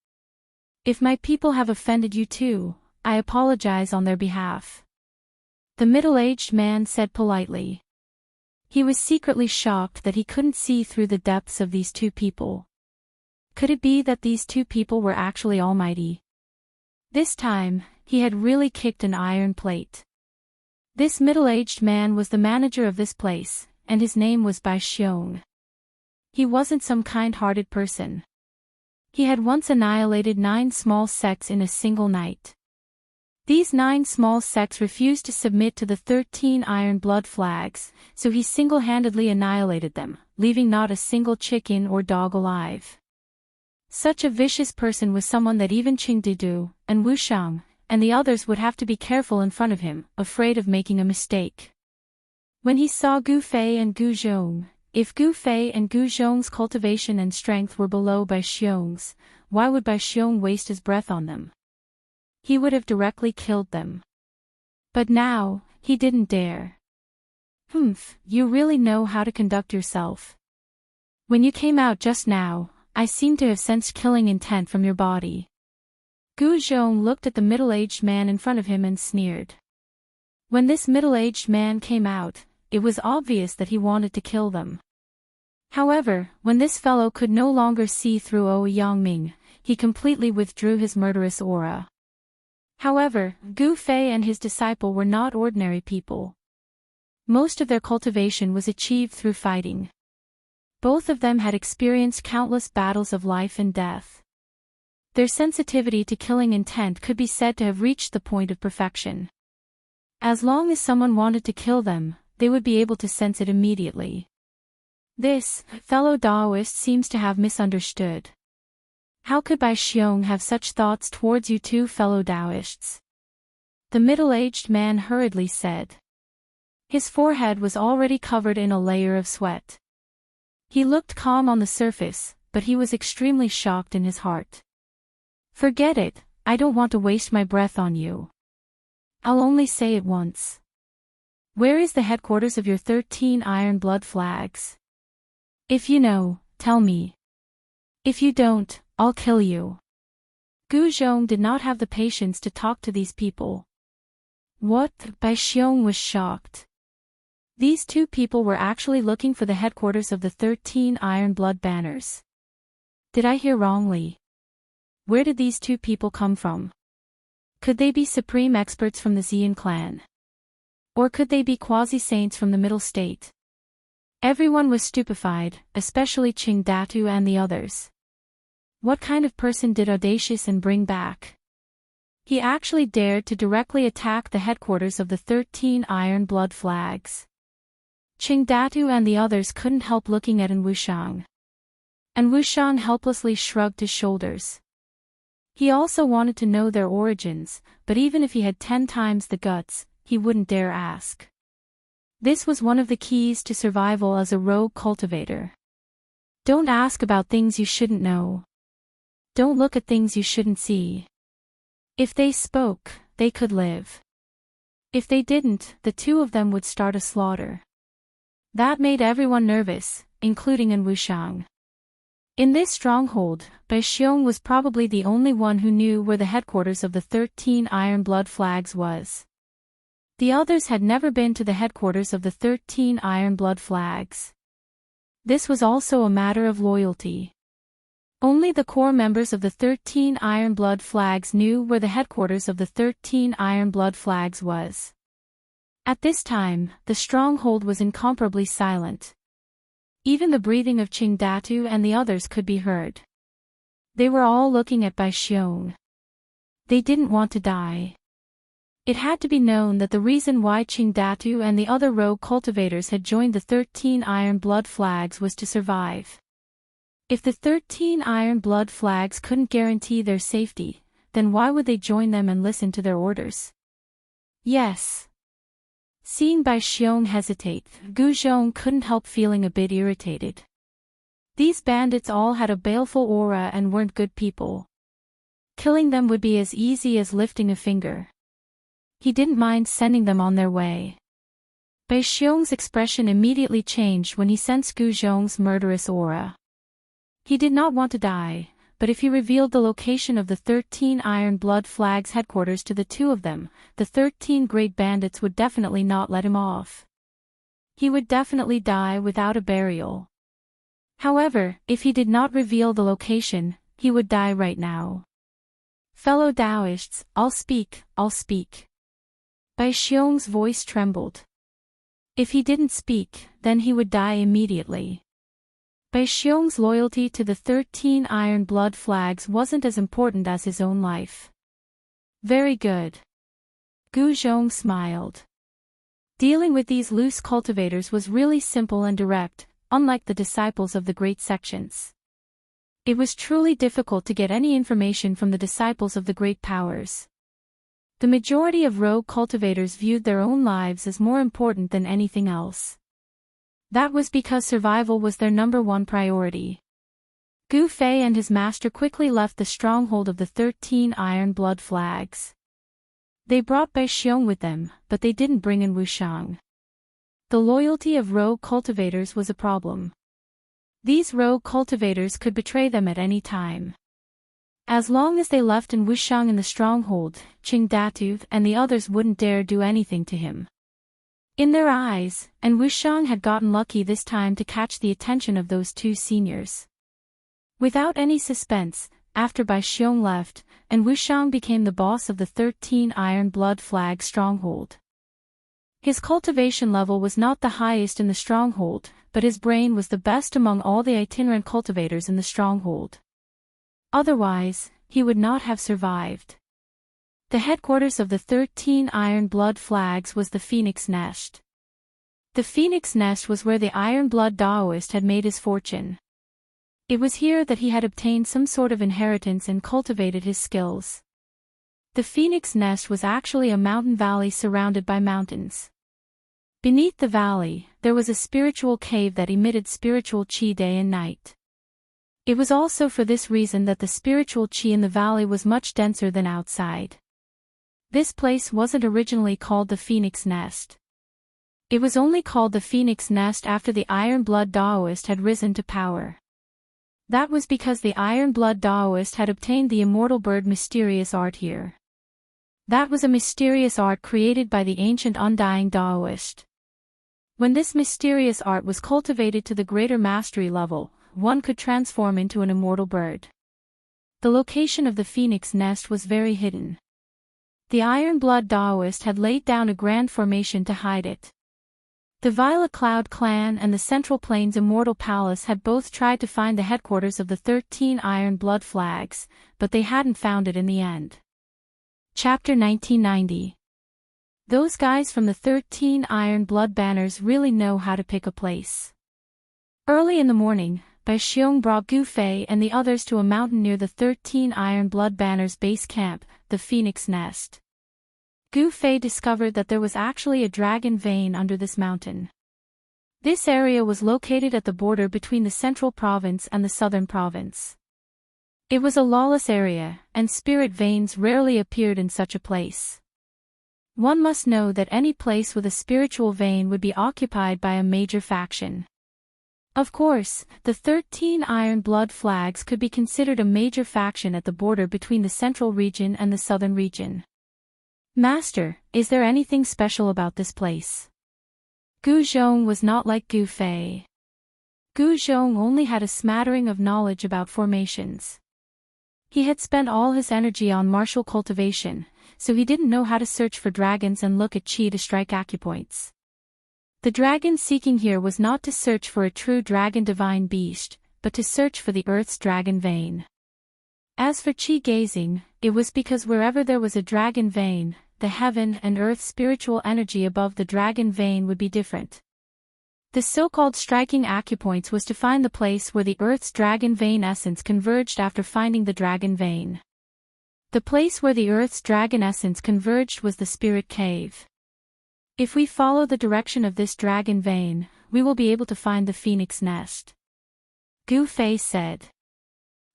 If my people have offended you 2, I apologize on their behalf. The middle-aged man said politely. He was secretly shocked that he couldn't see through the depths of these 2 people. Could it be that these 2 people were actually almighty? This time, he had really kicked an iron plate. This middle-aged man was the manager of this place, and his name was Bai Xiong. He wasn't some kind-hearted person. He had once annihilated 9 small sects in a single night. These 9 small sects refused to submit to the 13 Iron Blood flags, so he single-handedly annihilated them, leaving not a single chicken or dog alive. Such a vicious person was someone that even Qingde and Wuxiang and the others would have to be careful in front of him, afraid of making a mistake. When he saw Gu Fei and Gu Zhong, if Gu Fei and Gu Zhong's cultivation and strength were below Bai Xiong's, why would Bai Xiong waste his breath on them? He would have directly killed them. But now, he didn't dare. You really know how to conduct yourself. When you came out just now, I seem to have sensed killing intent from your body. Gu Zhong looked at the middle-aged man in front of him and sneered. When this middle-aged man came out, it was obvious that he wanted to kill them. However, when this fellow could no longer see through Yangming, he completely withdrew his murderous aura. However, Gu Fei and his disciple were not ordinary people. Most of their cultivation was achieved through fighting. Both of them had experienced countless battles of life and death. Their sensitivity to killing intent could be said to have reached the point of perfection. As long as someone wanted to kill them, they would be able to sense it immediately. This fellow Daoist seems to have misunderstood. How could Bai Xiong have such thoughts towards you two fellow Daoists? The middle-aged man hurriedly said. His forehead was already covered in a layer of sweat. He looked calm on the surface, but he was extremely shocked in his heart. Forget it, I don't want to waste my breath on you. I'll only say it once. Where is the headquarters of your 13 Iron Blood Flags? If you know, tell me. If you don't, I'll kill you. Gu Zhong did not have the patience to talk to these people. What? Bai Xiong was shocked. These two people were actually looking for the headquarters of the 13 Iron Blood Banners. Did I hear wrongly? Where did these two people come from? Could they be supreme experts from the Xian clan? Or could they be quasi-saints from the Middle State? Everyone was stupefied, especially Qing Datu and the others. What kind of person did Audacious and bring back? He actually dared to directly attack the headquarters of the 13 Iron Blood Flags. Qing Datu and the others couldn't help looking at An Wuxiang. And Wuxiang helplessly shrugged his shoulders. He also wanted to know their origins, but even if he had 10 times the guts, he wouldn't dare ask. This was one of the keys to survival as a rogue cultivator. Don't ask about things you shouldn't know. Don't look at things you shouldn't see. If they spoke, they could live. If they didn't, the two of them would start a slaughter. That made everyone nervous, including An Wuxiang. In this stronghold, Bai Xiong was probably the only one who knew where the headquarters of the 13 Iron Blood Flags was. The others had never been to the headquarters of the 13 Iron Blood Flags. This was also a matter of loyalty. Only the core members of the 13 Iron Blood Flags knew where the headquarters of the 13 Iron Blood Flags was. At this time, the stronghold was incomparably silent. Even the breathing of Qing Datu and the others could be heard. They were all looking at Bai Xiong. They didn't want to die. It had to be known that the reason why Qing Datu and the other rogue cultivators had joined the 13 Iron Blood Flags was to survive. If the 13 Iron Blood Flags couldn't guarantee their safety, then why would they join them and listen to their orders? Yes. Seeing Bai Xiong hesitate, Gu Zhong couldn't help feeling a bit irritated. These bandits all had a baleful aura and weren't good people. Killing them would be as easy as lifting a finger. He didn't mind sending them on their way. Bai Xiong's expression immediately changed when he sensed Gu Zhong's murderous aura. He did not want to die, but if he revealed the location of the 13 Iron Blood Flags headquarters to the two of them, the 13 great bandits would definitely not let him off. He would definitely die without a burial. However, if he did not reveal the location, he would die right now. Fellow Daoists, I'll speak. Bai Xiong's voice trembled. If he didn't speak, then he would die immediately. Bai Xiong's loyalty to the 13 Iron Blood Flags wasn't as important as his own life. Very good. Gu Zhong smiled. Dealing with these loose cultivators was really simple and direct, unlike the disciples of the great sections. It was truly difficult to get any information from the disciples of the great powers. The majority of rogue cultivators viewed their own lives as more important than anything else. That was because survival was their number one priority. Gu Fei and his master quickly left the stronghold of the 13 Iron Blood Flags. They brought Bai Xiong with them, but they didn't bring in Wuxiang. The loyalty of rogue cultivators was a problem. These rogue cultivators could betray them at any time. As long as they left in Wuxiang in the stronghold, Qing Datu and the others wouldn't dare do anything to him. In their eyes, and Wuxiang had gotten lucky this time to catch the attention of those two seniors. Without any suspense, after Bai Xiong left, and Wuxiang became the boss of the 13 Iron Blood Flag stronghold. His cultivation level was not the highest in the stronghold, but his brain was the best among all the itinerant cultivators in the stronghold. Otherwise, he would not have survived. The headquarters of the 13 Iron Blood Flags was the Phoenix Nest. The Phoenix Nest was where the Iron Blood Daoist had made his fortune. It was here that he had obtained some sort of inheritance and cultivated his skills. The Phoenix Nest was actually a mountain valley surrounded by mountains. Beneath the valley, there was a spiritual cave that emitted spiritual qi day and night. It was also for this reason that the spiritual qi in the valley was much denser than outside. This place wasn't originally called the Phoenix Nest. It was only called the Phoenix Nest after the Iron Blood Daoist had risen to power. That was because the Iron Blood Daoist had obtained the immortal bird mysterious art here. That was a mysterious art created by the ancient undying Daoist. When this mysterious art was cultivated to the greater mastery level, one could transform into an immortal bird. The location of the Phoenix Nest was very hidden. The Iron Blood Daoist had laid down a grand formation to hide it. The Violet Cloud clan and the Central Plains Immortal Palace had both tried to find the headquarters of the 13 Iron Blood Flags, but they hadn't found it in the end. Chapter 1990. Those guys from the 13 Iron Blood Banners really know how to pick a place. Early in the morning, Bai Xiong brought Gu Fei and the others to a mountain near the 13 Iron Blood Banners base camp, the Phoenix Nest. Gu Fei discovered that there was actually a dragon vein under this mountain. This area was located at the border between the Central Province and the Southern Province. It was a lawless area, and spirit veins rarely appeared in such a place. One must know that any place with a spiritual vein would be occupied by a major faction. Of course, the 13 Iron Blood Flags could be considered a major faction at the border between the Central region and the Southern region. Master, is there anything special about this place? Gu Zhong was not like Gu Fei. Gu Zhong only had a smattering of knowledge about formations. He had spent all his energy on martial cultivation, so he didn't know how to search for dragons and look at qi to strike acupoints. The dragon seeking here was not to search for a true dragon divine beast, but to search for the earth's dragon vein. As for qi gazing, it was because wherever there was a dragon vein, the heaven and earth spiritual energy above the dragon vein would be different. The so-called striking acupoints was to find the place where the earth's dragon vein essence converged after finding the dragon vein. The place where the earth's dragon essence converged was the spirit cave. If we follow the direction of this dragon vein, we will be able to find the Phoenix Nest. Gu Fei said.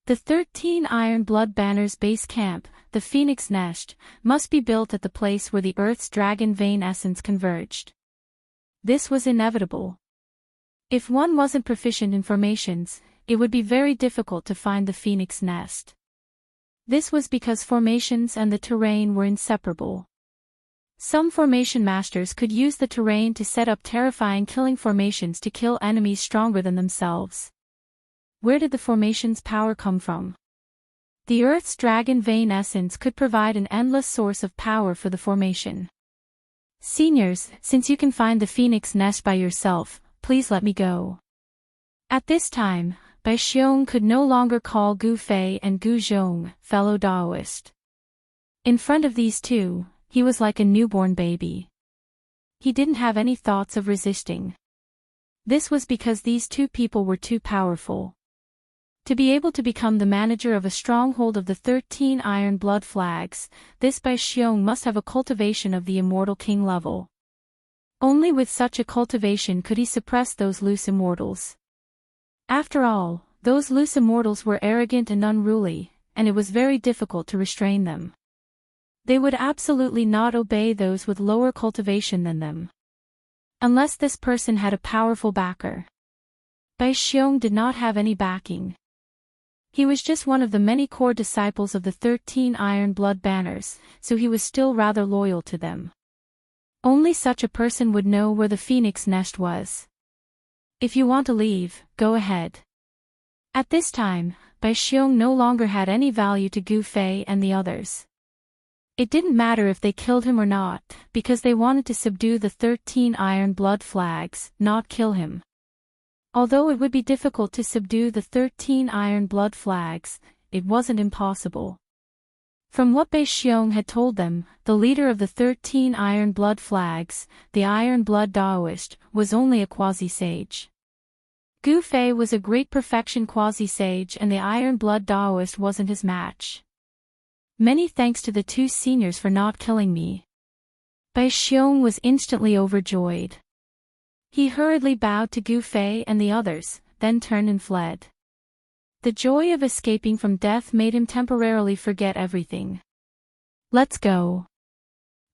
The 13 Iron Blood Banners base camp, the Phoenix Nest, must be built at the place where the earth's dragon vein essence converged. This was inevitable. If one wasn't proficient in formations, it would be very difficult to find the Phoenix Nest. This was because formations and the terrain were inseparable. Some formation masters could use the terrain to set up terrifying killing formations to kill enemies stronger than themselves. Where did the formation's power come from? The Earth's dragon vein essence could provide an endless source of power for the formation. Seniors, since you can find the Phoenix Nest by yourself, please let me go. At this time, Bai Xiong could no longer call Gu Fei and Gu Zhong fellow Daoist. In front of these two, he was like a newborn baby. He didn't have any thoughts of resisting. This was because these two people were too powerful. To be able to become the manager of a stronghold of the 13 Iron Blood Flags, this Bai Xiong must have a cultivation of the Immortal King level. Only with such a cultivation could he suppress those loose immortals. After all, those loose immortals were arrogant and unruly, and it was very difficult to restrain them. They would absolutely not obey those with lower cultivation than them. Unless this person had a powerful backer. Bai Xiong did not have any backing. He was just one of the many core disciples of the 13 Iron Blood Banners, so he was still rather loyal to them. Only such a person would know where the phoenix nest was. If you want to leave, go ahead. At this time, Bai Xiong no longer had any value to Gu Fei and the others. It didn't matter if they killed him or not, because they wanted to subdue the 13 Iron Blood Flags, not kill him. Although it would be difficult to subdue the 13 Iron Blood Flags, it wasn't impossible. From what Bai Xiong had told them, the leader of the 13 Iron Blood Flags, the Iron Blood Daoist, was only a quasi-sage. Gu Fei was a great perfection quasi-sage and the Iron Blood Daoist wasn't his match. Many thanks to the two seniors for not killing me. Bai Xiong was instantly overjoyed. He hurriedly bowed to Gu Fei and the others, then turned and fled. The joy of escaping from death made him temporarily forget everything. Let's go.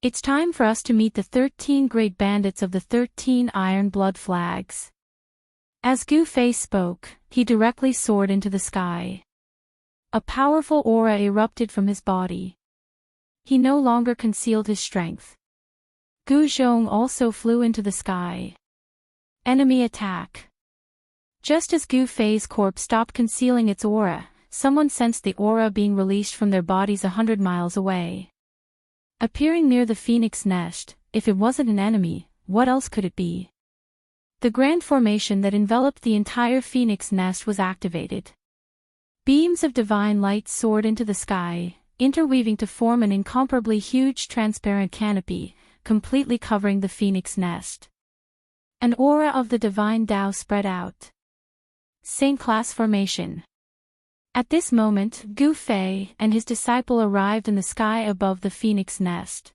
It's time for us to meet the 13 great bandits of the 13 Iron Blood Flags. As Gu Fei spoke, he directly soared into the sky. A powerful aura erupted from his body. He no longer concealed his strength. Gu Zhong also flew into the sky. Enemy attack. Just as Gu Fei's corpse stopped concealing its aura, someone sensed the aura being released from their bodies 100 miles away. Appearing near the phoenix nest, if it wasn't an enemy, what else could it be? The grand formation that enveloped the entire phoenix nest was activated. Beams of divine light soared into the sky, interweaving to form an incomparably huge transparent canopy, completely covering the phoenix nest. An aura of the divine Tao spread out. Saint class formation. At this moment, Gu Fei and his disciple arrived in the sky above the phoenix nest.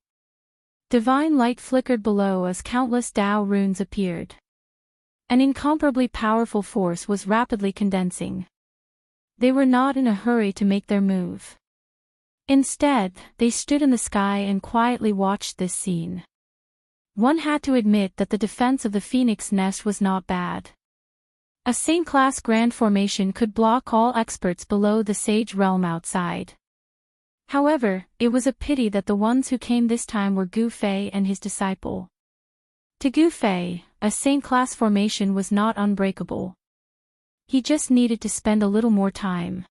Divine light flickered below as countless Tao runes appeared. An incomparably powerful force was rapidly condensing. They were not in a hurry to make their move. Instead, they stood in the sky and quietly watched this scene. One had to admit that the defense of the phoenix nest was not bad. A Saint-class grand formation could block all experts below the sage realm outside. However, it was a pity that the ones who came this time were Gu Fei and his disciple. To Gu Fei, a Saint-class formation was not unbreakable. He just needed to spend a little more time.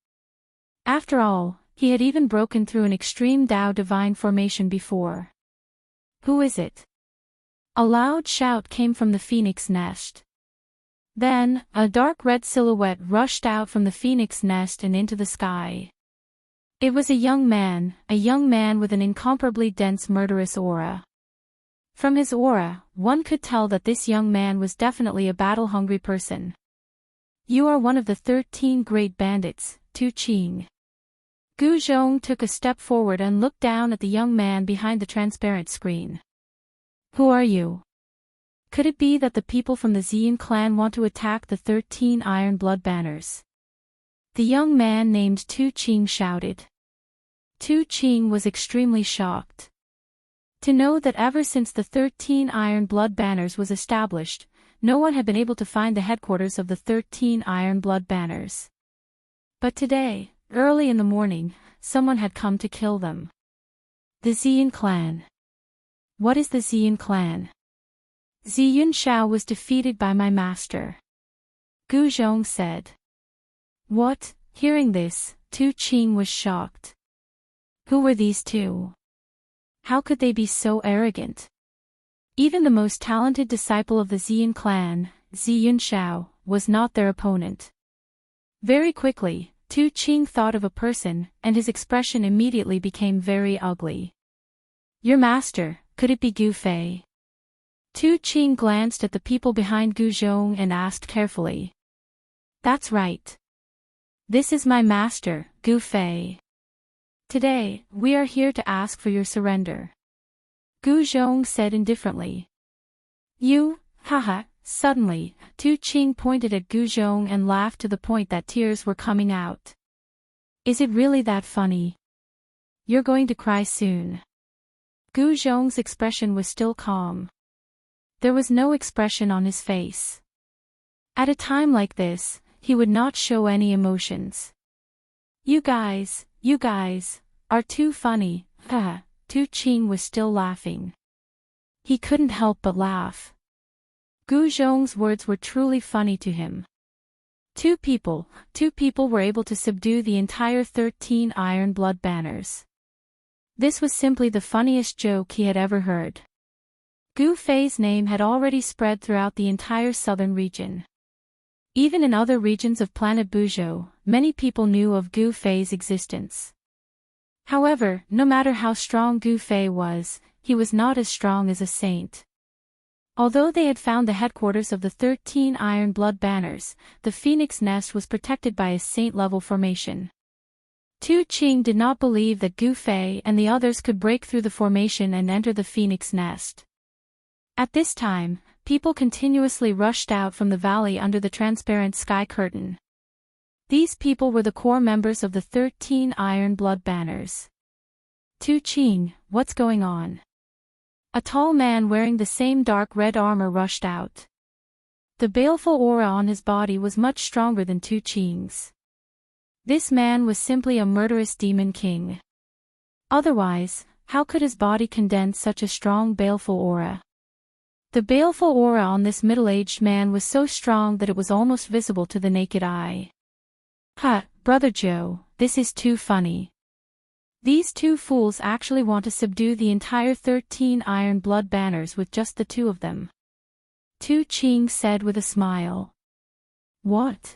After all, he had even broken through an extreme Tao divine formation before. Who is it? A loud shout came from the phoenix nest. Then, a dark red silhouette rushed out from the phoenix nest and into the sky. It was a young man with an incomparably dense murderous aura. From his aura, one could tell that this young man was definitely a battle-hungry person. You are one of the 13 great bandits, Tu Qing. Gu Zhong took a step forward and looked down at the young man behind the transparent screen. Who are you? Could it be that the people from the Xian clan want to attack the 13 Iron Blood Banners? The young man named Tu Qing shouted. Tu Qing was extremely shocked. To know that ever since the 13 Iron Blood Banners was established, no one had been able to find the headquarters of the 13 Iron Blood Banners. But today, early in the morning, someone had come to kill them. The Xian clan. What is the Xian clan? Xianxia was defeated by my master. Gu Zhong said. What? Hearing this, Tu Qing was shocked. Who were these two? How could they be so arrogant? Even the most talented disciple of the Xian clan, Xianxia, was not their opponent. Very quickly, Tu Qing thought of a person, and his expression immediately became very ugly. Your master, could it be Gu Fei? Tu Qing glanced at the people behind Gu Zhong and asked carefully. That's right. This is my master, Gu Fei. Today, we are here to ask for your surrender. Gu Zhong said indifferently. You, haha. Suddenly, Tu Qing pointed at Gu Zhong and laughed to the point that tears were coming out. Is it really that funny? You're going to cry soon. Gu Zhong's expression was still calm. There was no expression on his face. At a time like this, he would not show any emotions. You guys, are too funny, haha. Tu Qing was still laughing. He couldn't help but laugh. Gu Zhong's words were truly funny to him. Two people were able to subdue the entire 13 Iron Blood banners. This was simply the funniest joke he had ever heard. Gu Fei's name had already spread throughout the entire southern region. Even in other regions of planet Buzhou, many people knew of Gu Fei's existence. However, no matter how strong Gu Fei was, he was not as strong as a saint. Although they had found the headquarters of the 13 Iron Blood banners, the Phoenix Nest was protected by a saint-level formation. Tu Qing did not believe that Gu Fei and the others could break through the formation and enter the Phoenix Nest. At this time, people continuously rushed out from the valley under the transparent sky curtain. These people were the core members of the 13 Iron Blood banners. Tu Qing, what's going on? A tall man wearing the same dark red armor rushed out. The baleful aura on his body was much stronger than Tu Qing's. This man was simply a murderous demon king. Otherwise, how could his body condense such a strong baleful aura? The baleful aura on this middle-aged man was so strong that it was almost visible to the naked eye. Ha, Brother Joe, this is too funny. These two fools actually want to subdue the entire 13 Iron Blood banners with just the two of them. Tu Qing said with a smile. What?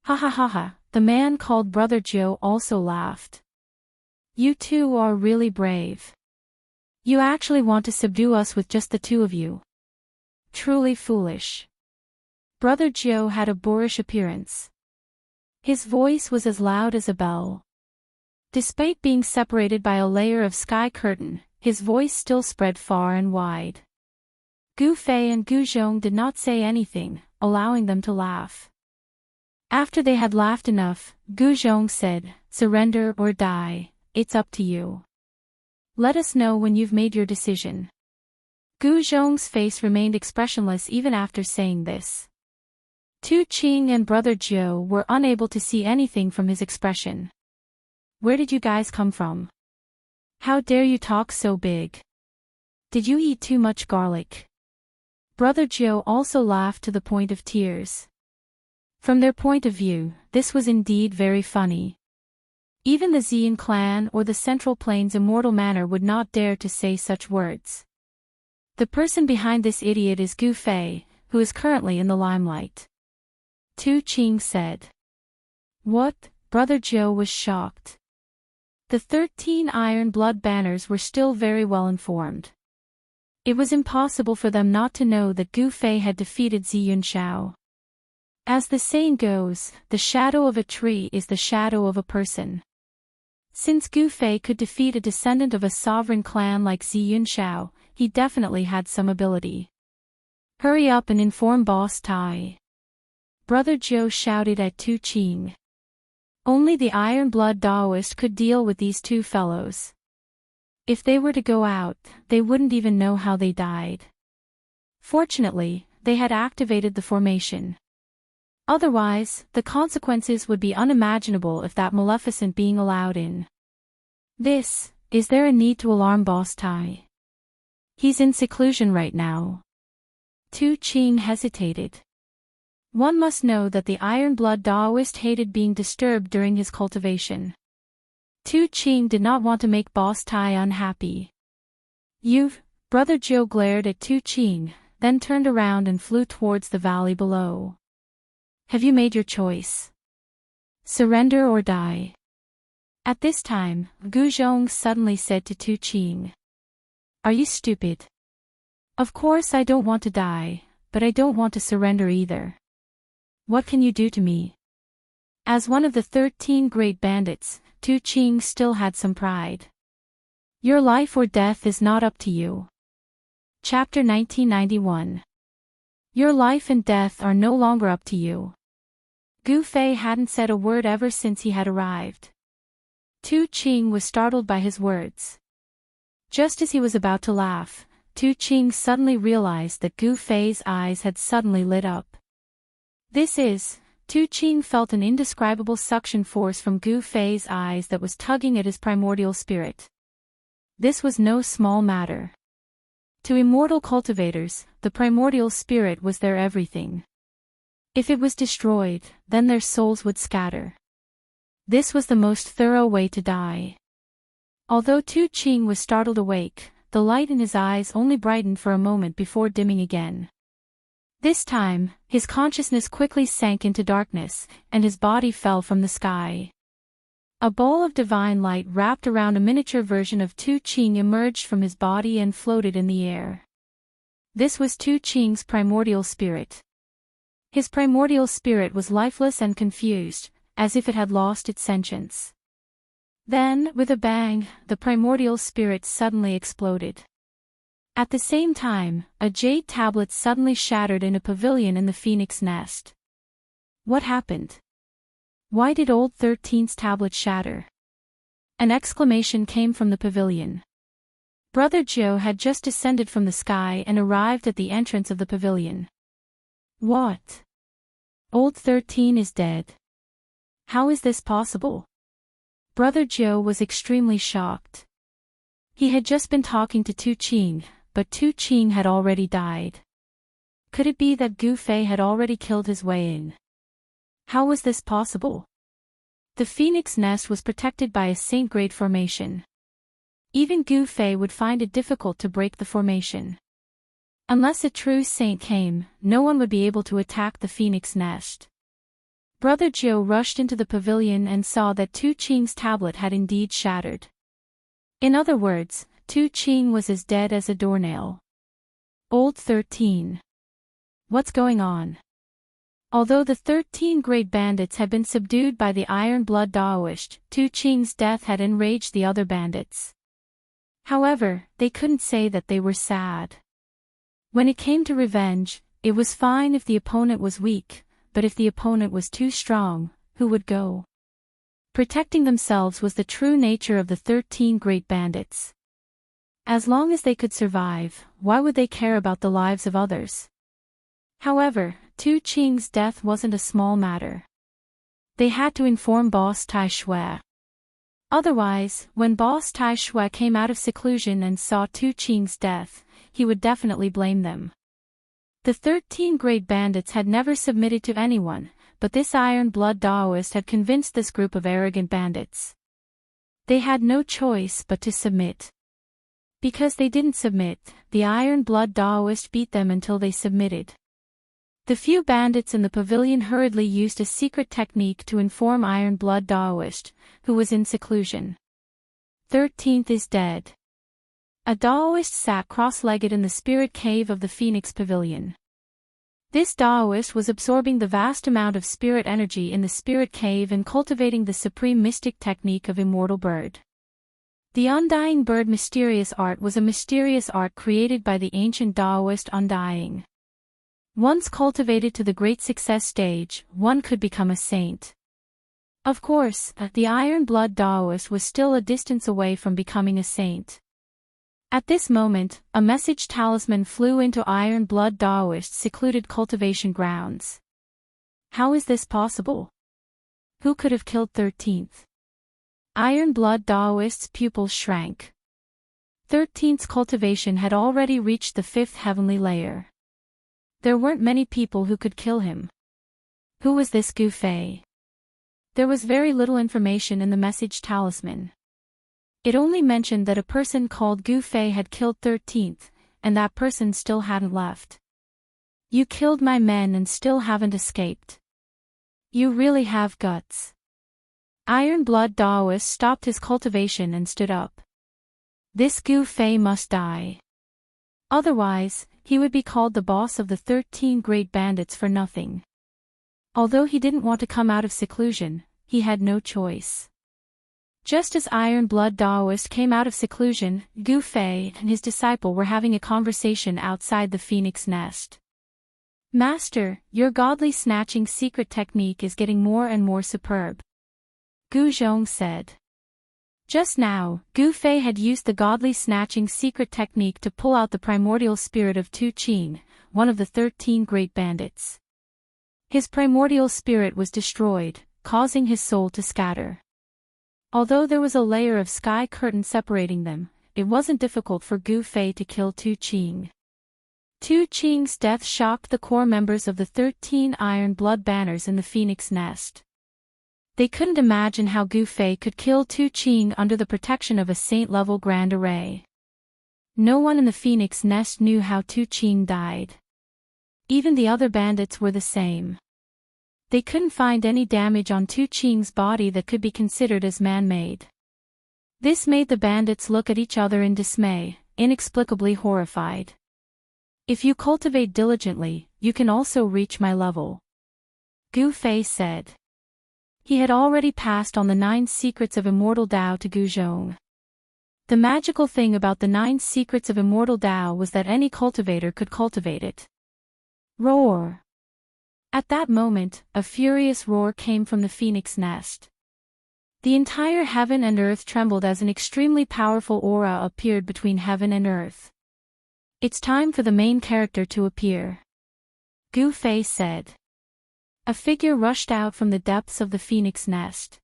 Ha ha ha ha, the man called Brother Joe also laughed. You two are really brave. You actually want to subdue us with just the two of you. Truly foolish. Brother Joe had a boorish appearance. His voice was as loud as a bell. Despite being separated by a layer of sky curtain, his voice still spread far and wide. Gu Fei and Gu Zhong did not say anything, allowing them to laugh. After they had laughed enough, Gu Zhong said, "Surrender or die, it's up to you. Let us know when you've made your decision." Gu Zhong's face remained expressionless even after saying this. Tu Qing and Brother Joe were unable to see anything from his expression. Where did you guys come from? How dare you talk so big? Did you eat too much garlic? Brother Joe also laughed to the point of tears. From their point of view, this was indeed very funny. Even the Xian clan or the Central Plains Immortal Manor would not dare to say such words. The person behind this idiot is Gu Fei, who is currently in the limelight. Tu Qing said. What? Brother Joe was shocked. The 13 Iron Blood banners were still very well informed. It was impossible for them not to know that Gu Fei had defeated Xianxia. As the saying goes, the shadow of a tree is the shadow of a person. Since Gu Fei could defeat a descendant of a sovereign clan like Xianxia, he definitely had some ability. Hurry up and inform Boss Tai. Brother Joe shouted at Tu Qing. Only the Iron Blood Daoist could deal with these two fellows. If they were to go out, they wouldn't even know how they died. Fortunately, they had activated the formation. Otherwise, the consequences would be unimaginable if that maleficent being allowed in. Is there a need to alarm Boss Tai? He's in seclusion right now. Tu Qing hesitated. One must know that the Iron Blood Daoist hated being disturbed during his cultivation. Tu Qing did not want to make Boss Tai unhappy. Brother Joe glared at Tu Qing, then turned around and flew towards the valley below. Have you made your choice? Surrender or die? At this time, Gu Zhong suddenly said to Tu Qing. Are you stupid? Of course I don't want to die, but I don't want to surrender either. What can you do to me? As one of the 13 great bandits, Tu Qing still had some pride. Your life or death is not up to you. Chapter 1991. Your life and death are no longer up to you. Gu Fei hadn't said a word ever since he had arrived. Tu Qing was startled by his words. Just as he was about to laugh, Tu Qing suddenly realized that Gu Fei's eyes had suddenly lit up. Tu Qing felt an indescribable suction force from Gu Fei's eyes that was tugging at his primordial spirit. This was no small matter. To immortal cultivators, the primordial spirit was their everything. If it was destroyed, then their souls would scatter. This was the most thorough way to die. Although Tu Qing was startled awake, the light in his eyes only brightened for a moment before dimming again. This time, his consciousness quickly sank into darkness, and his body fell from the sky. A ball of divine light wrapped around a miniature version of Tu Qing emerged from his body and floated in the air. This was Tu Qing's primordial spirit. His primordial spirit was lifeless and confused, as if it had lost its sentience. Then, with a bang, the primordial spirit suddenly exploded. At the same time, a jade tablet suddenly shattered in a pavilion in the phoenix nest. What happened? Why did old 13's tablet shatter? An exclamation came from the pavilion. Brother Jiu had just descended from the sky and arrived at the entrance of the pavilion. What? Old 13 is dead. How is this possible? Brother Jiu was extremely shocked. He had just been talking to Tu Qing, but Tu Qing had already died. Could it be that Gu Fei had already killed his way in? How was this possible? The phoenix nest was protected by a saint-grade formation. Even Gu Fei would find it difficult to break the formation. Unless a true saint came, no one would be able to attack the phoenix nest. Brother Jiu rushed into the pavilion and saw that Tu Qing's tablet had indeed shattered. In other words, Tu Qing was as dead as a doornail. Old 13. What's going on? Although the 13 great bandits had been subdued by the Iron Blood Daoist, Tu Qing's death had enraged the other bandits. However, they couldn't say that they were sad. When it came to revenge, it was fine if the opponent was weak, but if the opponent was too strong, who would go? Protecting themselves was the true nature of the 13 great bandits. As long as they could survive, why would they care about the lives of others? However, Tu Qing's death wasn't a small matter. They had to inform Boss Tai Shui. Otherwise, when Boss Tai Shui came out of seclusion and saw Tu Qing's death, he would definitely blame them. The 13 great bandits had never submitted to anyone, but this Iron Blood Daoist had convinced this group of arrogant bandits. They had no choice but to submit. Because they didn't submit, the Iron Blood Daoist beat them until they submitted. The few bandits in the pavilion hurriedly used a secret technique to inform Iron Blood Daoist, who was in seclusion. 13th is dead. A Daoist sat cross-legged in the spirit cave of the Phoenix Pavilion. This Daoist was absorbing the vast amount of spirit energy in the spirit cave and cultivating the supreme mystic technique of Immortal Bird. The Undying Bird mysterious art was a mysterious art created by the ancient Daoist Undying. Once cultivated to the great success stage, one could become a saint. Of course, the Iron Blood Daoist was still a distance away from becoming a saint. At this moment, a message talisman flew into Iron Blood Daoist's secluded cultivation grounds. How is this possible? Who could have killed 13th? Iron Blood Daoist's pupils shrank. 13th's cultivation had already reached the 5th heavenly layer. There weren't many people who could kill him. Who was this Gu Fei? There was very little information in the message talisman. It only mentioned that a person called Gu Fei had killed 13th, and that person still hadn't left. You killed my men and still haven't escaped. You really have guts. Iron Blood Daoist stopped his cultivation and stood up. This Gu Fei must die. Otherwise, he would be called the boss of the 13 great bandits for nothing. Although he didn't want to come out of seclusion, he had no choice. Just as Iron Blood Daoist came out of seclusion, Gu Fei and his disciple were having a conversation outside the phoenix nest. Master, your godly snatching secret technique is getting more and more superb. Gu Zhong said. Just now, Gu Fei had used the godly snatching secret technique to pull out the primordial spirit of Tu Qing, one of the 13 great bandits. His primordial spirit was destroyed, causing his soul to scatter. Although there was a layer of sky curtain separating them, it wasn't difficult for Gu Fei to kill Tu Qing. Tu Qing's death shocked the core members of the 13 Iron Blood Banners in the Phoenix Nest. They couldn't imagine how Gu Fei could kill Tu Qing under the protection of a saint-level Grand Array. No one in the Phoenix Nest knew how Tu Qing died. Even the other bandits were the same. They couldn't find any damage on Tu Qing's body that could be considered as man-made. This made the bandits look at each other in dismay, inexplicably horrified. If you cultivate diligently, you can also reach my level, Gu Fei said. He had already passed on the 9 secrets of Immortal Dao to Gu Zhong. The magical thing about the 9 secrets of Immortal Dao was that any cultivator could cultivate it. Roar! At that moment, a furious roar came from the Phoenix Nest. The entire heaven and earth trembled as an extremely powerful aura appeared between heaven and earth. It's time for the main character to appear, Gu Fei said. A figure rushed out from the depths of the Phoenix Nest.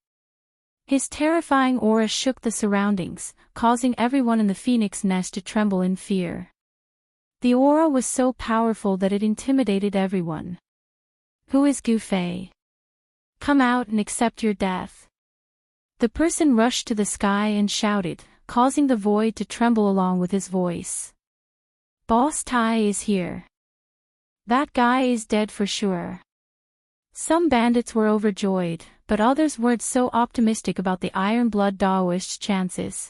His terrifying aura shook the surroundings, causing everyone in the Phoenix Nest to tremble in fear. The aura was so powerful that it intimidated everyone. Who is Gu Fei? Come out and accept your death. The person rushed to the sky and shouted, causing the void to tremble along with his voice. Boss Tai is here. That guy is dead for sure. Some bandits were overjoyed, but others weren't so optimistic about the Iron Blood Daoist's chances.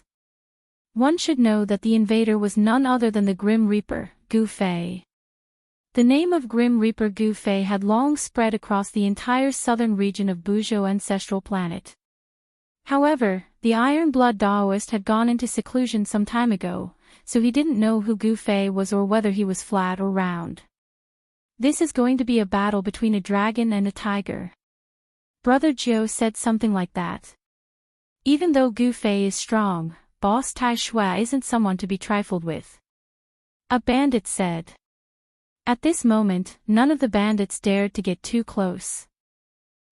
One should know that the invader was none other than the Grim Reaper, Gu Fei. The name of Grim Reaper Gu Fei had long spread across the entire southern region of Buzhou ancestral planet. However, the Iron Blood Daoist had gone into seclusion some time ago, so he didn't know who Gu Fei was or whether he was flat or round. This is going to be a battle between a dragon and a tiger. Brother Jiu said something like that. Even though Gu Fei is strong, Boss Tai Shui isn't someone to be trifled with, a bandit said. At this moment, none of the bandits dared to get too close.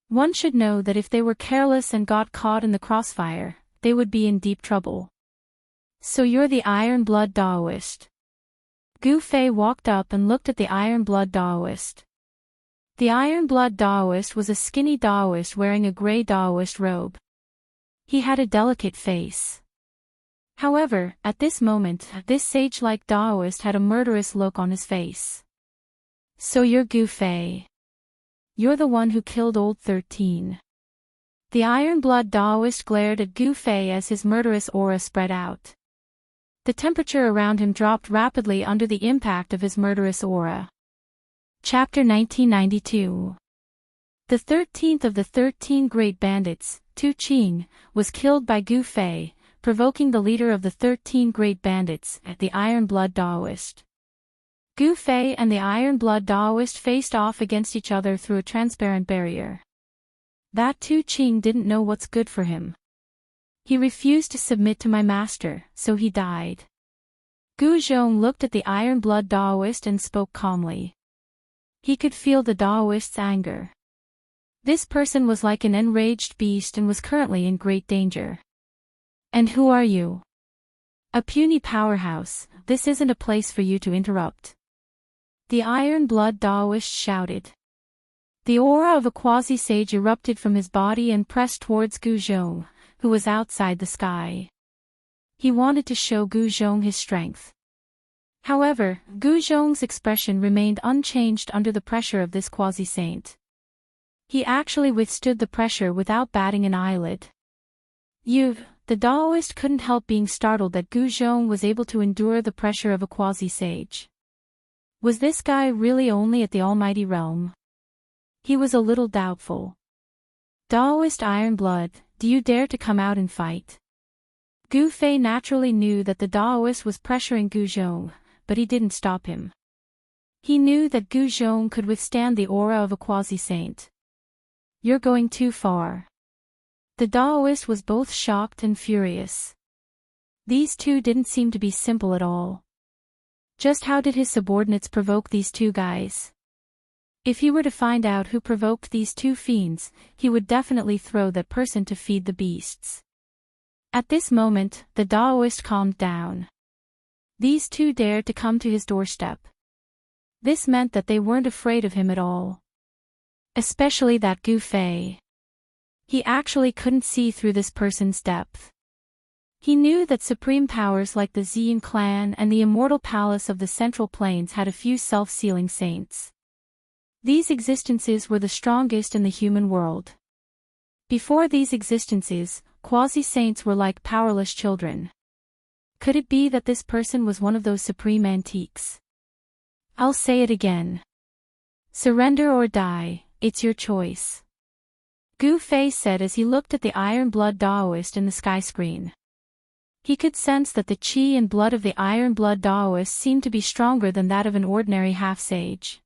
One should know that if they were careless and got caught in the crossfire, they would be in deep trouble. So you're the Iron Blood Daoist. Gu Fei walked up and looked at the Iron Blood Daoist. The Iron Blood Daoist was a skinny Daoist wearing a gray Daoist robe. He had a delicate face. However, at this moment, this sage-like Daoist had a murderous look on his face. So you're Gu Fei. You're the one who killed Old 13. The Iron Blood Daoist glared at Gu Fei as his murderous aura spread out. The temperature around him dropped rapidly under the impact of his murderous aura. Chapter 1992. The 13th of the 13 Great Bandits, Tu Qing, was killed by Gu Fei, provoking the leader of the 13 Great Bandits, the Iron Blood Daoist. Gu Fei and the Iron Blood Daoist faced off against each other through a transparent barrier. That Tu Qing didn't know what's good for him. He refused to submit to my master, so he died. Gu Zhong looked at the Iron Blood Daoist and spoke calmly. He could feel the Daoist's anger. This person was like an enraged beast and was currently in great danger. And who are you? A puny powerhouse, this isn't a place for you to interrupt. The Iron Blood Daoist shouted. The aura of a quasi-sage erupted from his body and pressed towards Gu Zhong, who was outside the sky. He wanted to show Gu Zhong his strength. However, Gu Zhong's expression remained unchanged under the pressure of this quasi-saint. He actually withstood the pressure without batting an eyelid. The Daoist couldn't help being startled that Gu Zhong was able to endure the pressure of a quasi-sage. Was this guy really only at the Almighty Realm? He was a little doubtful. Daoist Iron Blood, do you dare to come out and fight? Gu Fei naturally knew that the Daoist was pressuring Gu Zhong, but he didn't stop him. He knew that Gu Zhong could withstand the aura of a quasi-saint. You're going too far. The Daoist was both shocked and furious. These two didn't seem to be simple at all. Just how did his subordinates provoke these two guys? If he were to find out who provoked these two fiends, he would definitely throw that person to feed the beasts. At this moment, the Daoist calmed down. These two dared to come to his doorstep. This meant that they weren't afraid of him at all. Especially that Gu Fei. He actually couldn't see through this person's depth. He knew that supreme powers like the Xian clan and the immortal palace of the Central Plains had a few self-sealing saints. These existences were the strongest in the human world. Before these existences, quasi-saints were like powerless children. Could it be that this person was one of those supreme antiques? I'll say it again. Surrender or die, it's your choice. Gu Fei said as he looked at the Iron Blood Daoist in the sky screen. He could sense that the qi and blood of the Iron Blood Daoist seemed to be stronger than that of an ordinary half-sage.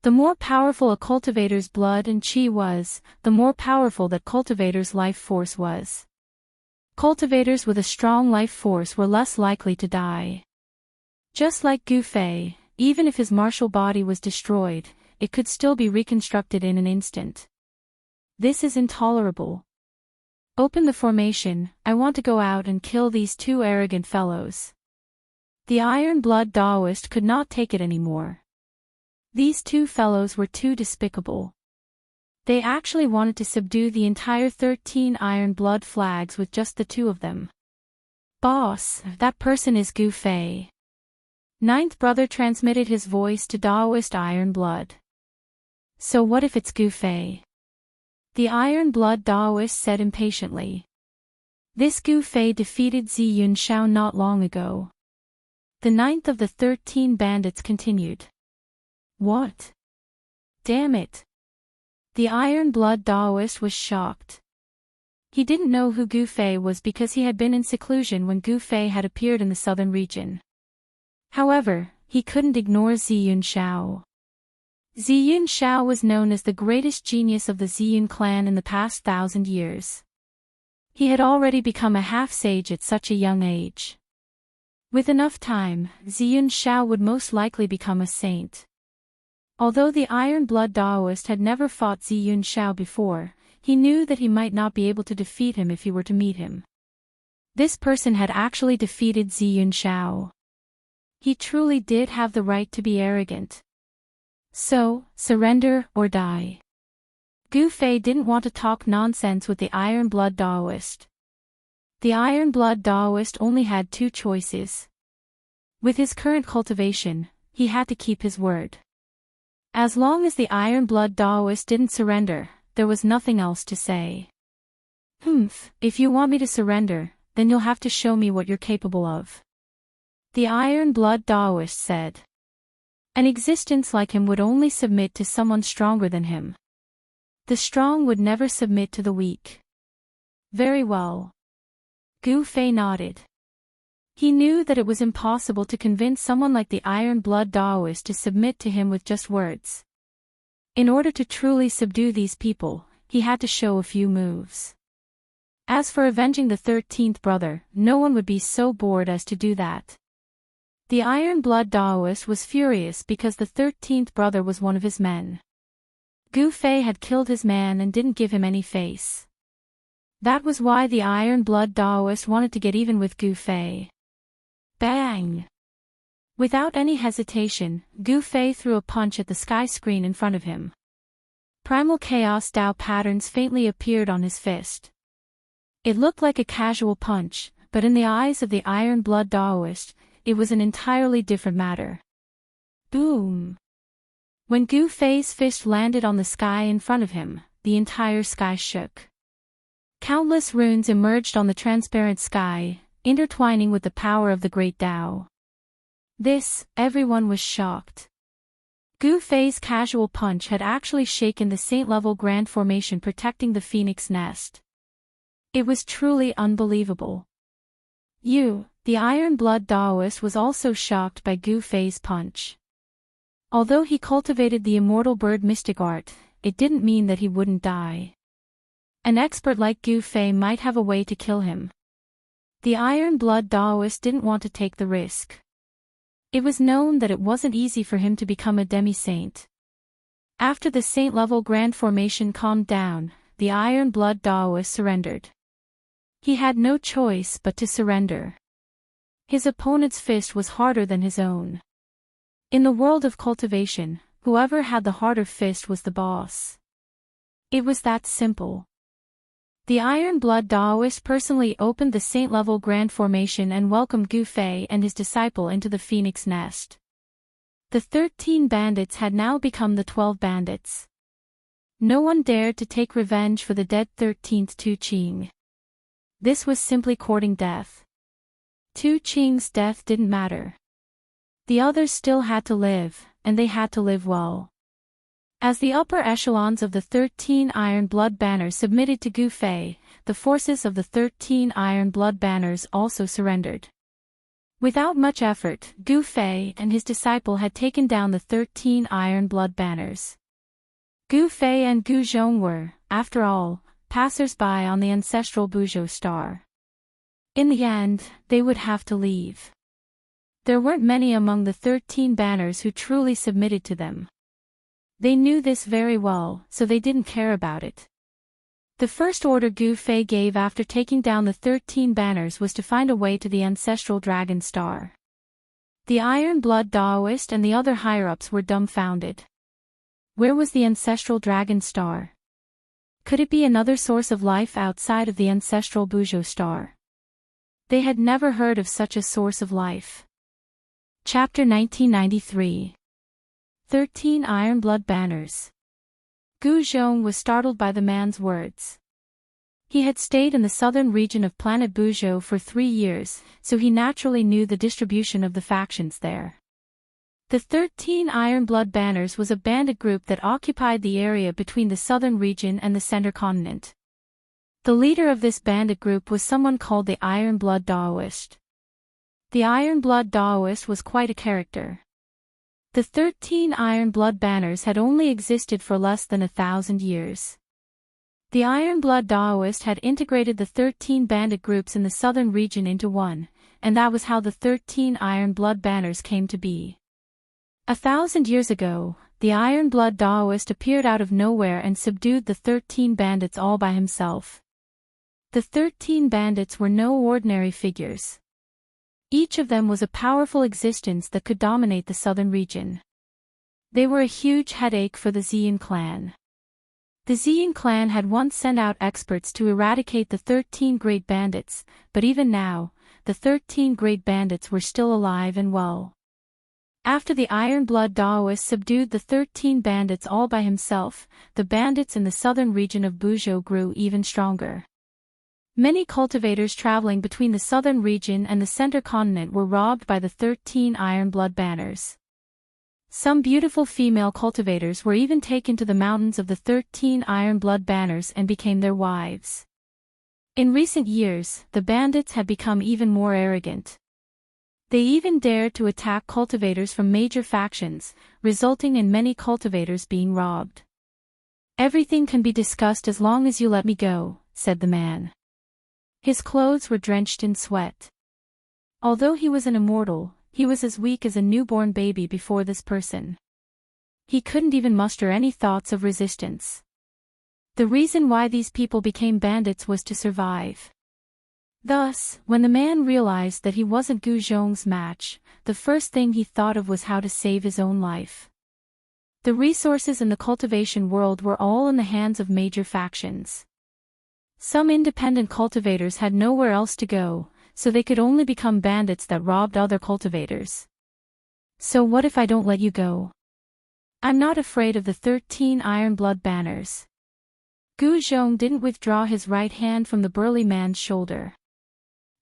The more powerful a cultivator's blood and qi was, the more powerful that cultivator's life force was. Cultivators with a strong life force were less likely to die. Just like Gu Fei, even if his martial body was destroyed, it could still be reconstructed in an instant. This is intolerable. Open the formation, I want to go out and kill these two arrogant fellows. The Iron Blood Daoist could not take it anymore. These two fellows were too despicable. They actually wanted to subdue the entire 13 Iron Blood flags with just the two of them. Boss, that person is Gu Fei. Ninth brother transmitted his voice to Daoist Iron Blood. So what if it's Gu Fei? The Iron Blood Daoist said impatiently. This Gu Fei defeated Xianxia not long ago. The ninth of the 13 bandits continued. What? Damn it. The Iron Blood Daoist was shocked. He didn't know who Gu Fei was because he had been in seclusion when Gu Fei had appeared in the southern region. However, he couldn't ignore Xianxia. Xianxia was known as the greatest genius of the Xian clan in the past 1,000 years. He had already become a half-sage at such a young age. With enough time, Xianxia would most likely become a saint. Although the Iron Blood Daoist had never fought Xianxia before, he knew that he might not be able to defeat him if he were to meet him. This person had actually defeated Xianxia. He truly did have the right to be arrogant. So, surrender or die. Gu Fei didn't want to talk nonsense with the Iron Blood Daoist. The Iron Blood Daoist only had two choices. With his current cultivation, he had to keep his word. As long as the Iron Blood Daoist didn't surrender, there was nothing else to say. If you want me to surrender, then you'll have to show me what you're capable of. The Iron Blood Daoist said. An existence like him would only submit to someone stronger than him. The strong would never submit to the weak. Very well. Gu Fei nodded. He knew that it was impossible to convince someone like the Iron Blood Daoist to submit to him with just words. In order to truly subdue these people, he had to show a few moves. As for avenging the 13th brother, no one would be so bored as to do that. The Iron Blood Daoist was furious because the 13th brother was one of his men. Gu Fei had killed his man and didn't give him any face. That was why the Iron Blood Daoist wanted to get even with Gu Fei. Bang! Without any hesitation, Gu Fei threw a punch at the sky screen in front of him. Primal Chaos Dao patterns faintly appeared on his fist. It looked like a casual punch, but in the eyes of the Iron Blood Daoist, it was an entirely different matter. Boom! When Gu Fei's fist landed on the sky in front of him, the entire sky shook. Countless runes emerged on the transparent sky, intertwining with the power of the Great Tao. Everyone was shocked. Gu Fei's casual punch had actually shaken the saint-level grand formation protecting the phoenix nest. It was truly unbelievable. The Iron Blood Daoist was also shocked by Gu Fei's punch. Although he cultivated the immortal bird mystic art, it didn't mean that he wouldn't die. An expert like Gu Fei might have a way to kill him. The Iron Blood Daoist didn't want to take the risk. It was known that it wasn't easy for him to become a demi-saint. After the saint-level grand formation calmed down, the Iron Blood Daoist surrendered. He had no choice but to surrender. His opponent's fist was harder than his own. In the world of cultivation, whoever had the harder fist was the boss. It was that simple. The Iron Blood Daoist personally opened the saint-level grand formation and welcomed Gu Fei and his disciple into the phoenix nest. The 13 bandits had now become the 12 bandits. No one dared to take revenge for the dead 13th Tu Qing. This was simply courting death. Tu Qing's death didn't matter. The others still had to live, and they had to live well. As the upper echelons of the 13 Iron Blood Banners submitted to Gu Fei, the forces of the 13 Iron Blood Banners also surrendered. Without much effort, Gu Fei and his disciple had taken down the 13 Iron Blood Banners. Gu Fei and Gu Zhong were, after all, passers-by on the ancestral Buzhou star. In the end, they would have to leave. There weren't many among the 13 banners who truly submitted to them. They knew this very well, so they didn't care about it. The first order Gu Fei gave after taking down the 13 banners was to find a way to the ancestral dragon star. The Iron Blood Daoist and the other higher-ups were dumbfounded. Where was the ancestral dragon star? Could it be another source of life outside of the ancestral Buzhou star? They had never heard of such a source of life. Chapter 1993. 13 Iron Blood Banners. Gu Zhong was startled by the man's words. He had stayed in the southern region of planet Buzhou for 3 years, so he naturally knew the distribution of the factions there. The 13 Iron Blood Banners was a bandit group that occupied the area between the southern region and the center continent. The leader of this bandit group was someone called the Iron Blood Daoist. The Iron Blood Daoist was quite a character. The 13 Iron Blood Banners had only existed for less than 1,000 years. The Iron Blood Daoist had integrated the 13 bandit groups in the southern region into one, and that was how the 13 Iron Blood Banners came to be. 1,000 years ago, the Iron Blood Daoist appeared out of nowhere and subdued the 13 bandits all by himself. The 13 bandits were no ordinary figures. Each of them was a powerful existence that could dominate the southern region. They were a huge headache for the Xian clan. The Xian clan had once sent out experts to eradicate the 13 great bandits, but even now, the 13 great bandits were still alive and well. After the Iron Blood Daoist subdued the 13 bandits all by himself, the bandits in the southern region of Buzhou grew even stronger. Many cultivators traveling between the southern region and the center continent were robbed by the 13 Iron Blood Banners. Some beautiful female cultivators were even taken to the mountains of the 13 Iron Blood Banners and became their wives. In recent years, the bandits had become even more arrogant. They even dared to attack cultivators from major factions, resulting in many cultivators being robbed. "Everything can be discussed as long as you let me go," said the man. His clothes were drenched in sweat. Although he was an immortal, he was as weak as a newborn baby before this person. He couldn't even muster any thoughts of resistance. The reason why these people became bandits was to survive. Thus, when the man realized that he wasn't Gu Zhong's match, the first thing he thought of was how to save his own life. The resources in the cultivation world were all in the hands of major factions. Some independent cultivators had nowhere else to go, so they could only become bandits that robbed other cultivators. "So what if I don't let you go? I'm not afraid of the 13 Iron Blood Banners." Gu Zhong didn't withdraw his right hand from the burly man's shoulder.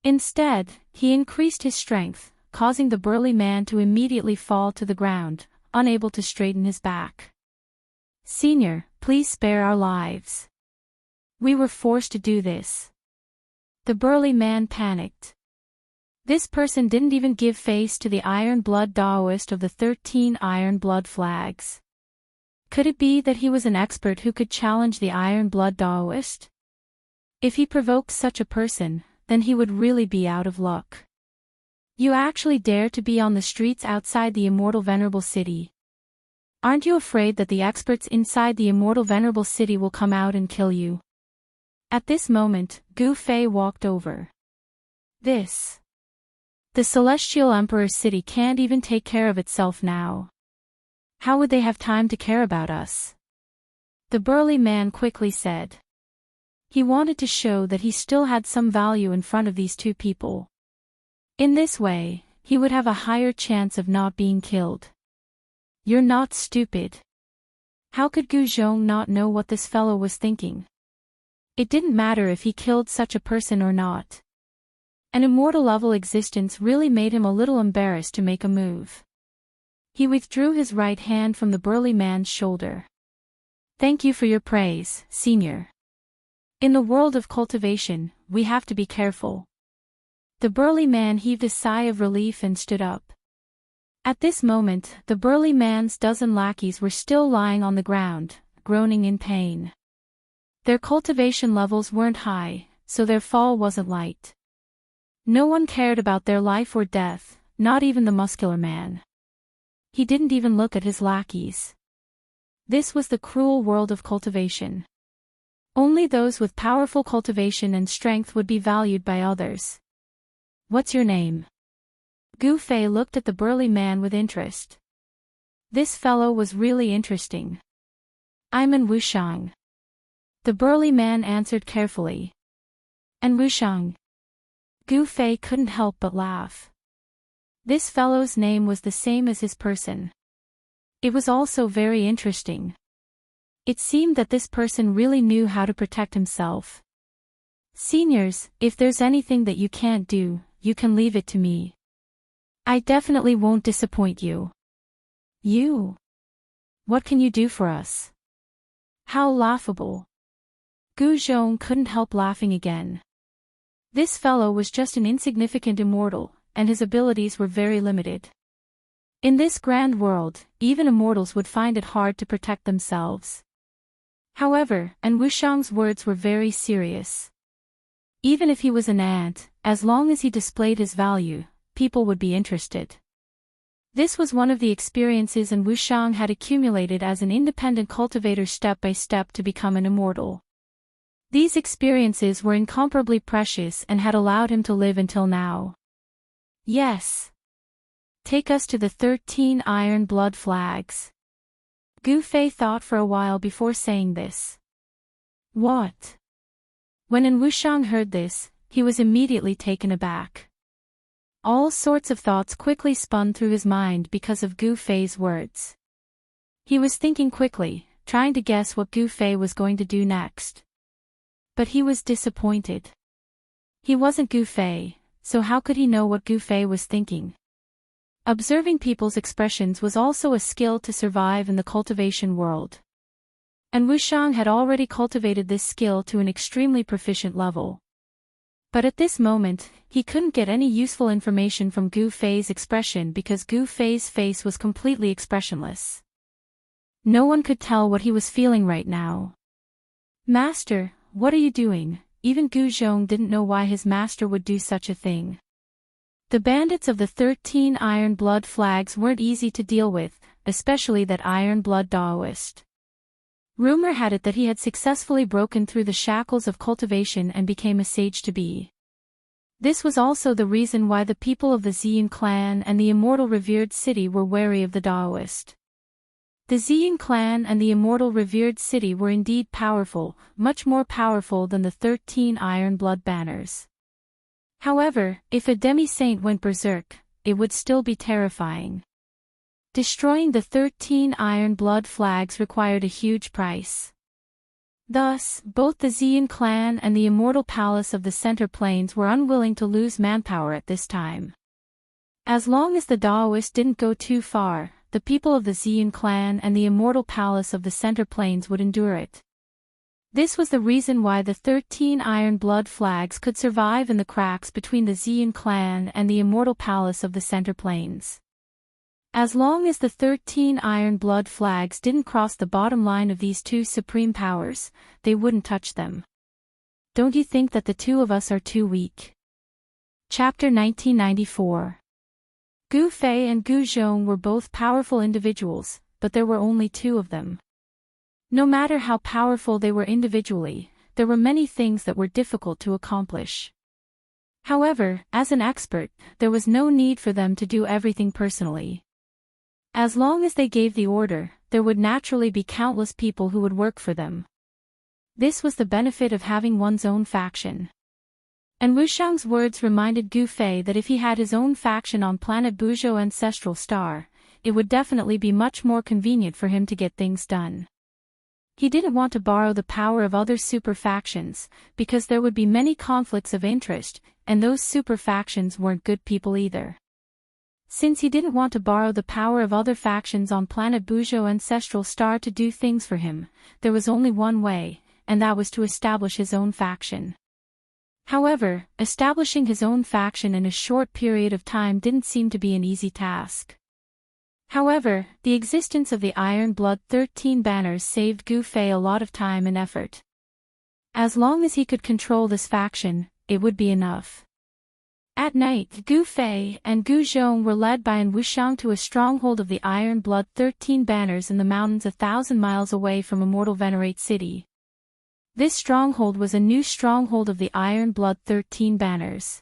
Instead, he increased his strength, causing the burly man to immediately fall to the ground, unable to straighten his back. "Senior, please spare our lives. We were forced to do this." The burly man panicked. This person didn't even give face to the Iron Blood Daoist of the 13 Iron Blood Flags. Could it be that he was an expert who could challenge the Iron Blood Daoist? If he provoked such a person, then he would really be out of luck. You actually dare to be on the streets outside the immortal venerable city. Aren't you afraid that the experts inside the immortal venerable city will come out and kill you? At this moment, Gu Fei walked over. The celestial emperor's city can't even take care of itself now. How would they have time to care about us? The burly man quickly said. He wanted to show that he still had some value in front of these two people. In this way, he would have a higher chance of not being killed. You're not stupid. How could Gu Zhong not know what this fellow was thinking? It didn't matter if he killed such a person or not. An immortal level existence really made him a little embarrassed to make a move. He withdrew his right hand from the burly man's shoulder. Thank you for your praise, senior. In the world of cultivation, we have to be careful. The burly man heaved a sigh of relief and stood up. At this moment, the burly man's dozen lackeys were still lying on the ground, groaning in pain. Their cultivation levels weren't high, so their fall wasn't light. No one cared about their life or death, not even the muscular man. He didn't even look at his lackeys. This was the cruel world of cultivation. Only those with powerful cultivation and strength would be valued by others. What's your name? Gu Fei looked at the burly man with interest. This fellow was really interesting. I'm an Wuxiang. The burly man answered carefully. And Wuxiang? Gu Fei couldn't help but laugh. This fellow's name was the same as his person. It was also very interesting. It seemed that this person really knew how to protect himself. Seniors, if there's anything that you can't do, you can leave it to me. I definitely won't disappoint you. You? What can you do for us? How laughable. Gu Zhong couldn't help laughing again. This fellow was just an insignificant immortal, and his abilities were very limited. In this grand world, even immortals would find it hard to protect themselves. However, and Wuxiang's words were very serious. Even if he was an ant, as long as he displayed his value, people would be interested. This was one of the experiences and Wuxiang had accumulated as an independent cultivator step by step to become an immortal. These experiences were incomparably precious and had allowed him to live until now. Yes. Take us to the 13 iron blood flags. Gu Fei thought for a while before saying this. What? When An Wuxiang heard this, he was immediately taken aback. All sorts of thoughts quickly spun through his mind because of Gu Fei's words. He was thinking quickly, trying to guess what Gu Fei was going to do next. But he was disappointed. He wasn't Gu Fei, so how could he know what Gu Fei was thinking? Observing people's expressions was also a skill to survive in the cultivation world. And Wuxiang had already cultivated this skill to an extremely proficient level. But at this moment, he couldn't get any useful information from Gu Fei's expression because Gu Fei's face was completely expressionless. No one could tell what he was feeling right now. Master, what are you doing? Even Gu Zhong didn't know why his master would do such a thing. The bandits of the 13 iron blood flags weren't easy to deal with, especially that iron blood Daoist. Rumor had it that he had successfully broken through the shackles of cultivation and became a sage-to-be. This was also the reason why the people of the Xian clan and the immortal revered city were wary of the Daoist. The Xian clan and the immortal revered city were indeed powerful, much more powerful than the 13 iron blood banners. However, if a demi-saint went berserk, it would still be terrifying. Destroying the 13 iron blood flags required a huge price. Thus, both the Xian clan and the immortal palace of the Center Plains were unwilling to lose manpower at this time. As long as the Daoist didn't go too far, the people of the Xian clan and the immortal palace of the Center Plains would endure it. This was the reason why the 13 iron blood flags could survive in the cracks between the Xian clan and the immortal palace of the Center Plains. As long as the 13 iron blood flags didn't cross the bottom line of these two supreme powers, they wouldn't touch them. Don't you think that the two of us are too weak? Chapter 1994. Gu Fei and Gu Zhong were both powerful individuals, but there were only two of them. No matter how powerful they were individually, there were many things that were difficult to accomplish. However, as an expert, there was no need for them to do everything personally. As long as they gave the order, there would naturally be countless people who would work for them. This was the benefit of having one's own faction. And Wuxiang's words reminded Gu Fei that if he had his own faction on planet Buzhou Ancestral Star, it would definitely be much more convenient for him to get things done. He didn't want to borrow the power of other super factions, because there would be many conflicts of interest, and those super factions weren't good people either. Since he didn't want to borrow the power of other factions on planet Buzhou Ancestral Star to do things for him, there was only one way, and that was to establish his own faction. However, establishing his own faction in a short period of time didn't seem to be an easy task. However, the existence of the Iron Blood 13 banners saved Gu Fei a lot of time and effort. As long as he could control this faction, it would be enough. At night, Gu Fei and Gu Zhong were led by An Wuxiang to a stronghold of the Iron Blood 13 banners in the mountains 1,000 miles away from Immortal Venerate City. This stronghold was a new stronghold of the Iron Blood 13 banners.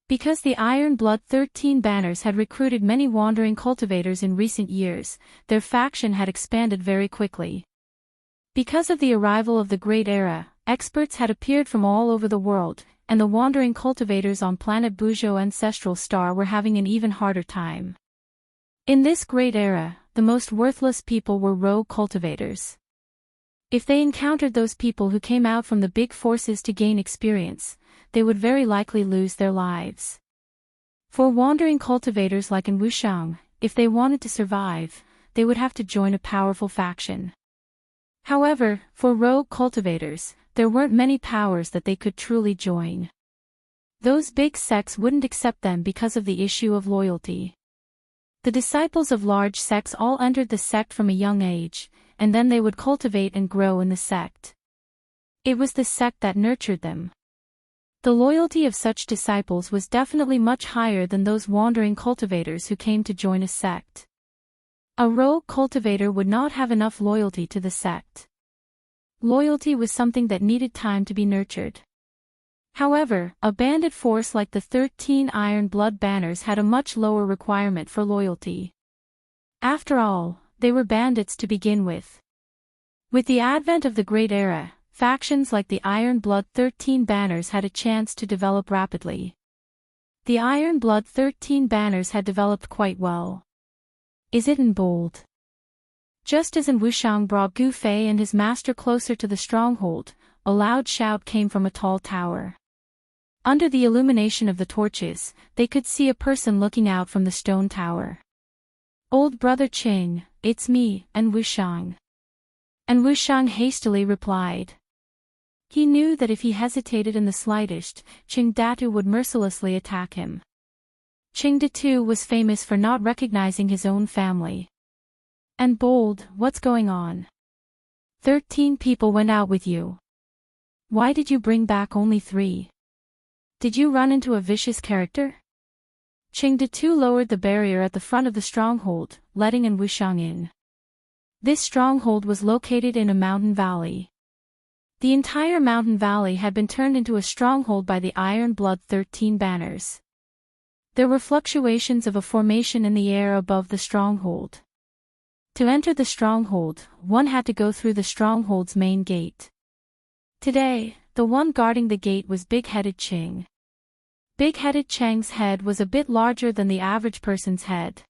Because the Iron Blood 13 banners had recruited many wandering cultivators in recent years, their faction had expanded very quickly. Because of the arrival of the Great Era, experts had appeared from all over the world, and the wandering cultivators on planet Buzhou Ancestral Star were having an even harder time. In this Great Era, the most worthless people were rogue cultivators. If they encountered those people who came out from the big forces to gain experience, they would very likely lose their lives. For wandering cultivators like An Wuxiang, if they wanted to survive, they would have to join a powerful faction. However, for rogue cultivators, there weren't many powers that they could truly join. Those big sects wouldn't accept them because of the issue of loyalty. The disciples of large sects all entered the sect from a young age, and then they would cultivate and grow in the sect. It was the sect that nurtured them. The loyalty of such disciples was definitely much higher than those wandering cultivators who came to join a sect. A rogue cultivator would not have enough loyalty to the sect. Loyalty was something that needed time to be nurtured. However, a bandit force like the 13 Iron Blood banners had a much lower requirement for loyalty. After all, they were bandits to begin with. With the advent of the Great Era, factions like the Iron Blood 13 banners had a chance to develop rapidly. The Iron Blood 13 banners had developed quite well. Is it in bold? Just as An Wuxiang brought Gu Fei and his master closer to the stronghold, a loud shout came from a tall tower. Under the illumination of the torches, they could see a person looking out from the stone tower. "Old brother Qing, it's me, An Wuxiang." An Wuxiang hastily replied. He knew that if he hesitated in the slightest, Qing Datu would mercilessly attack him. Qing Datu was famous for not recognizing his own family. "And bold, what's going on? 13 people went out with you. Why did you bring back only 3? Did you run into a vicious character?" Qing Datu lowered the barrier at the front of the stronghold, letting An Wuxiang in. This stronghold was located in a mountain valley. The entire mountain valley had been turned into a stronghold by the Iron Blood 13 banners. There were fluctuations of a formation in the air above the stronghold. To enter the stronghold, one had to go through the stronghold's main gate. Today, the one guarding the gate was Big-Headed Qing. Big-Headed Cheng's head was a bit larger than the average person's head.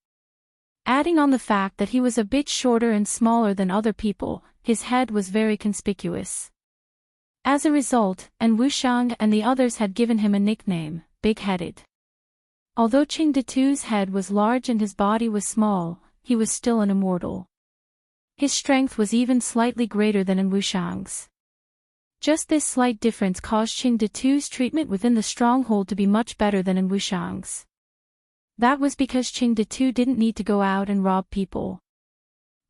Adding on the fact that he was a bit shorter and smaller than other people, his head was very conspicuous. As a result, An Wuxiang and the others had given him a nickname, Big-Headed. Although Qing Datu's head was large and his body was small, he was still an immortal. His strength was even slightly greater than An Wuxiang's. Just this slight difference caused Qing Datu's treatment within the stronghold to be much better than An Wuxiang's. That was because Qing Datu didn't need to go out and rob people.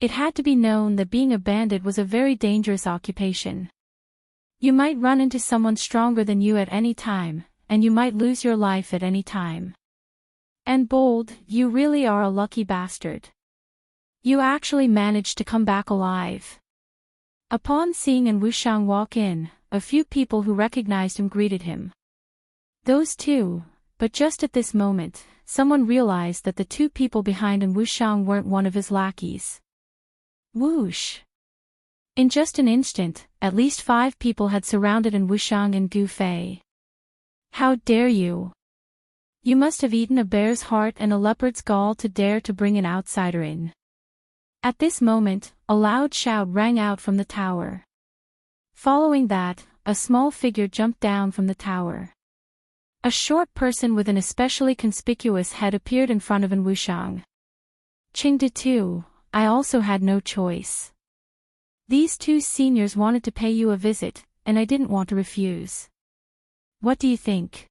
It had to be known that being a bandit was a very dangerous occupation. You might run into someone stronger than you at any time, and you might lose your life at any time. And bold, you really are a lucky bastard. You actually managed to come back alive. Upon seeing An Wuxiang walk in, a few people who recognized him greeted him. Those two, but just at this moment, someone realized that the two people behind An Wuxiang weren't one of his lackeys. Whoosh! In just an instant, at least 5 people had surrounded An Wuxiang and Gu Fei. How dare you! You must have eaten a bear's heart and a leopard's gall to dare to bring an outsider in. At this moment, a loud shout rang out from the tower. Following that, a small figure jumped down from the tower. A short person with an especially conspicuous head appeared in front of An Wuxiang. Qingde too, I also had no choice. These 2 seniors wanted to pay you a visit, and I didn't want to refuse. What do you think?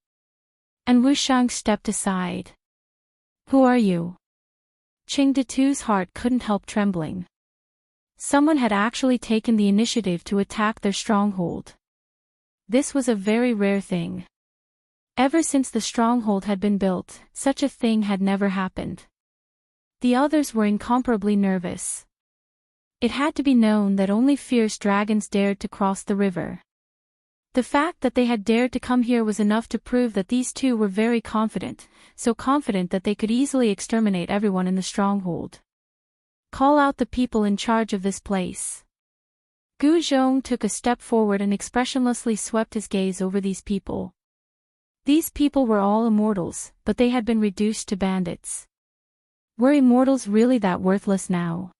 An Wuxiang stepped aside. Who are you? Qingde tu's heart couldn't help trembling. Someone had actually taken the initiative to attack their stronghold. This was a very rare thing. Ever since the stronghold had been built, such a thing had never happened. The others were incomparably nervous. It had to be known that only fierce dragons dared to cross the river. The fact that they had dared to come here was enough to prove that these 2 were very confident, so confident that they could easily exterminate everyone in the stronghold. Call out the people in charge of this place. Gu Zhong took a step forward and expressionlessly swept his gaze over these people. These people were all immortals, but they had been reduced to bandits. Were immortals really that worthless now?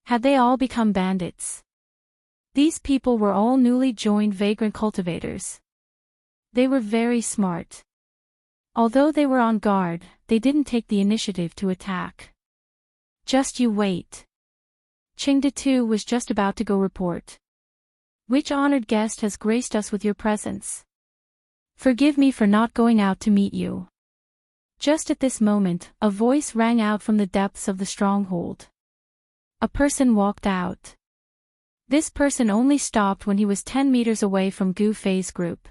Had they all become bandits? These people were all newly joined vagrant cultivators. They were very smart. Although they were on guard, they didn't take the initiative to attack. Just you wait. Qingde Tu was just about to go report. Which honored guest has graced us with your presence? Forgive me for not going out to meet you. Just at this moment, a voice rang out from the depths of the stronghold. A person walked out. This person only stopped when he was 10 meters away from Gu Fei's group.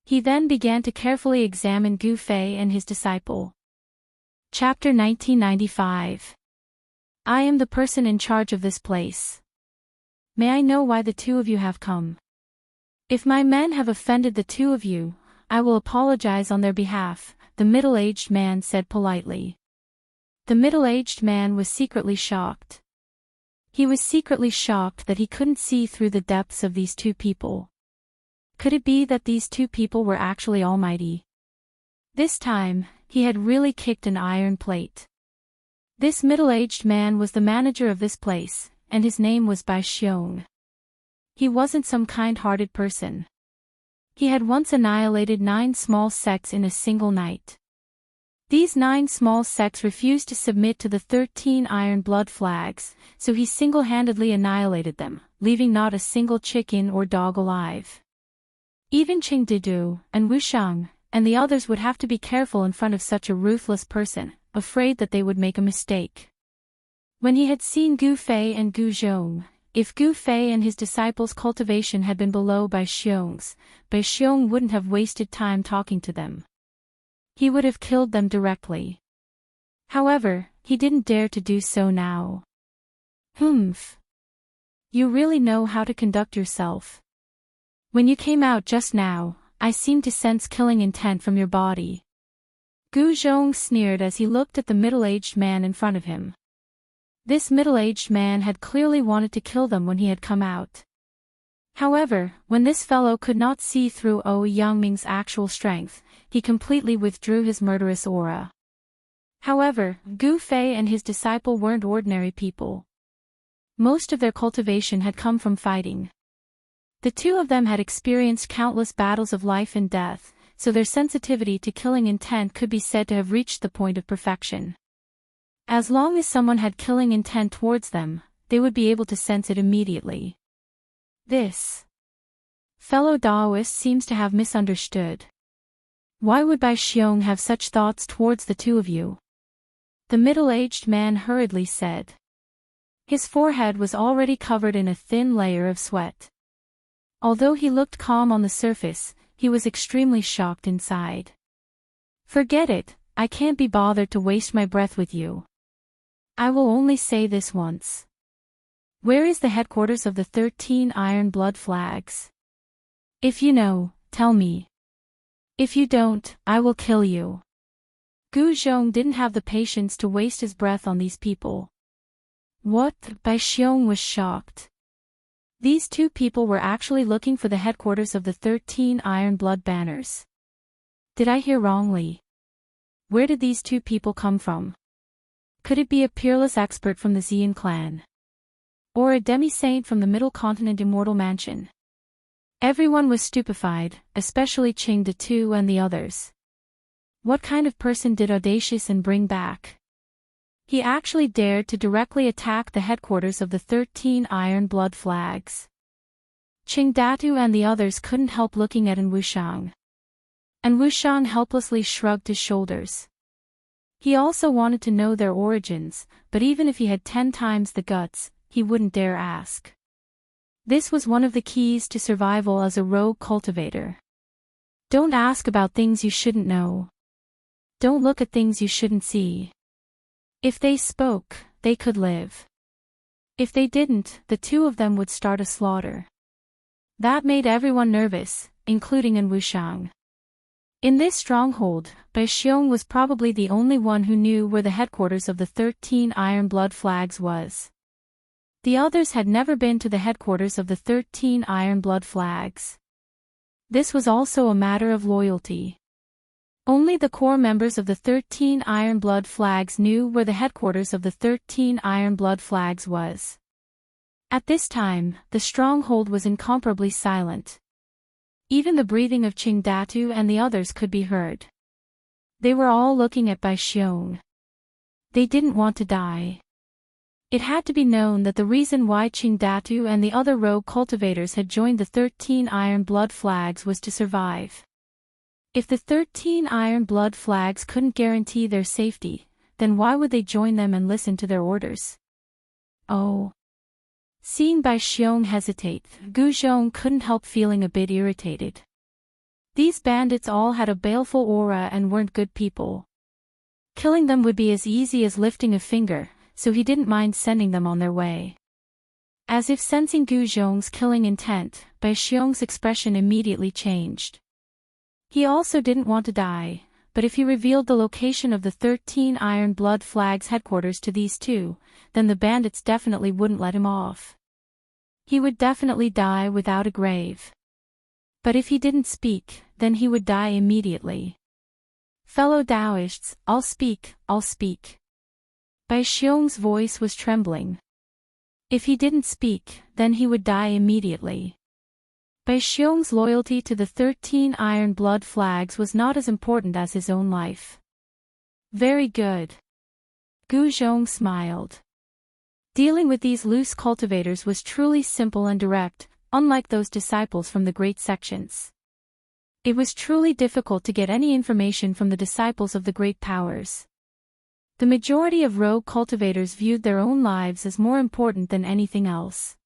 He then began to carefully examine Gu Fei and his disciple. Chapter 1995. I am the person in charge of this place. May I know why the 2 of you have come? If my men have offended the 2 of you, I will apologize on their behalf, the middle-aged man said politely. The middle-aged man was secretly shocked. He was secretly shocked that he couldn't see through the depths of these 2 people. Could it be that these 2 people were actually almighty? This time, he had really kicked an iron plate. This middle-aged man was the manager of this place, and his name was Bai Xiong. He wasn't some kind-hearted person. He had once annihilated 9 small sects in a single night. These 9 small sects refused to submit to the 13 iron blood flags, so he single-handedly annihilated them, leaving not a single chicken or dog alive. Even Qingde Tu, and Wuxiang, and the others would have to be careful in front of such a ruthless person, afraid that they would make a mistake. When he had seen Gu Fei and Gu Zhong, if Gu Fei and his disciples' cultivation had been below Bai Xiong wouldn't have wasted time talking to them. He would have killed them directly. However, he didn't dare to do so now. Humph. You really know how to conduct yourself. When you came out just now, I seemed to sense killing intent from your body. Gu Zhong sneered as he looked at the middle-aged man in front of him. This middle-aged man had clearly wanted to kill them when he had come out. However, when this fellow could not see through Yangming's actual strength, he completely withdrew his murderous aura. However, Gu Fei and his disciple weren't ordinary people. Most of their cultivation had come from fighting. The 2 of them had experienced countless battles of life and death, so their sensitivity to killing intent could be said to have reached the point of perfection. As long as someone had killing intent towards them, they would be able to sense it immediately. This fellow Daoist seems to have misunderstood. Why would Bai Xiong have such thoughts towards the 2 of you? The middle-aged man hurriedly said. His forehead was already covered in a thin layer of sweat. Although he looked calm on the surface, he was extremely shocked inside. Forget it, I can't be bothered to waste my breath with you. I will only say this once. Where is the headquarters of the 13 Iron Blood Flags? If you know, tell me. If you don't, I will kill you. Gu Zhong didn't have the patience to waste his breath on these people. What? Bai Xiong was shocked. These two people were actually looking for the headquarters of the 13 Iron Blood Banners. Did I hear wrongly? Where did these two people come from? Could it be a peerless expert from the Xian clan? Or a demi-saint from the Middle Continent Immortal Mansion? Everyone was stupefied, especially Qing De Tu and the others. What kind of person did Audacious and bring back? He actually dared to directly attack the headquarters of the 13 Iron Blood Flags. Qing Datu and the others couldn't help looking at An Wushang. And Wushang helplessly shrugged his shoulders. He also wanted to know their origins, but even if he had 10 times the guts, he wouldn't dare ask. This was one of the keys to survival as a rogue cultivator. Don't ask about things you shouldn't know. Don't look at things you shouldn't see. If they spoke, they could live. If they didn't, the two of them would start a slaughter. That made everyone nervous, including An Wushang. In this stronghold, Bai Xiong was probably the only one who knew where the headquarters of the 13 Iron Blood Flags was. The others had never been to the headquarters of the 13 Iron Blood Flags. This was also a matter of loyalty. Only the core members of the 13 Iron Blood Flags knew where the headquarters of the 13 Iron Blood Flags was. At this time, the stronghold was incomparably silent. Even the breathing of Qing Datu and the others could be heard. They were all looking at Bai Xiong. They didn't want to die. It had to be known that the reason why Qing Datu and the other rogue cultivators had joined the 13 Iron Blood Flags was to survive. If the 13 Iron Blood Flags couldn't guarantee their safety, then why would they join them and listen to their orders? Oh. Seeing Bai Xiong hesitate, Gu Zhong couldn't help feeling a bit irritated. These bandits all had a baleful aura and weren't good people. Killing them would be as easy as lifting a finger, so he didn't mind sending them on their way. As if sensing Gu Zhong's killing intent, Bai Xiong's expression immediately changed. He also didn't want to die, but if he revealed the location of the 13 Iron Blood Flags headquarters to these two, then the bandits definitely wouldn't let him off. He would definitely die without a grave. But if he didn't speak, then he would die immediately. Fellow Daoists, I'll speak, I'll speak. Bai Xiong's voice was trembling. If he didn't speak, then he would die immediately. Bai Xiong's loyalty to the 13 Iron Blood Flags was not as important as his own life. Very good. Gu Zhong smiled. Dealing with these loose cultivators was truly simple and direct, unlike those disciples from the great sections. It was truly difficult to get any information from the disciples of the great powers. The majority of rogue cultivators viewed their own lives as more important than anything else.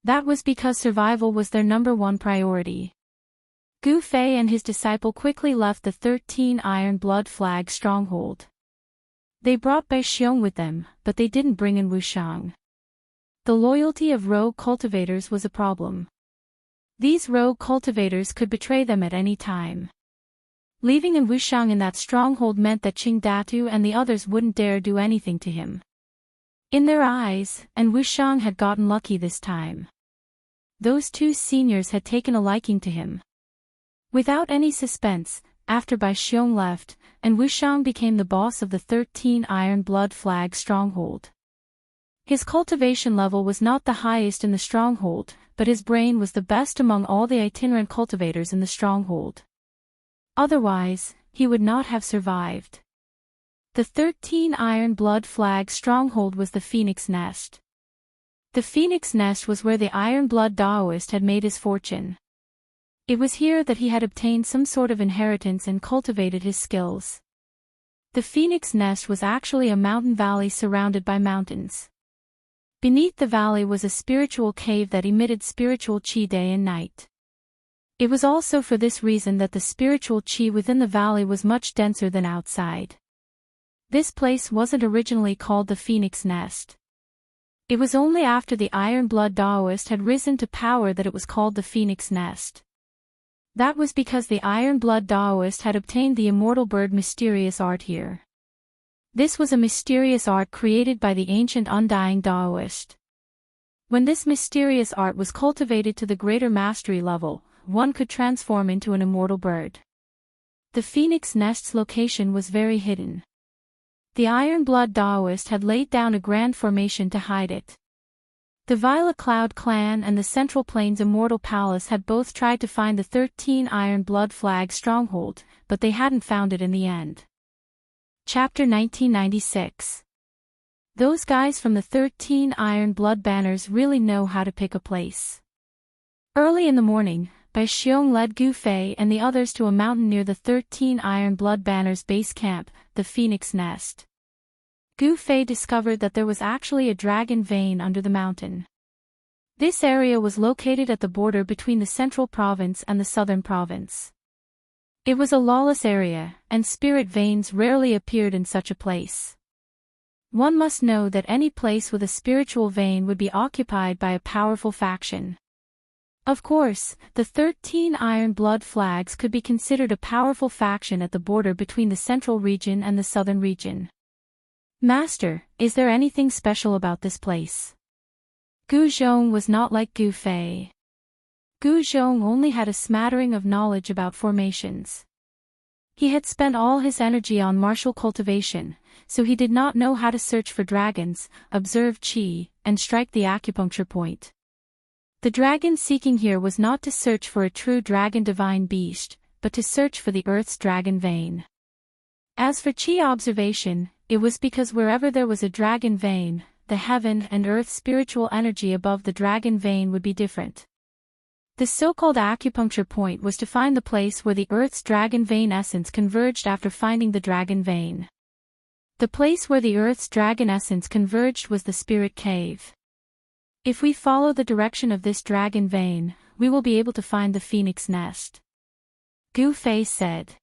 That was because survival was their #1 priority. Gu Fei and his disciple quickly left the 13 Iron Blood Flag stronghold. They brought Bai Xiong with them, but they didn't bring in Wushang. The loyalty of rogue cultivators was a problem. These rogue cultivators could betray them at any time. Leaving in Wushang in that stronghold meant that Qing Datu and the others wouldn't dare do anything to him. In their eyes, and Wushang had gotten lucky this time. Those two seniors had taken a liking to him. Without any suspense, after Bai Xiong left, and Wushang became the boss of the 13 Iron Blood Flag stronghold. His cultivation level was not the highest in the stronghold, but his brain was the best among all the itinerant cultivators in the stronghold. Otherwise, he would not have survived. The 13 Iron Blood Flag stronghold was the Phoenix Nest. The Phoenix Nest was where the Iron Blood Daoist had made his fortune. It was here that he had obtained some sort of inheritance and cultivated his skills. The Phoenix Nest was actually a mountain valley surrounded by mountains. Beneath the valley was a spiritual cave that emitted spiritual qi day and night. It was also for this reason that the spiritual qi within the valley was much denser than outside. This place wasn't originally called the Phoenix Nest. It was only after the Iron Blood Daoist had risen to power that it was called the Phoenix Nest. That was because the Iron Blood Daoist had obtained the immortal bird mysterious art here. This was a mysterious art created by the ancient undying Daoist. When this mysterious art was cultivated to the greater mastery level, one could transform into an immortal bird. The Phoenix Nest's location was very hidden. The Iron Blood Daoist had laid down a grand formation to hide it. The Violet Cloud clan and the Central Plains Immortal Palace had both tried to find the 13 Iron Blood Flag stronghold, but they hadn't found it in the end. Chapter 1996. Those guys from the 13 Iron Blood Banners really know how to pick a place. Early in the morning, Bai Xiong led Gu Fei and the others to a mountain near the 13 Iron Blood Banners base camp, the Phoenix Nest. Gu Fei discovered that there was actually a dragon vein under the mountain. This area was located at the border between the Central Province and the Southern Province. It was a lawless area, and spirit veins rarely appeared in such a place. One must know that any place with a spiritual vein would be occupied by a powerful faction. Of course, the 13 Iron Blood Flags could be considered a powerful faction at the border between the Central region and the Southern region. Master, is there anything special about this place? Gu Zhong was not like Gu Fei. Gu Zhong only had a smattering of knowledge about formations. He had spent all his energy on martial cultivation, so he did not know how to search for dragons, observe qi, and strike the acupuncture point. The dragon seeking here was not to search for a true dragon divine beast, but to search for the earth's dragon vein. As for qi observation, it was because wherever there was a dragon vein, the heaven and earth spiritual energy above the dragon vein would be different. The so-called acupuncture point was to find the place where the earth's dragon vein essence converged after finding the dragon vein. The place where the earth's dragon essence converged was the spirit cave. If we follow the direction of this dragon vein, we will be able to find the Phoenix Nest. Gu Fei said.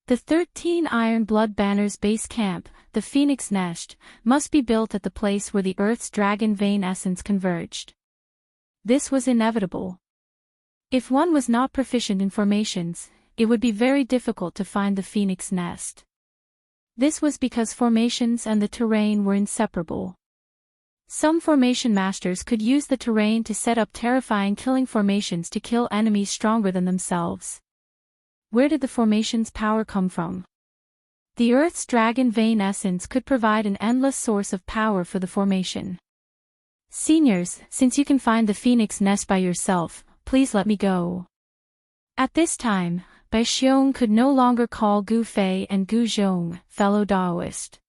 The 13 Iron Blood Banners base camp, the Phoenix Nest, must be built at the place where the earth's dragon vein essence converged. This was inevitable. If one was not proficient in formations, it would be very difficult to find the Phoenix Nest. This was because formations and the terrain were inseparable. Some formation masters could use the terrain to set up terrifying killing formations to kill enemies stronger than themselves. Where did the formation's power come from? The Earth's dragon vein essence could provide an endless source of power for the formation. Seniors, since you can find the Phoenix Nest by yourself, please let me go. At this time, Bai Xiong could no longer call Gu Fei and Gu Zhong fellow Daoist.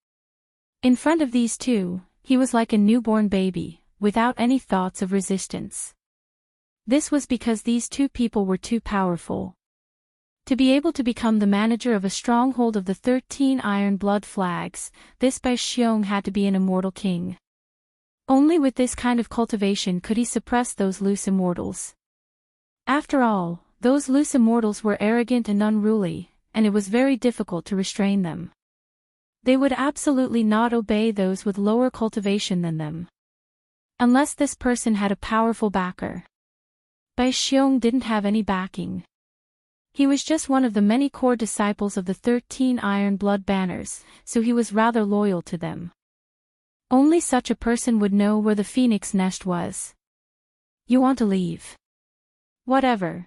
In front of these two, he was like a newborn baby, without any thoughts of resistance. This was because these two people were too powerful. To be able to become the manager of a stronghold of the 13 Iron Blood Flags, this Bai Xiong had to be an immortal king. Only with this kind of cultivation could he suppress those loose immortals. After all, those loose immortals were arrogant and unruly, and it was very difficult to restrain them. They would absolutely not obey those with lower cultivation than them. Unless this person had a powerful backer. Bai Xiong didn't have any backing. He was just one of the many core disciples of the 13 Iron Blood Banners, so he was rather loyal to them. Only such a person would know where the Phoenix Nest was. You want to leave? Whatever.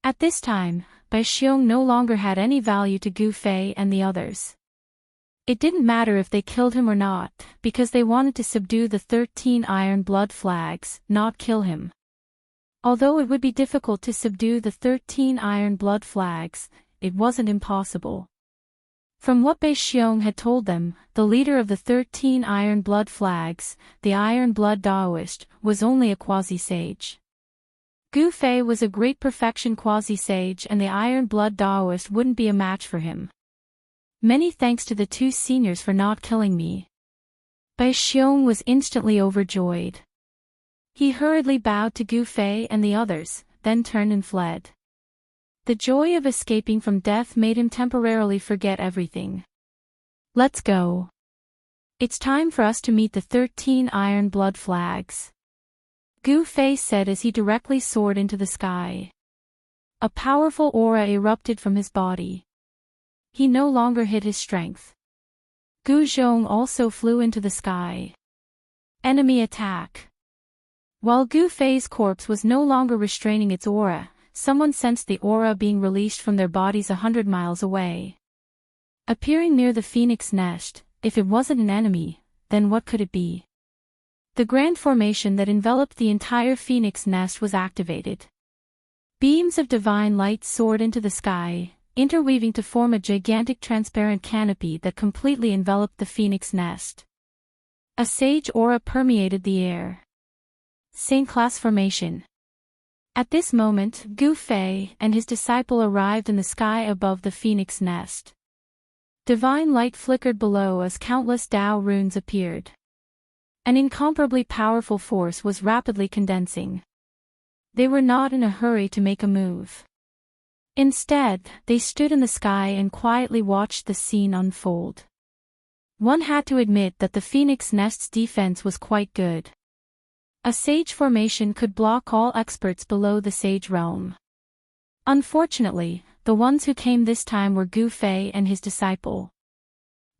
At this time, Bai Xiong no longer had any value to Gu Fei and the others. It didn't matter if they killed him or not, because they wanted to subdue the 13 Iron Blood Flags, not kill him. Although it would be difficult to subdue the 13 Iron Blood Flags, it wasn't impossible. From what Bai Xiong had told them, the leader of the 13 Iron Blood Flags, the Iron Blood Daoist, was only a quasi-sage. Gu Fei was a great perfection quasi-sage and the Iron Blood Daoist wouldn't be a match for him. Many thanks to the two seniors for not killing me. Bai Xiong was instantly overjoyed. He hurriedly bowed to Gu Fei and the others, then turned and fled. The joy of escaping from death made him temporarily forget everything. Let's go. It's time for us to meet the 13 iron blood flags. Gu Fei said as he directly soared into the sky. A powerful aura erupted from his body. He no longer hid his strength. Gu Zhong also flew into the sky. Enemy attack. While Gu Fei's corpse was no longer restraining its aura, someone sensed the aura being released from their bodies 100 miles away. Appearing near the phoenix nest, if it wasn't an enemy, then what could it be? The grand formation that enveloped the entire phoenix nest was activated. Beams of divine light soared into the sky, interweaving to form a gigantic transparent canopy that completely enveloped the phoenix nest. A sage aura permeated the air. Saint class formation. At this moment, Gu Fei and his disciple arrived in the sky above the phoenix nest. Divine light flickered below as countless Dao runes appeared. An incomparably powerful force was rapidly condensing. They were not in a hurry to make a move. Instead, they stood in the sky and quietly watched the scene unfold. One had to admit that the phoenix nest's defense was quite good. A sage formation could block all experts below the sage realm. Unfortunately, the ones who came this time were Gu Fei and his disciple.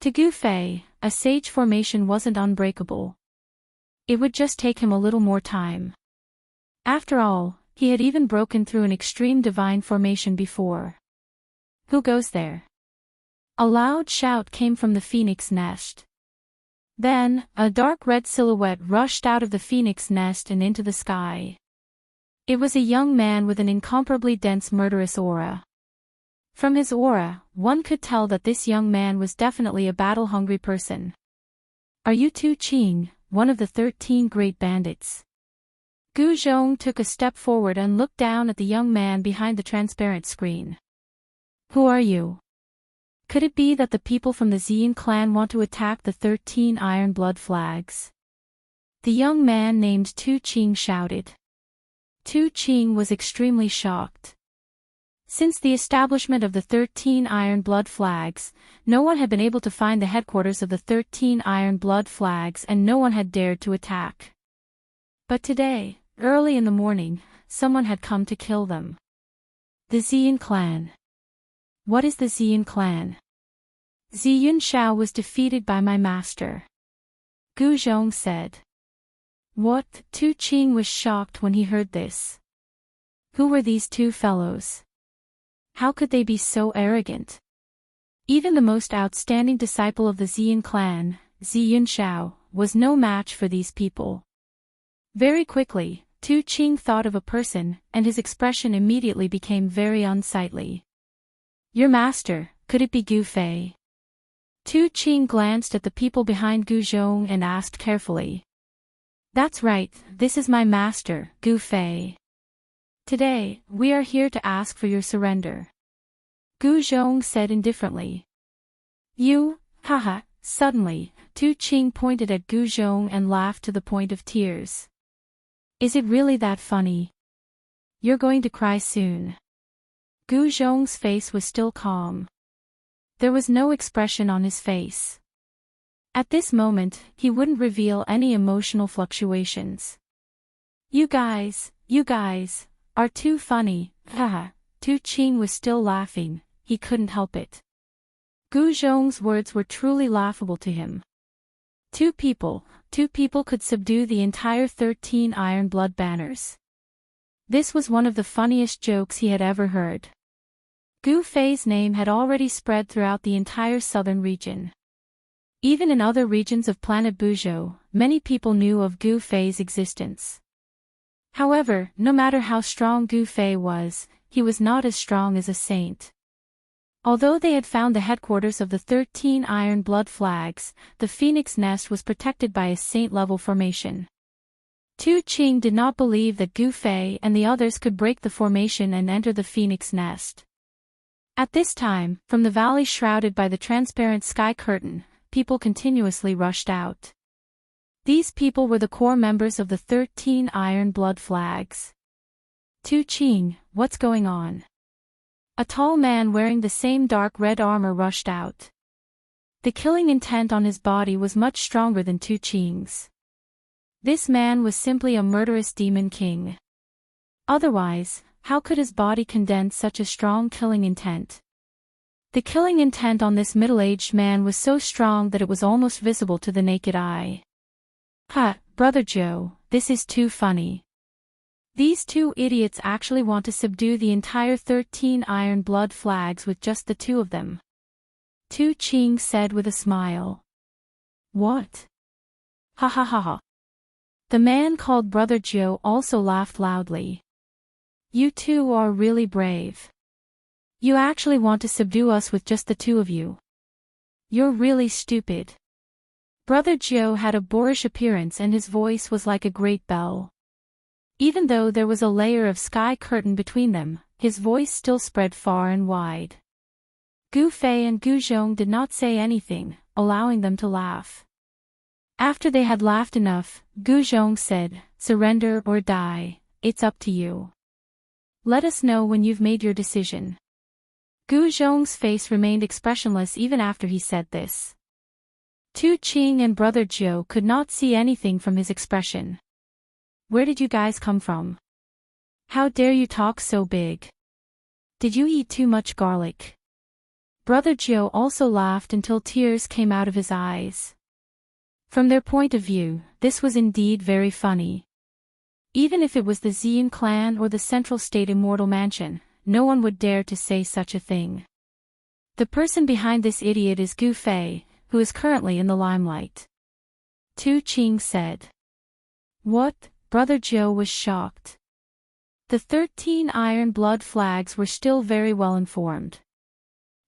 To Gu Fei, a sage formation wasn't unbreakable. It would just take him a little more time. After all, he had even broken through an extreme divine formation before. Who goes there? A loud shout came from the phoenix nest. Then, a dark red silhouette rushed out of the phoenix nest and into the sky. It was a young man with an incomparably dense murderous aura. From his aura, one could tell that this young man was definitely a battle-hungry person. Are you Tu Qing, one of the 13 great bandits? Gu Zhong took a step forward and looked down at the young man behind the transparent screen. Who are you? Could it be that the people from the Xian clan want to attack the 13 iron blood flags? The young man named Tu Qing shouted. Tu Qing was extremely shocked. Since the establishment of the 13 iron blood flags, no one had been able to find the headquarters of the 13 iron blood flags and no one had dared to attack. But today, early in the morning, someone had come to kill them. The Xian clan. What is the Xian clan? Xianxia was defeated by my master. Gu Zhong said. What? Tu Qing was shocked when he heard this. Who were these two fellows? How could they be so arrogant? Even the most outstanding disciple of the Xian clan, Xianxia, was no match for these people. Very quickly, Tu Qing thought of a person, and his expression immediately became very unsightly. Your master, could it be Gu Fei? Tu Qing glanced at the people behind Gu Zhong and asked carefully. That's right, this is my master, Gu Fei. Today, we are here to ask for your surrender. Gu Zhong said indifferently. You, haha, suddenly, Tu Qing pointed at Gu Zhong and laughed to the point of tears. Is it really that funny? You're going to cry soon. Gu Zhong's face was still calm. There was no expression on his face. At this moment, he wouldn't reveal any emotional fluctuations. You guys are too funny, haha. Tu Qing was still laughing, he couldn't help it. Gu Zhong's words were truly laughable to him. Two people could subdue the entire 13 iron blood banners. This was one of the funniest jokes he had ever heard. Gu Fei's name had already spread throughout the entire southern region. Even in other regions of planet Buzhou, many people knew of Gu Fei's existence. However, no matter how strong Gu Fei was, he was not as strong as a saint. Although they had found the headquarters of the 13 iron blood flags, the phoenix nest was protected by a saint-level formation. Tu Qing did not believe that Gu Fei and the others could break the formation and enter the phoenix nest. At this time, from the valley shrouded by the transparent sky curtain, people continuously rushed out. These people were the core members of the 13 Iron Blood Flags. Tu Qing, what's going on? A tall man wearing the same dark red armor rushed out. The killing intent on his body was much stronger than Tu Qing's. This man was simply a murderous demon king. Otherwise, how could his body condense such a strong killing intent? The killing intent on this middle-aged man was so strong that it was almost visible to the naked eye. Ha, Brother Joe, this is too funny. These two idiots actually want to subdue the entire 13 Iron Blood Flags with just the two of them. Tu Qing said with a smile. What? Ha ha ha ha. The man called Brother Joe also laughed loudly. You two are really brave. You actually want to subdue us with just the two of you. You're really stupid. Brother Joe had a boorish appearance and his voice was like a great bell. Even though there was a layer of sky curtain between them, his voice still spread far and wide. Gu Fei and Gu Zhong did not say anything, allowing them to laugh. After they had laughed enough, Gu Zhong said, "Surrender or die, it's up to you. Let us know when you've made your decision." Gu Zhong's face remained expressionless even after he said this. Tu Qing and Brother Joe could not see anything from his expression. Where did you guys come from? How dare you talk so big? Did you eat too much garlic? Brother Joe also laughed until tears came out of his eyes. From their point of view, this was indeed very funny. Even if it was the Xian clan or the Central State Immortal Mansion, no one would dare to say such a thing. The person behind this idiot is Gu Fei, who is currently in the limelight. Tu Qing said. What? Brother Joe was shocked. The 13 Iron Blood Flags were still very well informed.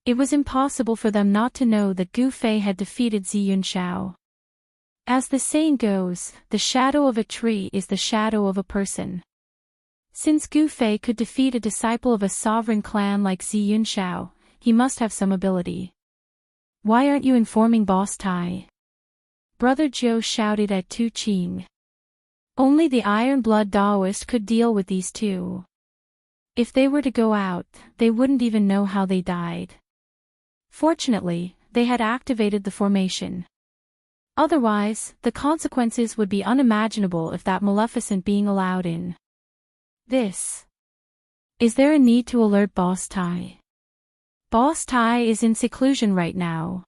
It was impossible for them not to know that Gu Fei had defeated Ziyunshao. As the saying goes, the shadow of a tree is the shadow of a person. Since Gu Fei could defeat a disciple of a sovereign clan like Ziyunshao, he must have some ability. Why aren't you informing Boss Tai? Brother Joe shouted at Tu Qing. Only the Iron Blood Daoist could deal with these two. If they were to go out, they wouldn't even know how they died. Fortunately, they had activated the formation. Otherwise, the consequences would be unimaginable if that maleficent being allowed in. Is there a need to alert Boss Tai? Boss Tai is in seclusion right now.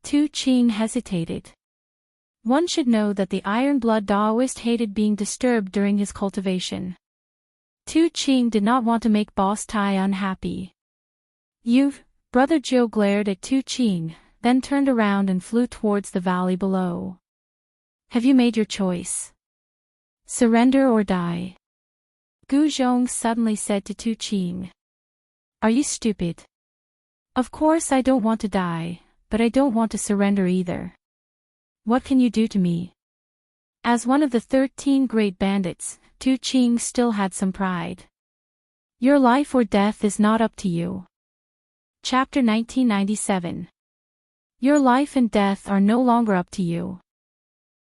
Tu Qing hesitated. One should know that the Iron Blood Daoist hated being disturbed during his cultivation. Tu Qing did not want to make Boss Tai unhappy. Brother Joe glared at Tu Qing, then turned around and flew towards the valley below. Have you made your choice? Surrender or die? Gu Zhong suddenly said to Tu Qing. Are you stupid? Of course I don't want to die, but I don't want to surrender either. What can you do to me? As one of the 13 great bandits, Tu Qing still had some pride. Your life or death is not up to you. Chapter 1997. Your life and death are no longer up to you.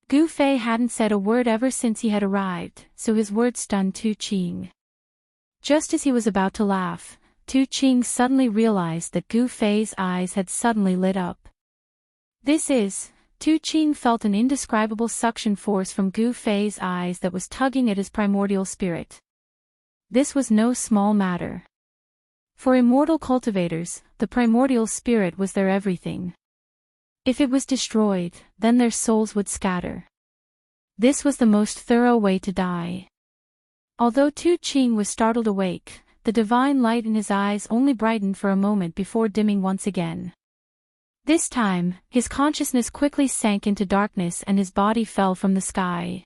Gu Fei hadn't said a word ever since he had arrived, so his words stunned Tu Qing. Just as he was about to laugh, Tu Qing suddenly realized that Gu Fei's eyes had suddenly lit up. Tu Qing felt an indescribable suction force from Gu Fei's eyes that was tugging at his primordial spirit. This was no small matter. For immortal cultivators, the primordial spirit was their everything. If it was destroyed, then their souls would scatter. This was the most thorough way to die. Although Tu Qing was startled awake, the divine light in his eyes only brightened for a moment before dimming once again. This time, his consciousness quickly sank into darkness and his body fell from the sky.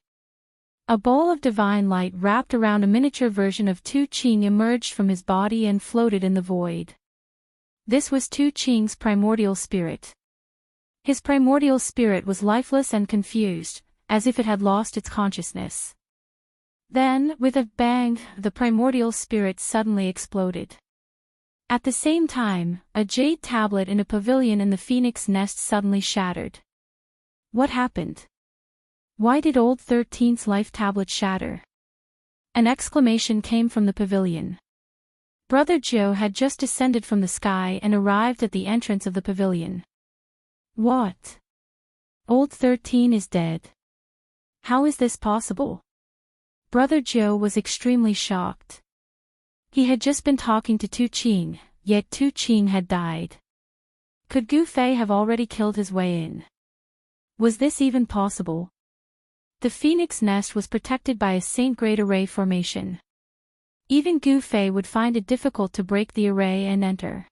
A ball of divine light wrapped around a miniature version of Tu Qing emerged from his body and floated in the void. This was Tu Qing's primordial spirit. His primordial spirit was lifeless and confused, as if it had lost its consciousness. Then, with a bang, the primordial spirit suddenly exploded. At the same time, a jade tablet in a pavilion in the phoenix nest suddenly shattered. What happened? Why did old 13's life tablet shatter? An exclamation came from the pavilion. Brother Joe had just descended from the sky and arrived at the entrance of the pavilion. What? Old 13 is dead. How is this possible? Brother Joe was extremely shocked. He had just been talking to Tu Qing, yet Tu Qing had died. Could Gu Fei have already killed his way in? Was this even possible? The phoenix nest was protected by a saint-grade array formation. Even Gu Fei would find it difficult to break the array and enter.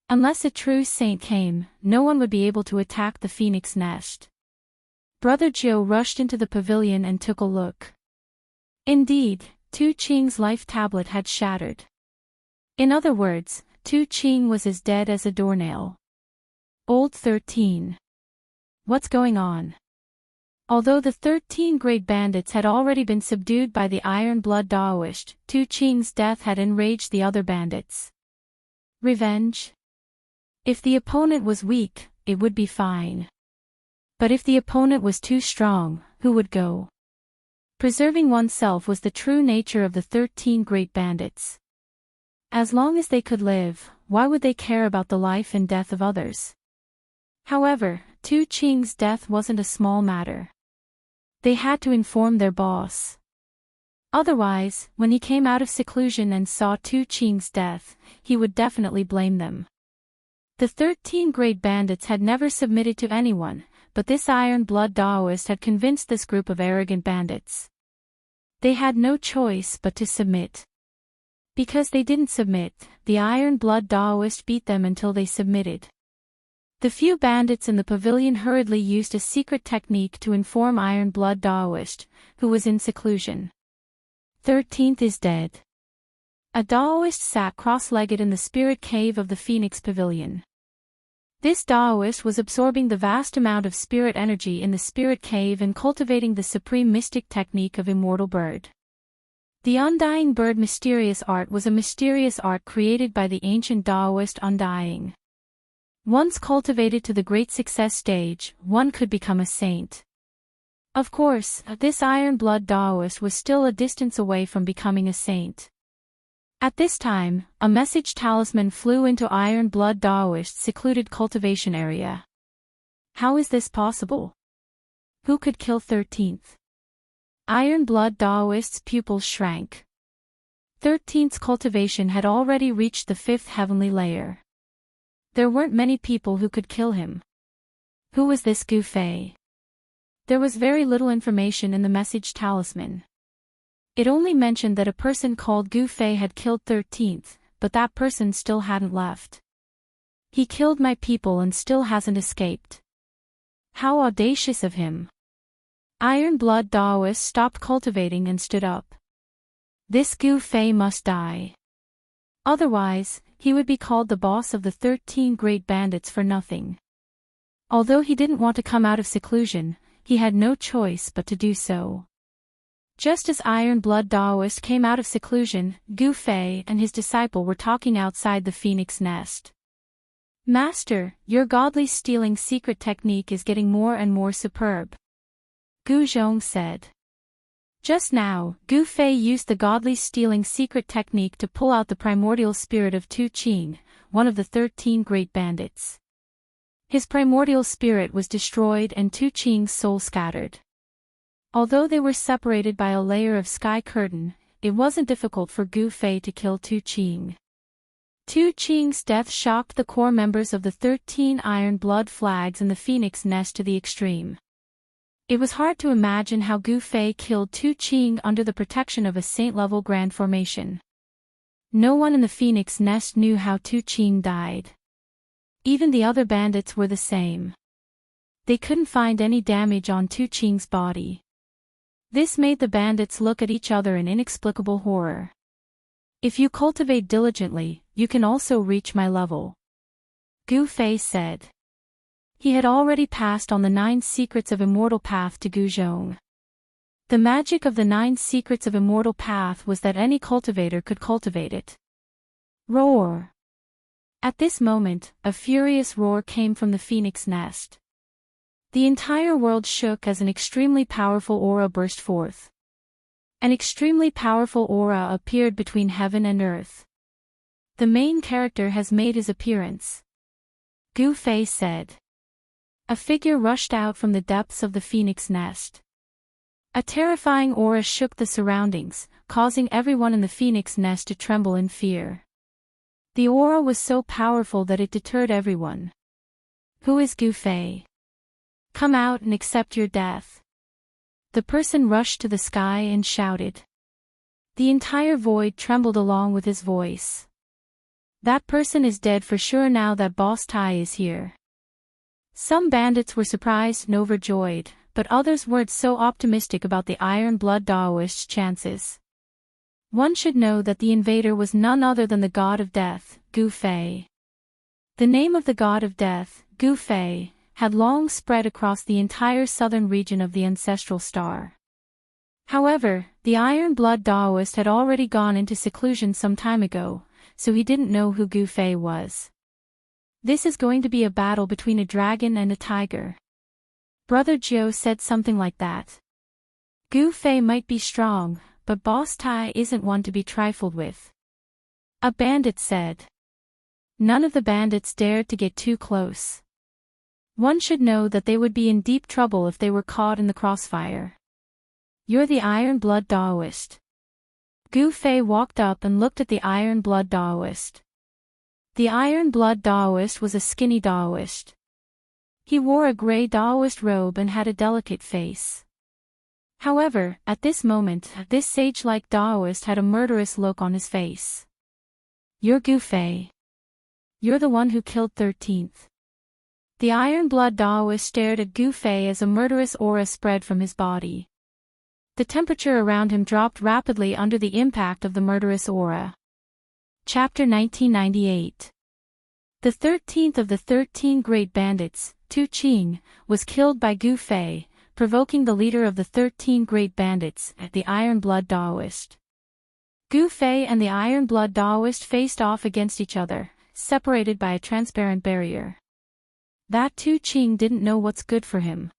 Unless a true saint came, no one would be able to attack the phoenix nest. Brother Joe rushed into the pavilion and took a look. Indeed, Tu Qing's life tablet had shattered. In other words, Tu Qing was as dead as a doornail. Old 13. What's going on? Although the 13 great bandits had already been subdued by the iron-blood Daoist, Tu Qing's death had enraged the other bandits. Revenge? If the opponent was weak, it would be fine. But if the opponent was too strong, who would go? Preserving oneself was the true nature of the 13 great bandits. As long as they could live, why would they care about the life and death of others? However, Tu Qing's death wasn't a small matter. They had to inform their boss. Otherwise, when he came out of seclusion and saw Tu Qing's death, he would definitely blame them. The 13 great bandits had never submitted to anyone, but this iron-blood Daoist had convinced this group of arrogant bandits. They had no choice but to submit. Because they didn't submit, the iron-blood Daoist beat them until they submitted. The few bandits in the pavilion hurriedly used a secret technique to inform iron-blood Daoist, who was in seclusion. 13th is dead. A Daoist sat cross-legged in the spirit cave of the Phoenix Pavilion. This Daoist was absorbing the vast amount of spirit energy in the spirit cave and cultivating the supreme mystic technique of Immortal Bird. The Undying Bird mysterious art was a mysterious art created by the ancient Daoist Undying. Once cultivated to the great success stage, one could become a saint. Of course, this iron-blood Daoist was still a distance away from becoming a saint. At this time, a message talisman flew into iron-blood Daoist's secluded cultivation area. How is this possible? Who could kill 13th? Iron-blood Daoist's pupils shrank. 13th's cultivation had already reached the 5th heavenly layer. There weren't many people who could kill him. Who was this Gu Fei? There was very little information in the message talisman. It only mentioned that a person called Gu Fei had killed 13th, but that person still hadn't left. He killed my people and still hasn't escaped. How audacious of him! Iron-blood Daoist stopped cultivating and stood up. This Gu Fei must die. Otherwise, he would be called the boss of the 13 great bandits for nothing. Although he didn't want to come out of seclusion, he had no choice but to do so. Just as Iron-blood Daoist came out of seclusion, Gu Fei and his disciple were talking outside the phoenix nest. Master, your godly stealing secret technique is getting more and more superb. Gu Zhong said. Just now, Gu Fei used the godly stealing secret technique to pull out the primordial spirit of Tu Qing, one of the 13 great bandits. His primordial spirit was destroyed and Tu Qing's soul scattered. Although they were separated by a layer of sky curtain, it wasn't difficult for Gu Fei to kill Tu Qing. Tu Qing's death shocked the core members of the 13 iron-blood flags in the phoenix nest to the extreme. It was hard to imagine how Gu Fei killed Tu Qing under the protection of a saint-level grand formation. No one in the phoenix nest knew how Tu Qing died. Even the other bandits were the same. They couldn't find any damage on Tu Qing's body. This made the bandits look at each other in inexplicable horror. If you cultivate diligently, you can also reach my level, Gu Fei said. He had already passed on the 9 secrets of Immortal path to Gu Zhong. The magic of the 9 secrets of Immortal path was that any cultivator could cultivate it. Roar! At this moment, a furious roar came from the phoenix nest. The entire world shook as an extremely powerful aura burst forth. An extremely powerful aura appeared between heaven and earth. The main character has made his appearance, Gu Fei said. A figure rushed out from the depths of the phoenix nest. A terrifying aura shook the surroundings, causing everyone in the phoenix nest to tremble in fear. The aura was so powerful that it deterred everyone. Who is Gu Fei? Come out and accept your death. The person rushed to the sky and shouted. The entire void trembled along with his voice. That person is dead for sure now that Boss Tai is here. Some bandits were surprised and overjoyed, but others weren't so optimistic about the Iron Blood Daoist's chances. One should know that the invader was none other than the god of death, Gu Fei. The name of the god of death, Gu Fei, had long spread across the entire southern region of the ancestral star. However, the Iron Blood Daoist had already gone into seclusion some time ago, so he didn't know who Gu Fei was. This is going to be a battle between a dragon and a tiger. Brother Jiu said something like that. Gu Fei might be strong, but Boss Tai isn't one to be trifled with. A bandit said. None of the bandits dared to get too close. One should know that they would be in deep trouble if they were caught in the crossfire. You're the Iron Blood Daoist. Gu Fei walked up and looked at the Iron Blood Daoist. The Iron Blood Daoist was a skinny Daoist. He wore a gray Daoist robe and had a delicate face. However, at this moment, this sage-like Daoist had a murderous look on his face. You're Gu Fei. You're the one who killed 13th. The Iron Blood Daoist stared at Gu Fei as a murderous aura spread from his body. The temperature around him dropped rapidly under the impact of the murderous aura. Chapter 1998. The 13th of the 13 Great Bandits, Tu Qing, was killed by Gu Fei, provoking the leader of the 13 Great Bandits, the Iron Blood Daoist. Gu Fei and the Iron Blood Daoist faced off against each other, separated by a transparent barrier. That Tu Qing didn't know what's good for him.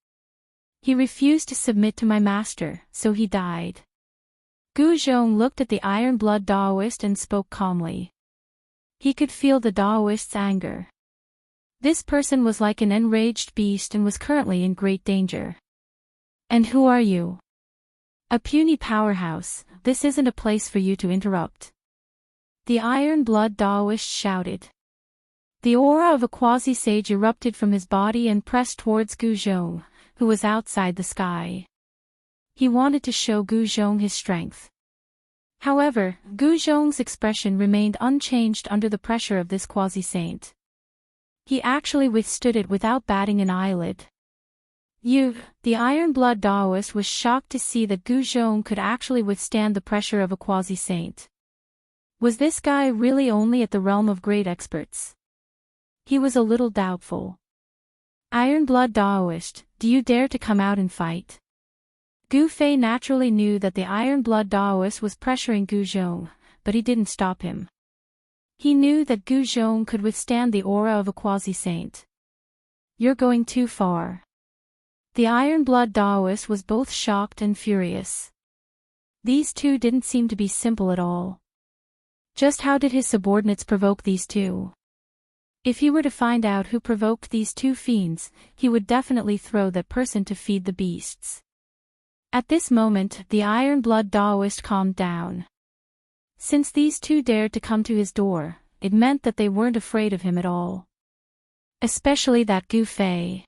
He refused to submit to my master, so he died. Gu Zhong looked at the Iron Blood Daoist and spoke calmly. He could feel the Daoist's anger. This person was like an enraged beast and was currently in great danger. And who are you? A puny powerhouse, this isn't a place for you to interrupt. The Iron Blood Daoist shouted. The aura of a quasi-sage erupted from his body and pressed towards Gu Zhong, who was outside the sky. He wanted to show Gu Zhong his strength. However, Gu Zhong's expression remained unchanged under the pressure of this quasi-saint. He actually withstood it without batting an eyelid. The Iron Blood Daoist was shocked to see that Gu Zhong could actually withstand the pressure of a quasi-saint. Was this guy really only at the realm of great experts? He was a little doubtful. Iron Blood Daoist, do you dare to come out and fight? Gu Fei naturally knew that the Iron Blood Daoist was pressuring Gu Zhong, but he didn't stop him. He knew that Gu Zhong could withstand the aura of a quasi-saint. You're going too far. The Iron Blood Daoist was both shocked and furious. These two didn't seem to be simple at all. Just how did his subordinates provoke these two? If he were to find out who provoked these two fiends, he would definitely throw that person to feed the beasts. At this moment, the Iron Blood Daoist calmed down. Since these two dared to come to his door, it meant that they weren't afraid of him at all. Especially that Gu Fei.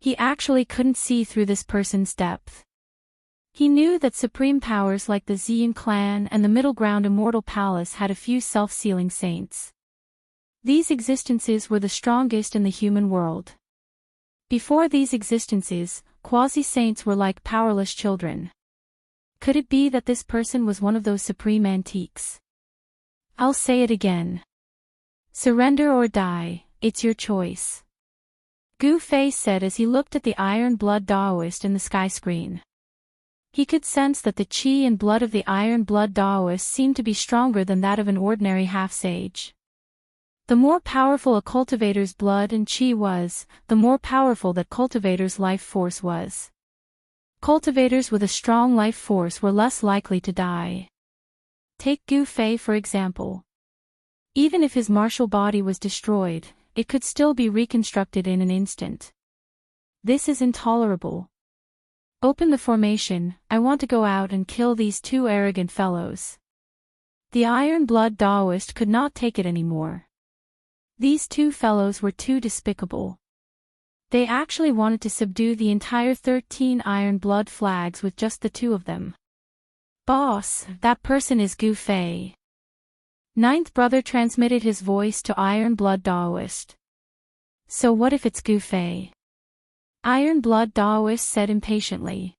He actually couldn't see through this person's depth. He knew that supreme powers like the Xian clan and the middle ground Immortal Palace had a few self-sealing saints. These existences were the strongest in the human world. Before these existences, quasi-saints were like powerless children. Could it be that this person was one of those supreme antiques? I'll say it again. Surrender or die, it's your choice. Gu Fei said as he looked at the Iron Blood Daoist in the sky screen. He could sense that the qi and blood of the Iron Blood Daoist seemed to be stronger than that of an ordinary half-sage. The more powerful a cultivator's blood and qi was, the more powerful that cultivator's life force was. Cultivators with a strong life force were less likely to die. Take Gu Fei for example. Even if his martial body was destroyed, it could still be reconstructed in an instant. This is intolerable. Open the formation, I want to go out and kill these two arrogant fellows. The Iron Blood Daoist could not take it anymore. These two fellows were too despicable. They actually wanted to subdue the entire 13 Iron Blood flags with just the two of them. Boss, that person is Gu Fei. Ninth brother transmitted his voice to Iron Blood Daoist. So what if it's Gu Fei? Iron Blood Daoist said impatiently.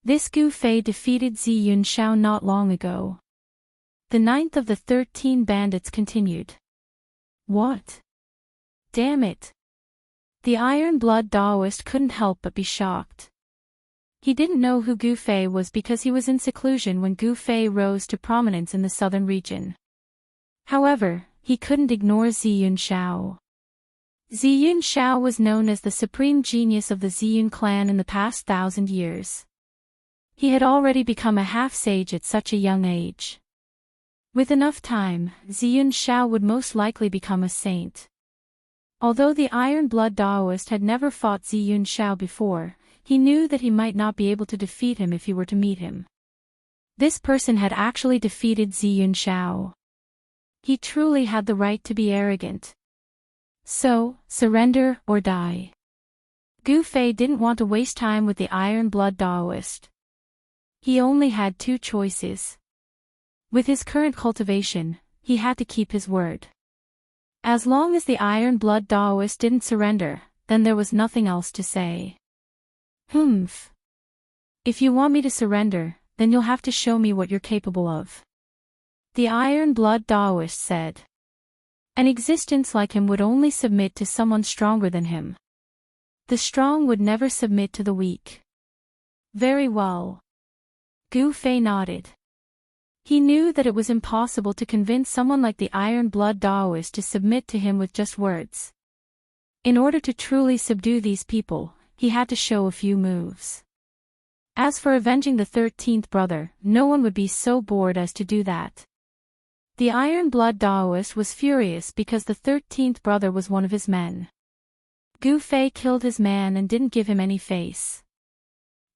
This Gu Fei defeated Ziyun Shao not long ago. The ninth of the 13 bandits continued. What? Damn it. The Iron Blood Daoist couldn't help but be shocked. He didn't know who Gu Fei was because he was in seclusion when Gu Fei rose to prominence in the southern region. However, he couldn't ignore Ziyun Shao. Ziyun Shao was known as the supreme genius of the Ziyun clan in the past 1,000 years. He had already become a half-sage at such a young age. With enough time, Ziyun Shao would most likely become a saint. Although the Iron Blood Daoist had never fought Ziyun Shao before, he knew that he might not be able to defeat him if he were to meet him. This person had actually defeated Ziyun Shao. He truly had the right to be arrogant. So, surrender or die. Gu Fei didn't want to waste time with the Iron Blood Daoist. He only had two choices. With his current cultivation, he had to keep his word. As long as the Iron Blood Daoist didn't surrender, then there was nothing else to say. Humph. If you want me to surrender, then you'll have to show me what you're capable of. The Iron Blood Daoist said. An existence like him would only submit to someone stronger than him. The strong would never submit to the weak. Very well. Gu Fei nodded. He knew that it was impossible to convince someone like the Iron Blood Daoist to submit to him with just words. In order to truly subdue these people, he had to show a few moves. As for avenging the 13th brother, no one would be so bored as to do that. The Iron Blood Daoist was furious because the 13th brother was one of his men. Gu Fei killed his man and didn't give him any face.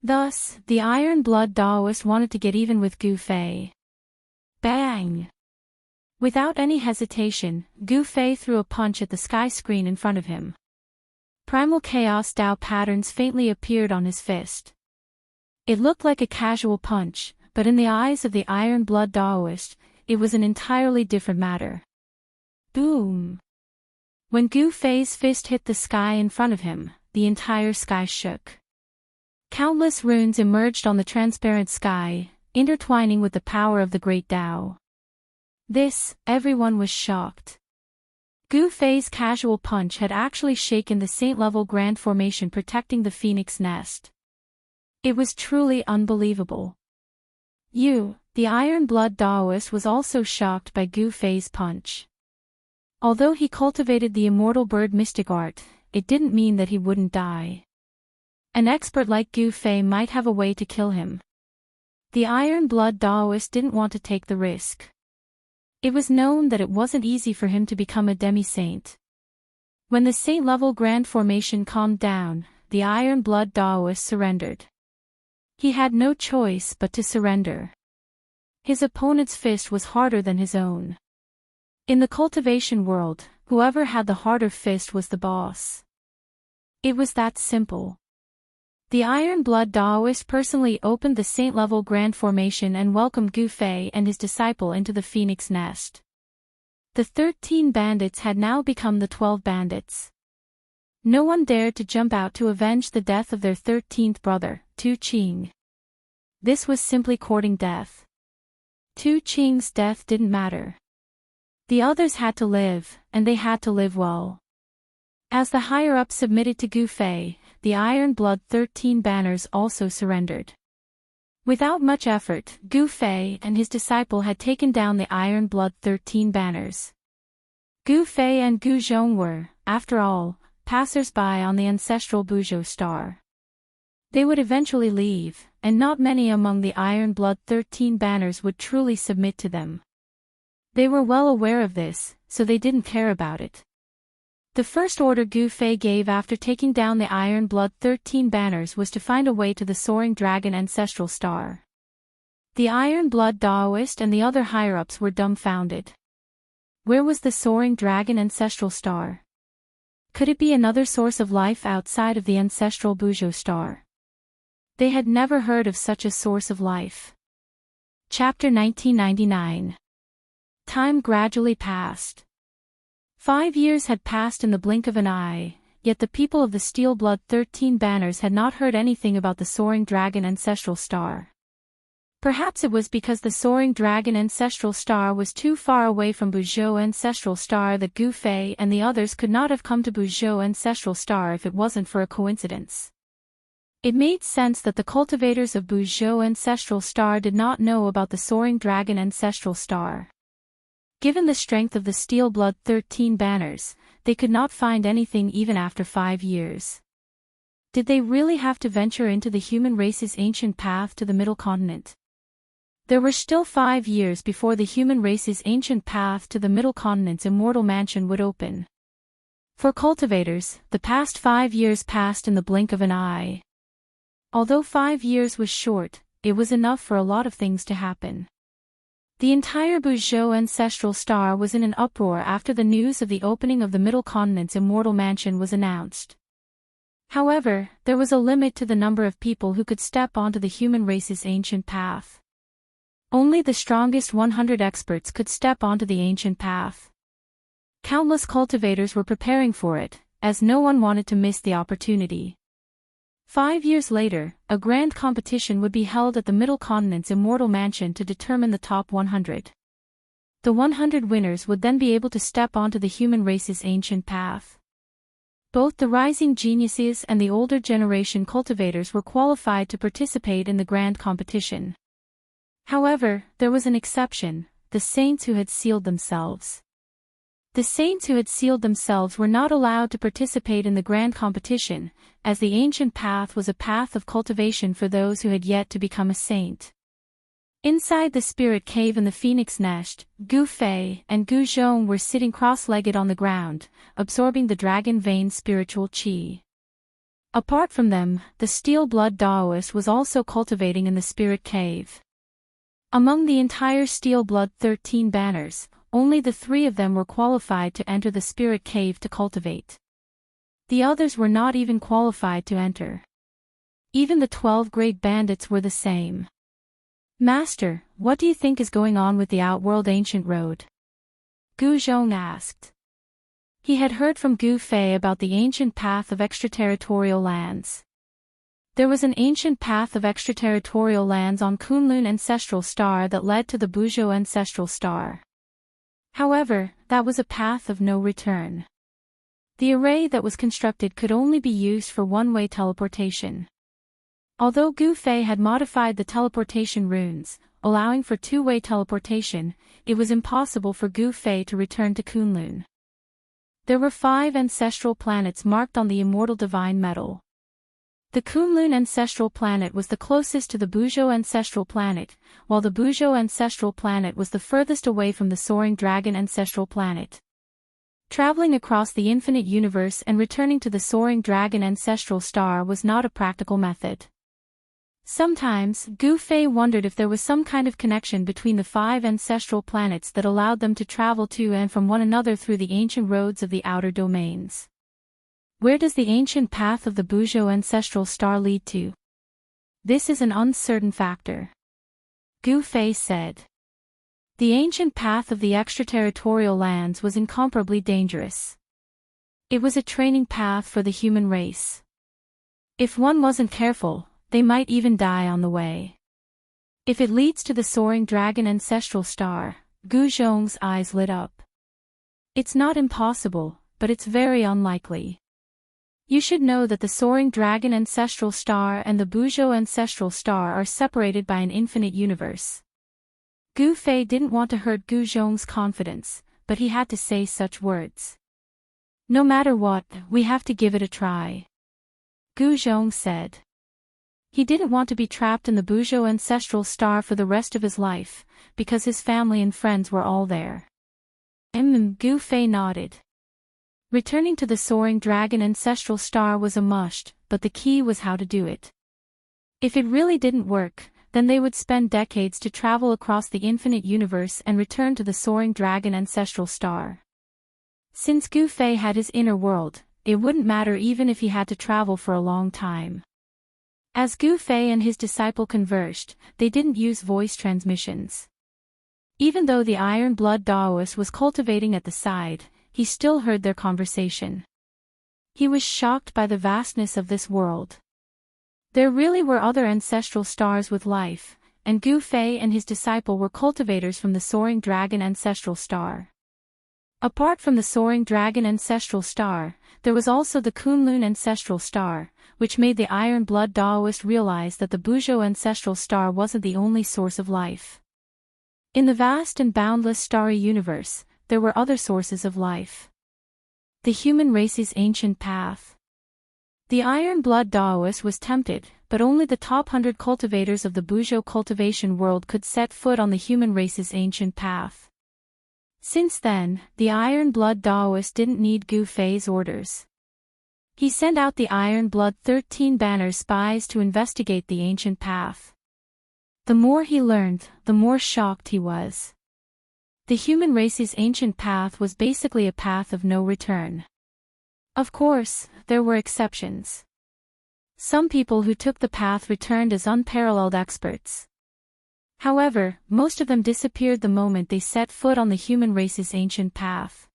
Thus, the Iron Blood Daoist wanted to get even with Gu Fei. Bang! Without any hesitation, Gu Fei threw a punch at the sky screen in front of him. Primal Chaos Dao patterns faintly appeared on his fist. It looked like a casual punch, but in the eyes of the Iron Blood Daoist, it was an entirely different matter. Boom! When Gu Fei's fist hit the sky in front of him, the entire sky shook. Countless runes emerged on the transparent sky, intertwining with the power of the Great Tao. Everyone was shocked. Gu Fei's casual punch had actually shaken the saint-level grand formation protecting the phoenix nest. It was truly unbelievable. The Iron Blood Daoist was also shocked by Gu Fei's punch. Although he cultivated the immortal bird mystic art, it didn't mean that he wouldn't die. An expert like Gu Fei might have a way to kill him. The Iron Blood Daoist didn't want to take the risk. It was known that it wasn't easy for him to become a demi-saint. When the saint-level grand formation calmed down, the Iron Blood Daoist surrendered. He had no choice but to surrender. His opponent's fist was harder than his own. In the cultivation world, whoever had the harder fist was the boss. It was that simple. The Iron Blood Daoist personally opened the saint-level grand formation and welcomed Gu Fei and his disciple into the phoenix nest. The 13 bandits had now become the 12 bandits. No one dared to jump out to avenge the death of their 13th brother, Tu Qing. This was simply courting death. Tu Qing's death didn't matter. The others had to live, and they had to live well. As the higher-ups submitted to Gu Fei, the Iron Blood 13 banners also surrendered. Without much effort, Gu Fei and his disciple had taken down the Iron Blood 13 banners. Gu Fei and Gu Zhong were, after all, passers-by on the ancestral Buzhou star. They would eventually leave, and not many among the Iron Blood 13 banners would truly submit to them. They were well aware of this, so they didn't care about it. The first order Gu Fei gave after taking down the Iron Blood 13 banners was to find a way to the Soaring Dragon ancestral star. The Iron Blood Daoist and the other higher-ups were dumbfounded. Where was the Soaring Dragon ancestral star? Could it be another source of life outside of the ancestral Buzhou star? They had never heard of such a source of life. Chapter 1999. Time gradually passed. 5 years had passed in the blink of an eye, yet the people of the Steel Blood 13 banners had not heard anything about the Soaring Dragon ancestral star. Perhaps it was because the Soaring Dragon ancestral star was too far away from Buzhou ancestral star that Gu Fei and the others could not have come to Buzhou ancestral star if it wasn't for a coincidence. It made sense that the cultivators of Buzhou ancestral star did not know about the Soaring Dragon ancestral star. Given the strength of the Steel Blood 13 banners, they could not find anything even after 5 years. Did they really have to venture into the human race's ancient path to the Middle Continent? There were still 5 years before the human race's ancient path to the Middle Continent's immortal mansion would open. For cultivators, the past 5 years passed in the blink of an eye. Although 5 years was short, it was enough for a lot of things to happen. The entire Buzhou ancestral star was in an uproar after the news of the opening of the Middle Continent's immortal mansion was announced. However, there was a limit to the number of people who could step onto the human race's ancient path. Only the strongest 100 experts could step onto the ancient path. Countless cultivators were preparing for it, as no one wanted to miss the opportunity. 5 years later, a grand competition would be held at the Middle Continent's immortal mansion to determine the top 100. The 100 winners would then be able to step onto the human race's ancient path. Both the rising geniuses and the older generation cultivators were qualified to participate in the grand competition. However, there was an exception: the saints who had sealed themselves. The saints who had sealed themselves were not allowed to participate in the grand competition, as the ancient path was a path of cultivation for those who had yet to become a saint. Inside the spirit cave in the phoenix nest, Gu Fei and Gu Zhong were sitting cross-legged on the ground, absorbing the dragon vein spiritual qi. Apart from them, the Steel Blood Daoist was also cultivating in the spirit cave. Among the entire Steel Blood 13 banners, only the 3 of them were qualified to enter the spirit cave to cultivate. The others were not even qualified to enter. Even the 12 great bandits were the same. "Master, what do you think is going on with the Outworld Ancient Road?" Gu Zhong asked. He had heard from Gu Fei about the ancient path of extraterritorial lands. There was an ancient path of extraterritorial lands on Kunlun ancestral star that led to the Buzhou ancestral star. However, that was a path of no return. The array that was constructed could only be used for one-way teleportation. Although Gu Fei had modified the teleportation runes, allowing for two-way teleportation, it was impossible for Gu Fei to return to Kunlun. There were 5 ancestral planets marked on the immortal divine metal. The Kunlun ancestral planet was the closest to the Buzhou ancestral planet, while the Buzhou ancestral planet was the furthest away from the Soaring Dragon ancestral planet. Traveling across the infinite universe and returning to the Soaring Dragon ancestral star was not a practical method. Sometimes, Gu Fei wondered if there was some kind of connection between the 5 ancestral planets that allowed them to travel to and from one another through the ancient roads of the outer domains. Where does the ancient path of the Buzhou ancestral star lead to? This is an uncertain factor. Gu Fei said. The ancient path of the extraterritorial lands was incomparably dangerous. It was a training path for the human race. If one wasn't careful, they might even die on the way. If it leads to the Soaring Dragon ancestral star, Gu Zhong's eyes lit up. It's not impossible, but it's very unlikely. You should know that the Soaring Dragon ancestral star and the Buzhou ancestral star are separated by an infinite universe. Gu Fei didn't want to hurt Gu Zhong's confidence, but he had to say such words. "No matter what, we have to give it a try," Gu Zhong said. He didn't want to be trapped in the Buzhou ancestral star for the rest of his life, because his family and friends were all there. Gu Fei nodded. Returning to the soaring dragon ancestral star was a must, but the key was how to do it. If it really didn't work, then they would spend decades to travel across the infinite universe and return to the soaring dragon ancestral star. Since Gu Fei had his inner world, it wouldn't matter even if he had to travel for a long time. As Gu Fei and his disciple conversed, they didn't use voice transmissions. Even though the Iron Blood Daoist was cultivating at the side, he still heard their conversation. He was shocked by the vastness of this world. There really were other ancestral stars with life, and Gu Fei and his disciple were cultivators from the soaring dragon ancestral star. Apart from the soaring dragon ancestral star, there was also the Kunlun ancestral star, which made the Iron Blood Daoist realize that the Buzhou ancestral star wasn't the only source of life. In the vast and boundless starry universe, there were other sources of life. The human race's ancient path. The Iron Blood Daoist was tempted, but only the top 100 cultivators of the Buzhou cultivation world could set foot on the human race's ancient path. Since then, the Iron Blood Daoist didn't need Gu Fei's orders. He sent out the Iron Blood 13 banner spies to investigate the ancient path. The more he learned, the more shocked he was. The human race's ancient path was basically a path of no return. Of course, there were exceptions. Some people who took the path returned as unparalleled experts. However, most of them disappeared the moment they set foot on the human race's ancient path.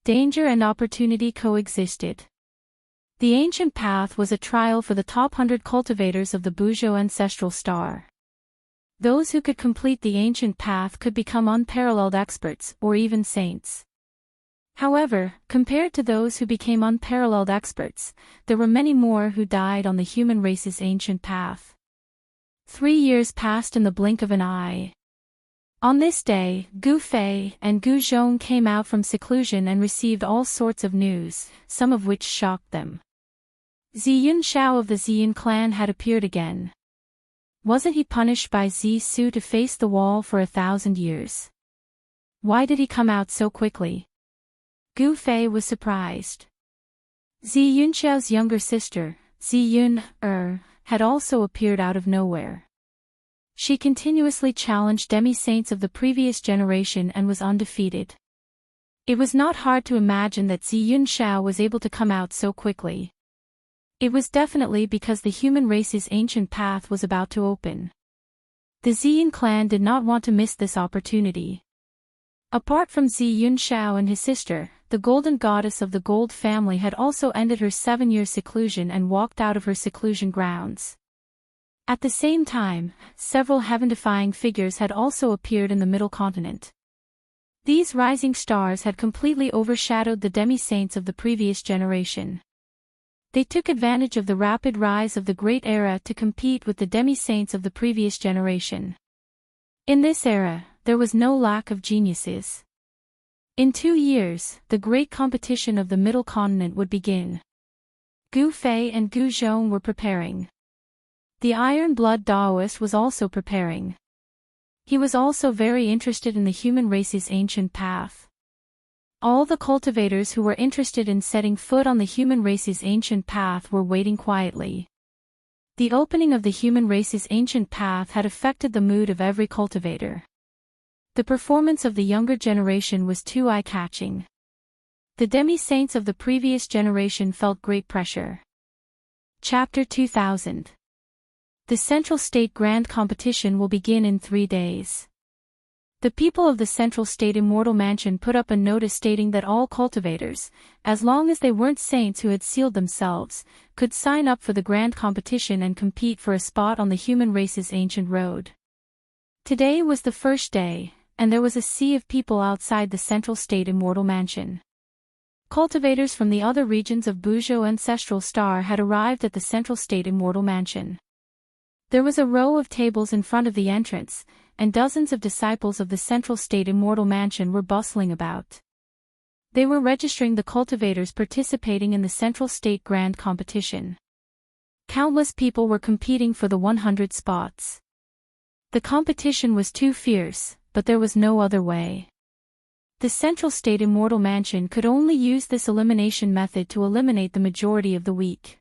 Danger and opportunity coexisted. The ancient path was a trial for the top 100 cultivators of the Buzhou ancestral star. Those who could complete the ancient path could become unparalleled experts or even saints. However, compared to those who became unparalleled experts, there were many more who died on the human race's ancient path. 3 years passed in the blink of an eye. On this day, Gu Fei and Gu Zhong came out from seclusion and received all sorts of news, some of which shocked them. Ziyun Xiao of the Ziyun clan had appeared again. Wasn't he punished by Zi Su to face the wall for 1,000 years? Why did he come out so quickly? Gu Fei was surprised. Ziyun Xiao's younger sister, Ziyun had also appeared out of nowhere. She continuously challenged demi-saints of the previous generation and was undefeated. It was not hard to imagine that Ziyun Xiao was able to come out so quickly. It was definitely because the human race's ancient path was about to open. The Ziyun clan did not want to miss this opportunity. Apart from Ziyun Xiao and his sister, the golden goddess of the gold family had also ended her 7-year seclusion and walked out of her seclusion grounds. At the same time, several heaven-defying figures had also appeared in the middle continent. These rising stars had completely overshadowed the demi-saints of the previous generation. They took advantage of the rapid rise of the Great Era to compete with the demi-saints of the previous generation. In this era, there was no lack of geniuses. In 2 years, the great competition of the Middle Continent would begin. Gu Fei and Gu Zhong were preparing. The Iron Blood Daoist was also preparing. He was also very interested in the human race's ancient path. All the cultivators who were interested in setting foot on the human race's ancient path were waiting quietly. The opening of the human race's ancient path had affected the mood of every cultivator. The performance of the younger generation was too eye-catching. The demi-saints of the previous generation felt great pressure. Chapter 2000. The Central State Grand Competition will begin in 3 days. The people of the Central State Immortal Mansion put up a notice stating that all cultivators, as long as they weren't saints who had sealed themselves, could sign up for the grand competition and compete for a spot on the human race's ancient road. Today was the first day, and there was a sea of people outside the Central State Immortal Mansion. Cultivators from the other regions of Buzhou Ancestral Star had arrived at the Central State Immortal Mansion. There was a row of tables in front of the entrance, and dozens of disciples of the Central State Immortal Mansion were bustling about. They were registering the cultivators participating in the Central State Grand Competition. Countless people were competing for the 100 spots. The competition was too fierce, but there was no other way. The Central State Immortal Mansion could only use this elimination method to eliminate the majority of the weak.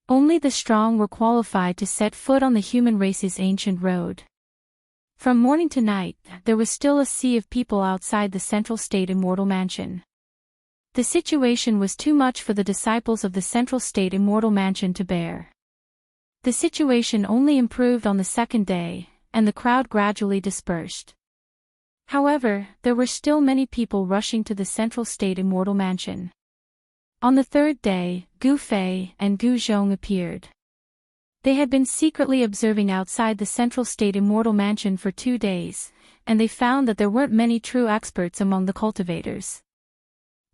Only the strong were qualified to set foot on the human race's ancient road. From morning to night, there was still a sea of people outside the Central State Immortal Mansion. The situation was too much for the disciples of the Central State Immortal Mansion to bear. The situation only improved on the second day, and the crowd gradually dispersed. However, there were still many people rushing to the Central State Immortal Mansion. On the third day, Gu Fei and Gu Zhong appeared. They had been secretly observing outside the Central State Immortal Mansion for 2 days, and they found that there weren't many true experts among the cultivators.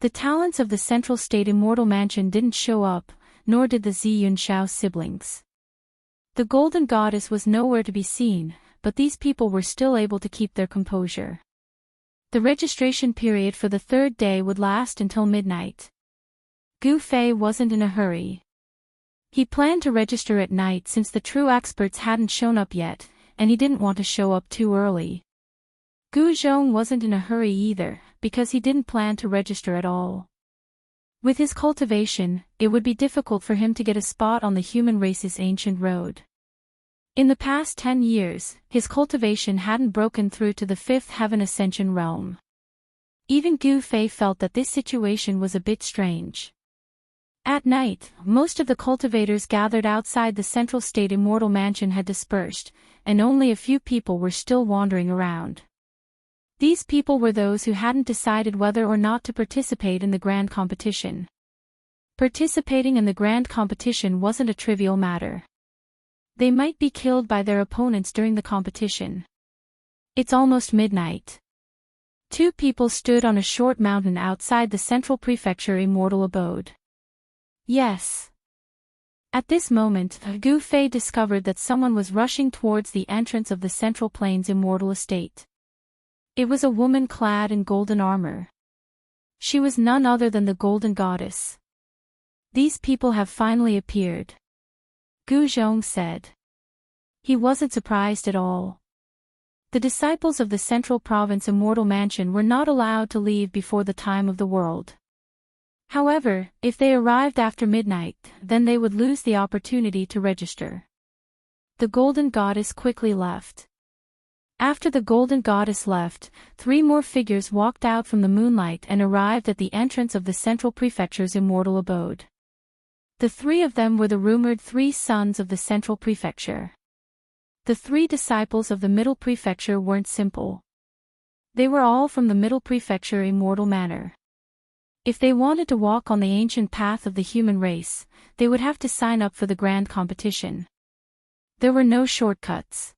The talents of the Central State Immortal Mansion didn't show up, nor did the Xianxia siblings. The Golden Goddess was nowhere to be seen, but these people were still able to keep their composure. The registration period for the third day would last until midnight. Gu Fei wasn't in a hurry. He planned to register at night since the true experts hadn't shown up yet, and he didn't want to show up too early. Gu Zhong wasn't in a hurry either, because he didn't plan to register at all. With his cultivation, it would be difficult for him to get a spot on the human race's ancient road. In the past 10 years, his cultivation hadn't broken through to the fifth heaven ascension realm. Even Gu Fei felt that this situation was a bit strange. At night, most of the cultivators gathered outside the Central State Immortal Mansion had dispersed, and only a few people were still wandering around. These people were those who hadn't decided whether or not to participate in the grand competition. Participating in the grand competition wasn't a trivial matter. They might be killed by their opponents during the competition. It's almost midnight. 2 people stood on a short mountain outside the Central Prefecture Immortal abode. Yes. At this moment, Gu Fei discovered that someone was rushing towards the entrance of the Central Plains Immortal estate. It was a woman clad in golden armor. She was none other than the Golden Goddess. These people have finally appeared, Gu Zhong said. He wasn't surprised at all. The disciples of the Central Province Immortal Mansion were not allowed to leave before the time of the world. However, if they arrived after midnight, then they would lose the opportunity to register. The Golden Goddess quickly left. After the Golden Goddess left, 3 more figures walked out from the moonlight and arrived at the entrance of the Central Prefecture's Immortal abode. The 3 of them were the rumored 3 sons of the Central Prefecture. The 3 disciples of the Middle Prefecture weren't simple. They were all from the Middle Prefecture Immortal Manor. If they wanted to walk on the ancient path of the human race, they would have to sign up for the grand competition. There were no shortcuts.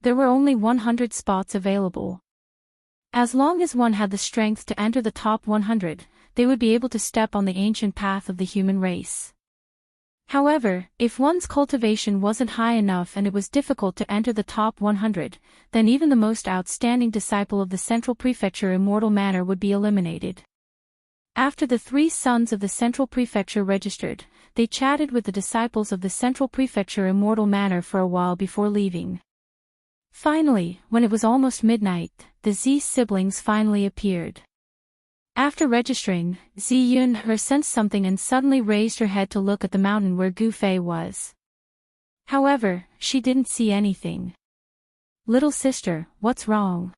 There were only 100 spots available. As long as one had the strength to enter the top 100, they would be able to step on the ancient path of the human race. However, if one's cultivation wasn't high enough and it was difficult to enter the top 100, then even the most outstanding disciple of the Central Prefecture Immortal Manor would be eliminated. After the 3 sons of the Central Prefecture registered, they chatted with the disciples of the Central Prefecture Immortal Manor for a while before leaving. Finally, when it was almost midnight, the Z siblings finally appeared. After registering, Ziyun sensed something and suddenly raised her head to look at the mountain where Gu Fei was. However, she didn't see anything. "Little sister, what's wrong?"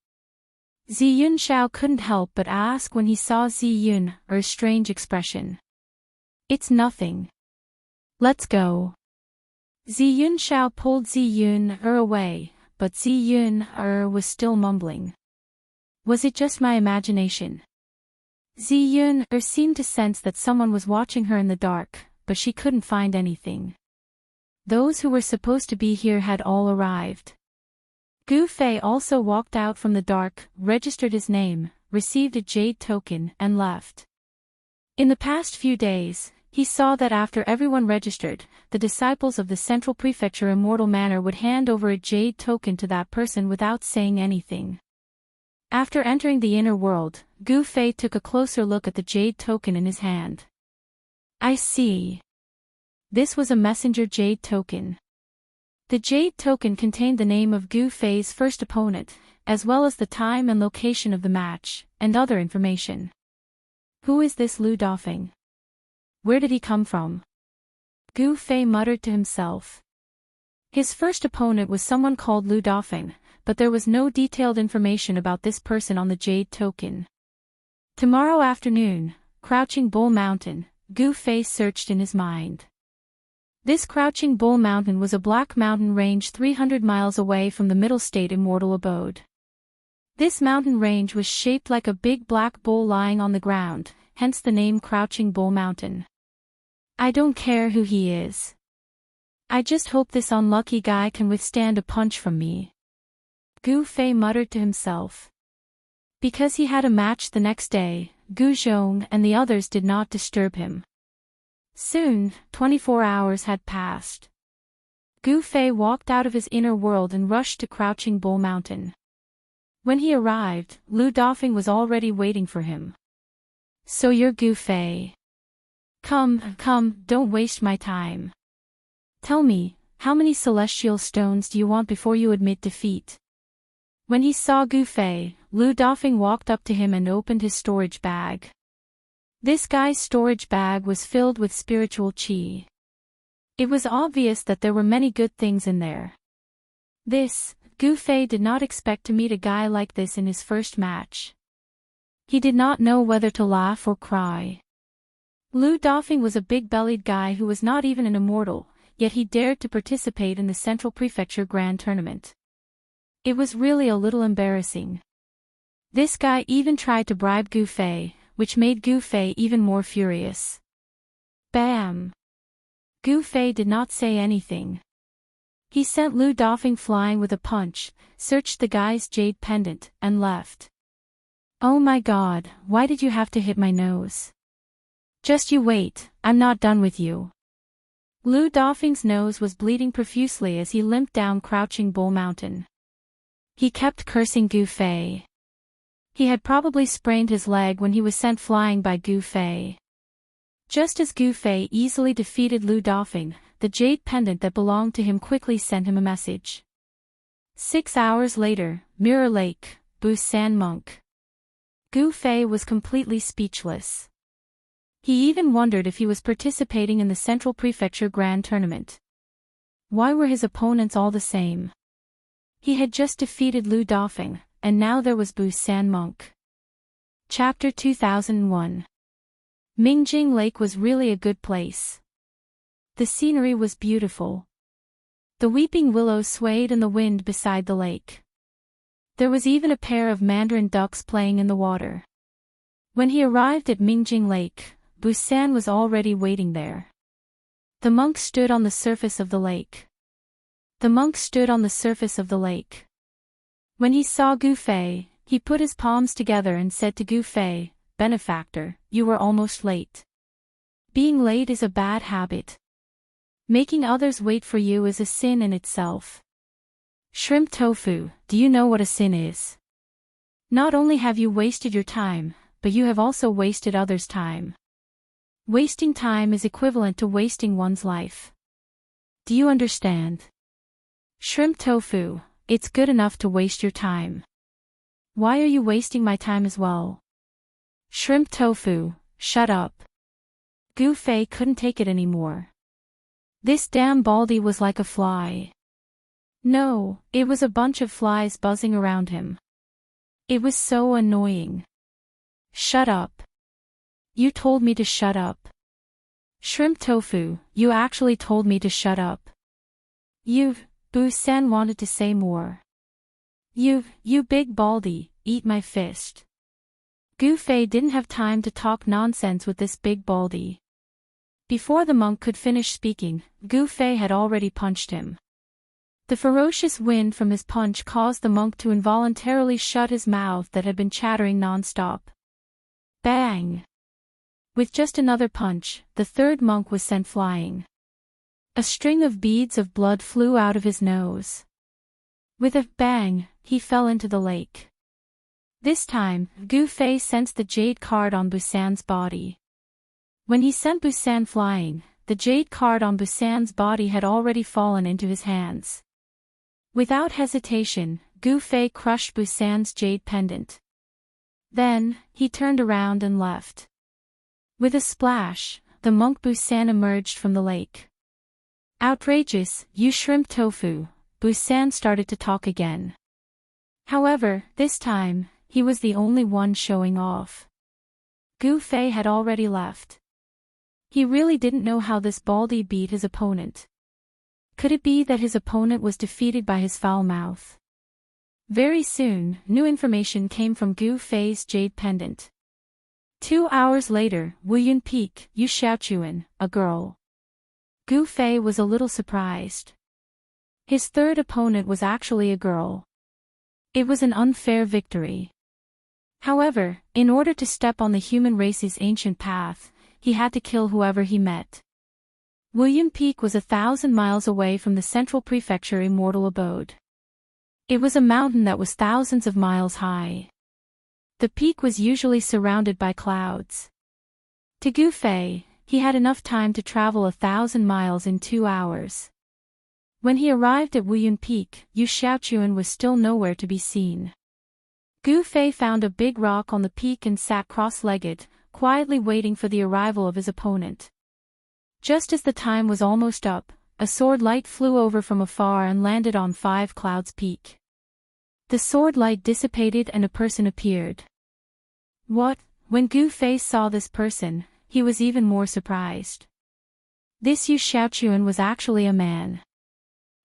Ziyun Xiao couldn't help but ask when he saw Ziyun's strange expression. "It's nothing. Let's go." Ziyun Xiao pulled Ziyun away, but Ziyun was still mumbling. "Was it just my imagination?" Ziyun seemed to sense that someone was watching her in the dark, but she couldn't find anything. Those who were supposed to be here had all arrived. Gu Fei also walked out from the dark, registered his name, received a jade token, and left. In the past few days, He saw that after everyone registered, the disciples of the Central Prefecture Immortal Manor would hand over a jade token to that person without saying anything. After entering the inner world, Gu Fei took a closer look at the jade token in his hand. I see. This was a messenger jade token. The jade token contained the name of Gu Fei's first opponent, as well as the time and location of the match, and other information. Who is this Lu Dafeng? Where did he come from? Gu Fei muttered to himself. His first opponent was someone called Lu Dafeng, but there was no detailed information about this person on the jade token. Tomorrow afternoon, Crouching Bull Mountain, Gu Fei searched in his mind. This Crouching Bull Mountain was a black mountain range 300 miles away from the Middle State Immortal abode. This mountain range was shaped like a big black bull lying on the ground, hence the name Crouching Bull Mountain. I don't care who he is. I just hope this unlucky guy can withstand a punch from me. Gu Fei muttered to himself. Because he had a match the next day, Gu Zhong and the others did not disturb him. Soon, 24 hours had passed. Gu Fei walked out of his inner world and rushed to Crouching Bull Mountain. When he arrived, Lu Dafeng was already waiting for him. So you're Gu Fei. Come, don't waste my time. Tell me, how many celestial stones do you want before you admit defeat? When he saw Gu Fei, Lu Dafeng walked up to him and opened his storage bag. This guy's storage bag was filled with spiritual qi. It was obvious that there were many good things in there. Gu Fei did not expect to meet a guy like this in his first match. He did not know whether to laugh or cry. Lu Dafeng was a big-bellied guy who was not even an immortal, yet he dared to participate in the Central Prefecture Grand Tournament. It was really a little embarrassing. This guy even tried to bribe Gu Fei, which made Gu Fei even more furious. Bam! Gu Fei did not say anything. He sent Lu Dafeng flying with a punch, searched the guy's jade pendant, and left. Oh my god, why did you have to hit my nose? Just you wait, I'm not done with you. Lu Dafeng's nose was bleeding profusely as he limped down Crouching Bull Mountain. He kept cursing Gu Fei. He had probably sprained his leg when he was sent flying by Gu Fei. Just as Gu Fei easily defeated Lu Dafeng, the jade pendant that belonged to him quickly sent him a message. 6 hours later, Mirror Lake, Busan Monk. Gu Fei was completely speechless. He even wondered if he was participating in the Central Prefecture Grand Tournament. Why were his opponents all the same? He had just defeated Lu Dafeng, and now there was Busan Monk. Chapter 2001. Mingjing Lake was really a good place. The scenery was beautiful. The weeping willows swayed in the wind beside the lake. There was even a pair of mandarin ducks playing in the water. When he arrived at Mingjing Lake, Busan was already waiting there. The monk stood on the surface of the lake. When he saw Gu Fei, he put his palms together and said to Gu Fei, "Benefactor, you were almost late. Being late is a bad habit. Making others wait for you is a sin in itself. Shrimp tofu, do you know what a sin is? Not only have you wasted your time, but you have also wasted others' time. Wasting time is equivalent to wasting one's life. Do you understand? Shrimp tofu, it's good enough to waste your time. Why are you wasting my time as well? Shrimp tofu, shut up." Gu Fei couldn't take it anymore. This damn baldy was like a fly. No, it was a bunch of flies buzzing around him. It was so annoying. Shut up. You told me to shut up. Shrimp tofu, you actually told me to shut up. Busan wanted to say more. You big baldy, eat my fist. Gu Fei didn't have time to talk nonsense with this big baldy. Before the monk could finish speaking, Gu Fei had already punched him. The ferocious wind from his punch caused the monk to involuntarily shut his mouth that had been chattering non-stop. Bang! With just another punch, the third monk was sent flying. A string of beads of blood flew out of his nose. With a bang, he fell into the lake. This time, Gu Fei sensed the jade card on Busan's body. When he sent Busan flying, the jade card on Busan's body had already fallen into his hands. Without hesitation, Gu Fei crushed Busan's jade pendant. Then, he turned around and left. With a splash, the monk Busan emerged from the lake. Outrageous, you shrimp tofu, Busan started to talk again. However, this time, he was the only one showing off. Gu Fei had already left. He really didn't know how this baldy beat his opponent. Could it be that his opponent was defeated by his foul mouth? Very soon, new information came from Gu Fei's jade pendant. 2 hours later, Wuyun Peak, Yu Xiaochuan, a girl. Gu Fei was a little surprised. His third opponent was actually a girl. It was an unfair victory. However, in order to step on the human race's ancient path, he had to kill whoever he met. Wuyun Peak was 1,000 miles away from the central prefecture Immortal abode. It was a mountain that was thousands of miles high. The peak was usually surrounded by clouds. To Gu Fei, he had enough time to travel 1,000 miles in 2 hours. When he arrived at Wuyun Peak, Yu Xiaochuan was still nowhere to be seen. Gu Fei found a big rock on the peak and sat cross-legged, quietly waiting for the arrival of his opponent. Just as the time was almost up, a sword light flew over from afar and landed on 5 Clouds Peak. The sword light dissipated and a person appeared. What? When Gu Fei saw this person, he was even more surprised. This Yu Xiaochuan was actually a man.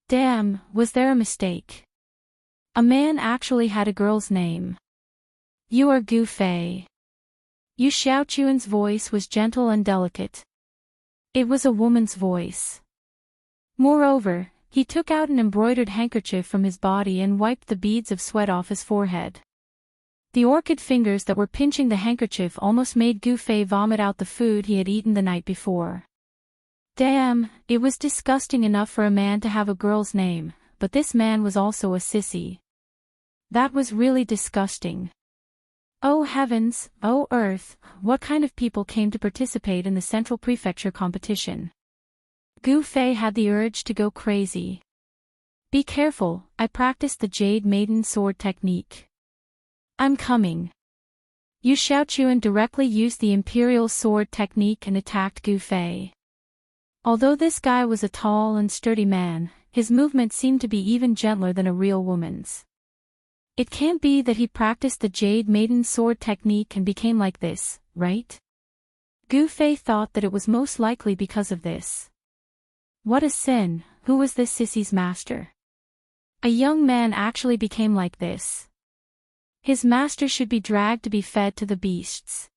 Damn, was there a mistake? A man actually had a girl's name. You are Gu Fei. Yu Xiaochuan's voice was gentle and delicate. It was a woman's voice. Moreover, he took out an embroidered handkerchief from his body and wiped the beads of sweat off his forehead. The orchid fingers that were pinching the handkerchief almost made Gu Fei vomit out the food he had eaten the night before. Damn, it was disgusting enough for a man to have a girl's name, but this man was also a sissy. That was really disgusting. Oh heavens, oh earth, what kind of people came to participate in the Central Prefecture competition? Gu Fei had the urge to go crazy. Be careful, I practiced the Jade Maiden Sword technique. I'm coming. Yu Xiaochuan directly used the Imperial Sword technique and attacked Gu Fei. Although this guy was a tall and sturdy man, his movement seemed to be even gentler than a real woman's. It can't be that he practiced the Jade Maiden Sword technique and became like this, right? Gu Fei thought that it was most likely because of this. What a sin, who was this sissy's master? A young man actually became like this. His master should be dragged to be fed to the beasts.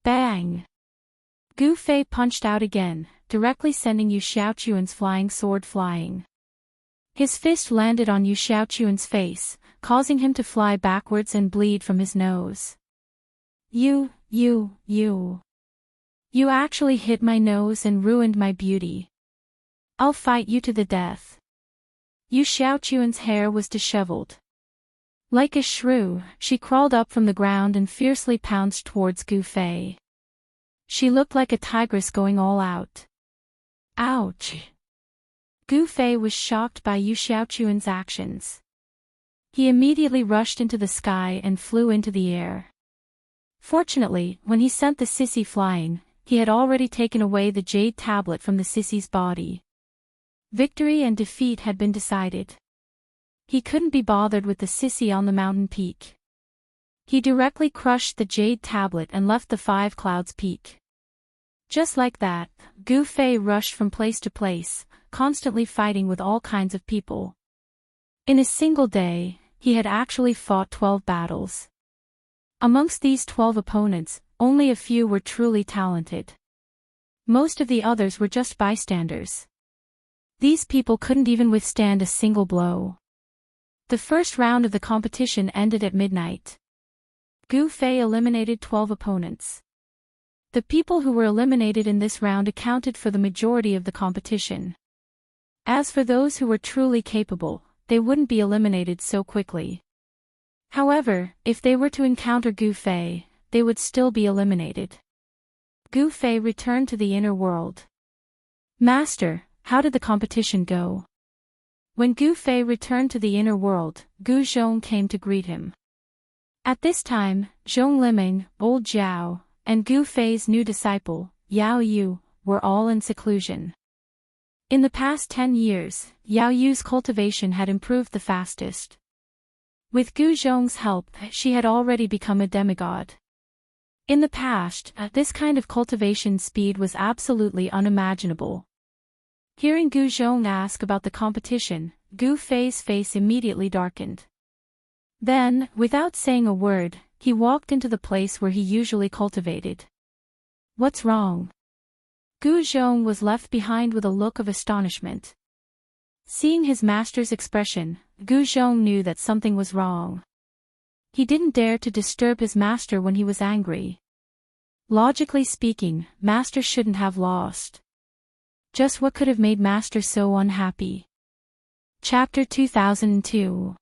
Bang! Gu Fei punched out again, directly sending Yu Xiaochuan's flying sword flying. His fist landed on Yu Xiaochuan's face, causing him to fly backwards and bleed from his nose. You actually hit my nose and ruined my beauty. I'll fight you to the death. Yu Xiaochuan's hair was disheveled. Like a shrew, she crawled up from the ground and fiercely pounced towards Gu Fei. She looked like a tigress going all out. Ouch! Gu Fei was shocked by Yu Xiaochuan's actions. He immediately rushed into the sky and flew into the air. Fortunately, when he sent the sissy flying, he had already taken away the jade tablet from the sissy's body. Victory and defeat had been decided. He couldn't be bothered with the sissy on the mountain peak. He directly crushed the jade tablet and left the 5 Clouds Peak. Just like that, Gu Fei rushed from place to place, constantly fighting with all kinds of people. In a single day, he had actually fought 12 battles. Amongst these 12 opponents, only a few were truly talented. Most of the others were just bystanders. These people couldn't even withstand a single blow. The first round of the competition ended at midnight. Gu Fei eliminated 12 opponents. The people who were eliminated in this round accounted for the majority of the competition. As for those who were truly capable, they wouldn't be eliminated so quickly. However, if they were to encounter Gu Fei, they would still be eliminated. Gu Fei returned to the inner world. Master, how did the competition go? When Gu Fei returned to the inner world, Gu Zhong came to greet him. At this time, Zhong Liming, Old Zhao, and Gu Fei's new disciple, Yao Yu, were all in seclusion. In the past 10 years, Yao Yu's cultivation had improved the fastest. With Gu Zhong's help, she had already become a demigod. In the past, this kind of cultivation speed was absolutely unimaginable. Hearing Gu Zhong ask about the competition, Gu Fei's face immediately darkened. Then, without saying a word, he walked into the place where he usually cultivated. What's wrong? Gu Zhong was left behind with a look of astonishment. Seeing his master's expression, Gu Zhong knew that something was wrong. He didn't dare to disturb his master when he was angry. Logically speaking, master shouldn't have lost. Just what could have made master so unhappy? Chapter 2002.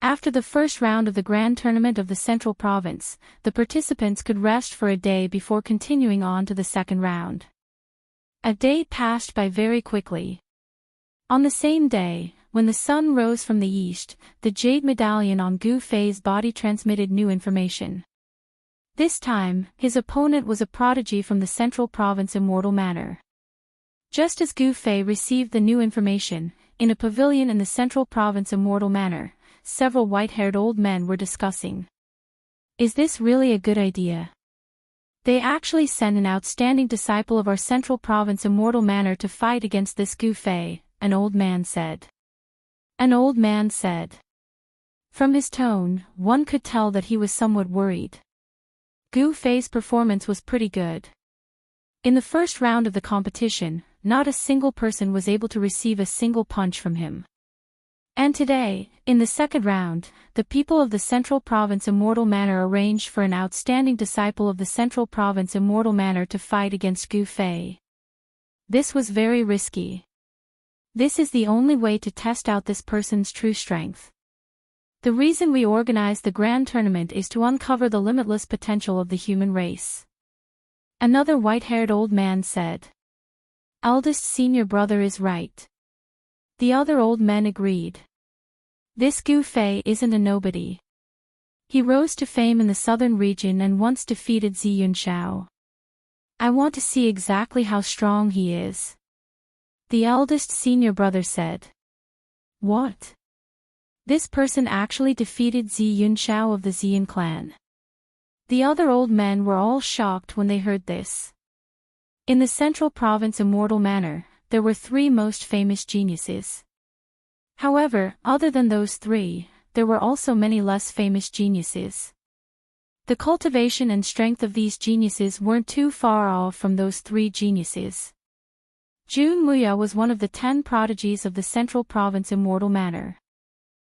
After the first round of the Grand Tournament of the Central Province, the participants could rest for a day before continuing on to the second round. A day passed by very quickly. On the same day, when the sun rose from the east, the jade medallion on Gu Fei's body transmitted new information. This time, his opponent was a prodigy from the Central Province Immortal Manor. Just as Gu Fei received the new information, in a pavilion in the Central Province Immortal Manor, several white-haired old men were discussing. Is this really a good idea? They actually sent an outstanding disciple of our Central Province Immortal Manor to fight against this Gu Fei, an old man said. An old man said. From his tone, one could tell that he was somewhat worried. Gu Fei's performance was pretty good. In the first round of the competition, not a single person was able to receive a single punch from him. And today, in the second round, the people of the Central Province Immortal Manor arranged for an outstanding disciple of the Central Province Immortal Manor to fight against Gu Fei. This was very risky. This is the only way to test out this person's true strength. The reason we organize the Grand Tournament is to uncover the limitless potential of the human race. Another white-haired old man said. Eldest senior brother is right. The other old men agreed. This Gu Fei isn't a nobody. He rose to fame in the southern region and once defeated Xianxia. I want to see exactly how strong he is. The eldest senior brother said. What? This person actually defeated Xianxia of the Xian clan. The other old men were all shocked when they heard this. In the Central Province Immortal Manor, there were 3 most famous geniuses. However, other than those 3, there were also many less famous geniuses. The cultivation and strength of these geniuses weren't too far off from those 3 geniuses. Jun Muya was one of the 10 prodigies of the Central Province Immortal Manor.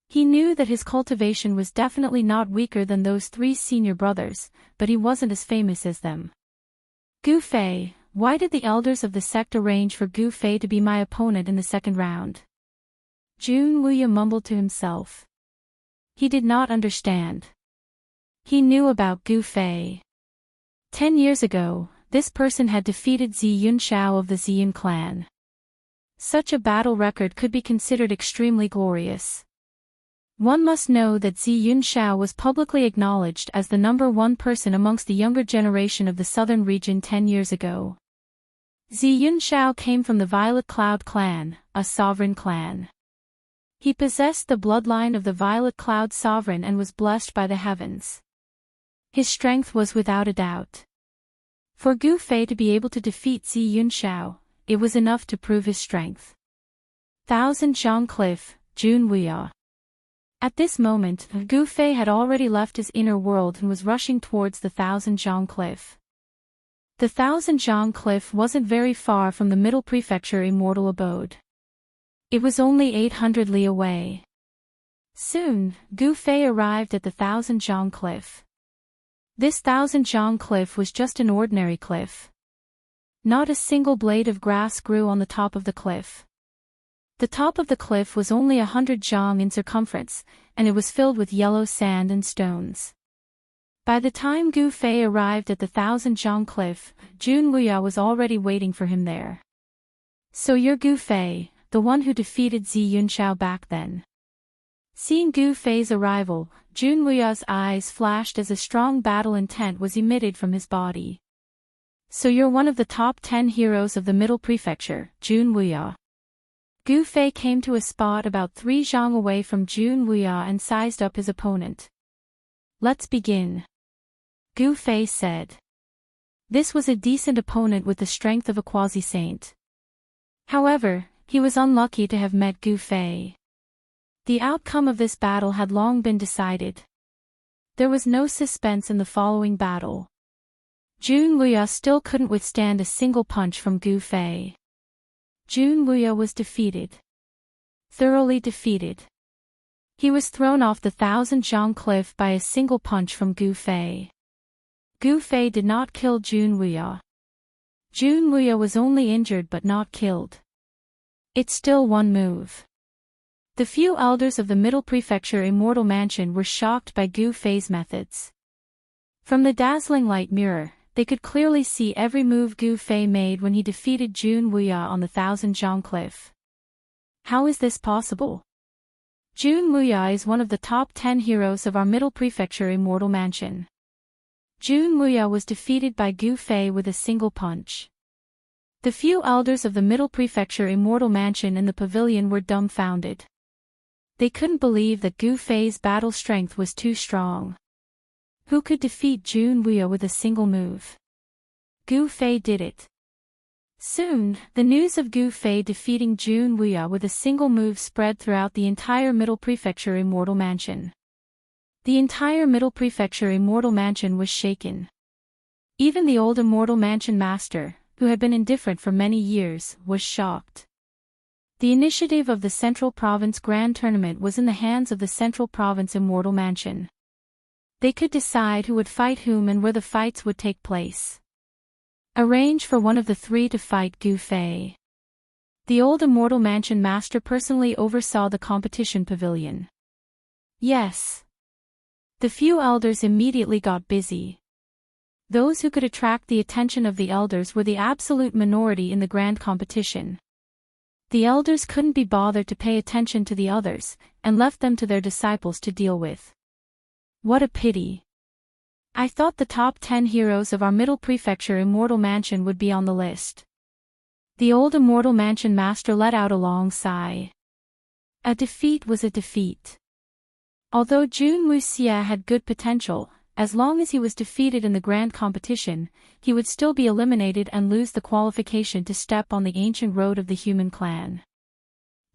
He knew that his cultivation was definitely not weaker than those 3 senior brothers, but he wasn't as famous as them. Gu Fei, why did the elders of the sect arrange for Gu Fei to be my opponent in the second round? Jun Wuya mumbled to himself. He did not understand. He knew about Gu Fei. 10 years ago, this person had defeated Xianxia of the Xian clan. Such a battle record could be considered extremely glorious. One must know that Xianxia was publicly acknowledged as the number 1 person amongst the younger generation of the southern region 10 years ago. Xianxia came from the Violet Cloud clan, a sovereign clan. He possessed the bloodline of the Violet Cloud sovereign and was blessed by the heavens. His strength was without a doubt. For Gu Fei to be able to defeat Xianxia, it was enough to prove his strength. Thousand Zhang Cliff, Jun Wuya. At this moment, Gu Fei had already left his inner world and was rushing towards the Thousand Zhang Cliff. The Thousand Zhang Cliff wasn't very far from the Middle Prefecture Immortal Abode. It was only 800 li away. Soon, Gu Fei arrived at the Thousand Zhang Cliff. This 1,000-zhang cliff was just an ordinary cliff. Not a single blade of grass grew on the top of the cliff. The top of the cliff was only 100 zhang in circumference, and it was filled with yellow sand and stones. By the time Gu Fei arrived at the 1,000-zhang cliff, Jun Wuya was already waiting for him there. "So you're Gu Fei, the one who defeated Zi Yunxiao back then." Seeing Gu Fei's arrival, Jun Wuya's eyes flashed as a strong battle intent was emitted from his body. "So you're one of the top 10 heroes of the Middle Prefecture, Jun Wuya." Gu Fei came to a spot about 3 zhang away from Jun Wuya and sized up his opponent. "Let's begin," Gu Fei said. This was a decent opponent with the strength of a quasi-saint. However, he was unlucky to have met Gu Fei. The outcome of this battle had long been decided. There was no suspense in the following battle. Jun Wuya still couldn't withstand a single punch from Gu Fei. Jun Wuya was defeated. Thoroughly defeated. He was thrown off the 1,000-zhang cliff by a single punch from Gu Fei. Gu Fei did not kill Jun Wuya. Jun Wuya was only injured but not killed. It's still one move. The few elders of the Middle Prefecture Immortal Mansion were shocked by Gu Fei's methods. From the dazzling light mirror, they could clearly see every move Gu Fei made when he defeated Jun Wuya on the 1,000-zhang cliff. How is this possible? Jun Wuya is one of the top 10 heroes of our Middle Prefecture Immortal Mansion. Jun Wuya was defeated by Gu Fei with a single punch. The few elders of the Middle Prefecture Immortal Mansion in the pavilion were dumbfounded. They couldn't believe that Gu Fei's battle strength was too strong. Who could defeat Jun Wuya with a single move? Gu Fei did it. Soon, the news of Gu Fei defeating Jun Wuya with a single move spread throughout the entire Middle Prefecture Immortal Mansion. The entire Middle Prefecture Immortal Mansion was shaken. Even the old Immortal Mansion master, who had been indifferent for many years, was shocked. The initiative of the Central Province Grand Tournament was in the hands of the Central Province Immortal Mansion. They could decide who would fight whom and where the fights would take place. Arrange for one of the three to fight Gu Fei. The old Immortal Mansion master personally oversaw the competition pavilion. Yes. The few elders immediately got busy. Those who could attract the attention of the elders were the absolute minority in the grand competition. The elders couldn't be bothered to pay attention to the others, and left them to their disciples to deal with. What a pity. I thought the top 10 heroes of our Middle Prefecture Immortal Mansion would be on the list. The old Immortal Mansion master let out a long sigh. A defeat was a defeat. Although Jun Wuxia had good potential, as long as he was defeated in the grand competition, he would still be eliminated and lose the qualification to step on the ancient road of the human clan.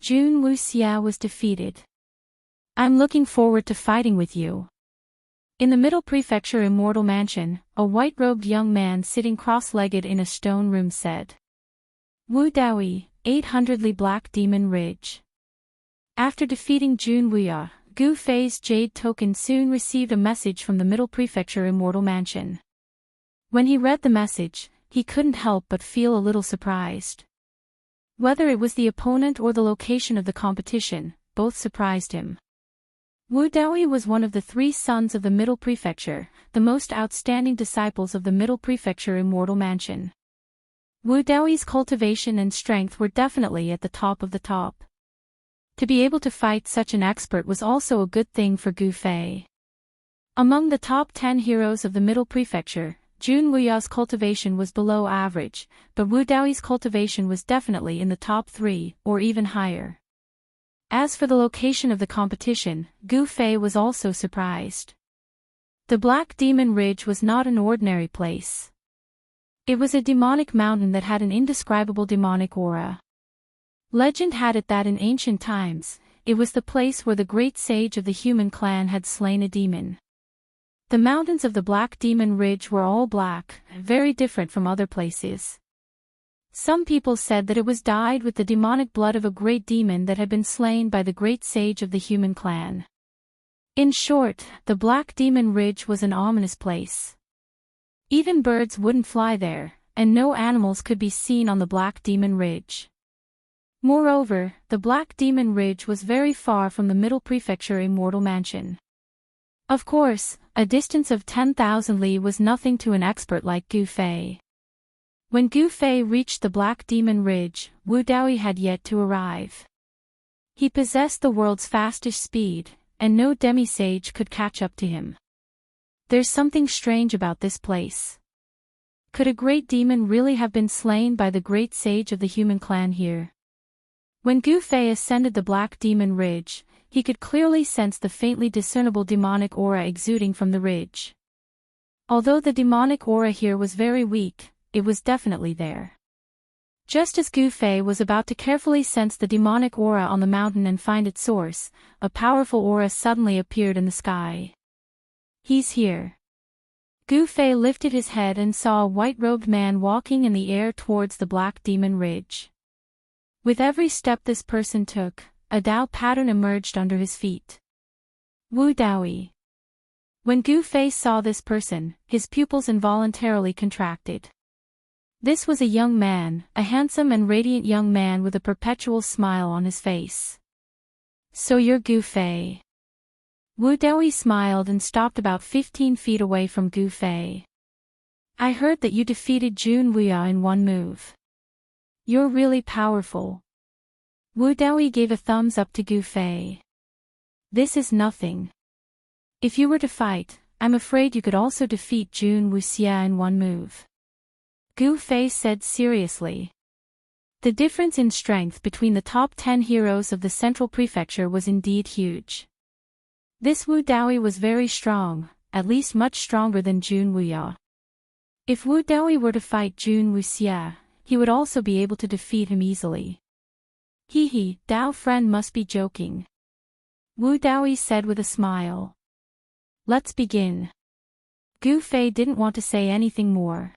Jun Wuxia was defeated. I'm looking forward to fighting with you. In the Middle Prefecture Immortal Mansion, a white-robed young man sitting cross-legged in a stone room said. Wu Daoist, 800 Li Black Demon Ridge. After defeating Jun Wuya, Gu Fei's Jade Token soon received a message from the Middle Prefecture Immortal Mansion. When he read the message, he couldn't help but feel a little surprised. Whether it was the opponent or the location of the competition, both surprised him. Wu Daoist was one of the 3 sons of the Middle Prefecture, the most outstanding disciples of the Middle Prefecture Immortal Mansion. Wu Daoist's cultivation and strength were definitely at the top of the top. To be able to fight such an expert was also a good thing for Gu Fei. Among the top 10 heroes of the Middle Prefecture, Jun Wuya's cultivation was below average, but Wu Daoist's cultivation was definitely in the top 3, or even higher. As for the location of the competition, Gu Fei was also surprised. The Black Demon Ridge was not an ordinary place. It was a demonic mountain that had an indescribable demonic aura. Legend had it that in ancient times, it was the place where the great sage of the human clan had slain a demon. The mountains of the Black Demon Ridge were all black, very different from other places. Some people said that it was dyed with the demonic blood of a great demon that had been slain by the great sage of the human clan. In short, the Black Demon Ridge was an ominous place. Even birds wouldn't fly there, and no animals could be seen on the Black Demon Ridge. Moreover, the Black Demon Ridge was very far from the Middle Prefecture Immortal Mansion. Of course, a distance of 10,000 li was nothing to an expert like Gu Fei. When Gu Fei reached the Black Demon Ridge, Wu Daoyi had yet to arrive. He possessed the world's fastest speed, and no demi-sage could catch up to him. There's something strange about this place. Could a great demon really have been slain by the great sage of the human clan here? When Gu Fei ascended the Black Demon Ridge, he could clearly sense the faintly discernible demonic aura exuding from the ridge. Although the demonic aura here was very weak, it was definitely there. Just as Gu Fei was about to carefully sense the demonic aura on the mountain and find its source, a powerful aura suddenly appeared in the sky. He's here. Gu Fei lifted his head and saw a white-robed man walking in the air towards the Black Demon Ridge. With every step this person took, a Dao pattern emerged under his feet. Wu Daoyi. When Gu Fei saw this person, his pupils involuntarily contracted. This was a young man, a handsome and radiant young man with a perpetual smile on his face. So you're Gu Fei. Wu Daoyi smiled and stopped about 15 feet away from Gu Fei. I heard that you defeated Jun Wuya in one move. You're really powerful. Wu Daoyi gave a thumbs up to Gu Fei. This is nothing. If you were to fight, I'm afraid you could also defeat Jun Wuxia in one move. Gu Fei said seriously. The difference in strength between the top 10 heroes of the Central Prefecture was indeed huge. This Wu Daoyi was very strong, at least much stronger than Jun Wuya. If Wu Daoyi were to fight Jun Wuxia, he would also be able to defeat him easily. Hee, Dao friend must be joking. Wu Daoyi said with a smile. Let's begin. Gu Fei didn't want to say anything more.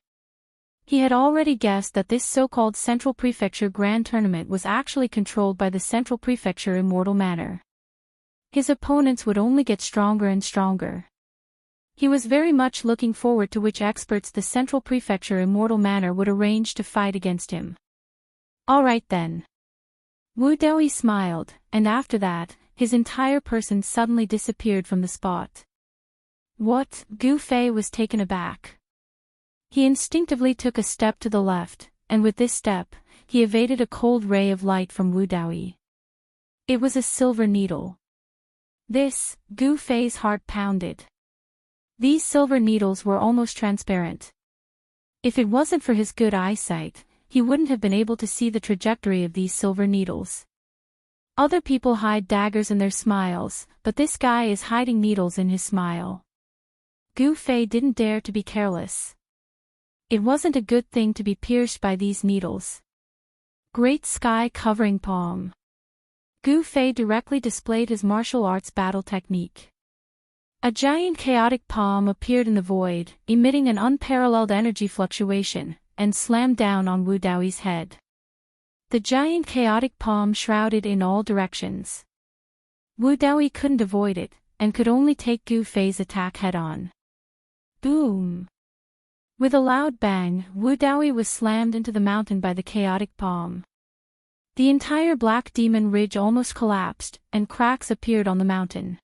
He had already guessed that this so-called Central Prefecture Grand Tournament was actually controlled by the Central Prefecture Immortal Manor. His opponents would only get stronger and stronger. He was very much looking forward to which experts the Central Prefecture Immortal Manor would arrange to fight against him. Alright then. Wu Daoyi smiled, and after that, his entire person suddenly disappeared from the spot. What? Gu Fei was taken aback. He instinctively took a step to the left, and with this step, he evaded a cold ray of light from Wu Daoyi. It was a silver needle. This, Gu Fei's heart pounded. These silver needles were almost transparent. If it wasn't for his good eyesight, he wouldn't have been able to see the trajectory of these silver needles. Other people hide daggers in their smiles, but this guy is hiding needles in his smile. Gu Fei didn't dare to be careless. It wasn't a good thing to be pierced by these needles. Great Sky Covering Palm. Gu Fei directly displayed his martial arts battle technique. A giant chaotic palm appeared in the void, emitting an unparalleled energy fluctuation, and slammed down on Wu Daoyi's head. The giant chaotic palm shrouded in all directions. Wu Daoyi couldn't avoid it, and could only take Gu Fei's attack head-on. Boom! With a loud bang, Wu Daoyi was slammed into the mountain by the chaotic palm. The entire Black Demon Ridge almost collapsed, and cracks appeared on the mountain.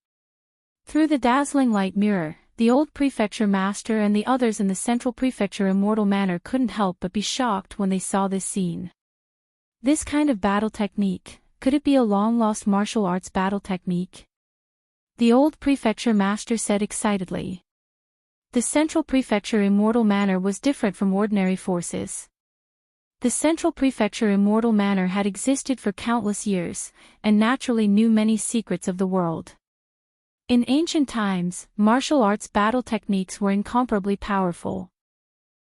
Through the dazzling light mirror, the old prefecture master and the others in the Central Prefecture Immortal Manor couldn't help but be shocked when they saw this scene. This kind of battle technique, could it be a long-lost martial arts battle technique? The old prefecture master said excitedly. The Central Prefecture Immortal Manor was different from ordinary forces. The Central Prefecture Immortal Manor had existed for countless years, and naturally knew many secrets of the world. In ancient times, martial arts battle techniques were incomparably powerful.